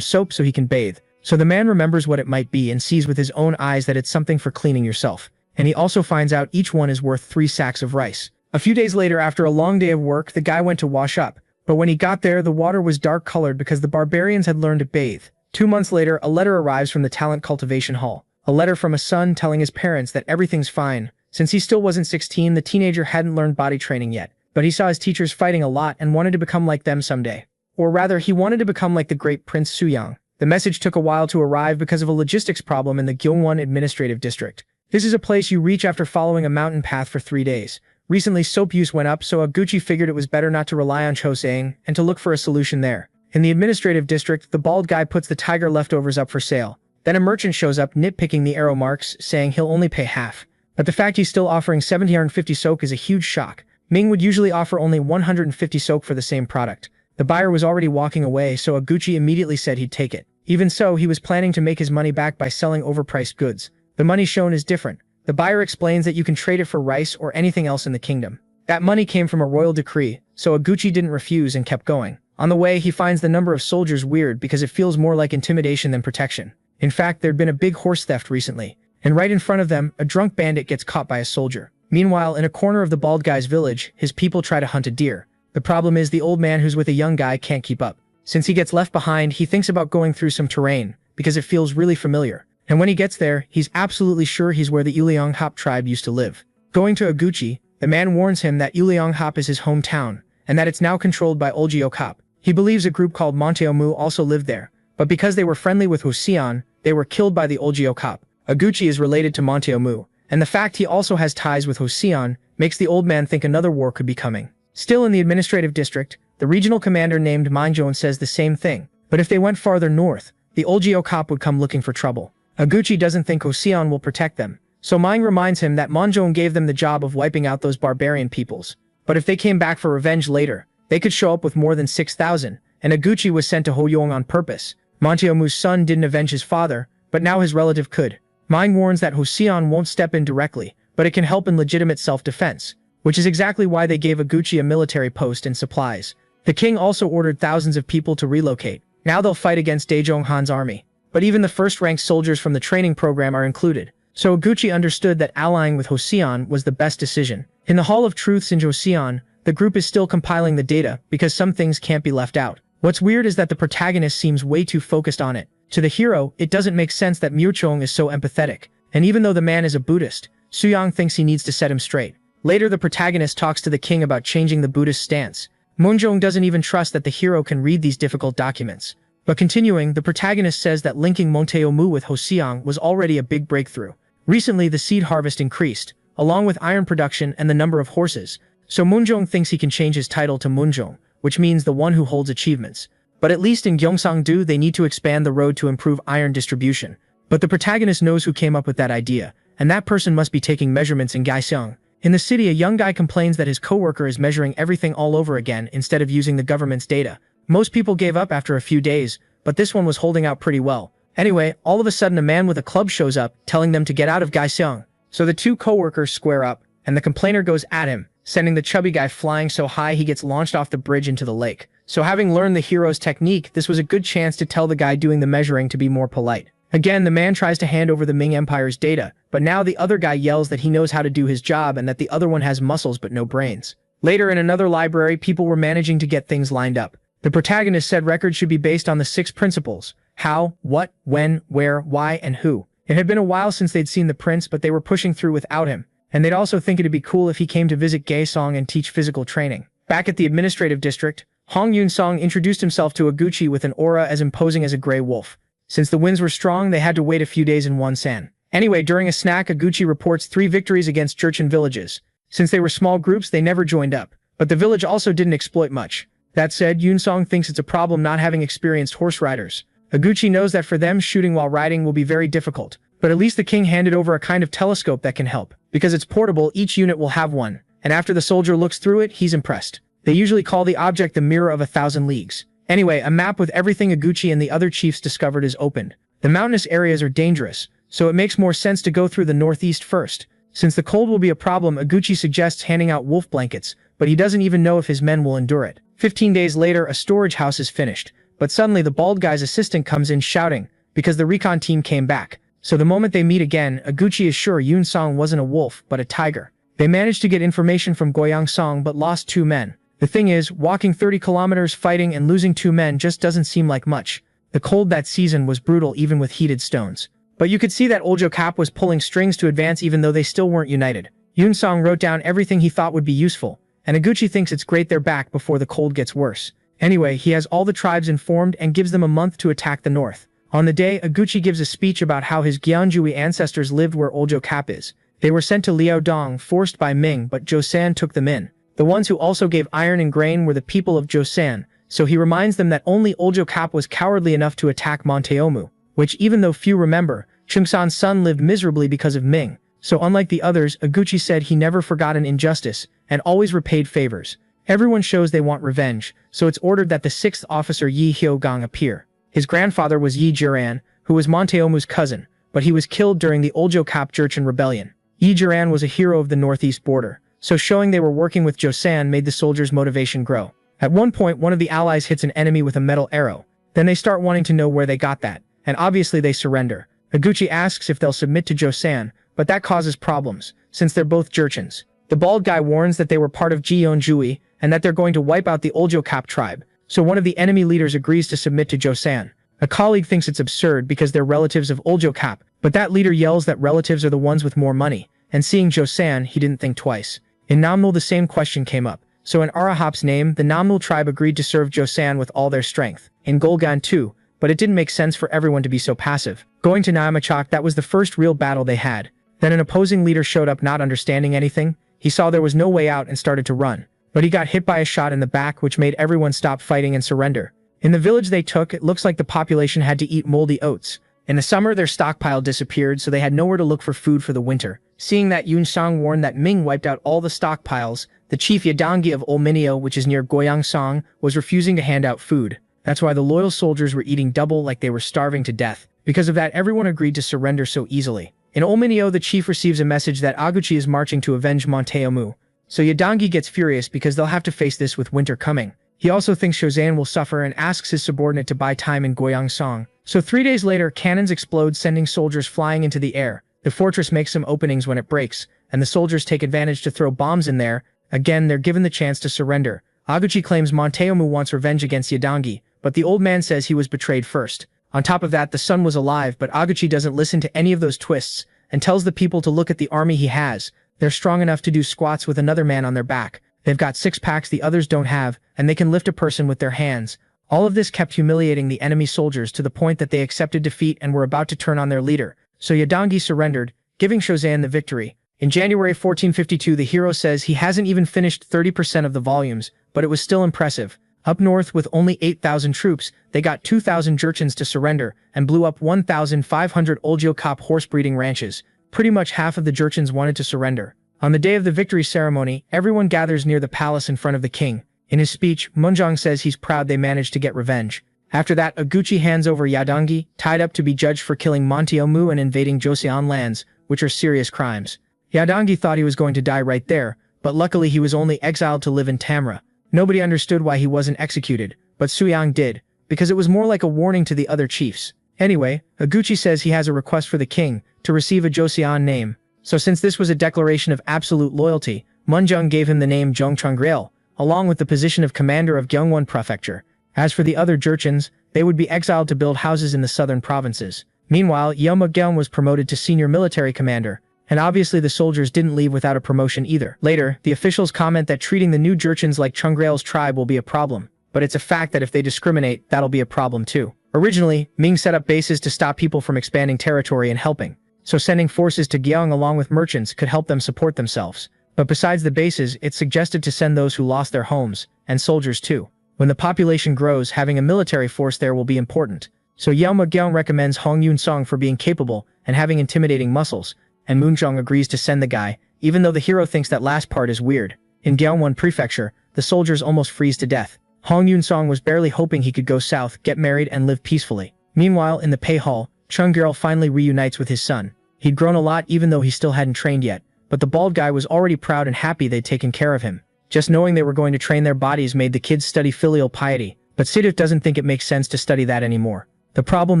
A: soap so he can bathe. So the man remembers what it might be and sees with his own eyes that it's something for cleaning yourself. And he also finds out each one is worth 3 sacks of rice. A few days later, after a long day of work, the guy went to wash up. But when he got there, the water was dark-colored because the barbarians had learned to bathe. 2 months later, a letter arrives from the talent cultivation hall. A letter from a son telling his parents that everything's fine. Since he still wasn't 16, the teenager hadn't learned body training yet. But he saw his teachers fighting a lot and wanted to become like them someday. Or rather, he wanted to become like the great Prince Suyang. The message took a while to arrive because of a logistics problem in the Gyeongwon Administrative District. This is a place you reach after following a mountain path for 3 days. Recently, soap use went up, so Iguchi figured it was better not to rely on Choseing and to look for a solution there. In the administrative district, the bald guy puts the tiger leftovers up for sale. Then a merchant shows up nitpicking the arrow marks, saying he'll only pay half. But the fact he's still offering 750 soak is a huge shock. Ming would usually offer only 150 soak for the same product. The buyer was already walking away, so Iguchi immediately said he'd take it. Even so, he was planning to make his money back by selling overpriced goods. The money shown is different. The buyer explains that you can trade it for rice or anything else in the kingdom. That money came from a royal decree, so Iguchi didn't refuse and kept going. On the way, he finds the number of soldiers weird because it feels more like intimidation than protection. In fact, there'd been a big horse theft recently, and right in front of them, a drunk bandit gets caught by a soldier. Meanwhile, in a corner of the bald guy's village, his people try to hunt a deer. The problem is the old man who's with a young guy can't keep up. Since he gets left behind, he thinks about going through some terrain, because it feels really familiar. And when he gets there, he's absolutely sure he's where the Uleonghap tribe used to live. Going to Iguchi, the man warns him that Uleonghap is his hometown, and that it's now controlled by Olgeokap. He believes a group called Monteomu also lived there, but because they were friendly with Hoseon, they were killed by the Olgeokap. Iguchi is related to Monteomu, and the fact he also has ties with Hoseon makes the old man think another war could be coming. Still in the administrative district, the regional commander named Manjon says the same thing, but if they went farther north, the Olgeokap would come looking for trouble. Iguchi doesn't think Hoseon will protect them, so Ming reminds him that Manjon gave them the job of wiping out those barbarian peoples. But if they came back for revenge later, they could show up with more than 6,000, and Iguchi was sent to Hoyong on purpose. Monteomu's son didn't avenge his father, but now his relative could. Ming warns that Hoseon won't step in directly, but it can help in legitimate self-defense, which is exactly why they gave Iguchi a military post and supplies. The king also ordered thousands of people to relocate. Now they'll fight against Daejonghan's army. But even the first-ranked soldiers from the training program are included, so Iguchi understood that allying with Hoseon was the best decision. In the Hall of Truths in Joseon, the group is still compiling the data because some things can't be left out. What's weird is that the protagonist seems way too focused on it. To the hero, it doesn't make sense that Murchong is so empathetic, and even though the man is a Buddhist, Suyang thinks he needs to set him straight. Later, the protagonist talks to the king about changing the Buddhist stance. Munjong doesn't even trust that the hero can read these difficult documents. But continuing, the protagonist says that linking Monteomu with Hoseong was already a big breakthrough. Recently, the seed harvest increased, along with iron production and the number of horses, so Munjong thinks he can change his title to Munjong, which means the one who holds achievements. But at least in Gyeongsang-do, they need to expand the road to improve iron distribution. But the protagonist knows who came up with that idea, and that person must be taking measurements in Gyeongsang. In the city, a young guy complains that his coworker is measuring everything all over again instead of using the government's data. Most people gave up after a few days, but this one was holding out pretty well. Anyway, all of a sudden a man with a club shows up, telling them to get out of Gyeongsang. So the two coworkers square up, and the complainer goes at him, sending the chubby guy flying so high he gets launched off the bridge into the lake. So having learned the hero's technique, this was a good chance to tell the guy doing the measuring to be more polite. Again, the man tries to hand over the Ming Empire's data, but now the other guy yells that he knows how to do his job and that the other one has muscles but no brains. Later in another library, people were managing to get things lined up. The protagonist said records should be based on the 6 principles: how, what, when, where, why, and who. It had been a while since they'd seen the prince, but they were pushing through without him, and they'd also think it'd be cool if he came to visit Gaesong and teach physical training. Back at the administrative district, Hong Yun-song introduced himself to Oguchi with an aura as imposing as a gray wolf. Since the winds were strong, they had to wait a few days in Wonsan. Anyway, during a snack, Oguchi reports 3 victories against Jurchen villages. Since they were small groups, they never joined up. But the village also didn't exploit much. That said, Yun-song thinks it's a problem not having experienced horse riders. Oguchi knows that for them, shooting while riding will be very difficult. But at least the king handed over a kind of telescope that can help. Because it's portable, each unit will have one. And after the soldier looks through it, he's impressed. They usually call the object the Mirror of 1,000 Leagues. Anyway, a map with everything Oguchi and the other chiefs discovered is opened. The mountainous areas are dangerous, so it makes more sense to go through the northeast first. Since the cold will be a problem, Oguchi suggests handing out wolf blankets, but he doesn't even know if his men will endure it. 15 days later, a storage house is finished, but suddenly the bald guy's assistant comes in shouting, because the recon team came back. So the moment they meet again, Oguchi is sure Yun-song wasn't a wolf, but a tiger. They managed to get information from Goyang-song but lost 2 men. The thing is, walking 30 kilometers fighting and losing 2 men just doesn't seem like much. The cold that season was brutal even with heated stones. But you could see that enrollment was pulling strings to advance even though they still weren't united. Yun-song wrote down everything he thought would be useful, and Oguchi thinks it's great they're back before the cold gets worse. Anyway, he has all the tribes informed and gives them a month to attack the north. On the day, Oguchi gives a speech about how his Gyeongjui ancestors lived where enrollment is. They were sent to Liaodong, forced by Ming, but Joseon took them in. The ones who also gave iron and grain were the people of Joseon, so he reminds them that only enrollment was cowardly enough to attack Monteomu, which even though few remember, Chungsan's son lived miserably because of Ming. So unlike the others, Oguchi said he never forgot an injustice, and always repaid favors. Everyone shows they want revenge, so it's ordered that the 6th officer Yi Hyogang appear. His grandfather was Yi Jiran, who was Monteomu's cousin, but he was killed during the enrollment Jurchen rebellion. Yi Jiran was a hero of the northeast border, so showing they were working with Joseon made the soldiers' motivation grow. At one point, one of the allies hits an enemy with a metal arrow. Then they start wanting to know where they got that, and obviously they surrender. Oguchi asks if they'll submit to Joseon, but that causes problems, since they're both Jurchens. The bald guy warns that they were part of Gyeongjui, and that they're going to wipe out the enrollment tribe, so one of the enemy leaders agrees to submit to Joseon. A colleague thinks it's absurd because they're relatives of enrollment, but that leader yells that relatives are the ones with more money, and seeing Joseon, he didn't think twice. In Namnul, the same question came up, so in Arahop's name, the Namnul tribe agreed to serve Joseon with all their strength. In Golgan too, but it didn't make sense for everyone to be so passive. Going to Naimachak, that was the first real battle they had. Then an opposing leader showed up not understanding anything. He saw there was no way out and started to run. But he got hit by a shot in the back which made everyone stop fighting and surrender. In the village they took, it looks like the population had to eat moldy oats. In the summer, their stockpile disappeared, so they had nowhere to look for food for the winter. Seeing that, Yun-song warned that Ming wiped out all the stockpiles. The chief Yadangi of Olminio, which is near Goyang-song, was refusing to hand out food. That's why the loyal soldiers were eating double like they were starving to death. Because of that, everyone agreed to surrender so easily. In Olminio, the chief receives a message that Oguchi is marching to avenge Monteomu. So Yadangi gets furious because they'll have to face this with winter coming. He also thinks Joseon will suffer and asks his subordinate to buy time in Goyang-song. So 3 days later, cannons explode, sending soldiers flying into the air. The fortress makes some openings when it breaks, and the soldiers take advantage to throw bombs in there. Again, they're given the chance to surrender. Oguchi claims Monteomu wants revenge against Yadangi, but the old man says he was betrayed first. On top of that, the son was alive, but Oguchi doesn't listen to any of those twists, and tells the people to look at the army he has. They're strong enough to do squats with another man on their back. They've got 6 packs the others don't have, and they can lift a person with their hands. All of this kept humiliating the enemy soldiers to the point that they accepted defeat and were about to turn on their leader. So Yadangi surrendered, giving Joseon the victory. In January 1452, the hero says he hasn't even finished 30% of the volumes, but it was still impressive. Up north, with only 8,000 troops, they got 2,000 Jurchens to surrender, and blew up 1,500 enrollment horse-breeding ranches. Pretty much half of the Jurchens wanted to surrender. On the day of the victory ceremony, everyone gathers near the palace in front of the king. In his speech, Munjong says he's proud they managed to get revenge. After that, Oguchi hands over Yadangi, tied up to be judged for killing Monteomu and invading Joseon lands, which are serious crimes. Yadangi thought he was going to die right there, but luckily he was only exiled to live in Tamra. Nobody understood why he wasn't executed, but Suyang did, because it was more like a warning to the other chiefs. Anyway, Oguchi says he has a request for the king, to receive a Joseon name. So since this was a declaration of absolute loyalty, Munjong gave him the name Zhongchongreil, along with the position of commander of Gyeongwon Prefecture. As for the other Jurchens, they would be exiled to build houses in the southern provinces. Meanwhile, Yeomugyeon was promoted to senior military commander, and obviously the soldiers didn't leave without a promotion either. Later, the officials comment that treating the new Jurchens like Chunggrail's tribe will be a problem, but it's a fact that if they discriminate, that'll be a problem too. Originally, Ming set up bases to stop people from expanding territory and helping, so sending forces to Gyeong along with merchants could help them support themselves. But besides the bases, it's suggested to send those who lost their homes, and soldiers too. When the population grows, having a military force there will be important. So Yeomugyeon recommends Hong Yoon-song for being capable and having intimidating muscles, and Moonjong agrees to send the guy, even though the hero thinks that last part is weird. In Gyeongwon Prefecture, the soldiers almost freeze to death. Hong Yoon-song was barely hoping he could go south, get married, and live peacefully. Meanwhile, in the Pei Hall, Chung-girl finally reunites with his son. He'd grown a lot even though he still hadn't trained yet, but the bald guy was already proud and happy they'd taken care of him. Just knowing they were going to train their bodies made the kids study filial piety, but Siduf doesn't think it makes sense to study that anymore. The problem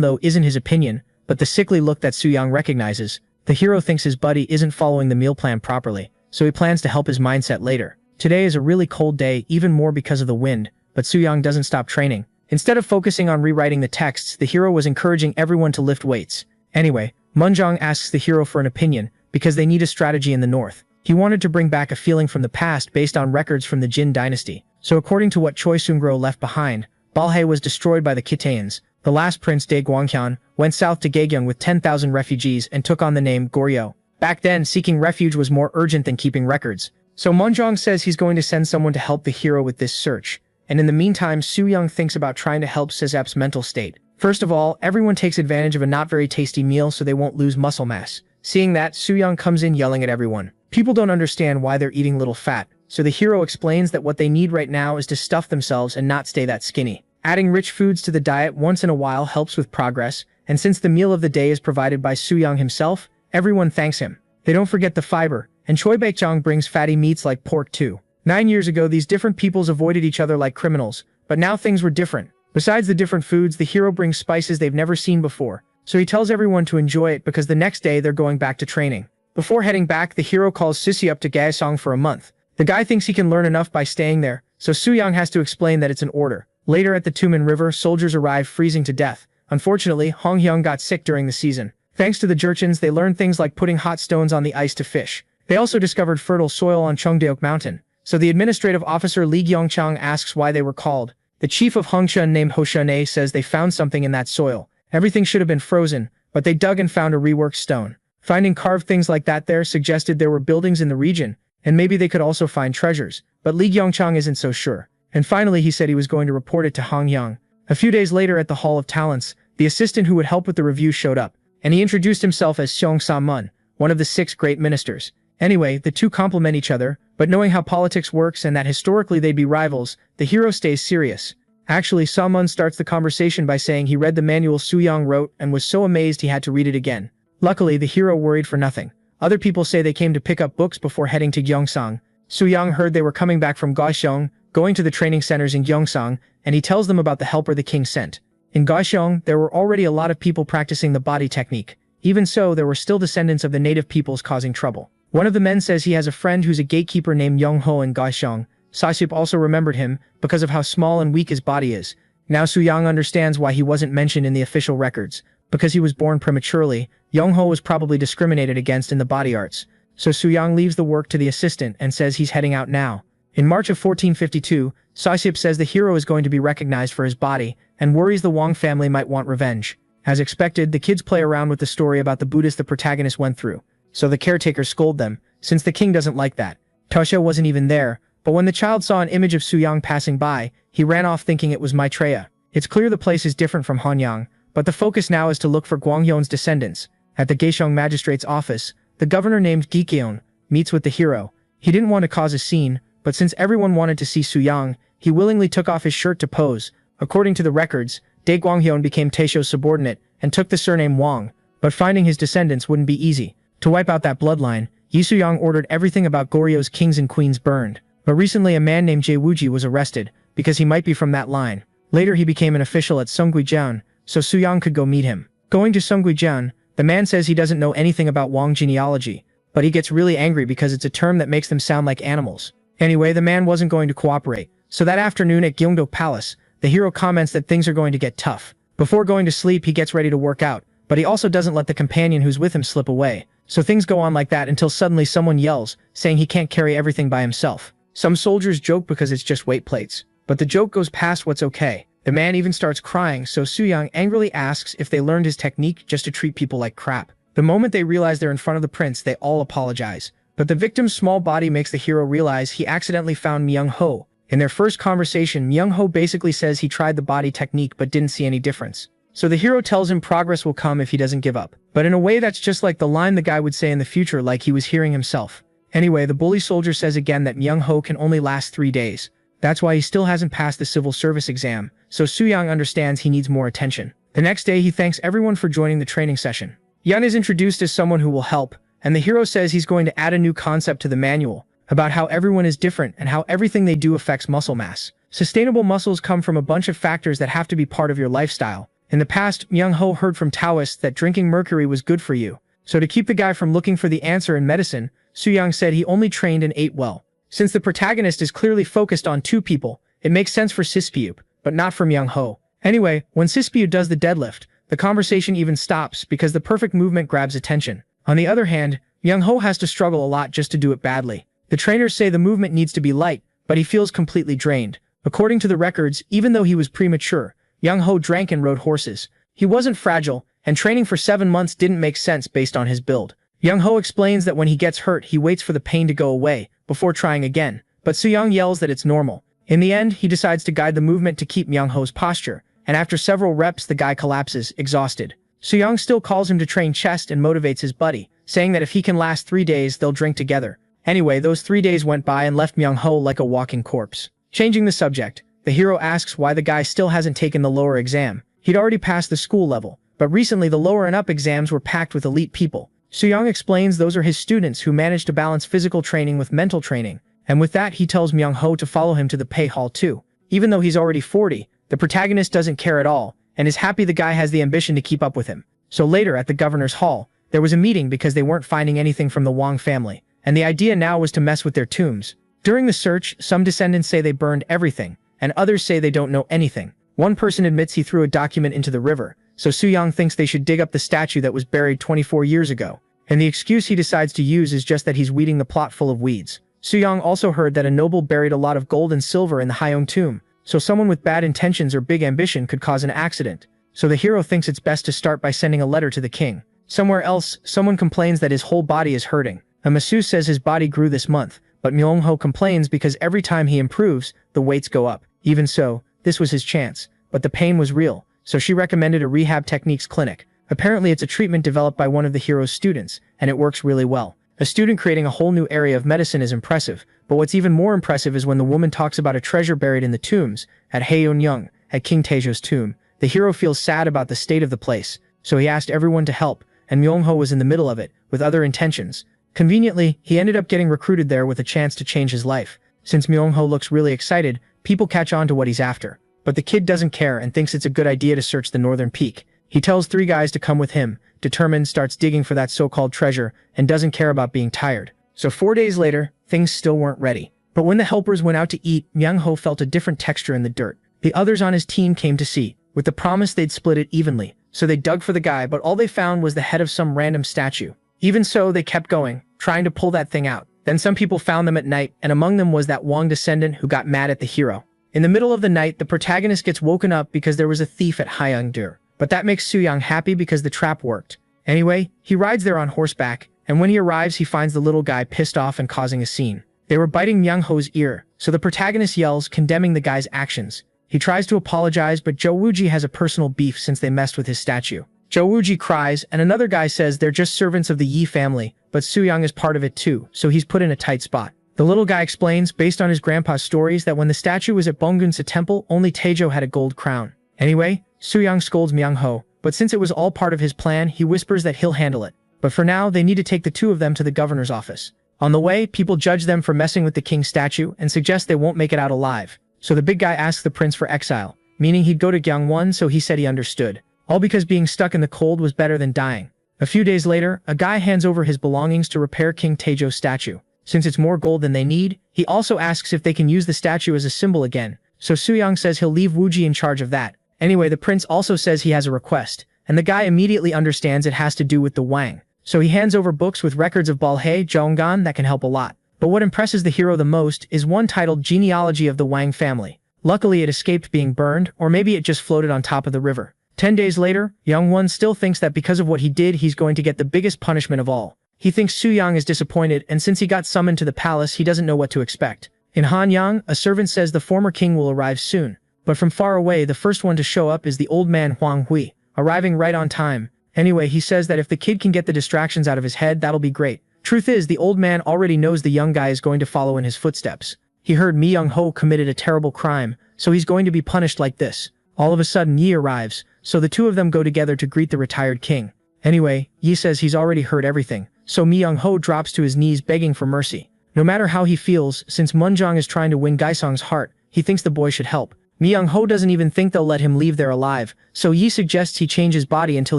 A: though isn't his opinion, but the sickly look that Soo-young recognizes. The hero thinks his buddy isn't following the meal plan properly, so he plans to help his mindset later. Today is a really cold day, even more because of the wind, but Soo-young doesn't stop training. Instead of focusing on rewriting the texts, the hero was encouraging everyone to lift weights. Anyway, Moonjong asks the hero for an opinion, because they need a strategy in the north. He wanted to bring back a feeling from the past based on records from the Jin dynasty. So according to what Choi Seung-gro left behind, Balhae was destroyed by the Kitaeans. The last prince, Dae Gwanghyeon, went south to Gaegyeong with 10,000 refugees and took on the name Goryeo. Back then, seeking refuge was more urgent than keeping records. So Moonjong says he's going to send someone to help the hero with this search. And in the meantime, Soo-young thinks about trying to help Sezep's mental state. First of all, everyone takes advantage of a not very tasty meal so they won't lose muscle mass. Seeing that, Soo-young comes in yelling at everyone. People don't understand why they're eating little fat, so the hero explains that what they need right now is to stuff themselves and not stay that skinny. Adding rich foods to the diet once in a while helps with progress, and since the meal of the day is provided by Soo-young himself, everyone thanks him. They don't forget the fiber, and Choi Baekjong brings fatty meats like pork too. 9 years ago, these different peoples avoided each other like criminals, but now things were different. Besides the different foods, the hero brings spices they've never seen before, so he tells everyone to enjoy it because the next day they're going back to training. Before heading back, the hero calls Sissy up to Gaesong for a month. The guy thinks he can learn enough by staying there, so Soo-young has to explain that it's an order. Later at the Tumen River, soldiers arrive freezing to death. Unfortunately, Hong Hyung got sick during the season. Thanks to the Jurchens, they learned things like putting hot stones on the ice to fish. They also discovered fertile soil on Cheongdeok Mountain. So the administrative officer Lee Gyeongchang asks why they were called. The chief of Hongshun named Hoshune says they found something in that soil. Everything should have been frozen, but they dug and found a reworked stone. Finding carved things like that there suggested there were buildings in the region, and maybe they could also find treasures, but Lee Gyeongchang isn't so sure. And finally he said he was going to report it to Hong Hyung. A few days later at the Hall of Talents, the assistant who would help with the review showed up, and he introduced himself as Seong Sa-mun, one of the 6 great ministers. Anyway, the two complement each other, but knowing how politics works and that historically they'd be rivals, the hero stays serious. Actually, Sa-mun starts the conversation by saying he read the manual Soo-young wrote and was so amazed he had to read it again. Luckily, the hero worried for nothing. Other people say they came to pick up books before heading to Gyeongsang. Soo-young heard they were coming back from Kaohsiung, going to the training centers in Gyeongsang, and he tells them about the helper the king sent. In Kaohsiung, there were already a lot of people practicing the body technique. Even so, there were still descendants of the native peoples causing trouble. One of the men says he has a friend who's a gatekeeper named Young-ho in Kaohsiung. Sasup also remembered him because of how small and weak his body is. Now Soo-young understands why he wasn't mentioned in the official records. Because he was born prematurely, Young-ho was probably discriminated against in the body arts. So Soo-young leaves the work to the assistant and says he's heading out now. In March of 1452, Sasup says the hero is going to be recognized for his body, and worries the Wang family might want revenge. As expected, the kids play around with the story about the Buddhist the protagonist went through. So the caretakers scold them, since the king doesn't like that. Tosha wasn't even there, but when the child saw an image of Soo-young passing by, he ran off thinking it was Maitreya. It's clear the place is different from Hanyang, but the focus now is to look for Gwanghyun's descendants. At the Gaeshong magistrate's office, the governor named Gikyeon meets with the hero. He didn't want to cause a scene, but since everyone wanted to see Soo-young, he willingly took off his shirt to pose. According to the records, Dae Gwanghyun became Taesho's subordinate and took the surname Wang, but finding his descendants wouldn't be easy. To wipe out that bloodline, Yi Soo-young ordered everything about Goryeo's kings and queens burned. But recently a man named Jae Wooji was arrested, because he might be from that line. Later he became an official at Sungui-jeon, so Soo-young could go meet him. Going to Sungui-jeon, the man says he doesn't know anything about Wang genealogy, but he gets really angry because it's a term that makes them sound like animals. Anyway, the man wasn't going to cooperate, so that afternoon at Gyeongdo Palace, the hero comments that things are going to get tough. Before going to sleep, he gets ready to work out, but he also doesn't let the companion who's with him slip away. So things go on like that until suddenly someone yells, saying he can't carry everything by himself. Some soldiers joke because it's just weight plates, but the joke goes past what's okay. The man even starts crying, so Soo-young angrily asks if they learned his technique just to treat people like crap. The moment they realize they're in front of the prince, they all apologize. But the victim's small body makes the hero realize he accidentally found Myung-ho. In their first conversation, Myung-ho basically says he tried the body technique but didn't see any difference. So the hero tells him progress will come if he doesn't give up. But in a way that's just like the line the guy would say in the future, like he was hearing himself. Anyway, the bully soldier says again that Myung-ho can only last 3 days. That's why he still hasn't passed the civil service exam, so Soo-young understands he needs more attention. The next day, he thanks everyone for joining the training session. Yun is introduced as someone who will help, and the hero says he's going to add a new concept to the manual about how everyone is different and how everything they do affects muscle mass. Sustainable muscles come from a bunch of factors that have to be part of your lifestyle. In the past, Myung-ho heard from Taoists that drinking mercury was good for you. So to keep the guy from looking for the answer in medicine, Soo-young said he only trained and ate well. Since the protagonist is clearly focused on 2 people, it makes sense for Sispyu, but not for Myung-ho. Anyway, when Sispyu does the deadlift, the conversation even stops because the perfect movement grabs attention. On the other hand, Myung-ho has to struggle a lot just to do it badly. The trainers say the movement needs to be light, but he feels completely drained. According to the records, even though he was premature, Myung-ho drank and rode horses. He wasn't fragile, and training for 7 months didn't make sense based on his build. Myung-ho explains that when he gets hurt, he waits for the pain to go away before trying again, but Soo-young yells that it's normal. In the end, he decides to guide the movement to keep Myung-ho's posture, and after several reps, the guy collapses, exhausted. Soo-young still calls him to train chest and motivates his buddy, saying that if he can last 3 days, they'll drink together. Anyway, those 3 days went by and left Myung-ho like a walking corpse. Changing the subject, the hero asks why the guy still hasn't taken the lower exam. He'd already passed the school level, but recently the lower and up exams were packed with elite people. Soo-young explains those are his students who managed to balance physical training with mental training, and with that he tells Myung-ho to follow him to the pay hall too. Even though he's already 40, the protagonist doesn't care at all, and is happy the guy has the ambition to keep up with him. So later at the governor's hall, there was a meeting because they weren't finding anything from the Wang family, and the idea now was to mess with their tombs. During the search, some descendants say they burned everything, and others say they don't know anything. One person admits he threw a document into the river, so Soo-young thinks they should dig up the statue that was buried 24 years ago. And the excuse he decides to use is just that he's weeding the plot full of weeds. Soo-young also heard that a noble buried a lot of gold and silver in the Hyung tomb, so someone with bad intentions or big ambition could cause an accident. So the hero thinks it's best to start by sending a letter to the king. Somewhere else, someone complains that his whole body is hurting. A masseuse says his body grew this month, but Myung-ho complains because every time he improves, the weights go up. Even so, this was his chance, but the pain was real, so she recommended a rehab techniques clinic. Apparently it's a treatment developed by one of the hero's students, and it works really well. A student creating a whole new area of medicine is impressive, but what's even more impressive is when the woman talks about a treasure buried in the tombs, at Haeyeon-young, at King Taejo's tomb. The hero feels sad about the state of the place, so he asked everyone to help, and Myung-ho was in the middle of it, with other intentions. Conveniently, he ended up getting recruited there with a chance to change his life. Since Myung-ho looks really excited, people catch on to what he's after. But the kid doesn't care and thinks it's a good idea to search the northern peak. He tells 3 guys to come with him, determined, starts digging for that so-called treasure, and doesn't care about being tired. So 4 days later, things still weren't ready. But when the helpers went out to eat, Myung-ho felt a different texture in the dirt. The others on his team came to see, with the promise they'd split it evenly. So they dug for the guy, but all they found was the head of some random statue. Even so, they kept going, trying to pull that thing out. Then some people found them at night, and among them was that Wang descendant who got mad at the hero. In the middle of the night, the protagonist gets woken up because there was a thief at Haeyeon-dur. But that makes Soo-young happy because the trap worked. Anyway, he rides there on horseback, and when he arrives he finds the little guy pissed off and causing a scene. They were biting Myung-ho's ear, so the protagonist yells, condemning the guy's actions. He tries to apologize, but Jo Woo-ji has a personal beef since they messed with his statue. Jo Woo-ji cries, and another guy says they're just servants of the Yi family, but Soo-young is part of it too, so he's put in a tight spot. The little guy explains, based on his grandpa's stories, that when the statue was at Bonggunsa temple, only Taejo had a gold crown. Anyway, Soo-young scolds Myung-ho, but since it was all part of his plan, he whispers that he'll handle it. But for now, they need to take the 2 of them to the governor's office. On the way, people judge them for messing with the king's statue and suggest they won't make it out alive. So the big guy asks the prince for exile, meaning he'd go to Gyeongwon, so he said he understood. All because being stuck in the cold was better than dying. A few days later, a guy hands over his belongings to repair King Taejo's statue. Since it's more gold than they need, he also asks if they can use the statue as a symbol again, so Soo-young says he'll leave Woo-ji in charge of that. Anyway, the prince also says he has a request, and the guy immediately understands it has to do with the Wang. So he hands over books with records of Balhae Zhonggan that can help a lot. But what impresses the hero the most is one titled Genealogy of the Wang Family. Luckily it escaped being burned, or maybe it just floated on top of the river. 10 days later, Young Won still thinks that because of what he did he's going to get the biggest punishment of all. He thinks Su Yang is disappointed, and since he got summoned to the palace he doesn't know what to expect. In Hanyang, a servant says the former king will arrive soon. But from far away the first one to show up is the old man Huang Hui, arriving right on time. Anyway, he says that if the kid can get the distractions out of his head that'll be great. Truth is, the old man already knows the young guy is going to follow in his footsteps. He heard Mi Young-ho committed a terrible crime, so he's going to be punished like this. All of a sudden Yi arrives, so the two of them go together to greet the retired king. Anyway, Yi says he's already heard everything, so Mi Young-ho drops to his knees begging for mercy. No matter how he feels, since Munjong is trying to win Gaisong's heart, he thinks the boy should help. Mi Young-ho doesn't even think they'll let him leave there alive, so Yi suggests he change his body until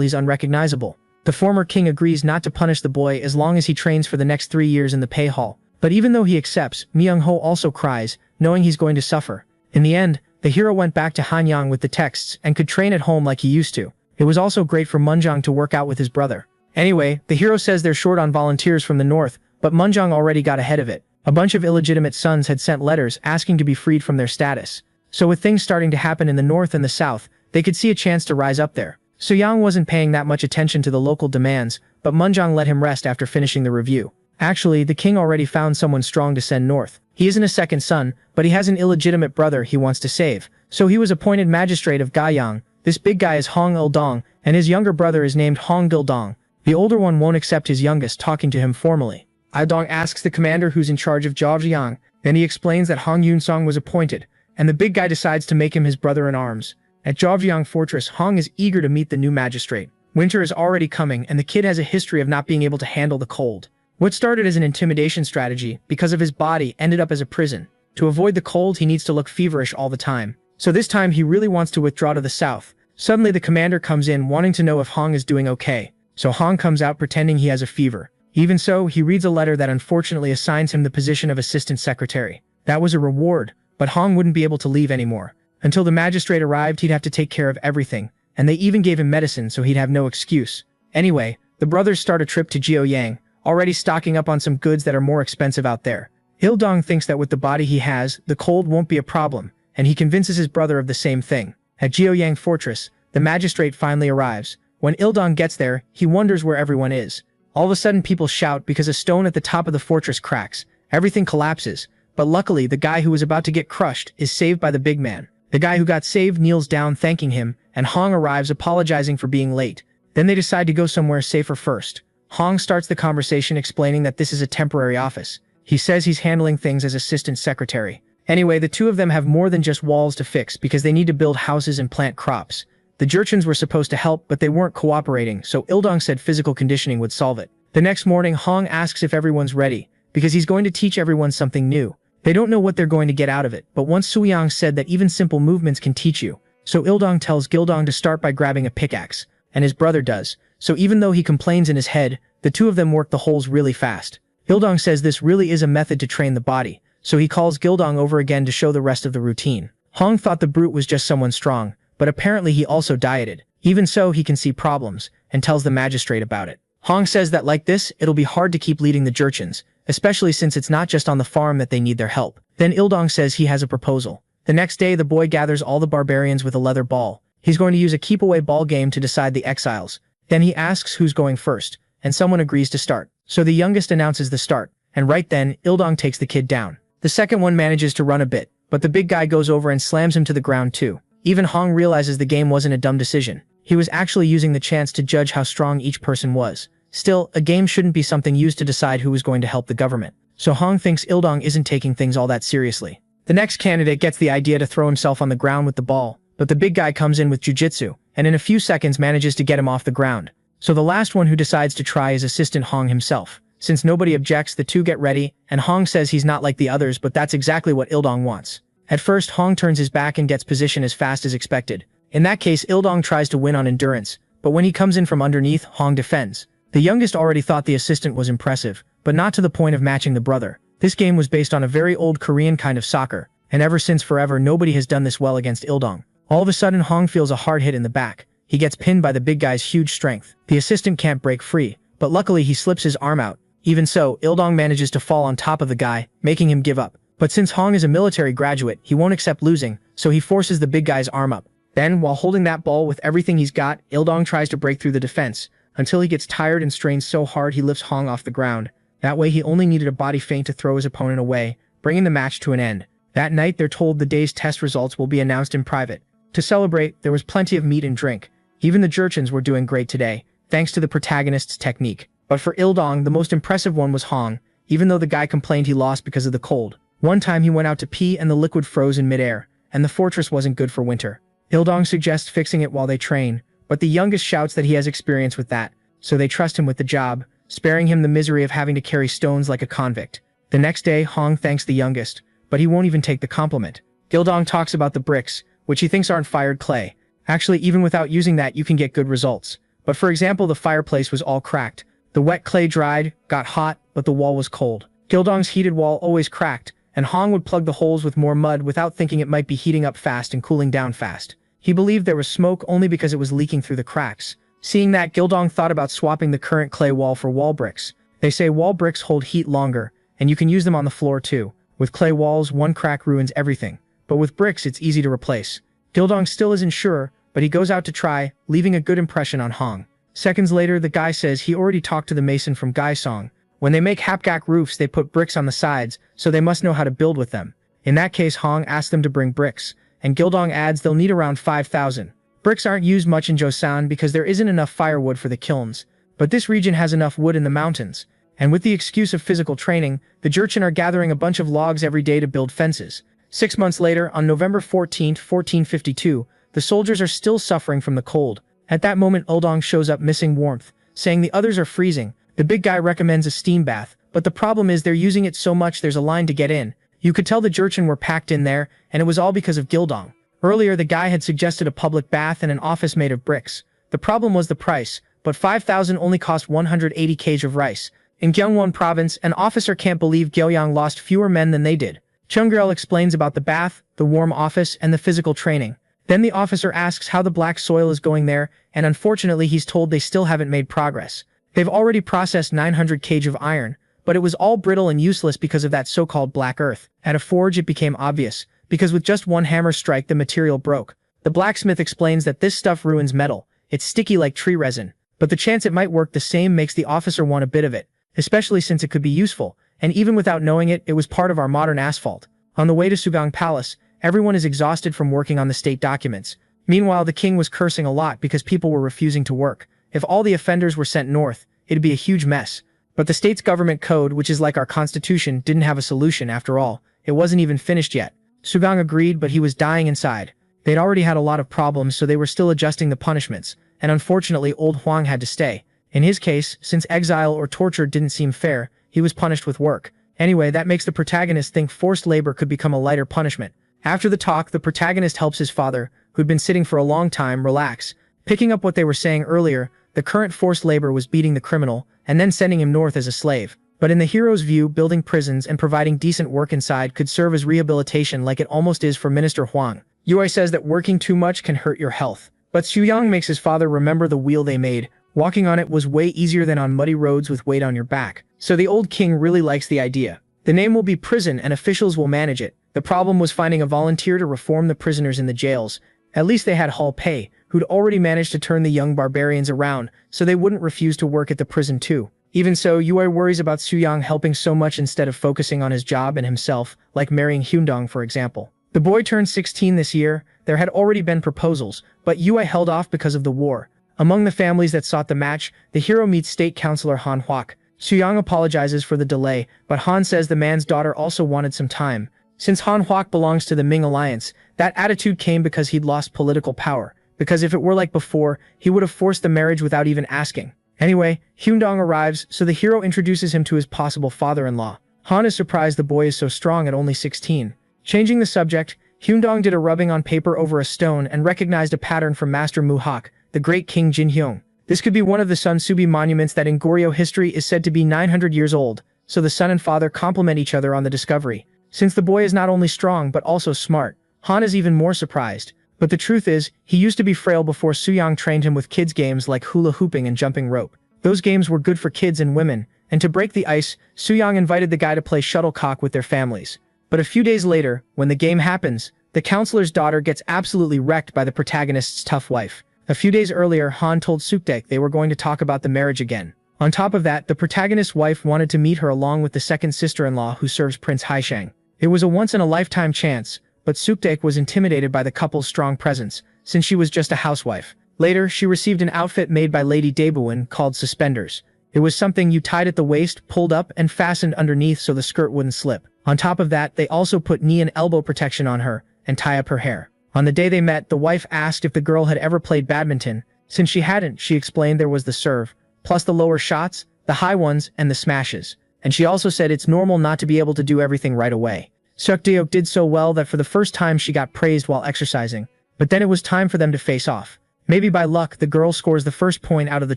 A: he's unrecognizable. The former king agrees not to punish the boy as long as he trains for the next 3 years in the pay hall. But even though he accepts, Mi Young-ho also cries, knowing he's going to suffer. In the end, the hero went back to Hanyang with the texts and could train at home like he used to. It was also great for Munjong to work out with his brother. Anyway, the hero says they're short on volunteers from the north, but Munjong already got ahead of it. A bunch of illegitimate sons had sent letters asking to be freed from their status. So with things starting to happen in the north and the south, they could see a chance to rise up there. So Yang wasn't paying that much attention to the local demands, but Munjong let him rest after finishing the review. Actually, the king already found someone strong to send north. He isn't a second son, but he has an illegitimate brother he wants to save. So he was appointed magistrate of Gaiyang. This big guy is Hong Il-dong, and his younger brother is named Hong Gil-dong. The older one won't accept his youngest talking to him formally. Il-dong asks the commander who's in charge of Zhaojiang, then he explains that Hong Yun-song was appointed, and the big guy decides to make him his brother in arms. At Zhaojiang Fortress, Hong is eager to meet the new magistrate. Winter is already coming, and the kid has a history of not being able to handle the cold. What started as an intimidation strategy, because of his body, ended up as a prison. To avoid the cold, he needs to look feverish all the time. So this time he really wants to withdraw to the south. Suddenly the commander comes in wanting to know if Hong is doing okay. So Hong comes out pretending he has a fever. Even so, he reads a letter that unfortunately assigns him the position of assistant secretary. That was a reward, but Hong wouldn't be able to leave anymore. Until the magistrate arrived, he'd have to take care of everything, and they even gave him medicine so he'd have no excuse. Anyway, the brothers start a trip to Jiuyang, already stocking up on some goods that are more expensive out there. Il-dong thinks that with the body he has, the cold won't be a problem, and he convinces his brother of the same thing. At Jiuyang Fortress, the magistrate finally arrives. When Il-dong gets there, he wonders where everyone is. All of a sudden people shout because a stone at the top of the fortress cracks. Everything collapses, but luckily the guy who was about to get crushed is saved by the big man. The guy who got saved kneels down thanking him, and Hong arrives apologizing for being late. Then they decide to go somewhere safer first. Hong starts the conversation explaining that this is a temporary office. He says he's handling things as assistant secretary. Anyway, the two of them have more than just walls to fix because they need to build houses and plant crops. The Jurchens were supposed to help, but they weren't cooperating, so Il-dong said physical conditioning would solve it. The next morning, Hong asks if everyone's ready, because he's going to teach everyone something new. They don't know what they're going to get out of it, but once Suyang said that even simple movements can teach you. So Il-dong tells Gildong to start by grabbing a pickaxe, and his brother does. So even though he complains in his head, the two of them work the holes really fast. Il-dong says this really is a method to train the body, so he calls Gildong over again to show the rest of the routine. Hong thought the brute was just someone strong, but apparently he also dieted. Even so, he can see problems, and tells the magistrate about it. Hong says that like this, it'll be hard to keep leading the Jurchens, especially since it's not just on the farm that they need their help. Then Il-dong says he has a proposal. The next day, the boy gathers all the barbarians with a leather ball. He's going to use a keep-away ball game to decide the exiles. Then he asks who's going first, and someone agrees to start. So the youngest announces the start, and right then, Il-dong takes the kid down. The second one manages to run a bit, but the big guy goes over and slams him to the ground too. Even Hong realizes the game wasn't a dumb decision. He was actually using the chance to judge how strong each person was. Still, a game shouldn't be something used to decide who was going to help the government. So Hong thinks Il-dong isn't taking things all that seriously. The next candidate gets the idea to throw himself on the ground with the ball, but the big guy comes in with jujitsu, and in a few seconds manages to get him off the ground. So the last one who decides to try is assistant Hong himself. Since nobody objects, the two get ready, and Hong says he's not like the others, but that's exactly what Il-dong wants. At first, Hong turns his back and gets position as fast as expected. In that case, Il-dong tries to win on endurance, but when he comes in from underneath, Hong defends. The youngest already thought the assistant was impressive, but not to the point of matching the brother. This game was based on a very old Korean kind of soccer, and ever since forever nobody has done this well against Il-dong. All of a sudden Hong feels a hard hit in the back. he gets pinned by the big guy's huge strength. The assistant can't break free, but luckily he slips his arm out. Even so, Ildong manages to fall on top of the guy, making him give up. But since Hong is a military graduate, he won't accept losing, so he forces the big guy's arm up. Then, while holding that ball with everything he's got, Ildong tries to break through the defense, until he gets tired and strains so hard he lifts Hong off the ground. That way he only needed a body feint to throw his opponent away, bringing the match to an end. That night they're told the day's test results will be announced in private. To celebrate, there was plenty of meat and drink. Even the Jurchens were doing great today, thanks to the protagonist's technique. But for Ildong, the most impressive one was Hong, even though the guy complained he lost because of the cold. One time he went out to pee and the liquid froze in midair, and the fortress wasn't good for winter. Ildong suggests fixing it while they train, but the youngest shouts that he has experience with that, so they trust him with the job, sparing him the misery of having to carry stones like a convict. The next day, Hong thanks the youngest, but he won't even take the compliment. Ildong talks about the bricks, which he thinks aren't fired clay. Actually, even without using that, you can get good results. But for example, the fireplace was all cracked. The wet clay dried, got hot, but the wall was cold. Ildong's heated wall always cracked, and Hong would plug the holes with more mud without thinking it might be heating up fast and cooling down fast. He believed there was smoke only because it was leaking through the cracks. Seeing that, Ildong thought about swapping the current clay wall for wall bricks. They say wall bricks hold heat longer, and you can use them on the floor too. With clay walls, one crack ruins everything. But with bricks, it's easy to replace. Ildong still isn't sure, but he goes out to try, leaving a good impression on Hong. Seconds later, the guy says he already talked to the mason from Gaisong. When they make hapgak roofs, they put bricks on the sides, so they must know how to build with them. In that case, Hong asks them to bring bricks, and Ildong adds they'll need around 5,000. Bricks aren't used much in Joseon because there isn't enough firewood for the kilns, but this region has enough wood in the mountains. And with the excuse of physical training, the Jurchen are gathering a bunch of logs every day to build fences. 6 months later, on November 14, 1452, the soldiers are still suffering from the cold. At that moment, Ildong shows up missing warmth, saying the others are freezing. The big guy recommends a steam bath, but the problem is they're using it so much there's a line to get in. You could tell the Jurchen were packed in there, and it was all because of Ildong. Earlier, the guy had suggested a public bath and an office made of bricks. The problem was the price, but 5,000 only cost 180 kg of rice. In Gyeongwon province, an officer can't believe Gyeogyang lost fewer men than they did. Chungrel explains about the bath, the warm office, and the physical training. Then the officer asks how the black soil is going there, and unfortunately he's told they still haven't made progress. They've already processed 900 kg of iron, but it was all brittle and useless because of that so-called black earth. At a forge it became obvious, because with just one hammer strike the material broke. The blacksmith explains that this stuff ruins metal. It's sticky like tree resin, but the chance it might work the same makes the officer want a bit of it, especially since it could be useful, and even without knowing it, it was part of our modern asphalt. On the way to Sugang Palace, everyone is exhausted from working on the state documents. Meanwhile, the king was cursing a lot because people were refusing to work. If all the offenders were sent north, it'd be a huge mess. But the state's government code, which is like our constitution, didn't have a solution after all. It wasn't even finished yet. Sugang agreed, but he was dying inside. They'd already had a lot of problems, so they were still adjusting the punishments, and unfortunately old Huang had to stay. In his case, since exile or torture didn't seem fair, he was punished with work. Anyway, that makes the protagonist think forced labor could become a lighter punishment. After the talk, the protagonist helps his father, who'd been sitting for a long time, relax. Picking up what they were saying earlier, the current forced labor was beating the criminal, and then sending him north as a slave. But in the hero's view, building prisons and providing decent work inside could serve as rehabilitation like it almost is for Minister Huang. Yui says that working too much can hurt your health. But Xuyang makes his father remember the wheel they made. Walking on it was way easier than on muddy roads with weight on your back. So the old king really likes the idea. The name will be prison and officials will manage it. The problem was finding a volunteer to reform the prisoners in the jails. At least they had Hall Pei, who'd already managed to turn the young barbarians around, so they wouldn't refuse to work at the prison too. Even so, Yui worries about Xuyang helping so much instead of focusing on his job and himself, like marrying Hyundong for example. The boy turned 16 this year. There had already been proposals, but Yui held off because of the war. Among the families that sought the match, the hero meets state councilor Han Huak. Xuyang apologizes for the delay, but Han says the man's daughter also wanted some time. Since Han Huak belongs to the Ming Alliance, that attitude came because he'd lost political power. Because if it were like before, he would have forced the marriage without even asking. Anyway, Hyundong arrives, so the hero introduces him to his possible father-in-law. Han is surprised the boy is so strong at only 16. Changing the subject, Hyundong did a rubbing on paper over a stone and recognized a pattern from Master Muhak, the great King Jin Hyung. This could be one of the Sun Subi monuments that in Goryeo history is said to be 900 years old, so the son and father complement each other on the discovery. Since the boy is not only strong but also smart, Han is even more surprised. But the truth is, he used to be frail before Soo-young trained him with kids games like hula hooping and jumping rope. Those games were good for kids and women, and to break the ice, Soo-young invited the guy to play shuttlecock with their families. But a few days later, when the game happens, the counselor's daughter gets absolutely wrecked by the protagonist's tough wife. A few days earlier, Han told Sukdek they were going to talk about the marriage again. On top of that, the protagonist's wife wanted to meet her along with the second sister-in-law who serves Prince Haishang. It was a once-in-a-lifetime chance, but Sukdek was intimidated by the couple's strong presence, since she was just a housewife. Later, she received an outfit made by Lady Daebuin called suspenders. It was something you tied at the waist, pulled up, and fastened underneath so the skirt wouldn't slip. On top of that, they also put knee and elbow protection on her, and tie up her hair. On the day they met, the wife asked if the girl had ever played badminton. Since she hadn't, she explained there was the serve, plus the lower shots, the high ones, and the smashes. And she also said it's normal not to be able to do everything right away. Sukdeok did so well that for the first time she got praised while exercising. But then it was time for them to face off. Maybe by luck, the girl scores the first point out of the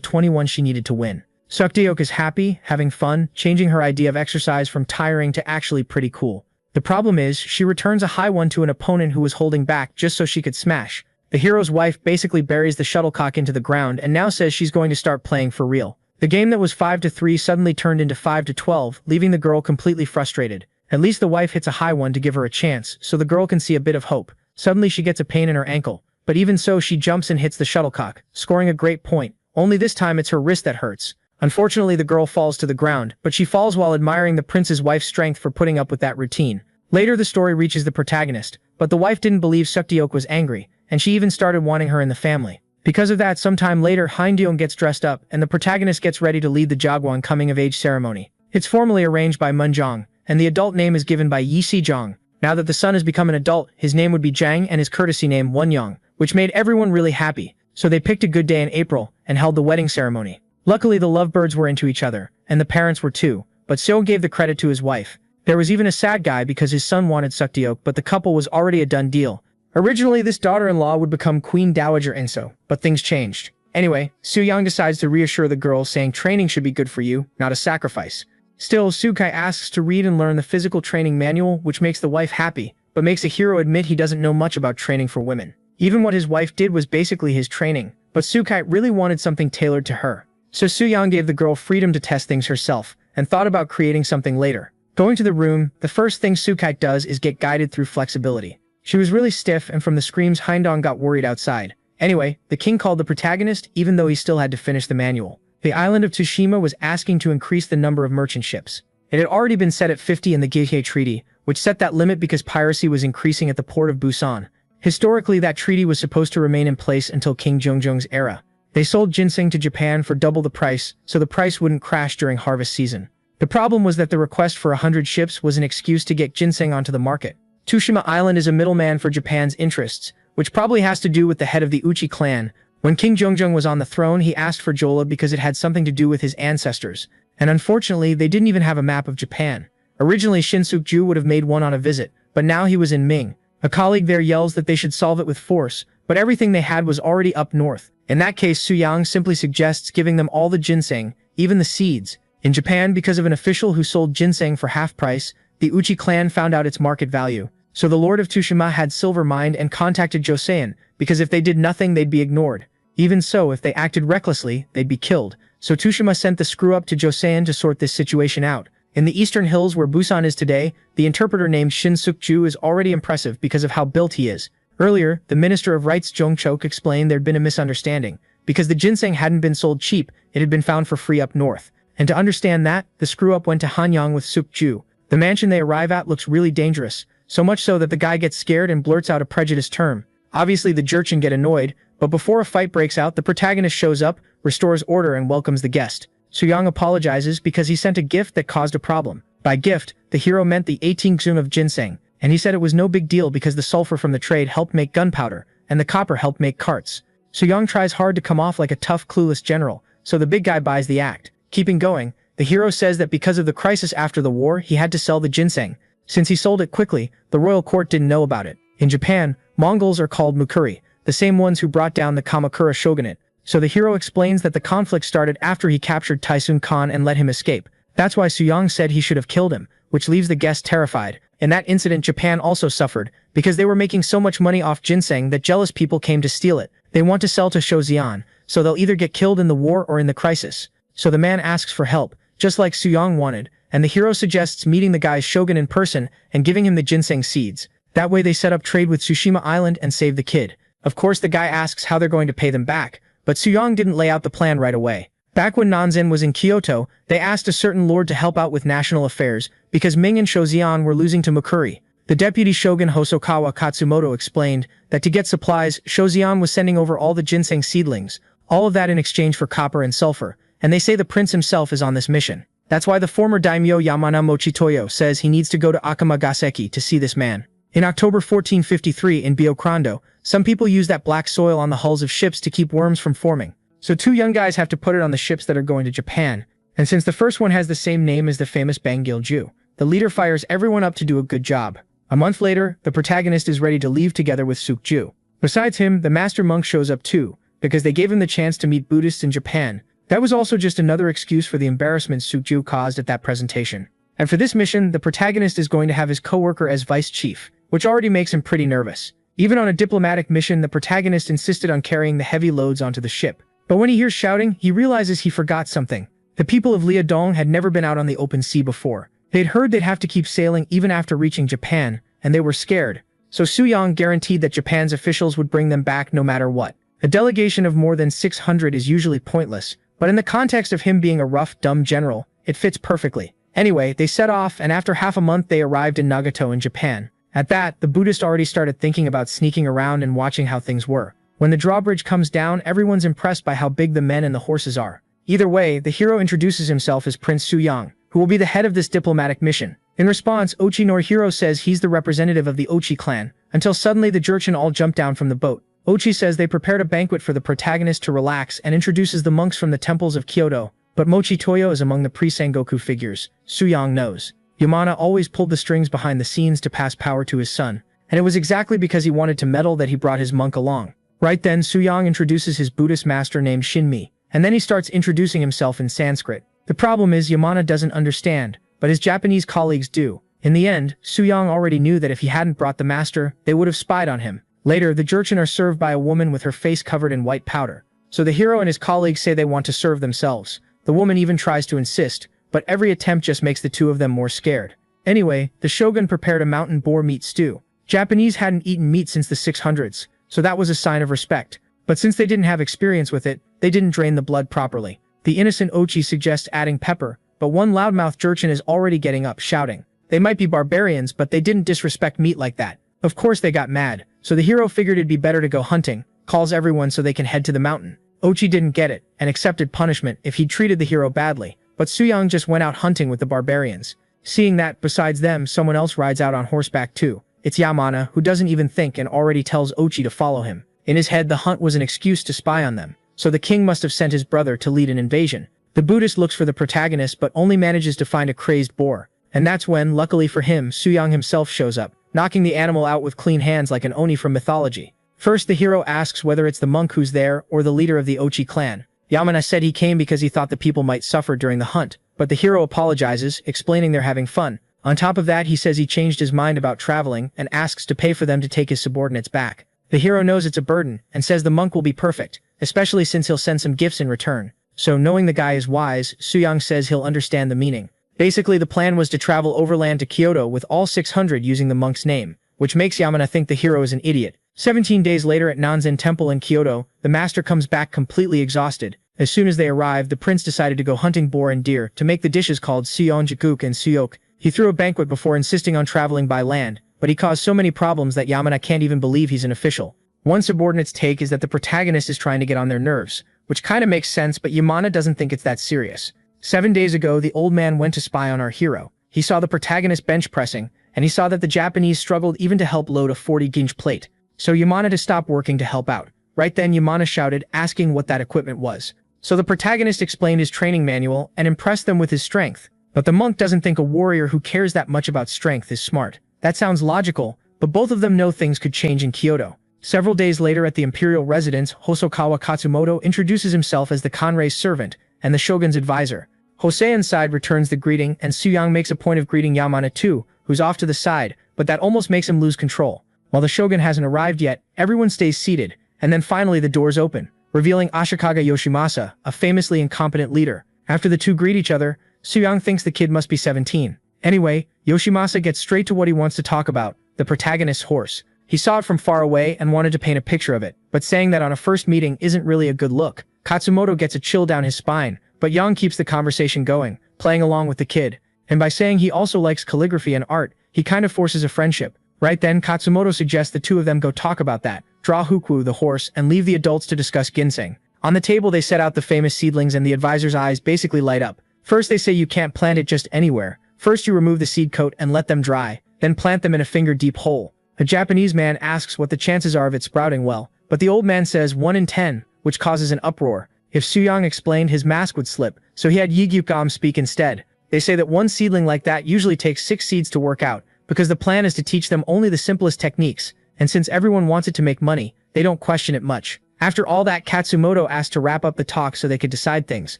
A: 21 she needed to win. Sukdeok is happy, having fun, changing her idea of exercise from tiring to actually pretty cool. The problem is, she returns a high one to an opponent who was holding back just so she could smash. The hero's wife basically buries the shuttlecock into the ground and now says she's going to start playing for real. The game that was 5-3 suddenly turned into 5-12, leaving the girl completely frustrated. At least the wife hits a high one to give her a chance, so the girl can see a bit of hope. Suddenly she gets a pain in her ankle. But even so, she jumps and hits the shuttlecock, scoring a great point. Only this time it's her wrist that hurts. Unfortunately, the girl falls to the ground, but she falls while admiring the prince's wife's strength for putting up with that routine. Later, the story reaches the protagonist, but the wife didn't believe Sukdeok was angry, and she even started wanting her in the family. Because of that, sometime later, Haindeong gets dressed up, and the protagonist gets ready to lead the Jagwon coming-of-age ceremony. It's formally arranged by Munjong, and the adult name is given by Yi Si-jong. Now that the son has become an adult, his name would be Jang and his courtesy name Wonyong, which made everyone really happy, so they picked a good day in April and held the wedding ceremony. Luckily, the lovebirds were into each other, and the parents were too, but Seo gave the credit to his wife. There was even a sad guy because his son wanted Sukdeok, but the couple was already a done deal. Originally, this daughter-in-law would become Queen Dowager Inso, but things changed. Anyway, Soo-young decides to reassure the girl, saying training should be good for you, not a sacrifice. Still, Soo-kai asks to read and learn the physical training manual, which makes the wife happy, but makes a hero admit he doesn't know much about training for women. Even what his wife did was basically his training, but Soo-kai really wanted something tailored to her. So Soo-young gave the girl freedom to test things herself, and thought about creating something later. Going to the room, the first thing Soo-kai does is get guided through flexibility. She was really stiff, and from the screams, Haindong got worried outside. Anyway, the king called the protagonist, even though he still had to finish the manual. The island of Tsushima was asking to increase the number of merchant ships. It had already been set at 50 in the Gihei Treaty, which set that limit because piracy was increasing at the port of Busan. Historically, that treaty was supposed to remain in place until King Jeongjong's era. They sold ginseng to Japan for double the price, so the price wouldn't crash during harvest season. The problem was that the request for 100 ships was an excuse to get ginseng onto the market. Tsushima Island is a middleman for Japan's interests, which probably has to do with the head of the Uchi clan. When King Jeongjong was on the throne, he asked for Jola because it had something to do with his ancestors. And unfortunately, they didn't even have a map of Japan. Originally, Shin-suk-ju would have made one on a visit, but now he was in Ming. A colleague there yells that they should solve it with force, but everything they had was already up north. In that case, Soo-young simply suggests giving them all the ginseng, even the seeds. In Japan, because of an official who sold ginseng for half price, the Uchi clan found out its market value. So the Lord of Tsushima had silver mind and contacted Joseon, because if they did nothing, they'd be ignored. Even so, if they acted recklessly, they'd be killed. So Tsushima sent the screw-up to Joseon to sort this situation out. In the eastern hills where Busan is today, the interpreter named Shin Suk-ju is already impressive because of how built he is. Earlier, the Minister of Rights Jong Chok explained there'd been a misunderstanding. Because the ginseng hadn't been sold cheap, it had been found for free up north. And to understand that, the screw-up went to Hanyang with Suk-ju. The mansion they arrive at looks really dangerous, so much so that the guy gets scared and blurts out a prejudiced term. Obviously, the Jurchen get annoyed, but before a fight breaks out, the protagonist shows up, restores order, and welcomes the guest. Soo-young apologizes because he sent a gift that caused a problem. By gift, the hero meant the 18 xun of ginseng, and he said it was no big deal because the sulfur from the trade helped make gunpowder, and the copper helped make carts. Soo-young tries hard to come off like a tough, clueless general, so the big guy buys the act. Keeping going, the hero says that because of the crisis after the war, he had to sell the ginseng. Since he sold it quickly, the royal court didn't know about it. In Japan, Mongols are called Mukuri, the same ones who brought down the Kamakura shogunate. So the hero explains that the conflict started after he captured Taisun Khan and let him escape. That's why Soo-young said he should have killed him, which leaves the guest terrified. In that incident, Japan also suffered, because they were making so much money off ginseng that jealous people came to steal it. They want to sell to Shozian, so they'll either get killed in the war or in the crisis. So the man asks for help, just like Suyang wanted, and the hero suggests meeting the guy's shogun in person and giving him the ginseng seeds. That way they set up trade with Tsushima Island and save the kid. Of course, the guy asks how they're going to pay them back, but Suyang didn't lay out the plan right away. Back when Nanzen was in Kyoto, they asked a certain lord to help out with national affairs because Ming and Shozian were losing to Mukuri. The deputy shogun Hosokawa Katsumoto explained that to get supplies, Shozian was sending over all the ginseng seedlings, all of that in exchange for copper and sulfur, and they say the prince himself is on this mission. That's why the former daimyo Yamana Mochitoyo says he needs to go to Akamagaseki to see this man. In October 1453 in Biokrando, some people use that black soil on the hulls of ships to keep worms from forming. So two young guys have to put it on the ships that are going to Japan, and since the first one has the same name as the famous Bangil-ju, the leader fires everyone up to do a good job. A month later, the protagonist is ready to leave together with Sukju. Besides him, the master monk shows up too, because they gave him the chance to meet Buddhists in Japan. That was also just another excuse for the embarrassment Sukju caused at that presentation. And for this mission, the protagonist is going to have his co-worker as vice chief, which already makes him pretty nervous. Even on a diplomatic mission, the protagonist insisted on carrying the heavy loads onto the ship. But when he hears shouting, he realizes he forgot something. The people of Liaodong had never been out on the open sea before. They'd heard they'd have to keep sailing even after reaching Japan, and they were scared. So Suyang guaranteed that Japan's officials would bring them back no matter what. A delegation of more than 600 is usually pointless, but in the context of him being a rough, dumb general, it fits perfectly. Anyway, they set off, and after half a month they arrived in Nagato in Japan. At that, the Buddhist already started thinking about sneaking around and watching how things were. When the drawbridge comes down, everyone's impressed by how big the men and the horses are. Either way, the hero introduces himself as Prince Suyang, who will be the head of this diplomatic mission. In response, Ochi Norihiro says he's the representative of the Ochi clan, until suddenly the Jurchen all jump down from the boat. Ochi says they prepared a banquet for the protagonist to relax and introduces the monks from the temples of Kyoto, but Mochi Toyo is among the pre-Sengoku figures. Suyang knows. Yamana always pulled the strings behind the scenes to pass power to his son, and it was exactly because he wanted to meddle that he brought his monk along. Right then, Suyang introduces his Buddhist master named Shinmi, and then he starts introducing himself in Sanskrit. The problem is Yamana doesn't understand, but his Japanese colleagues do. In the end, Suyang already knew that if he hadn't brought the master, they would have spied on him. Later, the Jurchen are served by a woman with her face covered in white powder. So the hero and his colleagues say they want to serve themselves. The woman even tries to insist, but every attempt just makes the two of them more scared. Anyway, the shogun prepared a mountain boar meat stew. Japanese hadn't eaten meat since the 600s, so that was a sign of respect. But since they didn't have experience with it, they didn't drain the blood properly. The innocent Ochi suggests adding pepper, but one loudmouth Jurchen is already getting up, shouting. They might be barbarians, but they didn't disrespect meat like that. Of course they got mad, so the hero figured it'd be better to go hunting, calls everyone so they can head to the mountain. Ochi didn't get it, and accepted punishment if he'd treated the hero badly, but Suyang just went out hunting with the barbarians. Seeing that, besides them, someone else rides out on horseback too. It's Yamana, who doesn't even think and already tells Ochi to follow him. In his head, the hunt was an excuse to spy on them, so the king must have sent his brother to lead an invasion. The Buddhist looks for the protagonist but only manages to find a crazed boar. And that's when, luckily for him, Suyang himself shows up, knocking the animal out with clean hands like an oni from mythology. First, the hero asks whether it's the monk who's there or the leader of the Ochi clan. Yamana said he came because he thought the people might suffer during the hunt, but the hero apologizes, explaining they're having fun. On top of that, he says he changed his mind about traveling and asks to pay for them to take his subordinates back. The hero knows it's a burden and says the monk will be perfect, especially since he'll send some gifts in return. So knowing the guy is wise, Suyang says he'll understand the meaning. Basically, the plan was to travel overland to Kyoto with all 600 using the monk's name, which makes Yamana think the hero is an idiot. 17 days later at Nanzen Temple in Kyoto, the master comes back completely exhausted. As soon as they arrived, the prince decided to go hunting boar and deer to make the dishes called Seonjikuk and Suyok. He threw a banquet before insisting on traveling by land, but he caused so many problems that Yamana can't even believe he's an official. One subordinate's take is that the protagonist is trying to get on their nerves, which kinda makes sense, but Yamana doesn't think it's that serious. 7 days ago, the old man went to spy on our hero. He saw the protagonist bench pressing, and he saw that the Japanese struggled even to help load a 40-inch plate. So Yamana to stop working to help out. Right then Yamana shouted, asking what that equipment was. So the protagonist explained his training manual and impressed them with his strength. But the monk doesn't think a warrior who cares that much about strength is smart. That sounds logical, but both of them know things could change in Kyoto. Several days later at the imperial residence, Hosokawa Katsumoto introduces himself as the Kanrei's servant and the shogun's advisor. Jose inside returns the greeting, and Suyang makes a point of greeting Yamana too, who's off to the side, but that almost makes him lose control. While the shogun hasn't arrived yet, everyone stays seated, and then finally the doors open, revealing Ashikaga Yoshimasa, a famously incompetent leader. After the two greet each other, Suyang thinks the kid must be 17. Anyway, Yoshimasa gets straight to what he wants to talk about, the protagonist's horse. He saw it from far away and wanted to paint a picture of it, but saying that on a first meeting isn't really a good look. Katsumoto gets a chill down his spine, but Yang keeps the conversation going, playing along with the kid. And by saying he also likes calligraphy and art, he kind of forces a friendship. Right then, Katsumoto suggests the two of them go talk about that, draw Huku, the horse, and leave the adults to discuss ginseng. On the table they set out the famous seedlings and the advisor's eyes basically light up. First they say you can't plant it just anywhere. First you remove the seed coat and let them dry, then plant them in a finger-deep hole. A Japanese man asks what the chances are of it sprouting well, but the old man says 1 in 10, which causes an uproar. If Suyang explained, his mask would slip, so he had Yigyukam speak instead. They say that one seedling like that usually takes 6 seeds to work out, because the plan is to teach them only the simplest techniques, and since everyone wants it to make money, they don't question it much. After all that, Katsumoto asked to wrap up the talk so they could decide things,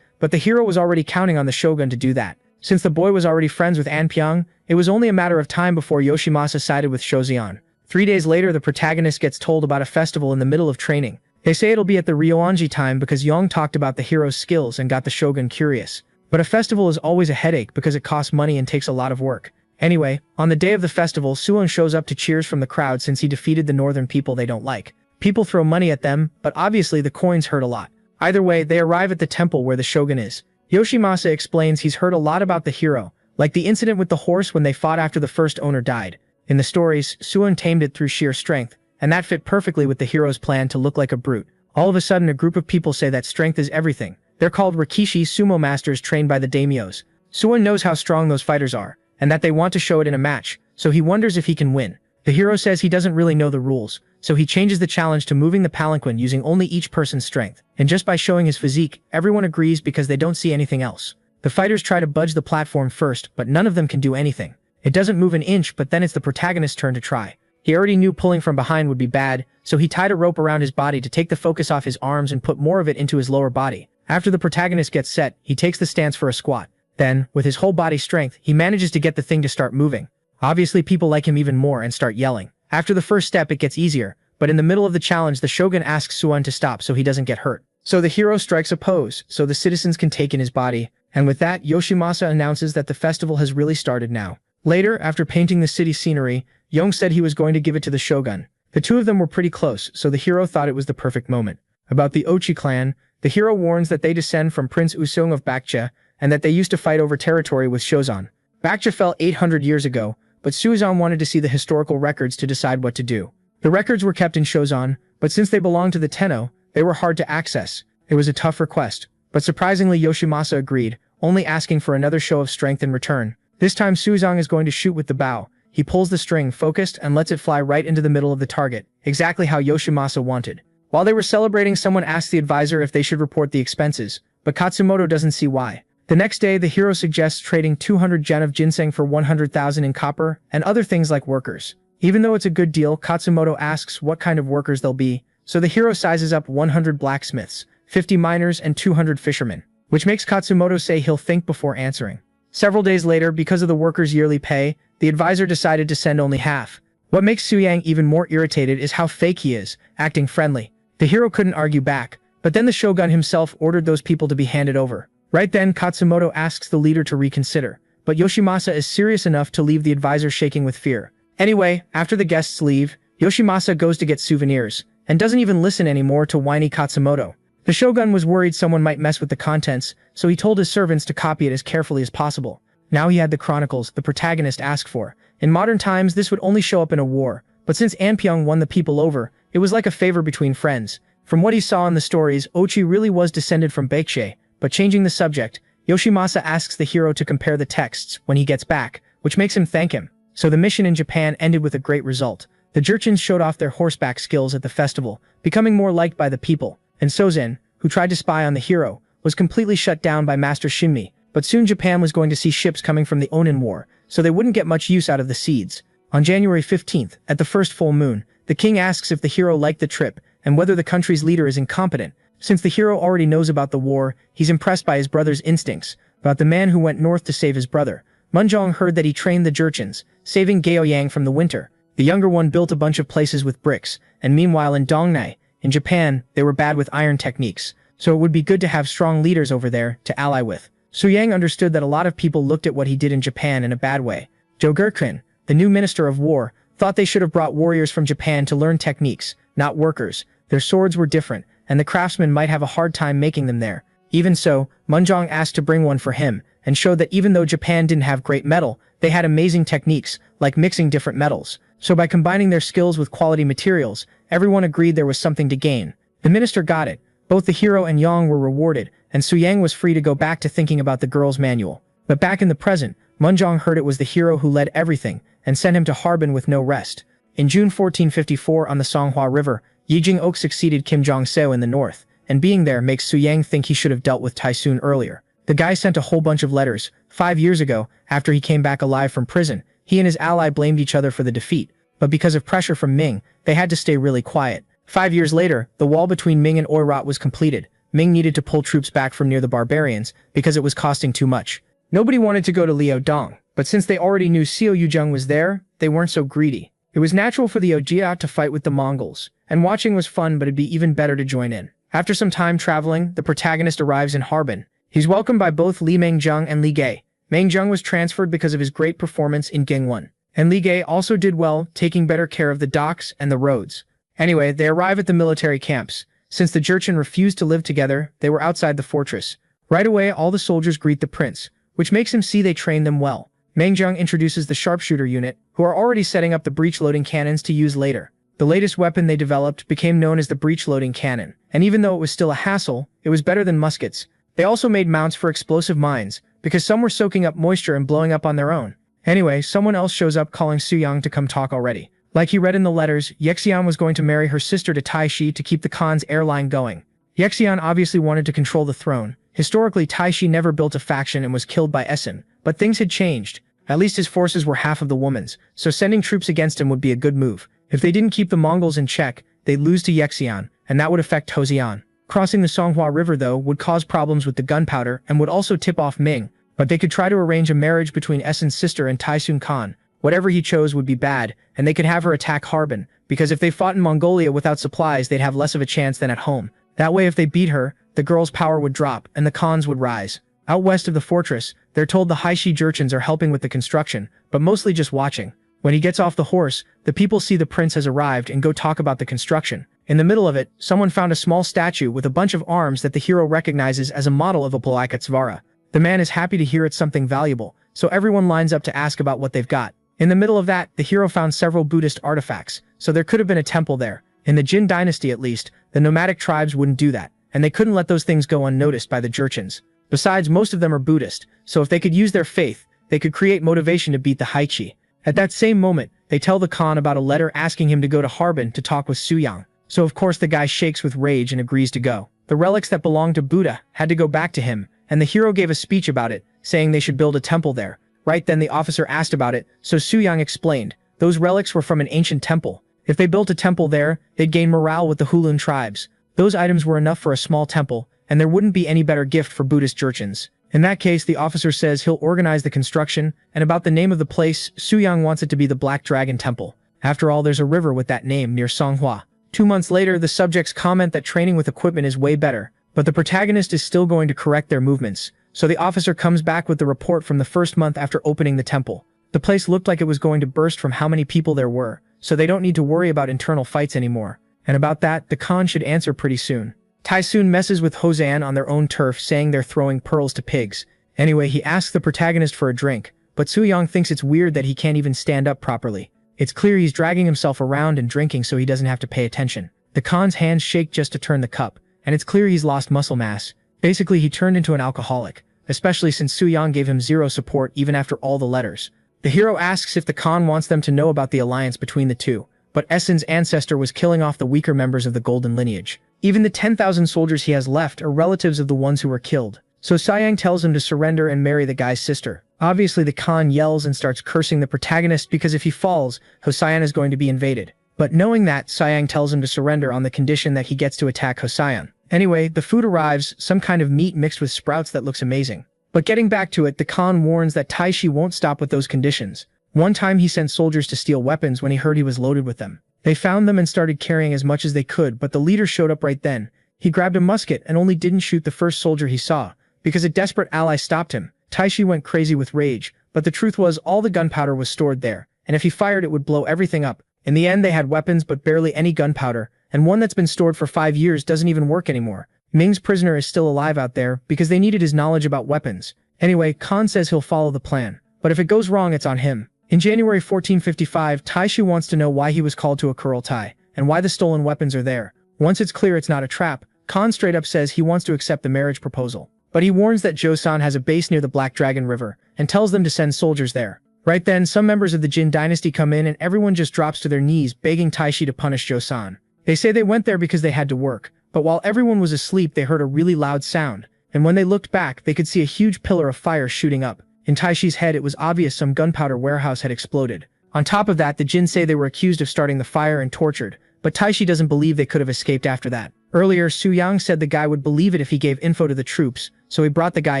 A: but the hero was already counting on the shogun to do that. Since the boy was already friends with Anpyeong, it was only a matter of time before Yoshimasa sided with Shozion. 3 days later, the protagonist gets told about a festival in the middle of training. They say it'll be at the Ryoanji time because Yong talked about the hero's skills and got the shogun curious. But a festival is always a headache because it costs money and takes a lot of work. Anyway, on the day of the festival, Suwon shows up to cheers from the crowd since he defeated the northern people they don't like. People throw money at them, but obviously the coins hurt a lot. Either way, they arrive at the temple where the shogun is. Yoshimasa explains he's heard a lot about the hero, like the incident with the horse when they fought after the first owner died. In the stories, Suwon tamed it through sheer strength, and that fit perfectly with the hero's plan to look like a brute. All of a sudden, a group of people say that strength is everything. They're called Rikishi, sumo masters trained by the daimyos. Suwon knows how strong those fighters are, and that they want to show it in a match, so he wonders if he can win. The hero says he doesn't really know the rules, so he changes the challenge to moving the palanquin using only each person's strength. And just by showing his physique, everyone agrees because they don't see anything else. The fighters try to budge the platform first, but none of them can do anything. It doesn't move an inch, but then it's the protagonist's turn to try. He already knew pulling from behind would be bad, so he tied a rope around his body to take the focus off his arms and put more of it into his lower body. After the protagonist gets set, he takes the stance for a squat. Then, with his whole body strength, he manages to get the thing to start moving. Obviously, people like him even more and start yelling. After the first step, it gets easier, but in the middle of the challenge, the shogun asks Suwon to stop so he doesn't get hurt. So the hero strikes a pose, so the citizens can take in his body, and with that, Yoshimasa announces that the festival has really started now. Later, after painting the city scenery, Yong said he was going to give it to the shogun. The two of them were pretty close, so the hero thought it was the perfect moment. About the Ochi clan, the hero warns that they descend from Prince Usong of Bakcha, and that they used to fight over territory with Shozan. Bakcha fell 800 years ago, but Suzan wanted to see the historical records to decide what to do. The records were kept in Shozan, but since they belonged to the Tenno, they were hard to access. It was a tough request, but surprisingly Yoshimasa agreed, only asking for another show of strength in return. This time Suzang is going to shoot with the bow. He pulls the string, focused, and lets it fly right into the middle of the target, exactly how Yoshimasa wanted. While they were celebrating, someone asked the advisor if they should report the expenses, but Katsumoto doesn't see why. The next day, the hero suggests trading 200 gen of ginseng for 100,000 in copper, and other things like workers. Even though it's a good deal, Katsumoto asks what kind of workers they'll be, so the hero sizes up 100 blacksmiths, 50 miners, and 200 fishermen, which makes Katsumoto say he'll think before answering. Several days later, because of the workers' yearly pay, the advisor decided to send only half. What makes Suyang even more irritated is how fake he is, acting friendly. The hero couldn't argue back, but then the shogun himself ordered those people to be handed over. Right then, Katsumoto asks the leader to reconsider, but Yoshimasa is serious enough to leave the advisor shaking with fear. Anyway, after the guests leave, Yoshimasa goes to get souvenirs, and doesn't even listen anymore to whiny Katsumoto. The shogun was worried someone might mess with the contents, so he told his servants to copy it as carefully as possible. Now he had the chronicles the protagonist asked for. In modern times, this would only show up in a war, but since Anpyeong won the people over, it was like a favor between friends. From what he saw in the stories, Ochi really was descended from Baekje. But changing the subject, Yoshimasa asks the hero to compare the texts when he gets back, which makes him thank him. So the mission in Japan ended with a great result. The Jurchens showed off their horseback skills at the festival, becoming more liked by the people, and Sozen, who tried to spy on the hero, was completely shut down by Master Shinmi, but soon Japan was going to see ships coming from the Onin War, so they wouldn't get much use out of the seeds. On January 15th, at the first full moon, the king asks if the hero liked the trip, and whether the country's leader is incompetent. Since the hero already knows about the war, he's impressed by his brother's instincts, about the man who went north to save his brother. Munjong heard that he trained the Jurchens, saving Gaoyang from the winter. The younger one built a bunch of places with bricks, and meanwhile in Dongnai, in Japan, they were bad with iron techniques, so it would be good to have strong leaders over there to ally with. Suyang understood that a lot of people looked at what he did in Japan in a bad way. Zhou Gerqin, the new Minister of War, thought they should have brought warriors from Japan to learn techniques, not workers. Their swords were different, and the craftsmen might have a hard time making them there. Even so, Munjong asked to bring one for him, and showed that even though Japan didn't have great metal, they had amazing techniques, like mixing different metals. So by combining their skills with quality materials, everyone agreed there was something to gain. The minister got it. Both the hero and Yang were rewarded, and Suyang was free to go back to thinking about the girl's manual. But back in the present, Munjong heard it was the hero who led everything, and sent him to Harbin with no rest. In June 1454 on the Songhua River, Yi Jing-ok succeeded Kim Jong-seo in the north, and being there makes Suyang think he should have dealt with Taisun earlier. The guy sent a whole bunch of letters. 5 years ago, after he came back alive from prison, he and his ally blamed each other for the defeat, but because of pressure from Ming, they had to stay really quiet. 5 years later, the wall between Ming and Oirat was completed. Ming needed to pull troops back from near the barbarians, because it was costing too much. Nobody wanted to go to Liaodong, but since they already knew Xiao Yuzheng was there, they weren't so greedy. It was natural for the Ojia to fight with the Mongols, and watching was fun, but it'd be even better to join in. After some time traveling, the protagonist arrives in Harbin. He's welcomed by both Li Mengzheng and Li Ge. Mengzheng was transferred because of his great performance in Gingwon, and Li Ge also did well, taking better care of the docks and the roads. Anyway, they arrive at the military camps. Since the Jurchen refused to live together, they were outside the fortress. Right away, all the soldiers greet the prince, which makes him see they trained them well. Mengzheng introduces the sharpshooter unit, who are already setting up the breech-loading cannons to use later. The latest weapon they developed became known as the breech-loading cannon, and even though it was still a hassle, it was better than muskets. They also made mounts for explosive mines, because some were soaking up moisture and blowing up on their own. Anyway, someone else shows up calling Suyang to come talk already. Like he read in the letters, Yexian was going to marry her sister to Taishi to keep the Khan's airline going. Yexian obviously wanted to control the throne. Historically, Taishi never built a faction and was killed by Essen, but things had changed. At least his forces were half of the woman's, so sending troops against him would be a good move. If they didn't keep the Mongols in check, they'd lose to Yexian, and that would affect Hosian. Crossing the Songhua River, though, would cause problems with the gunpowder and would also tip off Ming, but they could try to arrange a marriage between Essen's sister and Taisun Khan. Whatever he chose would be bad, and they could have her attack Harbin, because if they fought in Mongolia without supplies, they'd have less of a chance than at home. That way, if they beat her, the girl's power would drop, and the Khans would rise. Out west of the fortress, they're told the Haishi Jurchens are helping with the construction, but mostly just watching. When he gets off the horse, the people see the prince has arrived and go talk about the construction. In the middle of it, someone found a small statue with a bunch of arms that the hero recognizes as a model of a Palakatsvara. The man is happy to hear it's something valuable, so everyone lines up to ask about what they've got. In the middle of that, the hero found several Buddhist artifacts, so there could have been a temple there. In the Jin dynasty at least, the nomadic tribes wouldn't do that, and they couldn't let those things go unnoticed by the Jurchens. Besides, most of them are Buddhist, so if they could use their faith, they could create motivation to beat the Haichi. At that same moment, they tell the Khan about a letter asking him to go to Harbin to talk with Suyang. So of course the guy shakes with rage and agrees to go. The relics that belonged to Buddha had to go back to him, and the hero gave a speech about it, saying they should build a temple there. Right then the officer asked about it, so Suyang explained, those relics were from an ancient temple. If they built a temple there, they'd gain morale with the Hulun tribes. Those items were enough for a small temple, and there wouldn't be any better gift for Buddhist Jurchens. In that case, the officer says he'll organize the construction, and about the name of the place, Suyang wants it to be the Black Dragon Temple. After all, there's a river with that name near Songhua. 2 months later, the subjects comment that training with equipment is way better, but the protagonist is still going to correct their movements, so the officer comes back with the report from the first month after opening the temple. The place looked like it was going to burst from how many people there were, so they don't need to worry about internal fights anymore. And about that, the Khan should answer pretty soon. Taisun messes with Hosan on their own turf, saying they're throwing pearls to pigs. Anyway, he asks the protagonist for a drink, but Suyang thinks it's weird that he can't even stand up properly. It's clear he's dragging himself around and drinking so he doesn't have to pay attention. The Khan's hands shake just to turn the cup, and it's clear he's lost muscle mass. Basically, he turned into an alcoholic, especially since Suyang gave him zero support even after all the letters. The hero asks if the Khan wants them to know about the alliance between the two, but Essen's ancestor was killing off the weaker members of the golden lineage. Even the 10,000 soldiers he has left are relatives of the ones who were killed. So Suyang tells him to surrender and marry the guy's sister. Obviously, the Khan yells and starts cursing the protagonist because if he falls, Hosayan is going to be invaded. But knowing that, Suyang tells him to surrender on the condition that he gets to attack Hosayan. Anyway, the food arrives, some kind of meat mixed with sprouts that looks amazing. But getting back to it, the Khan warns that Taishi won't stop with those conditions. One time he sent soldiers to steal weapons when he heard he was loaded with them. They found them and started carrying as much as they could, but the leader showed up right then. He grabbed a musket and only didn't shoot the first soldier he saw, because a desperate ally stopped him. Taishi went crazy with rage, but the truth was all the gunpowder was stored there, and if he fired it would blow everything up. In the end they had weapons but barely any gunpowder, and one that's been stored for 5 years doesn't even work anymore. Ming's prisoner is still alive out there because they needed his knowledge about weapons. Anyway, Khan says he'll follow the plan, but if it goes wrong it's on him. In January 1455, Taishi wants to know why he was called to a Kurultai, and why the stolen weapons are there. Once it's clear it's not a trap, Khan straight up says he wants to accept the marriage proposal. But he warns that Joseon has a base near the Black Dragon River, and tells them to send soldiers there. Right then, some members of the Jin dynasty come in and everyone just drops to their knees begging Taishi to punish Joseon. They say they went there because they had to work, but while everyone was asleep they heard a really loud sound, and when they looked back they could see a huge pillar of fire shooting up. In Taishi's head it was obvious some gunpowder warehouse had exploded. On top of that, the Jin say they were accused of starting the fire and tortured, but Taishi doesn't believe they could have escaped after that. Earlier, Su Yang said the guy would believe it if he gave info to the troops, so he brought the guy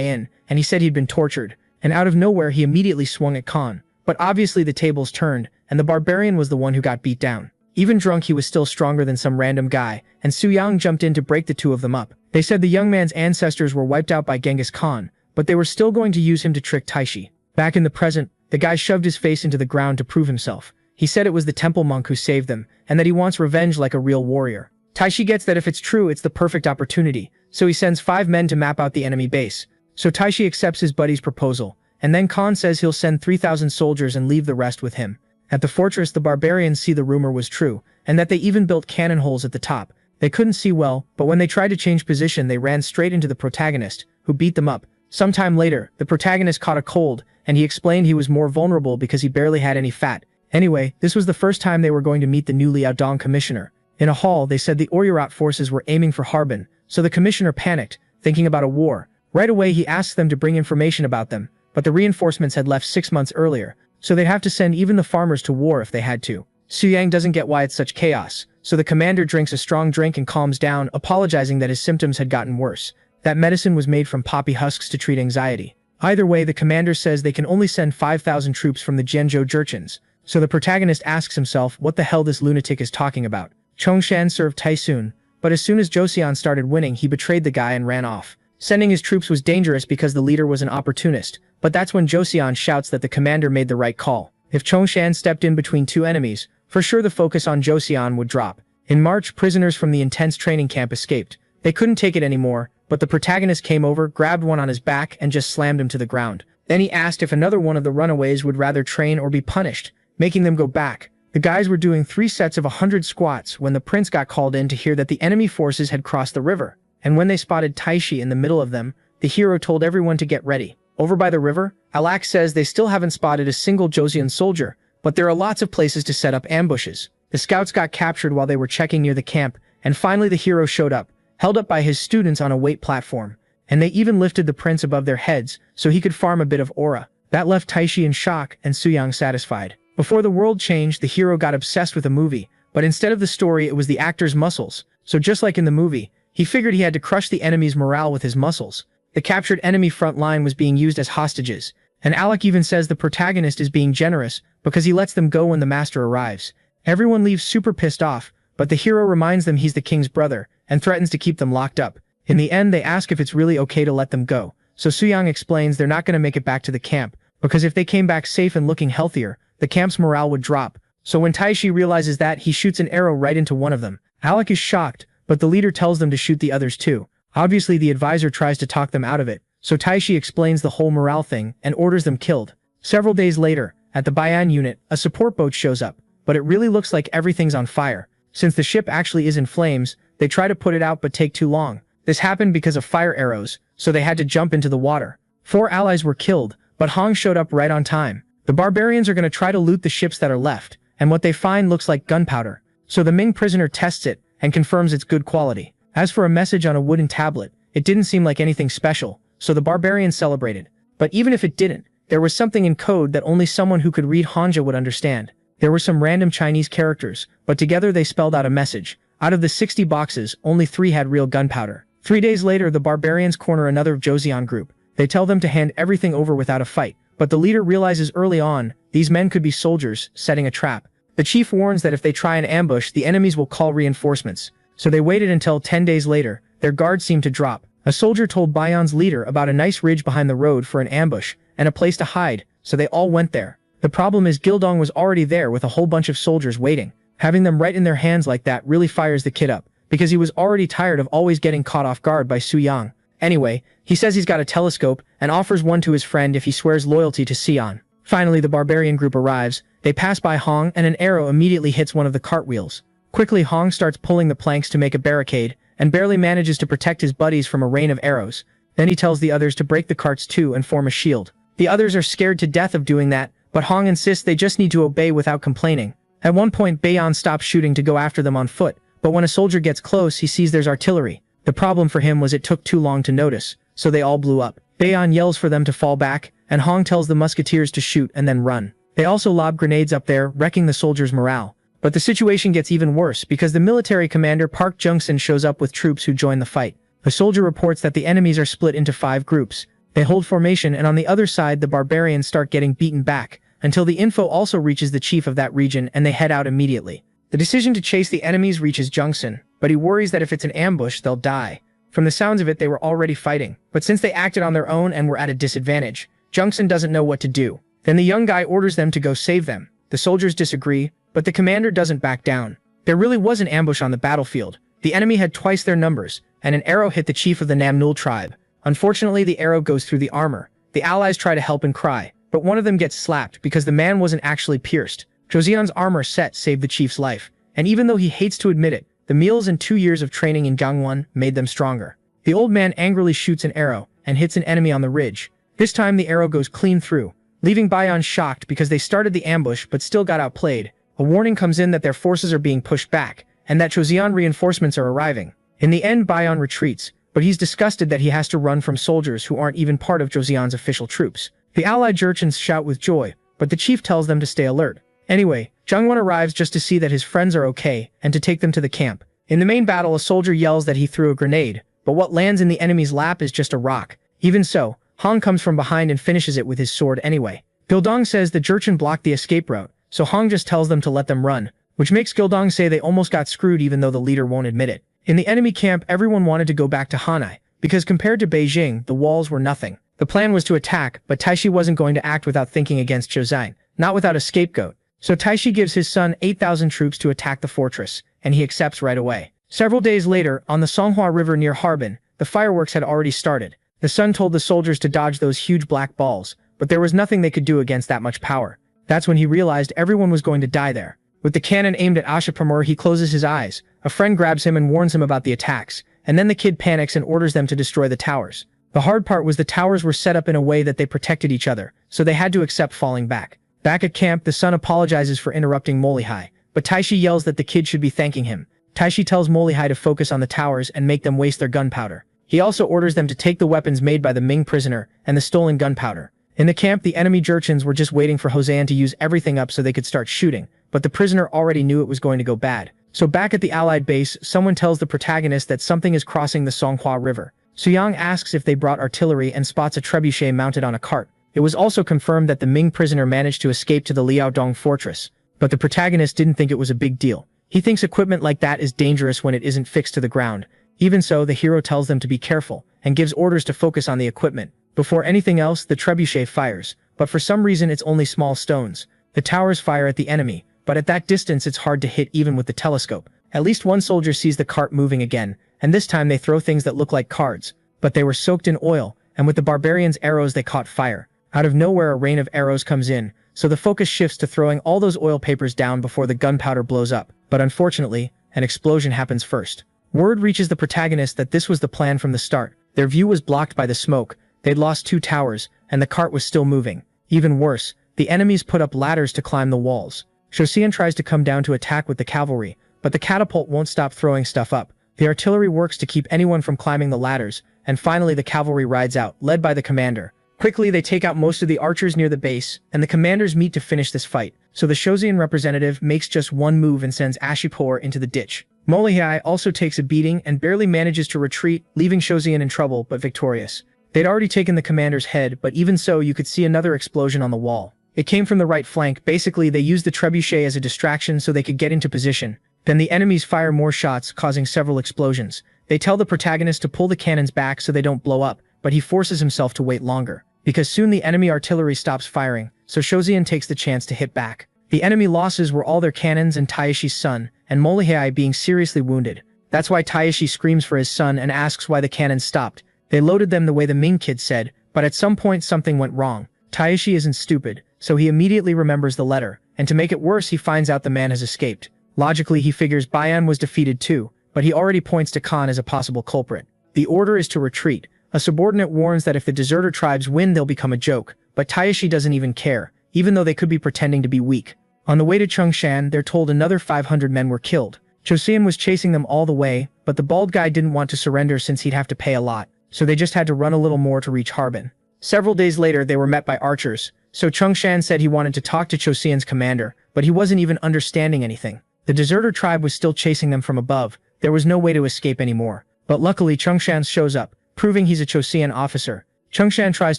A: in, and he said he'd been tortured, and out of nowhere he immediately swung at Khan. But obviously the tables turned, and the barbarian was the one who got beat down. Even drunk he was still stronger than some random guy, and Su Yang jumped in to break the two of them up. They said the young man's ancestors were wiped out by Genghis Khan, but they were still going to use him to trick Taishi. Back in the present, the guy shoved his face into the ground to prove himself. He said it was the temple monk who saved them, and that he wants revenge like a real warrior. Taishi gets that if it's true it's the perfect opportunity, so he sends 5 men to map out the enemy base. So Taishi accepts his buddy's proposal, and then Khan says he'll send 3,000 soldiers and leave the rest with him. At the fortress the barbarians see the rumor was true, and that they even built cannon holes at the top. They couldn't see well, but when they tried to change position they ran straight into the protagonist, who beat them up. Sometime later, the protagonist caught a cold, and he explained he was more vulnerable because he barely had any fat. Anyway, this was the first time they were going to meet the new Liaodong commissioner. In a hall, they said the Oryurat forces were aiming for Harbin, so the commissioner panicked, thinking about a war. Right away he asked them to bring information about them, but the reinforcements had left 6 months earlier, so they'd have to send even the farmers to war if they had to. Su Yang doesn't get why it's such chaos, so the commander drinks a strong drink and calms down, apologizing that his symptoms had gotten worse. That medicine was made from poppy husks to treat anxiety. Either way, the commander says they can only send 5,000 troops from the Zhenzhou Jurchens, so the protagonist asks himself what the hell this lunatic is talking about. Chongshan served Taisun, but as soon as Joseon started winning he betrayed the guy and ran off. Sending his troops was dangerous because the leader was an opportunist, but that's when Joseon shouts that the commander made the right call. If Chongshan stepped in between 2 enemies, for sure the focus on Joseon would drop. In March, prisoners from the intense training camp escaped. They couldn't take it anymore, but the protagonist came over, grabbed one on his back, and just slammed him to the ground. Then he asked if another one of the runaways would rather train or be punished, making them go back. The guys were doing 3 sets of 100 squats when the prince got called in to hear that the enemy forces had crossed the river. And when they spotted Taishi in the middle of them, the hero told everyone to get ready. Over by the river, Alak says they still haven't spotted a single Joseon soldier, but there are lots of places to set up ambushes. The scouts got captured while they were checking near the camp, and finally the hero showed up, held up by his students on a weight platform, and they even lifted the prince above their heads so he could farm a bit of aura. That left Taishi in shock and Su Yang satisfied. Before the world changed, the hero got obsessed with a movie, but instead of the story it was the actor's muscles, so just like in the movie, he figured he had to crush the enemy's morale with his muscles. The captured enemy front line was being used as hostages, and Alec even says the protagonist is being generous because he lets them go when the master arrives. Everyone leaves super pissed off, but the hero reminds them he's the king's brother, and threatens to keep them locked up. In the end they ask if it's really okay to let them go, so Su Yang explains they're not going to make it back to the camp, because if they came back safe and looking healthier, the camp's morale would drop. So when Taishi realizes that, he shoots an arrow right into one of them. Alec is shocked, but the leader tells them to shoot the others too. Obviously the advisor tries to talk them out of it, so Taishi explains the whole morale thing and orders them killed. Several days later, at the Bayan unit, a support boat shows up, but it really looks like everything's on fire. Since the ship actually is in flames, they try to put it out but take too long. This happened because of fire arrows, so they had to jump into the water. 4 allies were killed, but Hong showed up right on time. The barbarians are going to try to loot the ships that are left, and what they find looks like gunpowder. So the Ming prisoner tests it, and confirms it's good quality. As for a message on a wooden tablet, it didn't seem like anything special, so the barbarians celebrated. But even if it didn't, there was something in code that only someone who could read Hanja would understand. There were some random Chinese characters, but together they spelled out a message. Out of the 60 boxes, only 3 had real gunpowder. 3 days later, the barbarians corner another Joseon group. They tell them to hand everything over without a fight, but the leader realizes early on, these men could be soldiers, setting a trap. The chief warns that if they try an ambush, the enemies will call reinforcements. So they waited until 10 days later. Their guards seemed to drop. A soldier told Bayon's leader about a nice ridge behind the road for an ambush, and a place to hide, so they all went there. The problem is Gildong was already there with a whole bunch of soldiers waiting. Having them right in their hands like that really fires the kid up, because he was already tired of always getting caught off guard by Su Yang. Anyway, he says he's got a telescope, and offers one to his friend if he swears loyalty to Sion. Finally, the barbarian group arrives. They pass by Hong, and an arrow immediately hits one of the cartwheels. Quickly, Hong starts pulling the planks to make a barricade, and barely manages to protect his buddies from a rain of arrows. Then he tells the others to break the carts too and form a shield. The others are scared to death of doing that, but Hong insists they just need to obey without complaining. At one point, Bayon stops shooting to go after them on foot, but when a soldier gets close, he sees there's artillery. The problem for him was it took too long to notice, so they all blew up. Bayon yells for them to fall back, and Hong tells the musketeers to shoot and then run. They also lob grenades up there, wrecking the soldiers' morale. But the situation gets even worse because the military commander Park Jung-sun shows up with troops who join the fight. A soldier reports that the enemies are split into 5 groups. They hold formation, and on the other side the barbarians start getting beaten back, until the info also reaches the chief of that region and they head out immediately. The decision to chase the enemies reaches Jung-sun, but he worries that if it's an ambush they'll die. From the sounds of it, they were already fighting, but since they acted on their own and were at a disadvantage, Jung-sun doesn't know what to do. Then the young guy orders them to go save them. The soldiers disagree, but the commander doesn't back down. There really was an ambush on the battlefield. The enemy had twice their numbers, and an arrow hit the chief of the Namnul tribe. Unfortunately, the arrow goes through the armor. The allies try to help and cry, but one of them gets slapped because the man wasn't actually pierced. Joseon's armor set saved the chief's life, and even though he hates to admit it, the meals and 2 years of training in Gangwon made them stronger. The old man angrily shoots an arrow and hits an enemy on the ridge. This time the arrow goes clean through, leaving Bayon shocked because they started the ambush but still got outplayed. A warning comes in that their forces are being pushed back, and that Joseon reinforcements are arriving. In the end, Bayon retreats, but he's disgusted that he has to run from soldiers who aren't even part of Joseon's official troops. The allied Jurchens shout with joy, but the chief tells them to stay alert. Anyway, Jungwon arrives just to see that his friends are okay, and to take them to the camp. In the main battle, a soldier yells that he threw a grenade, but what lands in the enemy's lap is just a rock. Even so, Hong comes from behind and finishes it with his sword anyway. Gildong says the Jurchen blocked the escape route, so Hong just tells them to let them run, which makes Gildong say they almost got screwed even though the leader won't admit it. In the enemy camp, everyone wanted to go back to Hanai, because compared to Beijing, the walls were nothing. The plan was to attack, but Taishi wasn't going to act without thinking against Zhou, not without a scapegoat. So Taishi gives his son 8,000 troops to attack the fortress, and he accepts right away. Several days later, on the Songhua River near Harbin, the fireworks had already started. The son told the soldiers to dodge those huge black balls, but there was nothing they could do against that much power. That's when he realized everyone was going to die there. With the cannon aimed at Ashapamur, he closes his eyes. A friend grabs him and warns him about the attacks, and then the kid panics and orders them to destroy the towers. The hard part was the towers were set up in a way that they protected each other, so they had to accept falling back. Back at camp, the son apologizes for interrupting Molihai, but Taishi yells that the kid should be thanking him. Taishi tells Molihai to focus on the towers and make them waste their gunpowder. He also orders them to take the weapons made by the Ming prisoner and the stolen gunpowder. In the camp, the enemy Jurchens were just waiting for Hosean to use everything up so they could start shooting, but the prisoner already knew it was going to go bad. So back at the Allied base, someone tells the protagonist that something is crossing the Songhua River. Suyang asks if they brought artillery and spots a trebuchet mounted on a cart. It was also confirmed that the Ming prisoner managed to escape to the Liaodong fortress, but the protagonist didn't think it was a big deal. He thinks equipment like that is dangerous when it isn't fixed to the ground. Even so, the hero tells them to be careful, and gives orders to focus on the equipment. Before anything else, the trebuchet fires, but for some reason it's only small stones. The towers fire at the enemy, but at that distance it's hard to hit even with the telescope. At least one soldier sees the cart moving again, and this time they throw things that look like cards, but they were soaked in oil, and with the barbarians' arrows they caught fire. Out of nowhere a rain of arrows comes in, so the focus shifts to throwing all those oil papers down before the gunpowder blows up. But unfortunately, an explosion happens first. Word reaches the protagonist that this was the plan from the start. Their view was blocked by the smoke, they'd lost 2 towers, and the cart was still moving. Even worse, the enemies put up ladders to climb the walls. Joseon tries to come down to attack with the cavalry, but the catapult won't stop throwing stuff up. The artillery works to keep anyone from climbing the ladders, and finally the cavalry rides out, led by the commander. Quickly, they take out most of the archers near the base, and the commanders meet to finish this fight, so the Joseon representative makes just one move and sends Ashipor into the ditch. Molihai also takes a beating and barely manages to retreat, leaving Joseon in trouble but victorious. They'd already taken the commander's head, but even so you could see another explosion on the wall. It came from the right flank. Basically, they used the trebuchet as a distraction so they could get into position. Then the enemies fire more shots, causing several explosions. They tell the protagonist to pull the cannons back so they don't blow up, but he forces himself to wait longer. Because soon the enemy artillery stops firing, so Shozian takes the chance to hit back. The enemy losses were all their cannons and Taishi's son, and Morihei being seriously wounded. That's why Taishi screams for his son and asks why the cannons stopped. They loaded them the way the Ming kid said, but at some point something went wrong. Taishi isn't stupid, so he immediately remembers the letter, and to make it worse he finds out the man has escaped. Logically he figures Bayan was defeated too, but he already points to Khan as a possible culprit. The order is to retreat. A subordinate warns that if the deserter tribes win they'll become a joke, but Taishi doesn't even care, even though they could be pretending to be weak. On the way to Chongshan, they're told another 500 men were killed. Chosean was chasing them all the way, but the bald guy didn't want to surrender since he'd have to pay a lot, so they just had to run a little more to reach Harbin. Several days later they were met by archers, so Chongshan said he wanted to talk to Chosean's commander, but he wasn't even understanding anything. The deserter tribe was still chasing them from above. There was no way to escape anymore. But luckily Chongshan shows up, proving he's a Chosean officer. Chongshan tries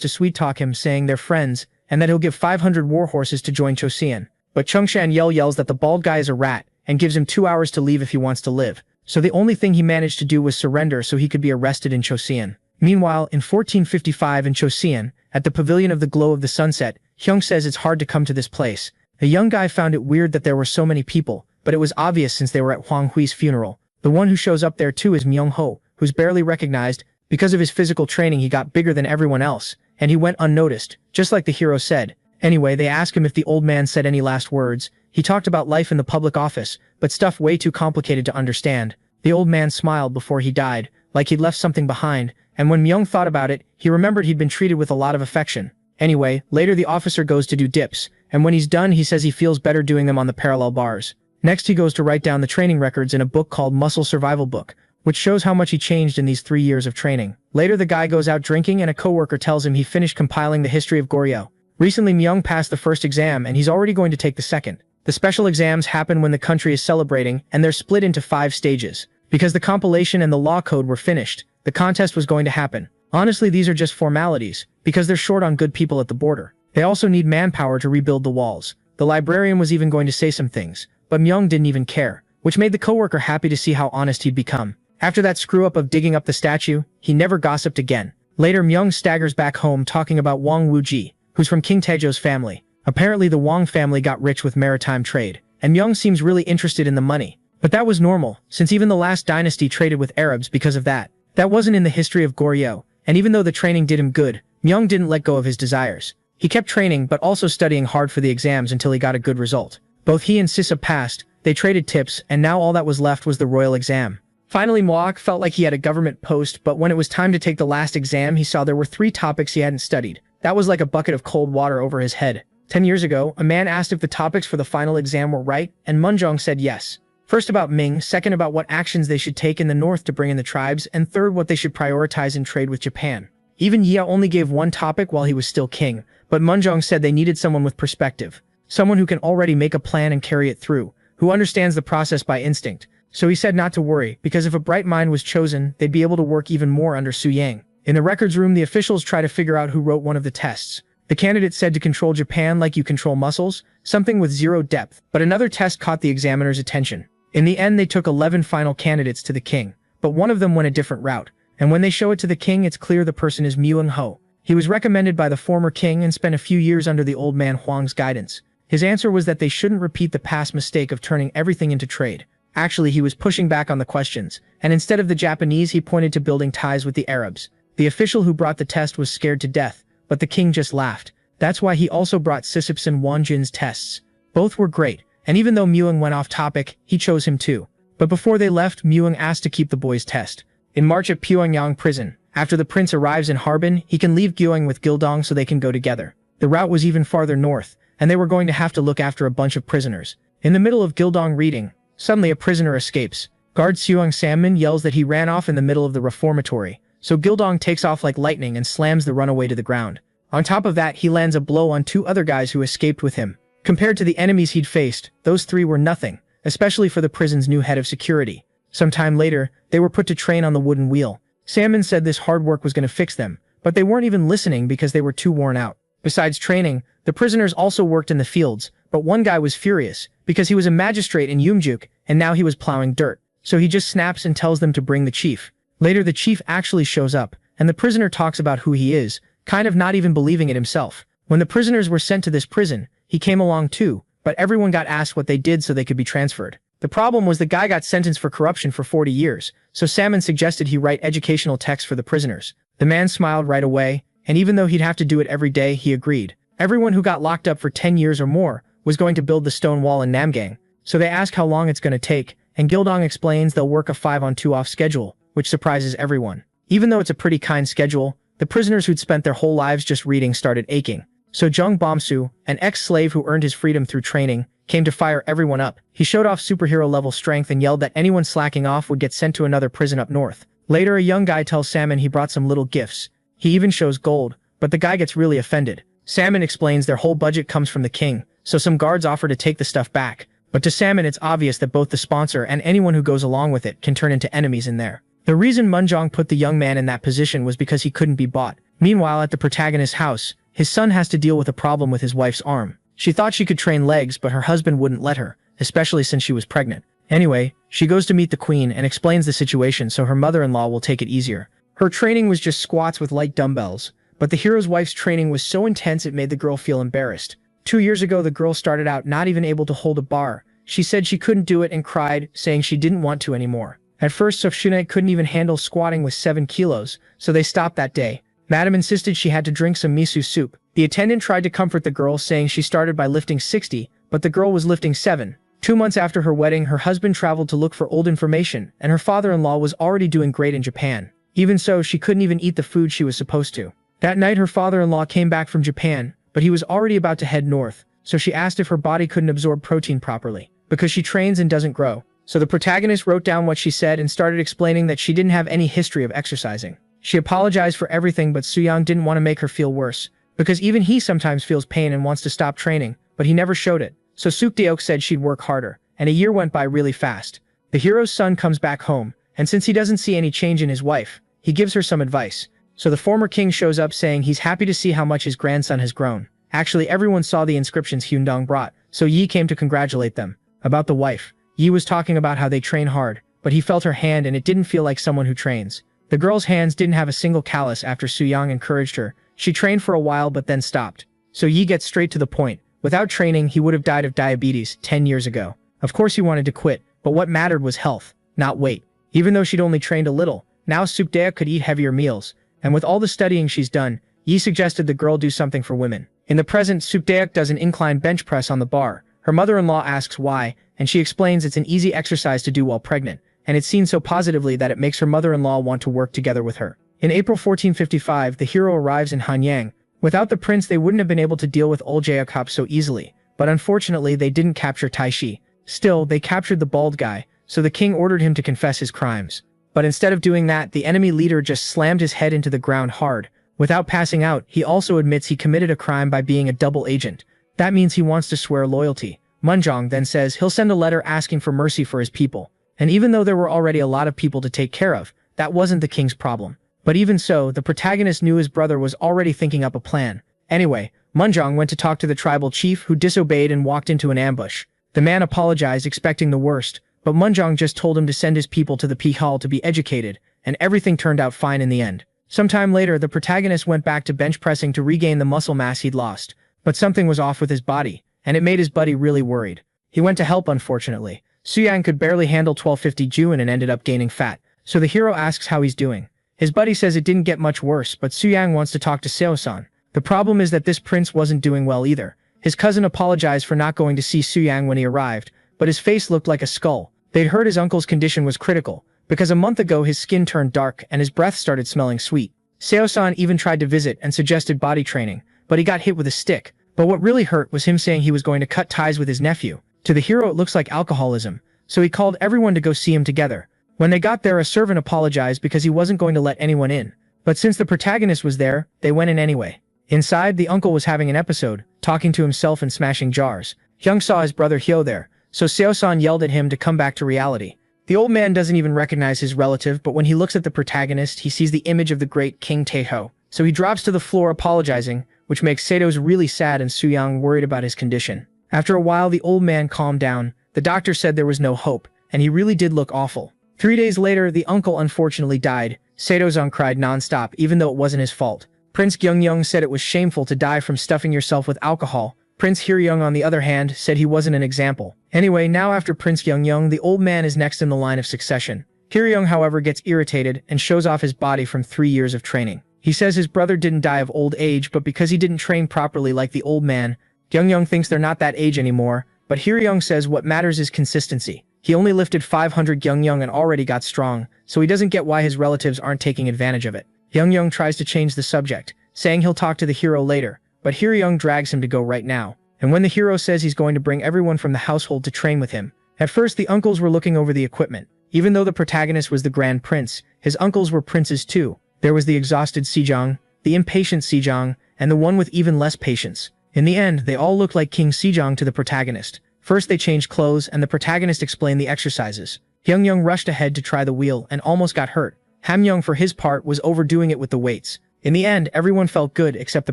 A: to sweet-talk him, saying they're friends, and that he'll give 500 war horses to join Chosean. But Chongshan yells that the bald guy is a rat, and gives him 2 hours to leave if he wants to live. So the only thing he managed to do was surrender so he could be arrested in Chosean. Meanwhile, in 1455 in Chosean, at the Pavilion of the Glow of the Sunset, Hyung says it's hard to come to this place. The young guy found it weird that there were so many people, but it was obvious since they were at Huang Hui's funeral. The one who shows up there too is Myung Ho, who's barely recognized. Because of his physical training he got bigger than everyone else, and he went unnoticed, just like the hero said. Anyway, they ask him if the old man said any last words. He talked about life in the public office, but stuff way too complicated to understand. The old man smiled before he died, like he'd left something behind, and when Myung thought about it, he remembered he'd been treated with a lot of affection. Anyway, later the officer goes to do dips, and when he's done he says he feels better doing them on the parallel bars. Next he goes to write down the training records in a book called Muscle Survival Book, which shows how much he changed in these 3 years of training. Later the guy goes out drinking and a coworker tells him he finished compiling the history of Goryeo. Recently Myung passed the first exam and he's already going to take the second. The special exams happen when the country is celebrating and they're split into 5 stages. Because the compilation and the law code were finished, the contest was going to happen. Honestly, these are just formalities, because they're short on good people at the border. They also need manpower to rebuild the walls. The librarian was even going to say some things, but Myung didn't even care, which made the coworker happy to see how honest he'd become. After that screw-up of digging up the statue, he never gossiped again. Later Myung staggers back home talking about Wang Wuji, who's from King Taejo's family. Apparently the Wang family got rich with maritime trade, and Myung seems really interested in the money. But that was normal, since even the last dynasty traded with Arabs because of that. That wasn't in the history of Goryeo, and even though the training did him good, Myung didn't let go of his desires. He kept training but also studying hard for the exams until he got a good result. Both he and Sissa passed, they traded tips, and now all that was left was the royal exam. Finally Moak felt like he had a government post, but when it was time to take the last exam he saw there were 3 topics he hadn't studied. That was like a bucket of cold water over his head. 10 years ago, a man asked if the topics for the final exam were right, and Munjong said yes. First about Ming, second about what actions they should take in the north to bring in the tribes, and third what they should prioritize in trade with Japan. Even Yia only gave 1 topic while he was still king, but Munjong said they needed someone with perspective. Someone who can already make a plan and carry it through, who understands the process by instinct. So he said not to worry, because if a bright mind was chosen, they'd be able to work even more under Su Yang. In the records room the officials try to figure out who wrote one of the tests. The candidate said to control Japan like you control muscles, something with 0 depth, but another test caught the examiner's attention. In the end they took 11 final candidates to the king, but one of them went a different route, and when they show it to the king it's clear the person is Myung Ho. He was recommended by the former king and spent a few years under the old man Huang's guidance. His answer was that they shouldn't repeat the past mistake of turning everything into trade. Actually, he was pushing back on the questions, and instead of the Japanese he pointed to building ties with the Arabs. The official who brought the test was scared to death, but the king just laughed. That's why he also brought Sisipson Wanjin's tests. Both were great, and even though Myung went off topic, he chose him too. But before they left, Myung asked to keep the boy's test. In March at Pyongyang prison, after the prince arrives in Harbin, he can leave Gyeong with Gildong so they can go together. The route was even farther north, and they were going to have to look after a bunch of prisoners. In the middle of Gildong reading, suddenly a prisoner escapes. Guard Seong Sammin yells that he ran off in the middle of the reformatory, so Gildong takes off like lightning and slams the runaway to the ground. On top of that, he lands a blow on 2 other guys who escaped with him. Compared to the enemies he'd faced, those 3 were nothing, especially for the prison's new head of security. Some time later, they were put to train on the wooden wheel. Salmon said this hard work was going to fix them, but they weren't even listening because they were too worn out. Besides training, the prisoners also worked in the fields, but one guy was furious because he was a magistrate in Yumjuk and now he was plowing dirt. So he just snaps and tells them to bring the chief. Later the chief actually shows up, and the prisoner talks about who he is, kind of not even believing it himself. When the prisoners were sent to this prison, he came along too, but everyone got asked what they did so they could be transferred. The problem was the guy got sentenced for corruption for 40 years, so Salmon suggested he write educational texts for the prisoners. The man smiled right away, and even though he'd have to do it every day, he agreed. Everyone who got locked up for 10 years or more was going to build the stone wall in Namgang, so they ask how long it's going to take, and Gildong explains they'll work a 5-on-2-off schedule, which surprises everyone. Even though it's a pretty kind schedule, the prisoners who'd spent their whole lives just reading started aching. So Jung Bomsu, an ex-slave who earned his freedom through training, came to fire everyone up. He showed off superhero-level strength and yelled that anyone slacking off would get sent to another prison up north. Later, a young guy tells Salmon he brought some little gifts. He even shows gold, but the guy gets really offended. Salmon explains their whole budget comes from the king, so some guards offer to take the stuff back. But to Salmon, it's obvious that both the sponsor and anyone who goes along with it can turn into enemies in there. The reason Munjong put the young man in that position was because he couldn't be bought. Meanwhile, at the protagonist's house, his son has to deal with a problem with his wife's arm. She thought she could train legs, but her husband wouldn't let her, especially since she was pregnant. Anyway, she goes to meet the queen and explains the situation so her mother-in-law will take it easier. Her training was just squats with light dumbbells, but the hero's wife's training was so intense it made the girl feel embarrassed. 2 years ago, the girl started out not even able to hold a bar. She said she couldn't do it and cried, saying she didn't want to anymore. At first, Sofshune couldn't even handle squatting with 7 kilos, so they stopped that day. Madam insisted she had to drink some miso soup. The attendant tried to comfort the girl, saying she started by lifting 60, but the girl was lifting 7. 2 months after her wedding, her husband traveled to look for old information, and her father-in-law was already doing great in Japan. Even so, she couldn't even eat the food she was supposed to. That night, her father-in-law came back from Japan, but he was already about to head north, so she asked if her body couldn't absorb protein properly, because she trains and doesn't grow. So the protagonist wrote down what she said and started explaining that she didn't have any history of exercising. She apologized for everything, but Suyang didn't want to make her feel worse, because even he sometimes feels pain and wants to stop training, but he never showed it. So Sukdeok said she'd work harder, and a year went by really fast. The hero's son comes back home, and since he doesn't see any change in his wife, he gives her some advice. So the former king shows up saying he's happy to see how much his grandson has grown. Actually, everyone saw the inscriptions Hyundong brought, so Yi came to congratulate them. About the wife, Yi was talking about how they train hard, but he felt her hand and it didn't feel like someone who trains. The girl's hands didn't have a single callus after Suyang encouraged her. She trained for a while but then stopped. So Yi gets straight to the point. Without training, he would have died of diabetes 10 years ago. Of course he wanted to quit, but what mattered was health, not weight. Even though she'd only trained a little, now Sukdea could eat heavier meals. And with all the studying she's done, Yi suggested the girl do something for women. In the present, Sukdeok does an incline bench press on the bar. Her mother-in-law asks why, and she explains it's an easy exercise to do while pregnant, and it's seen so positively that it makes her mother-in-law want to work together with her. In April 1455, the hero arrives in Hanyang. Without the prince, they wouldn't have been able to deal with Oljayakup so easily, but unfortunately they didn't capture Taishi. Still, they captured the bald guy, so the king ordered him to confess his crimes. But instead of doing that, the enemy leader just slammed his head into the ground hard. Without passing out, he also admits he committed a crime by being a double agent. That means he wants to swear loyalty. Munjong then says he'll send a letter asking for mercy for his people. And even though there were already a lot of people to take care of, that wasn't the king's problem. But even so, the protagonist knew his brother was already thinking up a plan. Anyway, Munjong went to talk to the tribal chief, who disobeyed and walked into an ambush. The man apologized, expecting the worst, but Munjong just told him to send his people to the Peak Hall to be educated, and everything turned out fine in the end. Sometime later, the protagonist went back to bench pressing to regain the muscle mass he'd lost, but something was off with his body, and it made his buddy really worried. He went to help, unfortunately. Suyang could barely handle 1250 Juin and ended up gaining fat, so the hero asks how he's doing. His buddy says it didn't get much worse, but Suyang wants to talk to Seo-san. The problem is that this prince wasn't doing well either. His cousin apologized for not going to see Suyang when he arrived, but his face looked like a skull. They'd heard his uncle's condition was critical, because a month ago his skin turned dark and his breath started smelling sweet. Seo-san even tried to visit and suggested body training, but he got hit with a stick. But what really hurt was him saying he was going to cut ties with his nephew. To the hero it looks like alcoholism, so he called everyone to go see him together. When they got there, a servant apologized because he wasn't going to let anyone in. But since the protagonist was there, they went in anyway. Inside, the uncle was having an episode, talking to himself and smashing jars. Hyung saw his brother Hyo there, so Seo-san yelled at him to come back to reality. The old man doesn't even recognize his relative, but when he looks at the protagonist, he sees the image of the great King Taeho. so he drops to the floor apologizing, which makes Sato's really sad and Soo-young worried about his condition. After a while, the old man calmed down. The doctor said there was no hope, and he really did look awful. 3 days later, the uncle unfortunately died. Sato-san cried non-stop, even though it wasn't his fault. Prince Gyung-young said it was shameful to die from stuffing yourself with alcohol. Prince Hir-young, on the other hand, said he wasn't an example. Anyway, now after Prince Gyung-young, the old man is next in the line of succession. Hir-young, however, gets irritated and shows off his body from 3 years of training. He says his brother didn't die of old age, but because he didn't train properly like the old man. Gyung-young thinks they're not that age anymore, but Hir-young says what matters is consistency. He only lifted 500 Gyung-young and already got strong, so he doesn't get why his relatives aren't taking advantage of it. Gyung-young tries to change the subject, saying he'll talk to the hero later, but Hir-young drags him to go right now. And when the hero says he's going to bring everyone from the household to train with him, at first the uncles were looking over the equipment. Even though the protagonist was the Grand Prince, his uncles were princes too. There was the exhausted Sejong, the impatient Sejong, and the one with even less patience. In the end, they all looked like King Sejong to the protagonist. First they changed clothes and the protagonist explained the exercises. Hyung-young rushed ahead to try the wheel and almost got hurt. Ham-young for his part was overdoing it with the weights. In the end, everyone felt good except the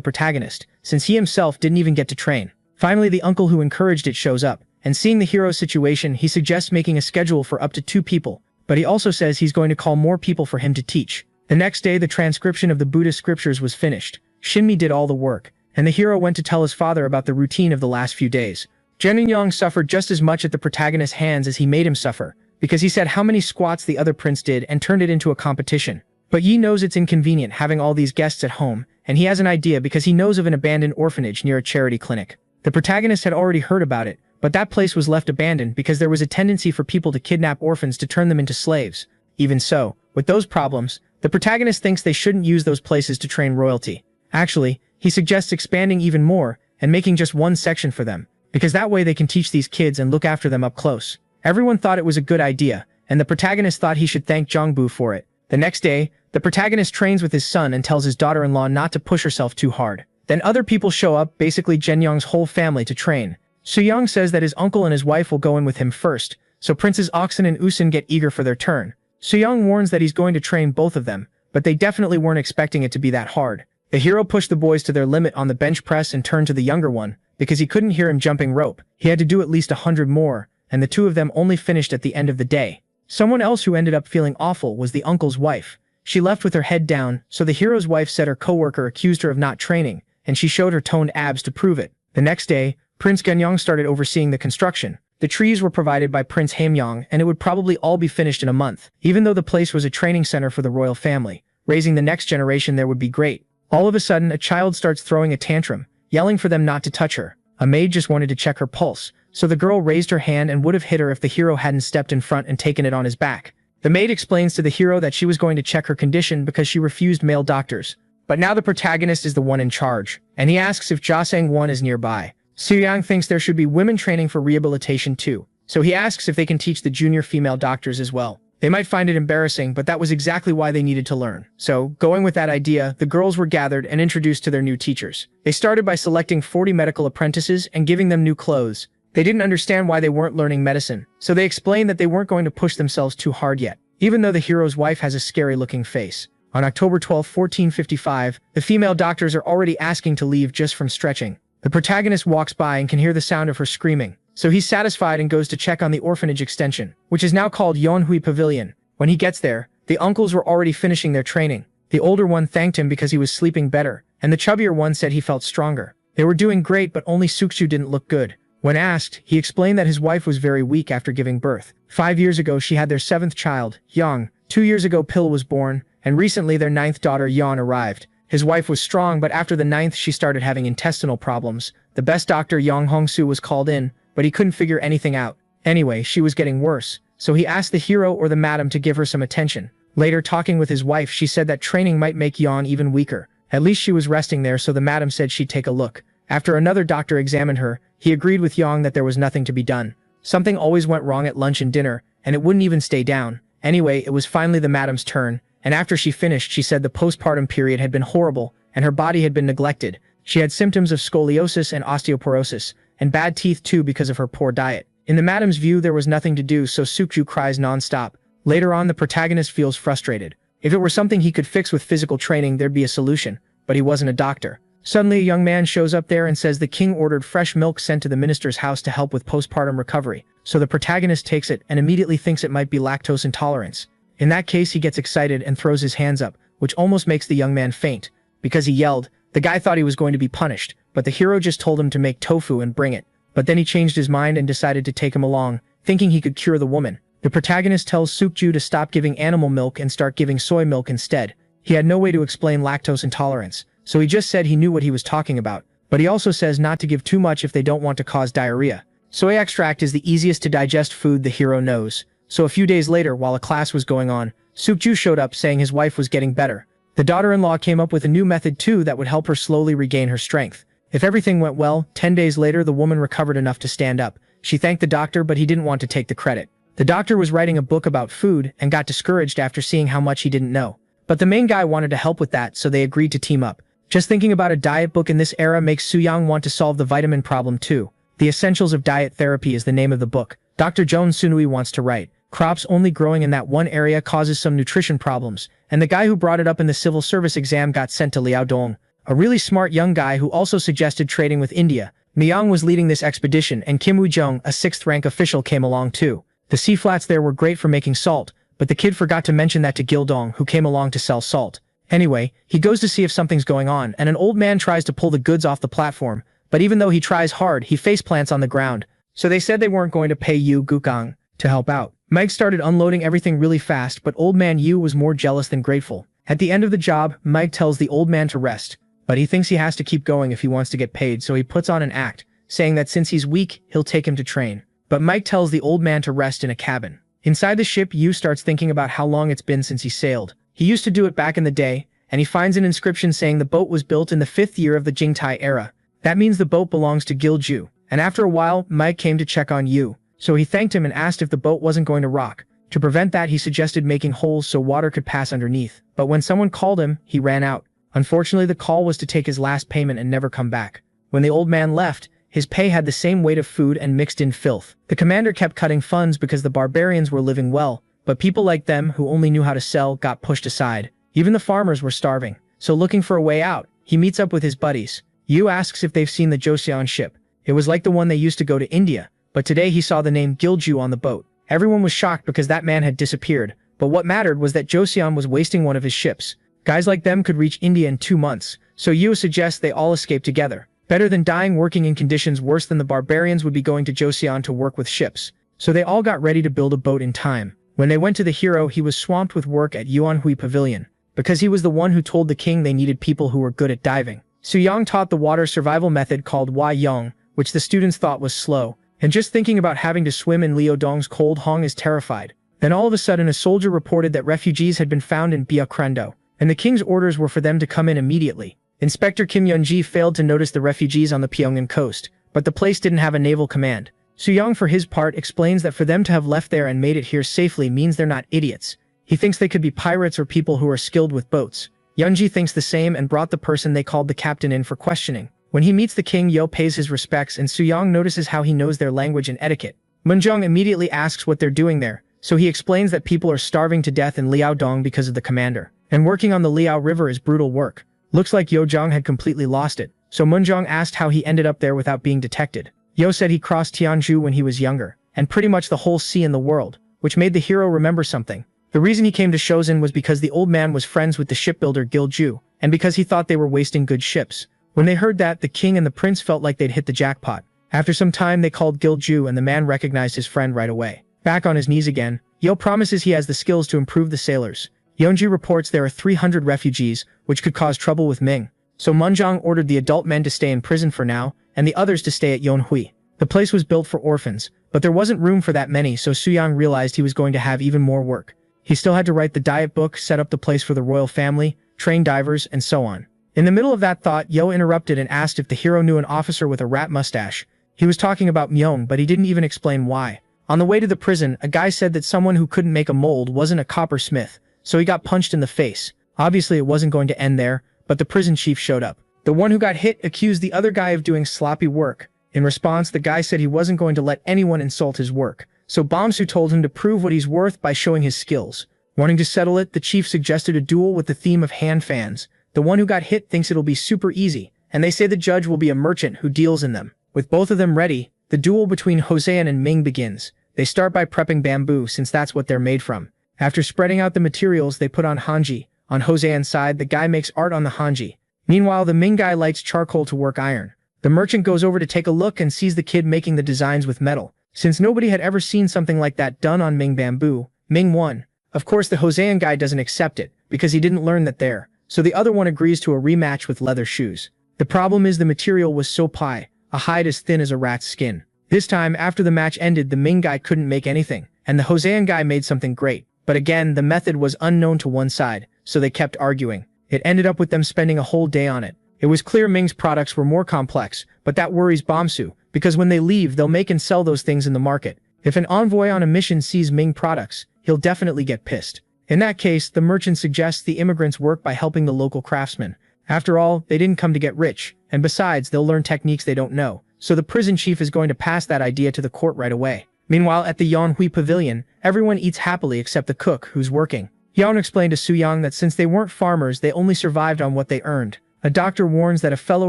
A: protagonist, since he himself didn't even get to train. Finally, the uncle who encouraged it shows up, and seeing the hero's situation, he suggests making a schedule for up to 2 people, but he also says he's going to call more people for him to teach. The next day, the transcription of the Buddhist scriptures was finished. Shinmi did all the work, and the hero went to tell his father about the routine of the last few days. Jeon-young suffered just as much at the protagonist's hands as he made him suffer, because he said how many squats the other prince did and turned it into a competition. But Yi knows it's inconvenient having all these guests at home, and he has an idea because he knows of an abandoned orphanage near a charity clinic. The protagonist had already heard about it, but that place was left abandoned because there was a tendency for people to kidnap orphans to turn them into slaves. Even so, with those problems, the protagonist thinks they shouldn't use those places to train royalty. Actually, he suggests expanding even more and making just one section for them, because that way they can teach these kids and look after them up close. Everyone thought it was a good idea, and the protagonist thought he should thank Jongbu for it. The next day, the protagonist trains with his son and tells his daughter-in-law not to push herself too hard. Then other people show up, basically Jeon-young's whole family, to train. Soo-young says that his uncle and his wife will go in with him first, so Princes Oxen and Usun get eager for their turn. Soo-young warns that he's going to train both of them, but they definitely weren't expecting it to be that hard. The hero pushed the boys to their limit on the bench press and turned to the younger one, because he couldn't hear him jumping rope. He had to do at least 100 more, and the two of them only finished at the end of the day. Someone else who ended up feeling awful was the uncle's wife. She left with her head down, so the hero's wife said her coworker accused her of not training, and she showed her toned abs to prove it. The next day, Prince Ganyong started overseeing the construction. The trees were provided by Prince Hamyong, and it would probably all be finished in a month. Even though the place was a training center for the royal family, raising the next generation there would be great. All of a sudden, a child starts throwing a tantrum, yelling for them not to touch her. A maid just wanted to check her pulse, so the girl raised her hand and would have hit her if the hero hadn't stepped in front and taken it on his back. The maid explains to the hero that she was going to check her condition because she refused male doctors. But now the protagonist is the one in charge, and he asks if Jasang-won is nearby. Soo-young thinks there should be women training for rehabilitation too, so he asks if they can teach the junior female doctors as well. They might find it embarrassing, but that was exactly why they needed to learn. So, going with that idea, the girls were gathered and introduced to their new teachers. They started by selecting 40 medical apprentices and giving them new clothes. They didn't understand why they weren't learning medicine, so they explained that they weren't going to push themselves too hard yet, even though the hero's wife has a scary-looking face. On October 12, 1455, the female doctors are already asking to leave just from stretching. The protagonist walks by and can hear the sound of her screaming, so he's satisfied and goes to check on the orphanage extension, which is now called Yeonhui Pavilion. When he gets there, the uncles were already finishing their training. The older one thanked him because he was sleeping better, and the chubbier one said he felt stronger. They were doing great, but only Sukchu didn't look good. When asked, he explained that his wife was very weak after giving birth. 5 years ago, she had their 7th child, Yang. 2 years ago, Pil was born, and recently their 9th daughter, Yeon, arrived. His wife was strong, but after the 9th, she started having intestinal problems. The best doctor, Yang Hongsu, was called in, but he couldn't figure anything out. Anyway, she was getting worse, so he asked the hero or the madam to give her some attention. Later, talking with his wife, she said that training might make Yeon even weaker. At least she was resting there, so the madam said she'd take a look. After another doctor examined her, he agreed with Yang that there was nothing to be done. Something always went wrong at lunch and dinner, and it wouldn't even stay down. Anyway, it was finally the madam's turn, and after she finished, she said the postpartum period had been horrible, and her body had been neglected. She had symptoms of scoliosis and osteoporosis, and bad teeth too because of her poor diet. In the madam's view, there was nothing to do, so Sukju cries non-stop. Later on, the protagonist feels frustrated. If it were something he could fix with physical training, there'd be a solution. but he wasn't a doctor. Suddenly, a young man shows up there and says the king ordered fresh milk sent to the minister's house to help with postpartum recovery. So the protagonist takes it and immediately thinks it might be lactose intolerance. In that case, he gets excited and throws his hands up, which almost makes the young man faint. Because he yelled, the guy thought he was going to be punished, but the hero just told him to make tofu and bring it. But then he changed his mind and decided to take him along, thinking he could cure the woman. The protagonist tells Sukju to stop giving animal milk and start giving soy milk instead. He had no way to explain lactose intolerance, so he just said he knew what he was talking about. But he also says not to give too much if they don't want to cause diarrhea. Soy extract is the easiest to digest food the hero knows. So a few days later, while a class was going on, Sukju showed up saying his wife was getting better. The daughter-in-law came up with a new method too that would help her slowly regain her strength. If everything went well, 10 days later the woman recovered enough to stand up. She thanked the doctor, but he didn't want to take the credit. The doctor was writing a book about food and got discouraged after seeing how much he didn't know. But the main guy wanted to help with that, so they agreed to team up. Just thinking about a diet book in this era makes Soo-young want to solve the vitamin problem too. The Essentials of Diet Therapy is the name of the book. Dr. Joan Sunui wants to write. Crops only growing in that one area causes some nutrition problems, and the guy who brought it up in the civil service exam got sent to Liaodong, a really smart young guy who also suggested trading with India. Myung was leading this expedition, and Kim Woo-jung, a 6th-rank official, came along too. The sea flats there were great for making salt, but the kid forgot to mention that to Gildong, who came along to sell salt. Anyway, he goes to see if something's going on, and an old man tries to pull the goods off the platform, but even though he tries hard, he faceplants on the ground. So they said they weren't going to pay Yu Gukang to help out. Mike started unloading everything really fast, but old man Yu was more jealous than grateful. At the end of the job, Mike tells the old man to rest, but he thinks he has to keep going if he wants to get paid, so he puts on an act, saying that since he's weak, he'll take him to train. But Mike tells the old man to rest in a cabin. Inside the ship, Yu starts thinking about how long it's been since he sailed. He used to do it back in the day, and he finds an inscription saying the boat was built in the 5th year of the Jingtai era. That means the boat belongs to Gilju. And after a while, Mike came to check on Yu. So he thanked him and asked if the boat wasn't going to rock. To prevent that, he suggested making holes so water could pass underneath. But when someone called him, he ran out. Unfortunately, the call was to take his last payment and never come back. When the old man left, his pay had the same weight of food and mixed in filth. The commander kept cutting funds because the barbarians were living well, but people like them who only knew how to sell got pushed aside. Even the farmers were starving. So looking for a way out, he meets up with his buddies. Yu asks if they've seen the Joseon ship. It was like the one they used to go to India, but today he saw the name Gilju on the boat. Everyone was shocked because that man had disappeared, but what mattered was that Joseon was wasting one of his ships. Guys like them could reach India in 2 months, so Yu suggests they all escape together. Better than dying working in conditions worse than the barbarians would be going to Joseon to work with ships. So they all got ready to build a boat in time. When they went to the hero, he was swamped with work at Yuanhui Pavilion, because he was the one who told the king they needed people who were good at diving. Soo-young taught the water survival method called Wai-yong, which the students thought was slow, and just thinking about having to swim in Liaodong's cold Hong is terrified. Then all of a sudden a soldier reported that refugees had been found in Biakrendo, and the king's orders were for them to come in immediately. Inspector Kim Yun-ji failed to notice the refugees on the Pyongyang coast, but the place didn't have a naval command. Soo-young for his part explains that for them to have left there and made it here safely means they're not idiots. He thinks they could be pirates or people who are skilled with boats. Yun-ji thinks the same and brought the person they called the captain in for questioning. When he meets the king, Yo pays his respects and Soo-young notices how he knows their language and etiquette. Munjung immediately asks what they're doing there, so he explains that people are starving to death in Liaodong because of the commander. And working on the Liao River is brutal work. Looks like Yo-jung had completely lost it, so Munjung asked how he ended up there without being detected. Yo said he crossed Tianju when he was younger, and pretty much the whole sea in the world, which made the hero remember something. The reason he came to Shozhen was because the old man was friends with the shipbuilder Gilju, and because he thought they were wasting good ships. When they heard that, the king and the prince felt like they'd hit the jackpot. After some time they called Gilju and the man recognized his friend right away. Back on his knees again, Yo promises he has the skills to improve the sailors. Yeonji reports there are 300 refugees, which could cause trouble with Ming. So Munjong ordered the adult men to stay in prison for now, and the others to stay at Yonhui. The place was built for orphans, but there wasn't room for that many, so Soo-young realized he was going to have even more work. He still had to write the diet book, set up the place for the royal family, train divers, and so on. In the middle of that thought, Yo interrupted and asked if the hero knew an officer with a rat mustache. He was talking about Myung, but he didn't even explain why. On the way to the prison, a guy said that someone who couldn't make a mold wasn't a coppersmith, so he got punched in the face. Obviously it wasn't going to end there, but the prison chief showed up. The one who got hit accused the other guy of doing sloppy work. In response, the guy said he wasn't going to let anyone insult his work, so Bomsu told him to prove what he's worth by showing his skills. Wanting to settle it, the chief suggested a duel with the theme of hand fans. The one who got hit thinks it'll be super easy, and they say the judge will be a merchant who deals in them. With both of them ready, the duel between Hosean and Ming begins. They start by prepping bamboo since that's what they're made from. After spreading out the materials, they put on hanji. On Hosean's side, the guy makes art on the hanji. Meanwhile, the Ming guy lights charcoal to work iron. The merchant goes over to take a look and sees the kid making the designs with metal. Since nobody had ever seen something like that done on Ming bamboo, Ming won. Of course, the Hosean guy doesn't accept it, because he didn't learn that there, so the other one agrees to a rematch with leather shoes. The problem is the material was so pie, a hide as thin as a rat's skin. This time, after the match ended, the Ming guy couldn't make anything, and the Hosean guy made something great. But again, the method was unknown to one side, so they kept arguing. It ended up with them spending a whole day on it. It was clear Ming's products were more complex, but that worries Bomsu, because when they leave, they'll make and sell those things in the market. If an envoy on a mission sees Ming products, he'll definitely get pissed. In that case, the merchant suggests the immigrants work by helping the local craftsmen. After all, they didn't come to get rich, and besides, they'll learn techniques they don't know, so the prison chief is going to pass that idea to the court right away. Meanwhile, at the Yanhui Pavilion, everyone eats happily except the cook, who's working. Yan explained to Suyang that since they weren't farmers, they only survived on what they earned. A doctor warns that a fellow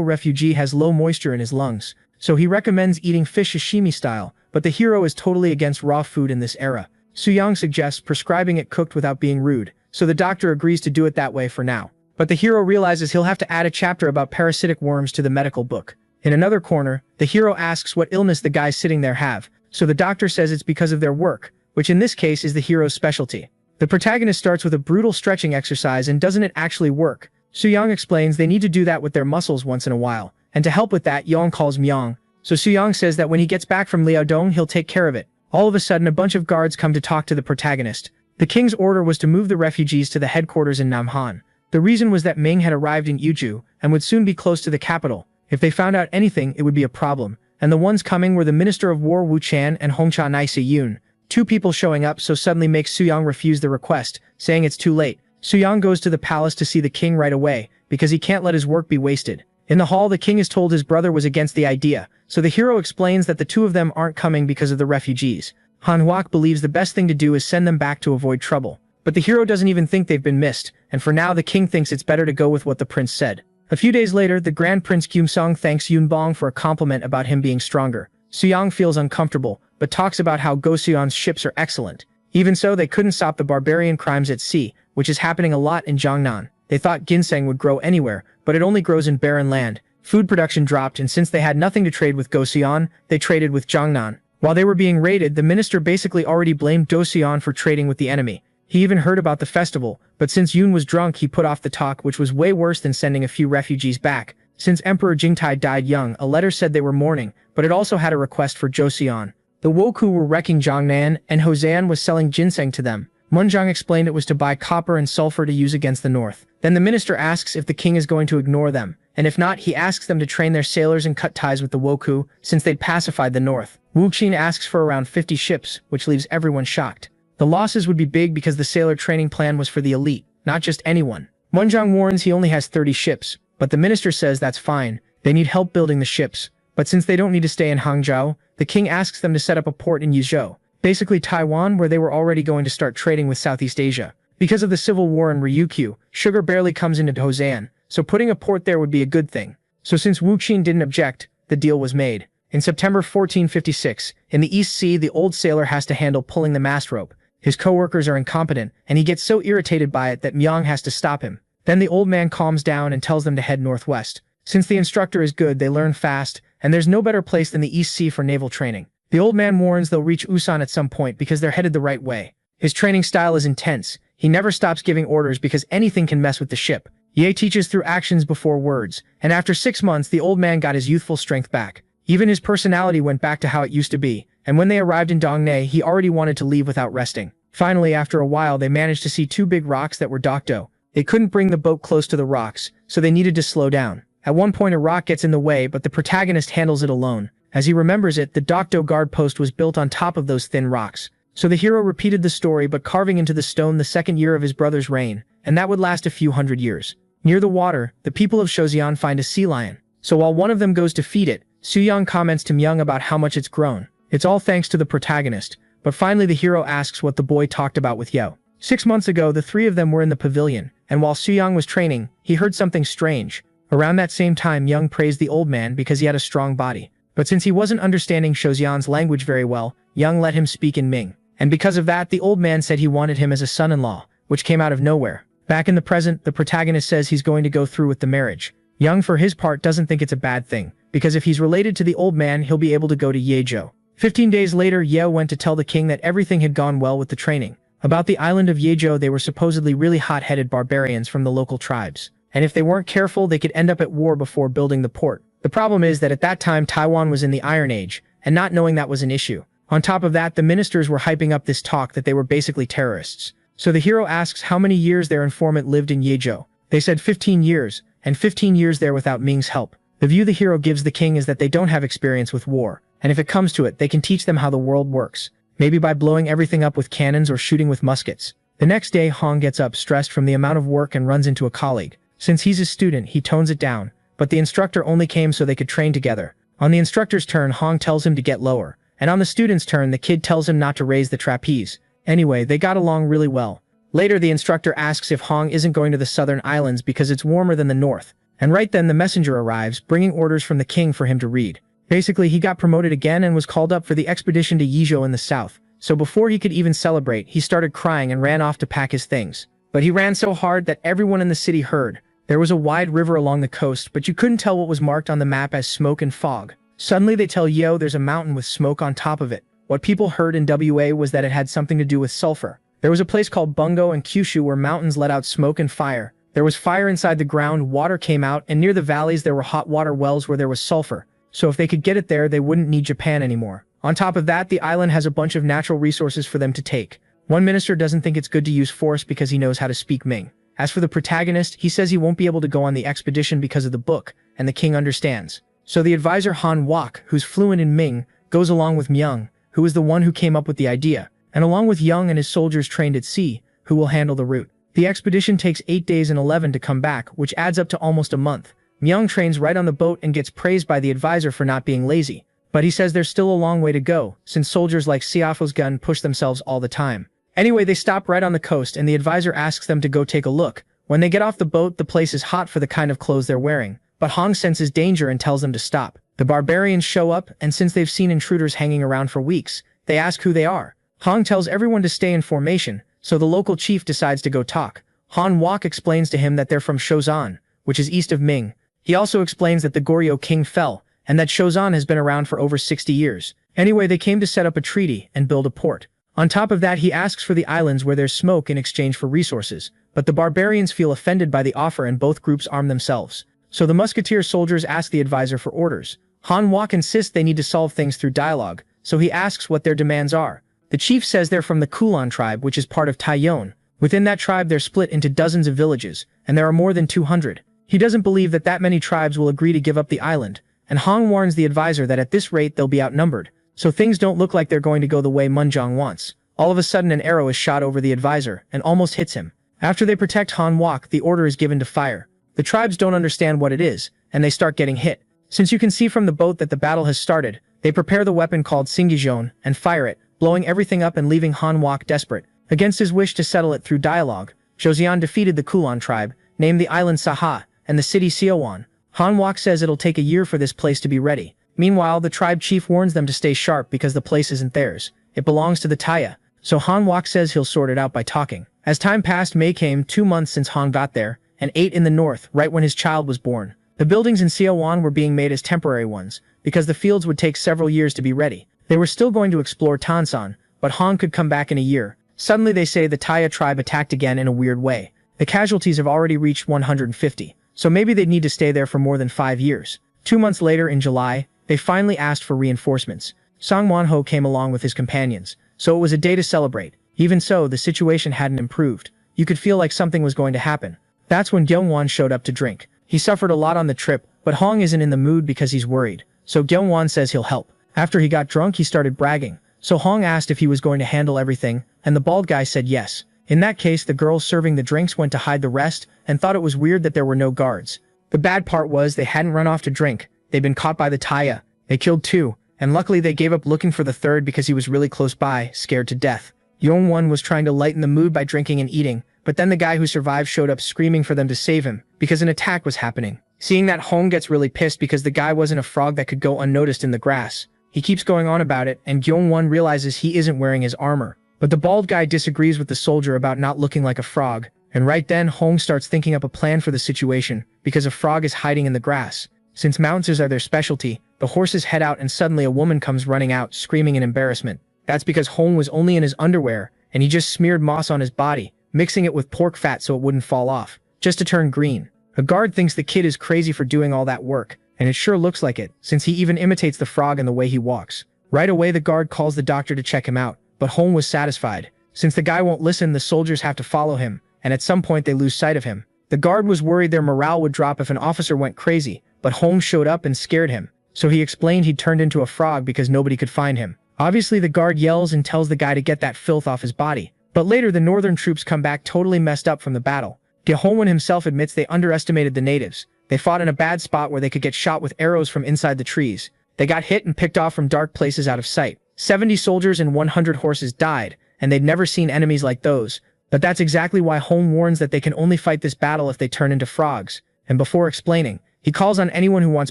A: refugee has low moisture in his lungs, so he recommends eating fish sashimi style, but the hero is totally against raw food in this era. Suyang suggests prescribing it cooked without being rude, so the doctor agrees to do it that way for now. But the hero realizes he'll have to add a chapter about parasitic worms to the medical book. In another corner, the hero asks what illness the guys sitting there have, so the doctor says it's because of their work, which in this case is the hero's specialty. The protagonist starts with a brutal stretching exercise and doesn't it actually work? Suyang explains they need to do that with their muscles once in a while, and to help with that, Yang calls Myong. So Suyang says that when he gets back from Liaodong, he'll take care of it. All of a sudden, a bunch of guards come to talk to the protagonist. The king's order was to move the refugees to the headquarters in Namhan. The reason was that Ming had arrived in Yuju and would soon be close to the capital. If they found out anything, it would be a problem. And the ones coming were the Minister of War Wu Chan and Hongcha Nai Yun. Two people showing up so suddenly makes Suyang refuse the request, saying it's too late. Suyang goes to the palace to see the king right away, because he can't let his work be wasted. In the hall, the king is told his brother was against the idea, so the hero explains that the two of them aren't coming because of the refugees. Han Huak believes the best thing to do is send them back to avoid trouble. But the hero doesn't even think they've been missed, and for now the king thinks it's better to go with what the prince said. A few days later, the Grand Prince Gyumsong thanks Yunbong for a compliment about him being stronger. Suyang feels uncomfortable, but talks about how Goseon's ships are excellent. Even so, they couldn't stop the barbarian crimes at sea, which is happening a lot in Jiangnan. They thought ginseng would grow anywhere, but it only grows in barren land. Food production dropped, and since they had nothing to trade with Goseon, they traded with Jiangnan. While they were being raided, the minister basically already blamed Goseon for trading with the enemy. He even heard about the festival, but since Yun was drunk, he put off the talk, which was way worse than sending a few refugees back. Since Emperor Jingtai died young, a letter said they were mourning, but it also had a request for Joseon. The Woku were wrecking Jiangnan, and Hosean was selling ginseng to them. Munjang explained it was to buy copper and sulfur to use against the north. Then the minister asks if the king is going to ignore them, and if not, he asks them to train their sailors and cut ties with the Woku, since they'd pacified the north. Wu Qin asks for around 50 ships, which leaves everyone shocked. The losses would be big because the sailor training plan was for the elite, not just anyone. Munjang warns he only has 30 ships, but the minister says that's fine, they need help building the ships. But since they don't need to stay in Hangzhou, the king asks them to set up a port in Yuzhou, basically Taiwan, where they were already going to start trading with Southeast Asia. Because of the civil war in Ryukyu, sugar barely comes into Hosean, so putting a port there would be a good thing. So since Wu Qin didn't object, the deal was made. In September 1456, in the East Sea, the old sailor has to handle pulling the mast rope. His co-workers are incompetent, and he gets so irritated by it that Myong has to stop him. Then the old man calms down and tells them to head northwest. Since the instructor is good, they learn fast, and there's no better place than the East Sea for naval training. The old man warns they'll reach Usan at some point because they're headed the right way. His training style is intense. He never stops giving orders because anything can mess with the ship. Ye teaches through actions before words, and after 6 months the old man got his youthful strength back. Even his personality went back to how it used to be, and when they arrived in Dongnei, he already wanted to leave without resting. Finally, after a while, they managed to see 2 big rocks that were Dokdo. They couldn't bring the boat close to the rocks, so they needed to slow down. At one point, a rock gets in the way, but the protagonist handles it alone. As he remembers it, the Dokdo guard post was built on top of those thin rocks. So the hero repeated the story, but carving into the stone the 2nd year of his brother's reign, and that would last a few hundred years. Near the water, the people of Shozian find a sea lion. So while one of them goes to feed it, Suyang comments to Myung about how much it's grown. It's all thanks to the protagonist, but finally the hero asks what the boy talked about with Yo. 6 months ago, the 3 of them were in the pavilion, and while Suyang was training, he heard something strange. Around that same time, Young praised the old man because he had a strong body. But since he wasn't understanding Shouxian's language very well, Young let him speak in Ming. And because of that, the old man said he wanted him as a son-in-law, which came out of nowhere. Back in the present, the protagonist says he's going to go through with the marriage. Young, for his part, doesn't think it's a bad thing, because if he's related to the old man, he'll be able to go to Yezhou. 15 days later, Yeo went to tell the king that everything had gone well with the training. About the island of Yezhou, they were supposedly really hot-headed barbarians from the local tribes. And if they weren't careful, they could end up at war before building the port. The problem is that at that time, Taiwan was in the Iron Age, and not knowing that was an issue. On top of that, the ministers were hyping up this talk that they were basically terrorists. So the hero asks how many years their informant lived in Yezhou. They said 15 years, and 15 years there without Ming's help. The view the hero gives the king is that they don't have experience with war, and if it comes to it, they can teach them how the world works. Maybe by blowing everything up with cannons or shooting with muskets. The next day, Hong gets up stressed from the amount of work and runs into a colleague. Since he's a student, he tones it down, but the instructor only came so they could train together. On the instructor's turn, Hong tells him to get lower, and on the student's turn, the kid tells him not to raise the trapeze. Anyway, they got along really well. Later, the instructor asks if Hong isn't going to the southern islands because it's warmer than the north. And right then the messenger arrives, bringing orders from the king for him to read. Basically, he got promoted again and was called up for the expedition to Yezhou in the south. So before he could even celebrate, he started crying and ran off to pack his things. But he ran so hard that everyone in the city heard. There was a wide river along the coast, but you couldn't tell what was marked on the map as smoke and fog. Suddenly they tell Yeo there's a mountain with smoke on top of it. What people heard in WA was that it had something to do with sulfur. There was a place called Bungo and Kyushu where mountains let out smoke and fire. There was fire inside the ground, water came out, and near the valleys there were hot water wells where there was sulfur. So if they could get it there, they wouldn't need Japan anymore. On top of that, the island has a bunch of natural resources for them to take. One minister doesn't think it's good to use force because he knows how to speak Ming. As for the protagonist, he says he won't be able to go on the expedition because of the book, and the king understands. So the advisor Han Wok, who's fluent in Ming, goes along with Myung, who is the one who came up with the idea, and along with Young and his soldiers trained at sea, who will handle the route. The expedition takes 8 days and 11 to come back, which adds up to almost a month. Myung trains right on the boat and gets praised by the advisor for not being lazy. But he says there's still a long way to go, since soldiers like Siafo's gun push themselves all the time. Anyway, they stop right on the coast and the advisor asks them to go take a look. When they get off the boat, the place is hot for the kind of clothes they're wearing, but Hong senses danger and tells them to stop. The barbarians show up, and since they've seen intruders hanging around for weeks, they ask who they are. Hong tells everyone to stay in formation, so the local chief decides to go talk. Han Wok explains to him that they're from Shozan, which is east of Ming. He also explains that the Goryeo king fell, and that Shozan has been around for over 60 years. Anyway, they came to set up a treaty and build a port. On top of that, he asks for the islands where there's smoke in exchange for resources, but the barbarians feel offended by the offer and both groups arm themselves. So the musketeer soldiers ask the advisor for orders. Han Wok insists they need to solve things through dialogue, so he asks what their demands are. The chief says they're from the Kulon tribe, which is part of Taiyuan. Within that tribe, they're split into dozens of villages, and there are more than 200. He doesn't believe that many tribes will agree to give up the island, and Hong warns the advisor that at this rate they'll be outnumbered, so things don't look like they're going to go the way Munjong wants. All of a sudden, an arrow is shot over the advisor, and almost hits him. After they protect Han Wok, the order is given to fire. The tribes don't understand what it is, and they start getting hit. Since you can see from the boat that the battle has started, they prepare the weapon called Singijon and fire it, blowing everything up and leaving Han Wok desperate. Against his wish to settle it through dialogue, Joseon defeated the Kulon tribe, named the island Saha, and the city Siowan. Han Wok says it'll take a year for this place to be ready. Meanwhile, the tribe chief warns them to stay sharp because the place isn't theirs. It belongs to the Taya. So Han Wok says he'll sort it out by talking. As time passed, May came 2 months since Han got there, and 8 in the north, right when his child was born. The buildings in Siowan were being made as temporary ones, because the fields would take several years to be ready. They were still going to explore Tansan, but Han could come back in a year. Suddenly they say the Taya tribe attacked again in a weird way. The casualties have already reached 150, so maybe they'd need to stay there for more than 5 years. 2 months later, in July, they finally asked for reinforcements. Song Wonho came along with his companions, so it was a day to celebrate. Even so, the situation hadn't improved. You could feel like something was going to happen. That's when Gyeongwon showed up to drink. He suffered a lot on the trip, but Hong isn't in the mood because he's worried, so Gyeongwon says he'll help. After he got drunk, he started bragging, so Hong asked if he was going to handle everything, and the bald guy said yes. In that case, the girls serving the drinks went to hide the rest and thought it was weird that there were no guards. The bad part was they hadn't run off to drink. They'd been caught by the Taya. They killed 2, and luckily they gave up looking for the 3rd because he was really close by, scared to death. Yongwon was trying to lighten the mood by drinking and eating, but then the guy who survived showed up screaming for them to save him, because an attack was happening. Seeing that, Hong gets really pissed because the guy wasn't a frog that could go unnoticed in the grass. He keeps going on about it, and Gyeong-won realizes he isn't wearing his armor. But the bald guy disagrees with the soldier about not looking like a frog, and right then Hong starts thinking up a plan for the situation, because a frog is hiding in the grass. Since mounts are their specialty, the horses head out and suddenly a woman comes running out, screaming in embarrassment. That's because Hong was only in his underwear, and he just smeared moss on his body, mixing it with pork fat so it wouldn't fall off, just to turn green. A guard thinks the kid is crazy for doing all that work, and it sure looks like it, since he even imitates the frog in the way he walks. Right away the guard calls the doctor to check him out, but Hong was satisfied. Since the guy won't listen, the soldiers have to follow him, and at some point they lose sight of him. The guard was worried their morale would drop if an officer went crazy, but Hong showed up and scared him, so he explained he'd turned into a frog because nobody could find him. Obviously the guard yells and tells the guy to get that filth off his body, but later the northern troops come back totally messed up from the battle. Gyeong-won himself admits they underestimated the natives. They fought in a bad spot where they could get shot with arrows from inside the trees. They got hit and picked off from dark places out of sight. 70 soldiers and 100 horses died, and they'd never seen enemies like those. But that's exactly why Hong warns that they can only fight this battle if they turn into frogs. And before explaining, he calls on anyone who wants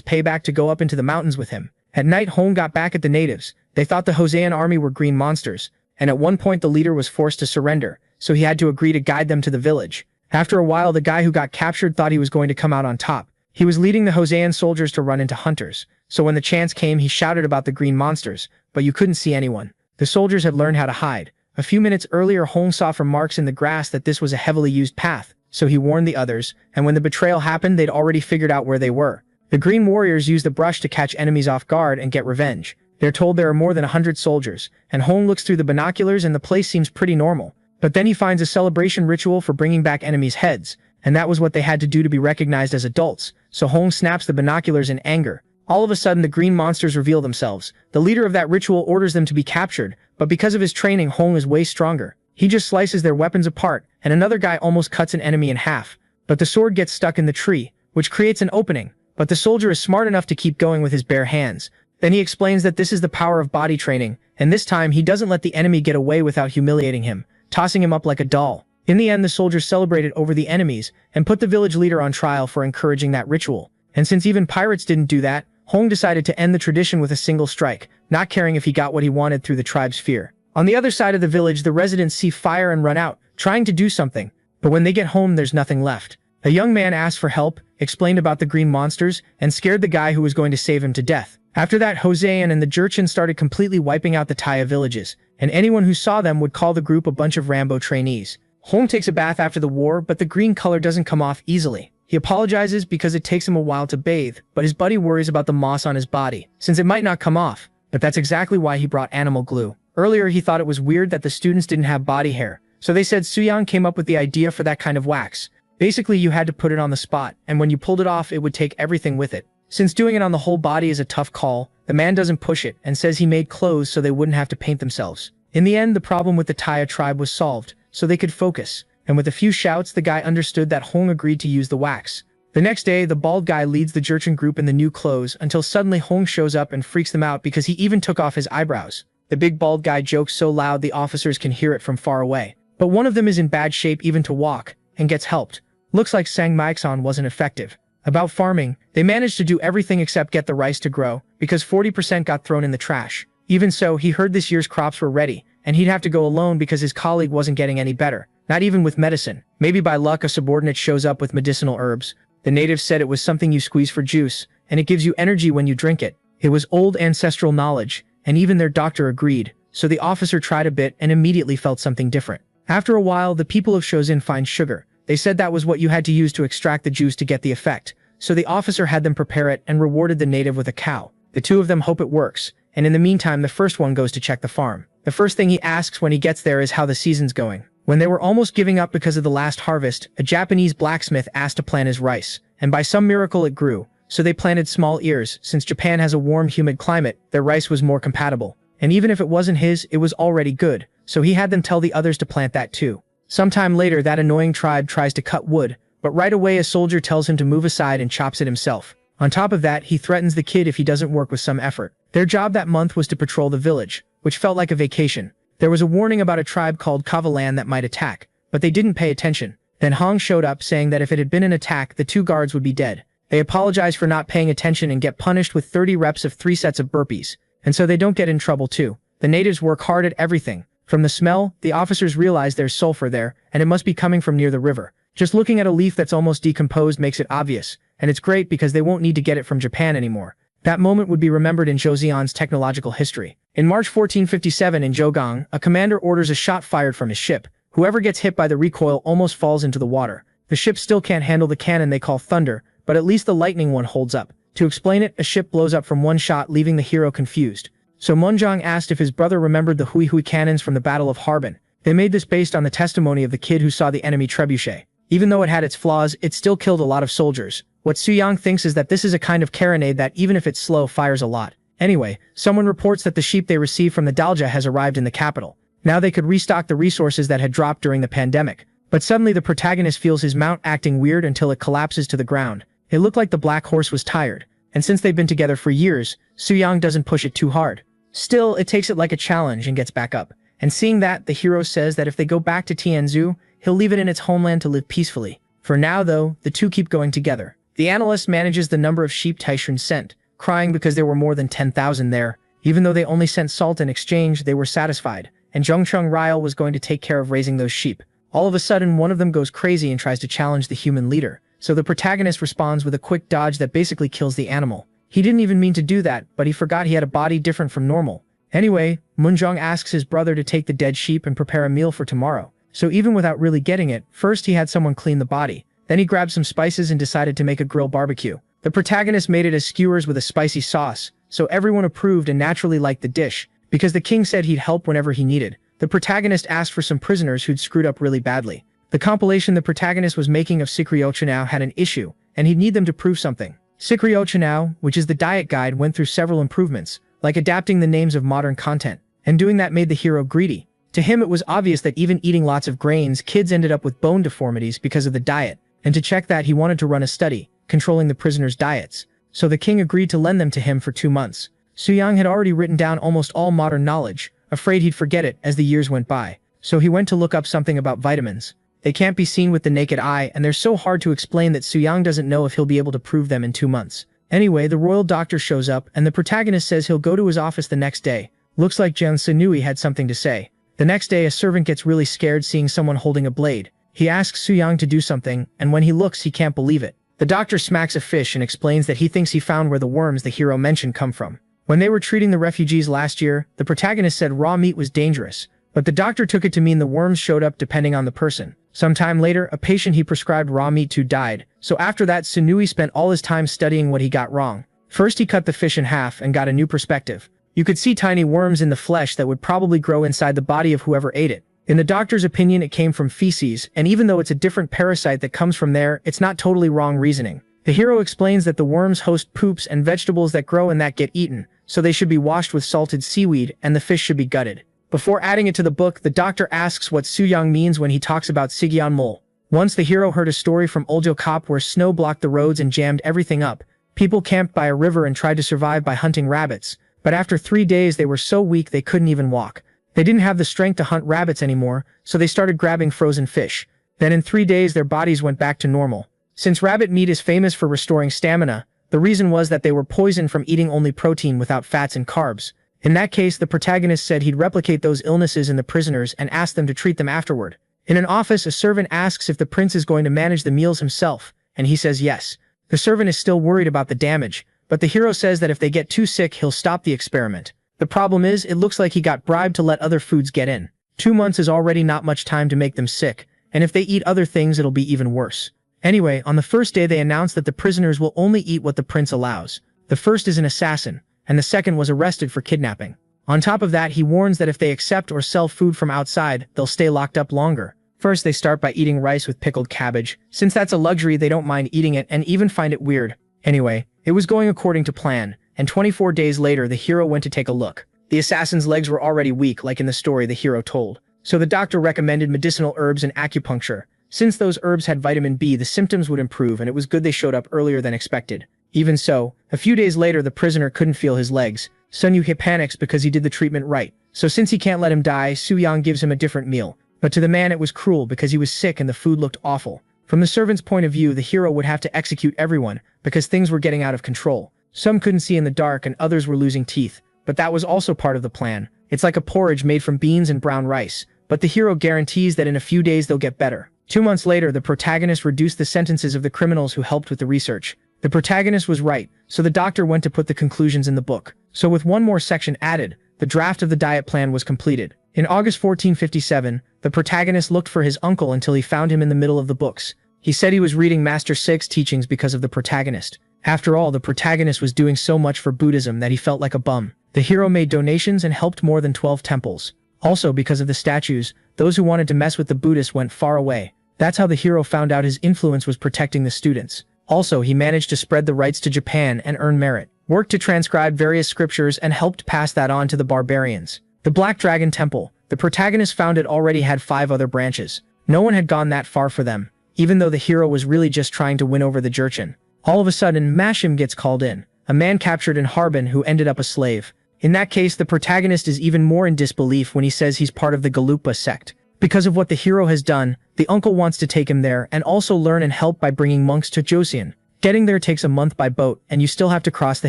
A: payback to go up into the mountains with him. At night, Hong got back at the natives. They thought the Hosean army were green monsters, and at one point the leader was forced to surrender, so he had to agree to guide them to the village. After a while, the guy who got captured thought he was going to come out on top. He was leading the Hosean soldiers to run into hunters, so when the chance came he shouted about the green monsters, but you couldn't see anyone. The soldiers had learned how to hide. A few minutes earlier Hong saw from marks in the grass that this was a heavily used path, so he warned the others, and when the betrayal happened they'd already figured out where they were. The green warriors use the brush to catch enemies off guard and get revenge. They're told there are more than 100 soldiers, and Hong looks through the binoculars and the place seems pretty normal. But then he finds a celebration ritual for bringing back enemies' heads, and that was what they had to do to be recognized as adults, so Hong snaps the binoculars in anger. All of a sudden the green monsters reveal themselves. The leader of that ritual orders them to be captured, but because of his training Hong is way stronger. He just slices their weapons apart, and another guy almost cuts an enemy in half. But the sword gets stuck in the tree, which creates an opening, but the soldier is smart enough to keep going with his bare hands. Then he explains that this is the power of body training, and this time he doesn't let the enemy get away without humiliating him, tossing him up like a doll. In the end the soldiers celebrated over the enemies, and put the village leader on trial for encouraging that ritual. And since even pirates didn't do that, Hong decided to end the tradition with a single strike, not caring if he got what he wanted through the tribe's fear. On the other side of the village the residents see fire and run out, trying to do something, but when they get home there's nothing left. A young man asked for help, explained about the green monsters, and scared the guy who was going to save him to death. After that Hosean and the Jurchen started completely wiping out the Taya villages, and anyone who saw them would call the group a bunch of Rambo trainees. Hong takes a bath after the war, but the green color doesn't come off easily. He apologizes because it takes him a while to bathe, but his buddy worries about the moss on his body, since it might not come off. But that's exactly why he brought animal glue. Earlier he thought it was weird that the students didn't have body hair, so they said Suyang came up with the idea for that kind of wax. Basically you had to put it on the spot, and when you pulled it off it would take everything with it. Since doing it on the whole body is a tough call, the man doesn't push it and says he made clothes so they wouldn't have to paint themselves. In the end the problem with the Taya tribe was solved, so they could focus, and with a few shouts the guy understood that Hong agreed to use the wax. The next day the bald guy leads the Jurchen group in the new clothes until suddenly Hong shows up and freaks them out because he even took off his eyebrows. The big bald guy jokes so loud the officers can hear it from far away. But one of them is in bad shape even to walk, and gets helped. Looks like Sang Maixon wasn't effective. About farming, they managed to do everything except get the rice to grow, because 40% got thrown in the trash. Even so, he heard this year's crops were ready, and he'd have to go alone because his colleague wasn't getting any better. Not even with medicine. Maybe by luck a subordinate shows up with medicinal herbs. The natives said it was something you squeeze for juice, and it gives you energy when you drink it. It was old ancestral knowledge, and even their doctor agreed, so the officer tried a bit and immediately felt something different. After a while, the people of Shozin find sugar. They said that was what you had to use to extract the juice to get the effect, so the officer had them prepare it and rewarded the native with a cow. The two of them hope it works, and in the meantime the first one goes to check the farm. The first thing he asks when he gets there is how the season's going. When they were almost giving up because of the last harvest, a Japanese blacksmith asked to plant his rice, and by some miracle it grew, so they planted small ears. Since Japan has a warm, humid climate, their rice was more compatible. And even if it wasn't his, it was already good, so he had them tell the others to plant that too. Sometime later that annoying tribe tries to cut wood, but right away a soldier tells him to move aside and chops it himself. On top of that, he threatens the kid if he doesn't work with some effort. Their job that month was to patrol the village, which felt like a vacation. There was a warning about a tribe called Kavalan that might attack, but they didn't pay attention. Then Hong showed up saying that if it had been an attack, the 2 guards would be dead. They apologize for not paying attention and get punished with 30 reps of 3 sets of burpees. And so they don't get in trouble too. The natives work hard at everything. From the smell, the officers realize there's sulfur there, and it must be coming from near the river. Just looking at a leaf that's almost decomposed makes it obvious, and it's great because they won't need to get it from Japan anymore. That moment would be remembered in Joseon's technological history. In March 1457 in Jogang, a commander orders a shot fired from his ship. Whoever gets hit by the recoil almost falls into the water. The ship still can't handle the cannon they call thunder, but at least the lightning one holds up. To explain it, a ship blows up from one shot, leaving the hero confused. So Munjong asked if his brother remembered the Hui Hui cannons from the Battle of Harbin. They made this based on the testimony of the kid who saw the enemy trebuchet. Even though it had its flaws, it still killed a lot of soldiers. What Suyang thinks is that this is a kind of carronade that, even if it's slow, fires a lot. Anyway, someone reports that the sheep they received from the Dalja has arrived in the capital. Now they could restock the resources that had dropped during the pandemic. But suddenly the protagonist feels his mount acting weird until it collapses to the ground. It looked like the black horse was tired. And since they've been together for years, Suyang doesn't push it too hard. Still, it takes it like a challenge and gets back up. And seeing that, the hero says that if they go back to Tianzhu, he'll leave it in its homeland to live peacefully. For now though, the two keep going together. The analyst manages the number of sheep Taishun sent, crying because there were more than 10,000 there. Even though they only sent salt in exchange, they were satisfied, and Zhongcheng Ryle was going to take care of raising those sheep. All of a sudden, one of them goes crazy and tries to challenge the human leader. So the protagonist responds with a quick dodge that basically kills the animal. He didn't even mean to do that, but he forgot he had a body different from normal. Anyway, Munjong asks his brother to take the dead sheep and prepare a meal for tomorrow. So even without really getting it, first he had someone clean the body. Then he grabbed some spices and decided to make a grill barbecue. The protagonist made it as skewers with a spicy sauce, so everyone approved and naturally liked the dish, because the king said he'd help whenever he needed. The protagonist asked for some prisoners who'd screwed up really badly. The compilation the protagonist was making of Sikryo had an issue, and he'd need them to prove something. Sikryo, which is the diet guide, went through several improvements, like adapting the names of modern content, and doing that made the hero greedy. To him it was obvious that even eating lots of grains, kids ended up with bone deformities because of the diet, and to check that he wanted to run a study, controlling the prisoners' diets. So the king agreed to lend them to him for 2 months. Suyang had already written down almost all modern knowledge, afraid he'd forget it as the years went by, so he went to look up something about vitamins. They can't be seen with the naked eye, and they're so hard to explain that Suyang doesn't know if he'll be able to prove them in 2 months. Anyway, the royal doctor shows up, and the protagonist says he'll go to his office the next day. Looks like Jiang Sinui had something to say. The next day, a servant gets really scared seeing someone holding a blade. He asks Suyang to do something, and when he looks, he can't believe it. The doctor smacks a fish and explains that he thinks he found where the worms the hero mentioned come from. When they were treating the refugees last year, the protagonist said raw meat was dangerous, but the doctor took it to mean the worms showed up depending on the person. Sometime later, a patient he prescribed raw meat to died, so after that Sinui spent all his time studying what he got wrong. First he cut the fish in half and got a new perspective. You could see tiny worms in the flesh that would probably grow inside the body of whoever ate it. In the doctor's opinion, it came from feces, and even though it's a different parasite that comes from there, it's not totally wrong reasoning. The hero explains that the worms host poops and vegetables that grow and that get eaten, so they should be washed with salted seaweed and the fish should be gutted. Before adding it to the book, the doctor asks what Suyang means when he talks about Sigyeon Mol. Once the hero heard a story from Oljo Kop where snow blocked the roads and jammed everything up. People camped by a river and tried to survive by hunting rabbits, but after 3 days they were so weak they couldn't even walk. They didn't have the strength to hunt rabbits anymore, so they started grabbing frozen fish. Then in 3 days their bodies went back to normal. Since rabbit meat is famous for restoring stamina, the reason was that they were poisoned from eating only protein without fats and carbs. In that case, the protagonist said he'd replicate those illnesses in the prisoners and ask them to treat them afterward. In an office, a servant asks if the prince is going to manage the meals himself, and he says yes. The servant is still worried about the damage, but the hero says that if they get too sick, he'll stop the experiment. The problem is, it looks like he got bribed to let other foods get in. 2 months is already not much time to make them sick, and if they eat other things, it'll be even worse. Anyway, on the first day they announce that the prisoners will only eat what the prince allows. The first is an assassin, and the second was arrested for kidnapping. On top of that, he warns that if they accept or sell food from outside, they'll stay locked up longer. First, they start by eating rice with pickled cabbage. Since that's a luxury, they don't mind eating it and even find it weird. Anyway, it was going according to plan, and 24 days later, the hero went to take a look. The assassin's legs were already weak, like in the story the hero told. So the doctor recommended medicinal herbs and acupuncture. Since those herbs had vitamin B, the symptoms would improve, and it was good they showed up earlier than expected. Even so, a few days later the prisoner couldn't feel his legs. Sun Yuhe panics because he did the treatment right. So since he can't let him die, Suyang gives him a different meal. But to the man it was cruel because he was sick and the food looked awful. From the servant's point of view, the hero would have to execute everyone because things were getting out of control. Some couldn't see in the dark and others were losing teeth, but that was also part of the plan. It's like a porridge made from beans and brown rice, but the hero guarantees that in a few days they'll get better. 2 months later, the protagonist reduced the sentences of the criminals who helped with the research. The protagonist was right, so the doctor went to put the conclusions in the book. So with one more section added, the draft of the diet plan was completed. In August 1457, the protagonist looked for his uncle until he found him in the middle of the books. He said he was reading Master Sig's teachings because of the protagonist. After all, the protagonist was doing so much for Buddhism that he felt like a bum. The hero made donations and helped more than 12 temples. Also, because of the statues, those who wanted to mess with the Buddhists went far away. That's how the hero found out his influence was protecting the students. Also, he managed to spread the rights to Japan and earn merit, worked to transcribe various scriptures and helped pass that on to the barbarians. The Black Dragon Temple, the protagonist found it already had 5 other branches. No one had gone that far for them, even though the hero was really just trying to win over the Jurchen. All of a sudden, Mashim gets called in, a man captured in Harbin who ended up a slave. In that case, the protagonist is even more in disbelief when he says he's part of the Galupa sect. Because of what the hero has done, the uncle wants to take him there and also learn and help by bringing monks to Joseon. Getting there takes a month by boat, and you still have to cross the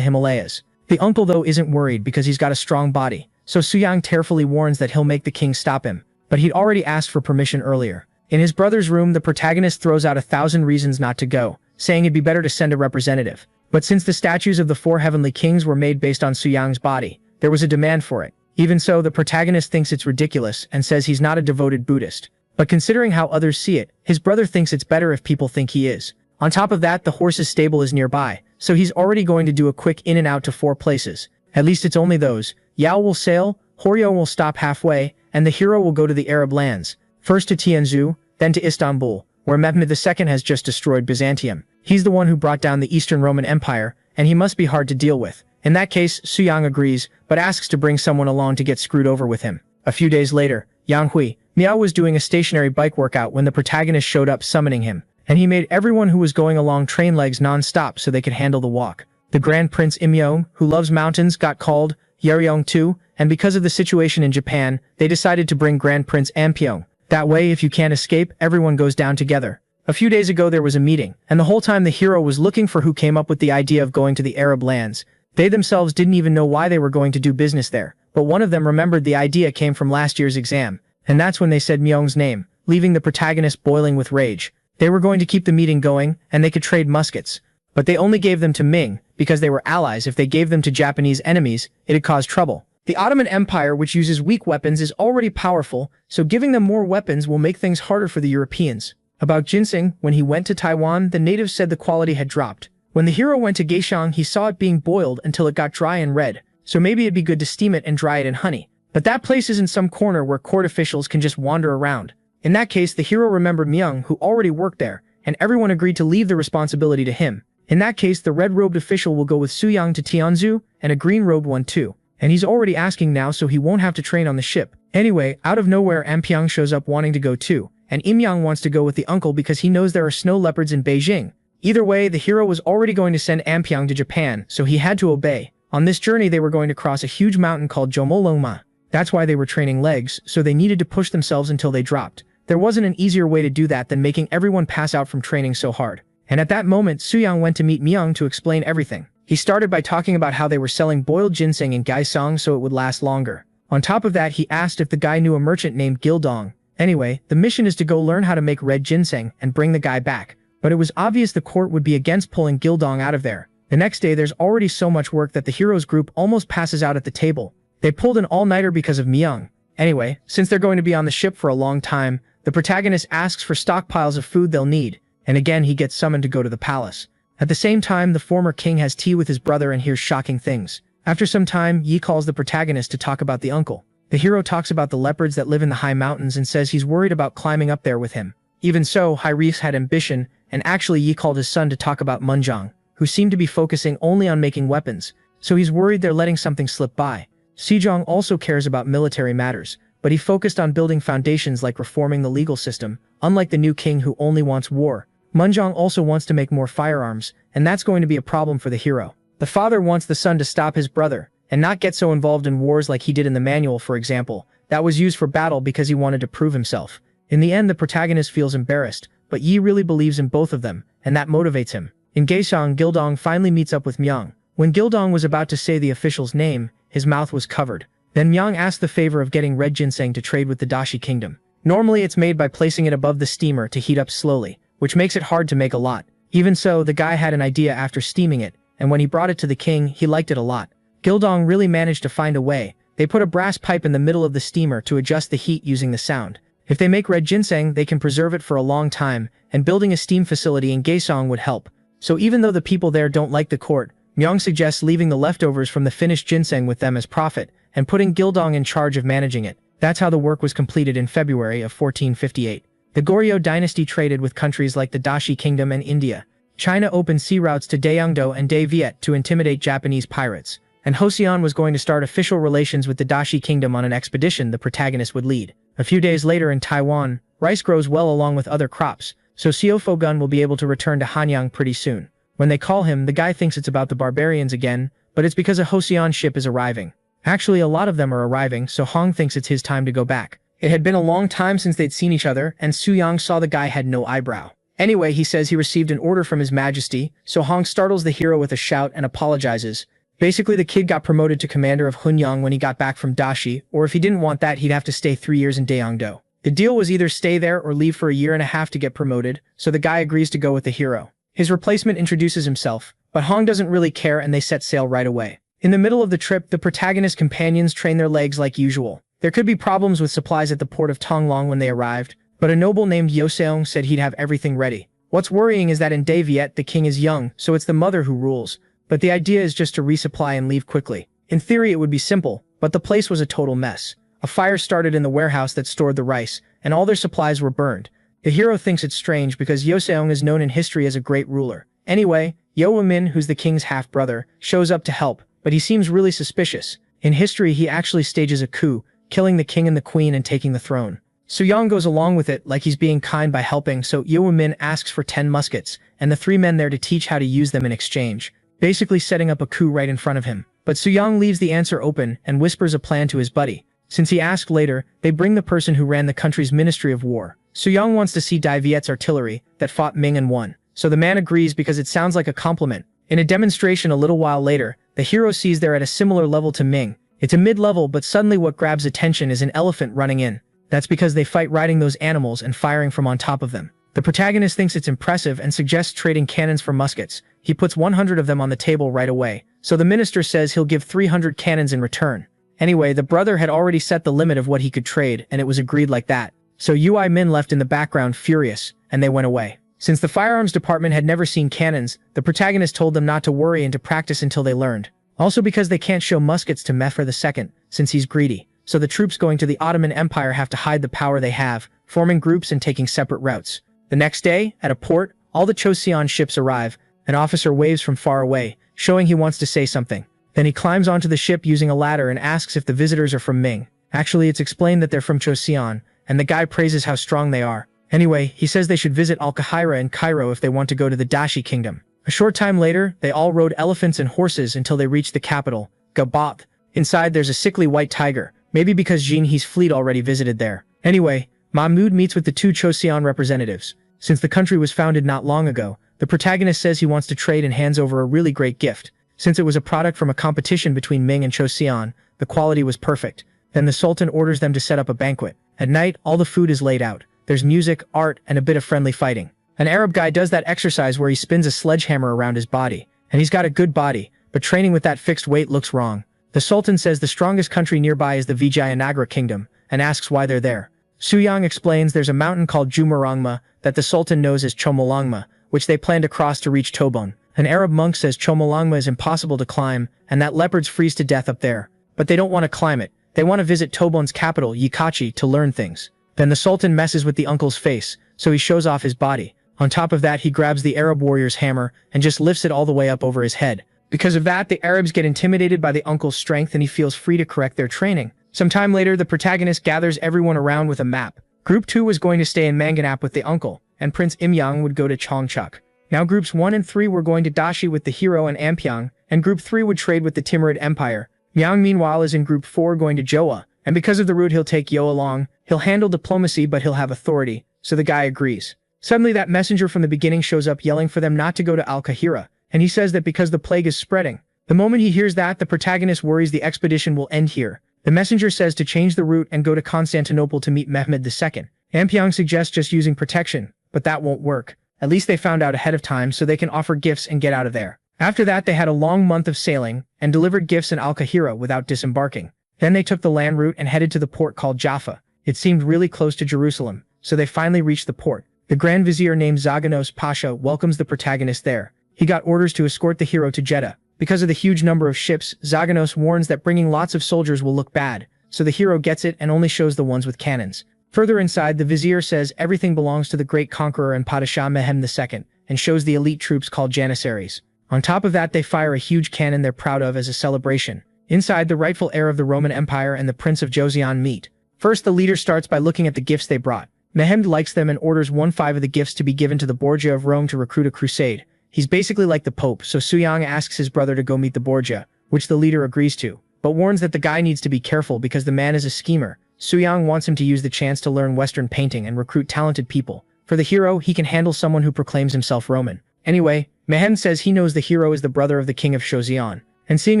A: Himalayas. The uncle though isn't worried because he's got a strong body, so Suyang tearfully warns that he'll make the king stop him. But he'd already asked for permission earlier. In his brother's room, the protagonist throws out 1,000 reasons not to go, saying it'd be better to send a representative. But since the statues of the 4 heavenly kings were made based on Suyang's body, there was a demand for it. Even so, the protagonist thinks it's ridiculous and says he's not a devoted Buddhist. But considering how others see it, his brother thinks it's better if people think he is. On top of that, the horse's stable is nearby, so he's already going to do a quick in and out to 4 places. At least it's only those. Yao will sail, Horyo will stop halfway, and the hero will go to the Arab lands. First to Tianzhu, then to Istanbul, where Mehmed II has just destroyed Byzantium. He's the one who brought down the Eastern Roman Empire, and he must be hard to deal with. In that case, Suyang agrees, but asks to bring someone along to get screwed over with him. A few days later, Yang Hui, Miao was doing a stationary bike workout when the protagonist showed up summoning him, and he made everyone who was going along train legs non-stop so they could handle the walk. The Grand Prince Imyong, who loves mountains, got called Yeryong too, and because of the situation in Japan, they decided to bring Grand Prince Ampyong. That way, if you can't escape, everyone goes down together. A few days ago there was a meeting, and the whole time the hero was looking for who came up with the idea of going to the Arab lands. They themselves didn't even know why they were going to do business there, but one of them remembered the idea came from last year's exam, and that's when they said Myong's name, leaving the protagonist boiling with rage. They were going to keep the meeting going, and they could trade muskets, but they only gave them to Ming, because they were allies. If they gave them to Japanese enemies, it'd cause trouble. The Ottoman Empire, which uses weak weapons, is already powerful, so giving them more weapons will make things harder for the Europeans. About ginseng, when he went to Taiwan, the natives said the quality had dropped. When the hero went to Kaohsiung, he saw it being boiled until it got dry and red, so maybe it'd be good to steam it and dry it in honey. But that place is in some corner where court officials can just wander around. In that case, the hero remembered Myung, who already worked there, and everyone agreed to leave the responsibility to him. In that case, the red-robed official will go with Suyang to Tianzhu, and a green-robed one too. And he's already asking now, so he won't have to train on the ship. Anyway, out of nowhere, Ampyong shows up wanting to go too, and Imyang wants to go with the uncle because he knows there are snow leopards in Beijing. Either way, the hero was already going to send Ampyong to Japan, so he had to obey. On this journey, they were going to cross a huge mountain called Jomolungma. That's why they were training legs, so they needed to push themselves until they dropped. There wasn't an easier way to do that than making everyone pass out from training so hard. And at that moment, Suyang went to meet Myung to explain everything. He started by talking about how they were selling boiled ginseng in Gaisong so it would last longer. On top of that, he asked if the guy knew a merchant named Gildong. Anyway, the mission is to go learn how to make red ginseng and bring the guy back. But it was obvious the court would be against pulling Gildong out of there. The next day, there's already so much work that the hero's group almost passes out at the table. They pulled an all-nighter because of Myung. Anyway, since they're going to be on the ship for a long time, the protagonist asks for stockpiles of food they'll need, and again he gets summoned to go to the palace. At the same time, the former king has tea with his brother and hears shocking things. After some time, Yi calls the protagonist to talk about the uncle. The hero talks about the leopards that live in the high mountains and says he's worried about climbing up there with him. Even so, High Reefs had ambition, and actually Yi called his son to talk about Munjong, who seemed to be focusing only on making weapons, so he's worried they're letting something slip by. Sejong also cares about military matters, but he focused on building foundations like reforming the legal system, unlike the new king who only wants war. Munjong also wants to make more firearms, and that's going to be a problem for the hero. The father wants the son to stop his brother, and not get so involved in wars like he did in the manual, for example, that was used for battle because he wanted to prove himself. In the end, the protagonist feels embarrassed, but Yi really believes in both of them, and that motivates him. In Gaesong, Gildong finally meets up with Myung. When Gildong was about to say the official's name, his mouth was covered. Then Myung asked the favor of getting red ginseng to trade with the Dashi kingdom. Normally it's made by placing it above the steamer to heat up slowly, which makes it hard to make a lot. Even so, the guy had an idea after steaming it, and when he brought it to the king, he liked it a lot. Gildong really managed to find a way. They put a brass pipe in the middle of the steamer to adjust the heat using the sound. If they make red ginseng, they can preserve it for a long time, and building a steam facility in Gaesong would help. So even though the people there don't like the court, Myung suggests leaving the leftovers from the finished ginseng with them as profit, and putting Gildong in charge of managing it. That's how the work was completed in February of 1458. The Goryeo dynasty traded with countries like the Dashi kingdom and India. China opened sea routes to Daeungdo and Dae Viet to intimidate Japanese pirates, and Joseon was going to start official relations with the Dashi kingdom on an expedition the protagonist would lead. A few days later in Taiwan, rice grows well along with other crops, so Xiao Gun will be able to return to Hanyang pretty soon. When they call him, the guy thinks it's about the barbarians again, but it's because a Joseon ship is arriving. Actually, a lot of them are arriving, so Hong thinks it's his time to go back. It had been a long time since they'd seen each other, and Su Yang saw the guy had no eyebrow. Anyway, he says he received an order from His Majesty, so Hong startles the hero with a shout and apologizes. Basically, the kid got promoted to commander of Hunyang when he got back from Dashi, or if he didn't want that, he'd have to stay 3 years in Daeungdo. The deal was either stay there or leave for a year and a half to get promoted, so the guy agrees to go with the hero. His replacement introduces himself, but Hong doesn't really care and they set sail right away. In the middle of the trip, the protagonist's companions train their legs like usual. There could be problems with supplies at the port of Tonglong when they arrived, but a noble named Yoseong said he'd have everything ready. What's worrying is that in Dae Viet, the king is young, so it's the mother who rules. But the idea is just to resupply and leave quickly. In theory, it would be simple, but the place was a total mess. A fire started in the warehouse that stored the rice, and all their supplies were burned. The hero thinks it's strange because Yoseong is known in history as a great ruler. Anyway, Yo Min, who's the king's half-brother, shows up to help, but he seems really suspicious. In history, he actually stages a coup, killing the king and the queen and taking the throne. Soo-young goes along with it like he's being kind by helping, so Yo Min asks for 10 muskets, and the 3 men there to teach how to use them in exchange, basically setting up a coup right in front of him. But Soo-young leaves the answer open and whispers a plan to his buddy. Since he asked later, they bring the person who ran the country's Ministry of War. Soo-young wants to see Dae Viet's artillery that fought Ming and won, so the man agrees because it sounds like a compliment. In a demonstration a little while later, the hero sees they're at a similar level to Ming. It's a mid-level, but suddenly what grabs attention is an elephant running in. That's because they fight riding those animals and firing from on top of them. The protagonist thinks it's impressive and suggests trading cannons for muskets. He puts 100 of them on the table right away, so the minister says he'll give 300 cannons in return. Anyway, the brother had already set the limit of what he could trade, and it was agreed like that. So Ui Min left in the background furious, and they went away. Since the firearms department had never seen cannons, the protagonist told them not to worry and to practice until they learned. Also because they can't show muskets to Mehfer II, since he's greedy. So the troops going to the Ottoman Empire have to hide the power they have, forming groups and taking separate routes. The next day, at a port, all the Choseon ships arrive. An officer waves from far away, showing he wants to say something. Then he climbs onto the ship using a ladder and asks if the visitors are from Ming. Actually, it's explained that they're from Choseon, and the guy praises how strong they are. Anyway, he says they should visit Al-Qahira in Cairo if they want to go to the Dashi kingdom. A short time later, they all rode elephants and horses until they reached the capital, Gaboth. Inside there's a sickly white tiger, maybe because Jin He's fleet already visited there. Anyway, Mahmud meets with the 2 Choseon representatives. Since the country was founded not long ago, the protagonist says he wants to trade and hands over a really great gift. Since it was a product from a competition between Ming and Choseon, the quality was perfect. Then the Sultan orders them to set up a banquet. At night, all the food is laid out. There's music, art, and a bit of friendly fighting. An Arab guy does that exercise where he spins a sledgehammer around his body. And he's got a good body, but training with that fixed weight looks wrong. The Sultan says the strongest country nearby is the Vijayanagra kingdom, and asks why they're there. Soo-young explains there's a mountain called Jumarongma that the Sultan knows as Chomolungma, which they plan to cross to reach Tobon. An Arab monk says Chomolungma is impossible to climb, and that leopards freeze to death up there. But they don't want to climb it. They want to visit Tobon's capital, Yikachi, to learn things. Then the Sultan messes with the uncle's face, so he shows off his body. On top of that, he grabs the Arab warrior's hammer and just lifts it all the way up over his head. Because of that, the Arabs get intimidated by the uncle's strength and he feels free to correct their training. Some time later, the protagonist gathers everyone around with a map. Group 2 was going to stay in Manganap with the uncle, and Prince Imyang would go to Chongchuk. Now groups 1 and 3 were going to Dashi with the hero and Ampyang, and group 3 would trade with the Timurid Empire. Myang meanwhile is in group 4 going to Joa, And because of the route he'll take Yo along, he'll handle diplomacy but he'll have authority, so the guy agrees. Suddenly that messenger from the beginning shows up yelling for them not to go to Al-Qahira, and he says that because the plague is spreading. The moment he hears that, the protagonist worries the expedition will end here. The messenger says to change the route and go to Constantinople to meet Mehmed II. Ampyong suggests just using protection, but that won't work. At least they found out ahead of time so they can offer gifts and get out of there. After that, they had a long month of sailing and delivered gifts in Al-Qahira without disembarking. Then they took the land route and headed to the port called Jaffa. It seemed really close to Jerusalem, so they finally reached the port. The Grand Vizier named Zaganos Pasha welcomes the protagonist there. He got orders to escort the hero to Jeddah. Because of the huge number of ships, Zaganos warns that bringing lots of soldiers will look bad, so the hero gets it and only shows the ones with cannons. Further inside, the Vizier says everything belongs to the great conqueror and Padishah Mehmed II, and shows the elite troops called Janissaries. On top of that, they fire a huge cannon they're proud of as a celebration. Inside, the rightful heir of the Roman Empire and the Prince of Joseon meet. First, the leader starts by looking at the gifts they brought. Mehmed likes them and orders 1/5 of the gifts to be given to the Borgia of Rome to recruit a crusade. He's basically like the Pope, so Suyang asks his brother to go meet the Borgia, which the leader agrees to, but warns that the guy needs to be careful because the man is a schemer. Suyang wants him to use the chance to learn Western painting and recruit talented people. For the hero, he can handle someone who proclaims himself Roman. Anyway, Mehmed says he knows the hero is the brother of the king of Joseon, and seeing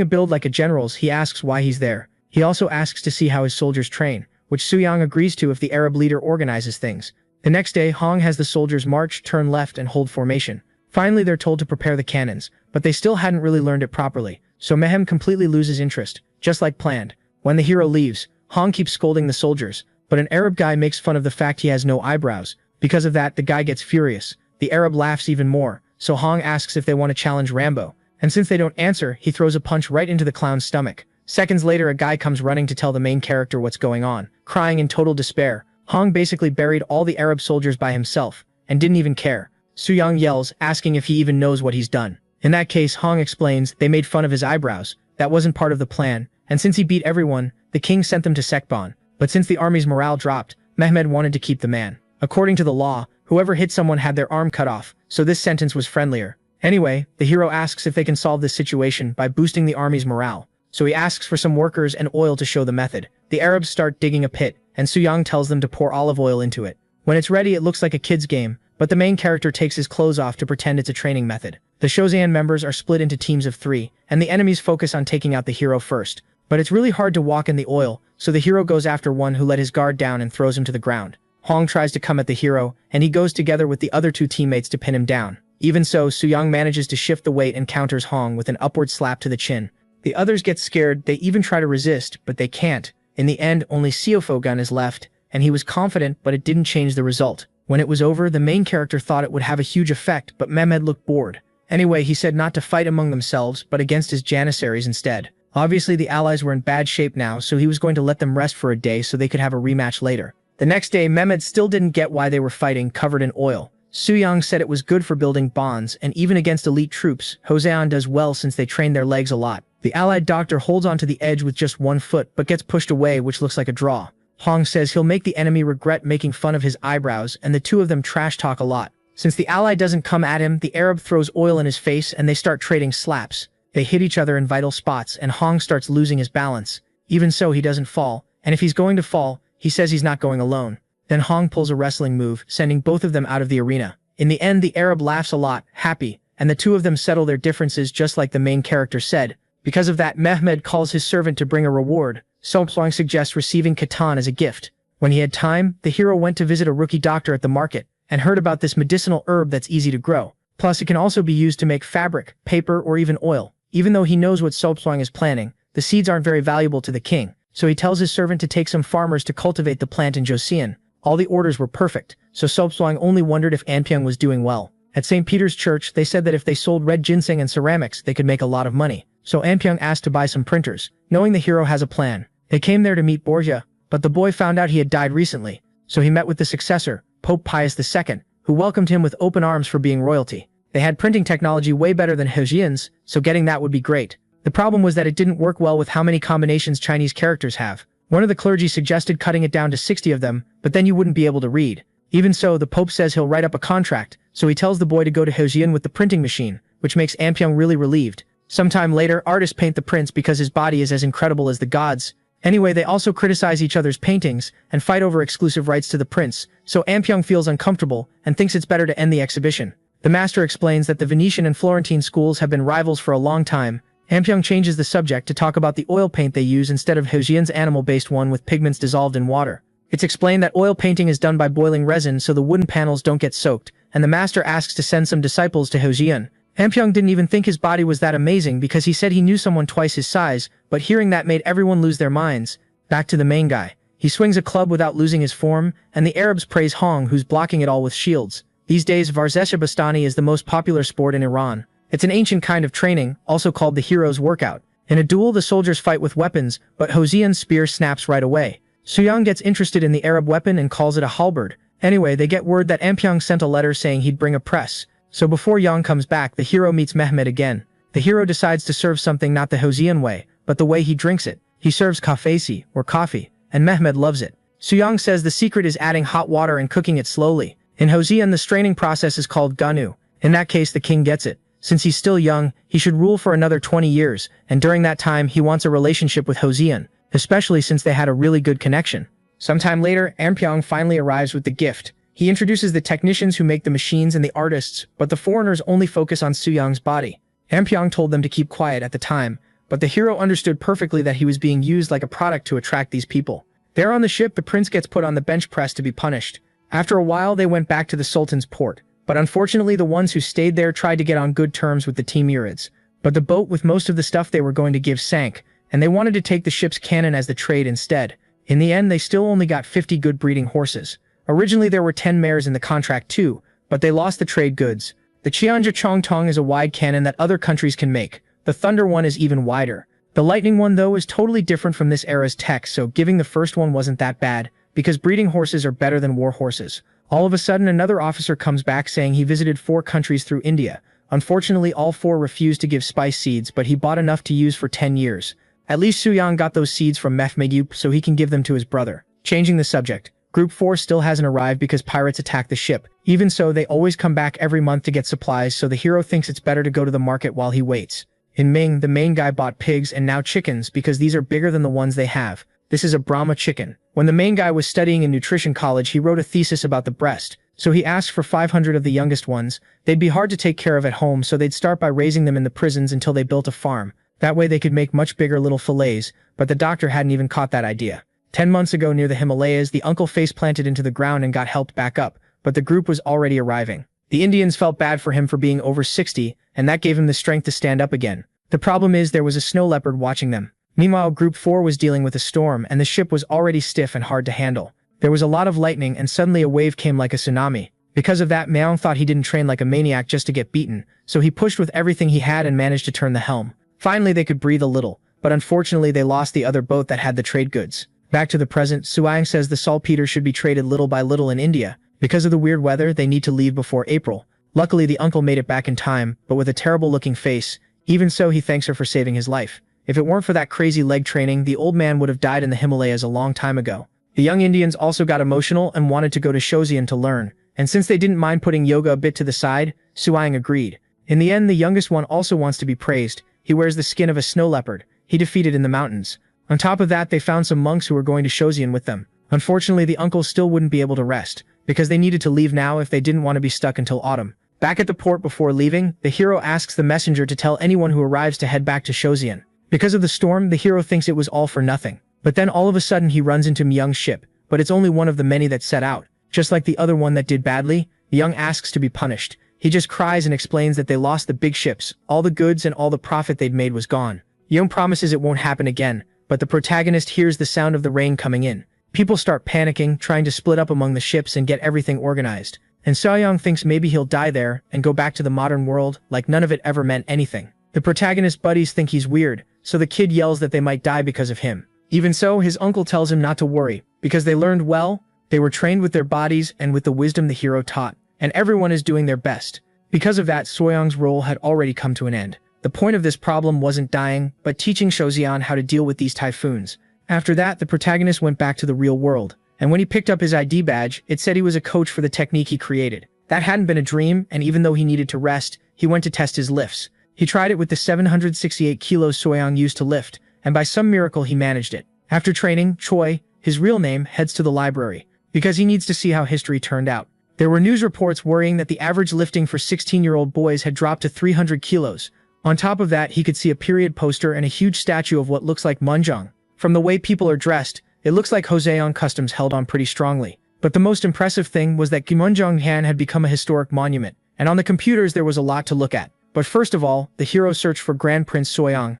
A: a build like a general's, he asks why he's there. He also asks to see how his soldiers train, which Suyang agrees to if the Arab leader organizes things. The next day, Hong has the soldiers march, turn left, and hold formation. Finally, they're told to prepare the cannons, but they still hadn't really learned it properly, so Mehmed completely loses interest, just like planned. When the hero leaves, Hong keeps scolding the soldiers, but an Arab guy makes fun of the fact he has no eyebrows. Because of that, the guy gets furious. The Arab laughs even more, so Hong asks if they want to challenge Rambo, and since they don't answer, he throws a punch right into the clown's stomach. Seconds later, a guy comes running to tell the main character what's going on, crying in total despair. Hong basically buried all the Arab soldiers by himself, and didn't even care. Suyang yells, asking if he even knows what he's done. In that case, Hong explains they made fun of his eyebrows. That wasn't part of the plan, and since he beat everyone, the king sent them to Sekban. But since the army's morale dropped, Mehmed wanted to keep the man. According to the law, whoever hit someone had their arm cut off, so this sentence was friendlier. Anyway, the hero asks if they can solve this situation by boosting the army's morale. So he asks for some workers and oil to show the method. The Arabs start digging a pit, and Suyang tells them to pour olive oil into it. When it's ready, it looks like a kid's game, but the main character takes his clothes off to pretend it's a training method. The Joseon members are split into teams of 3, and the enemies focus on taking out the hero first. But it's really hard to walk in the oil, so the hero goes after one who let his guard down and throws him to the ground. Hong tries to come at the hero, and he goes together with the other 2 teammates to pin him down. Even so, Suyang manages to shift the weight and counters Hong with an upward slap to the chin. The others get scared, they even try to resist, but they can't. In the end, only Seofogun is left, and he was confident, but it didn't change the result. When it was over, the main character thought it would have a huge effect, but Mehmed looked bored. Anyway, he said not to fight among themselves, but against his Janissaries instead. Obviously, the allies were in bad shape now, so he was going to let them rest for a day so they could have a rematch later. The next day, Mehmed still didn't get why they were fighting, covered in oil. Suyang said it was good for building bonds, and even against elite troops, Joseon does well since they train their legs a lot. The allied doctor holds onto the edge with just 1 foot, but gets pushed away, which looks like a draw. Hong says he'll make the enemy regret making fun of his eyebrows, and the 2 of them trash talk a lot. Since the ally doesn't come at him, the Arab throws oil in his face and they start trading slaps. They hit each other in vital spots, and Hong starts losing his balance. Even so, he doesn't fall, and if he's going to fall, he says he's not going alone. Then Hong pulls a wrestling move, sending both of them out of the arena. In the end, the Arab laughs a lot, happy, and the 2 of them settle their differences just like the main character said. Because of that, Mehmed calls his servant to bring a reward. Sopswang suggests receiving Khatan as a gift. When he had time, the hero went to visit a rookie doctor at the market, and heard about this medicinal herb that's easy to grow. Plus, it can also be used to make fabric, paper, or even oil. Even though he knows what Sopswang is planning, the seeds aren't very valuable to the king, so he tells his servant to take some farmers to cultivate the plant in Joseon. All the orders were perfect, so Sopswang only wondered if Anpyeong was doing well. At St. Peter's Church, they said that if they sold red ginseng and ceramics, they could make a lot of money. So Anpyeong asked to buy some printers, knowing the hero has a plan. They came there to meet Borgia, but the boy found out he had died recently, so he met with the successor, Pope Pius II, who welcomed him with open arms for being royalty. They had printing technology way better than Hejian's, so getting that would be great. The problem was that it didn't work well with how many combinations Chinese characters have. One of the clergy suggested cutting it down to 60 of them, but then you wouldn't be able to read. Even so, the Pope says he'll write up a contract, so he tells the boy to go to Hejian with the printing machine, which makes Anpyeong really relieved. Sometime later, artists paint the prince because his body is as incredible as the gods. Anyway, they also criticize each other's paintings and fight over exclusive rights to the prints, so Ampyeong feels uncomfortable and thinks it's better to end the exhibition. The master explains that the Venetian and Florentine schools have been rivals for a long time. Ampyeong changes the subject to talk about the oil paint they use instead of Hojian's animal-based one with pigments dissolved in water. It's explained that oil painting is done by boiling resin so the wooden panels don't get soaked, and the master asks to send some disciples to Hojian. Ampyeong didn't even think his body was that amazing because he said he knew someone twice his size, but hearing that made everyone lose their minds. Back to the main guy. He swings a club without losing his form, and the Arabs praise Hong, who's blocking it all with shields. These days, Varzesha Bastani is the most popular sport in Iran. It's an ancient kind of training, also called the hero's workout. In a duel, the soldiers fight with weapons, but Hojian's spear snaps right away. Suyang gets interested in the Arab weapon and calls it a halberd. Anyway, they get word that Ampyeong sent a letter saying he'd bring a press. So before Yang comes back, the hero meets Mehmet again. The hero decides to serve something not the Hojian way, but the way he drinks it. He serves kafesi, or coffee, and Mehmet loves it. Suyang says the secret is adding hot water and cooking it slowly. In Hojian, the straining process is called ganu. In that case, the king gets it. Since he's still young, he should rule for another 20 years, and during that time he wants a relationship with Hojian, especially since they had a really good connection. Sometime later, Ampyeong finally arrives with the gift. He introduces the technicians who make the machines and the artists, but the foreigners only focus on Suyang's body. Ampyeong told them to keep quiet at the time, but the hero understood perfectly that he was being used like a product to attract these people. There on the ship, the prince gets put on the bench press to be punished. After a while, they went back to the Sultan's port. But unfortunately, the ones who stayed there tried to get on good terms with the Timurids. But the boat with most of the stuff they were going to give sank, and they wanted to take the ship's cannon as the trade instead. In the end, they still only got 50 good breeding horses. Originally, there were 10 mares in the contract too, but they lost the trade goods. The Cheonja Chongtong is a wide cannon that other countries can make. The Thunder one is even wider. The Lightning one, though, is totally different from this era's tech, so giving the first one wasn't that bad, because breeding horses are better than war horses. All of a sudden, another officer comes back saying he visited 4 countries through India. Unfortunately, all 4 refused to give spice seeds, but he bought enough to use for 10 years. At least Suyang got those seeds from Mehmet so he can give them to his brother. Changing the subject. Group 4 still hasn't arrived because pirates attacked the ship. Even so, they always come back every month to get supplies, so the hero thinks it's better to go to the market while he waits. In Ming, the main guy bought pigs and now chickens because these are bigger than the ones they have. This is a Brahma chicken. When the main guy was studying in nutrition college, he wrote a thesis about the breast. So he asked for 500 of the youngest ones. They'd be hard to take care of at home, so they'd start by raising them in the prisons until they built a farm. That way they could make much bigger little fillets, but the doctor hadn't even caught that idea. 10 months ago near the Himalayas, the uncle face planted into the ground and got helped back up, but the group was already arriving. The Indians felt bad for him for being over 60, and that gave him the strength to stand up again. The problem is there was a snow leopard watching them. Meanwhile, Group 4 was dealing with a storm, and the ship was already stiff and hard to handle. There was a lot of lightning, and suddenly a wave came like a tsunami. Because of that, Meong thought he didn't train like a maniac just to get beaten, so he pushed with everything he had and managed to turn the helm. Finally, they could breathe a little, but unfortunately they lost the other boat that had the trade goods. Back to the present, Suyang says the saltpeter should be traded little by little in India. Because of the weird weather, they need to leave before April. Luckily, the uncle made it back in time, but with a terrible-looking face. Even so, he thanks her for saving his life. If it weren't for that crazy leg training, the old man would have died in the Himalayas a long time ago. The young Indians also got emotional and wanted to go to Shozian to learn, and since they didn't mind putting yoga a bit to the side, Suyang agreed. In the end, the youngest one also wants to be praised. He wears the skin of a snow leopard. He defeated in the mountains. On top of that, they found some monks who were going to Shozian with them. Unfortunately, the uncles still wouldn't be able to rest, because they needed to leave now if they didn't want to be stuck until autumn. Back at the port before leaving, the hero asks the messenger to tell anyone who arrives to head back to Shozian. Because of the storm, the hero thinks it was all for nothing. But then all of a sudden he runs into Myung's ship, but it's only one of the many that set out. Just like the other one that did badly, Myung asks to be punished. He just cries and explains that they lost the big ships, all the goods and all the profit they'd made was gone. Myung promises it won't happen again, but the protagonist hears the sound of the rain coming in. People start panicking, trying to split up among the ships and get everything organized. And Seo-young thinks maybe he'll die there and go back to the modern world like none of it ever meant anything. The protagonist's buddies think he's weird, so the kid yells that they might die because of him. Even so, his uncle tells him not to worry, because they learned well, they were trained with their bodies and with the wisdom the hero taught, and everyone is doing their best. Because of that, Soyoung's role had already come to an end. The point of this problem wasn't dying, but teaching Shozian how to deal with these typhoons. After that, the protagonist went back to the real world, and when he picked up his ID badge, it said he was a coach for the technique he created. That hadn't been a dream, and even though he needed to rest, he went to test his lifts. He tried it with the 768 kilos Soyoung used to lift, and by some miracle he managed it. After training, Choi, his real name, heads to the library, because he needs to see how history turned out. There were news reports worrying that the average lifting for 16-year-old boys had dropped to 300 kilos. On top of that, he could see a period poster and a huge statue of what looks like Munjong. From the way people are dressed, it looks like Joseon customs held on pretty strongly. But the most impressive thing was that Gyemunjong-han had become a historic monument, and on the computers there was a lot to look at. But first of all, the hero searched for Grand Prince Soyoung,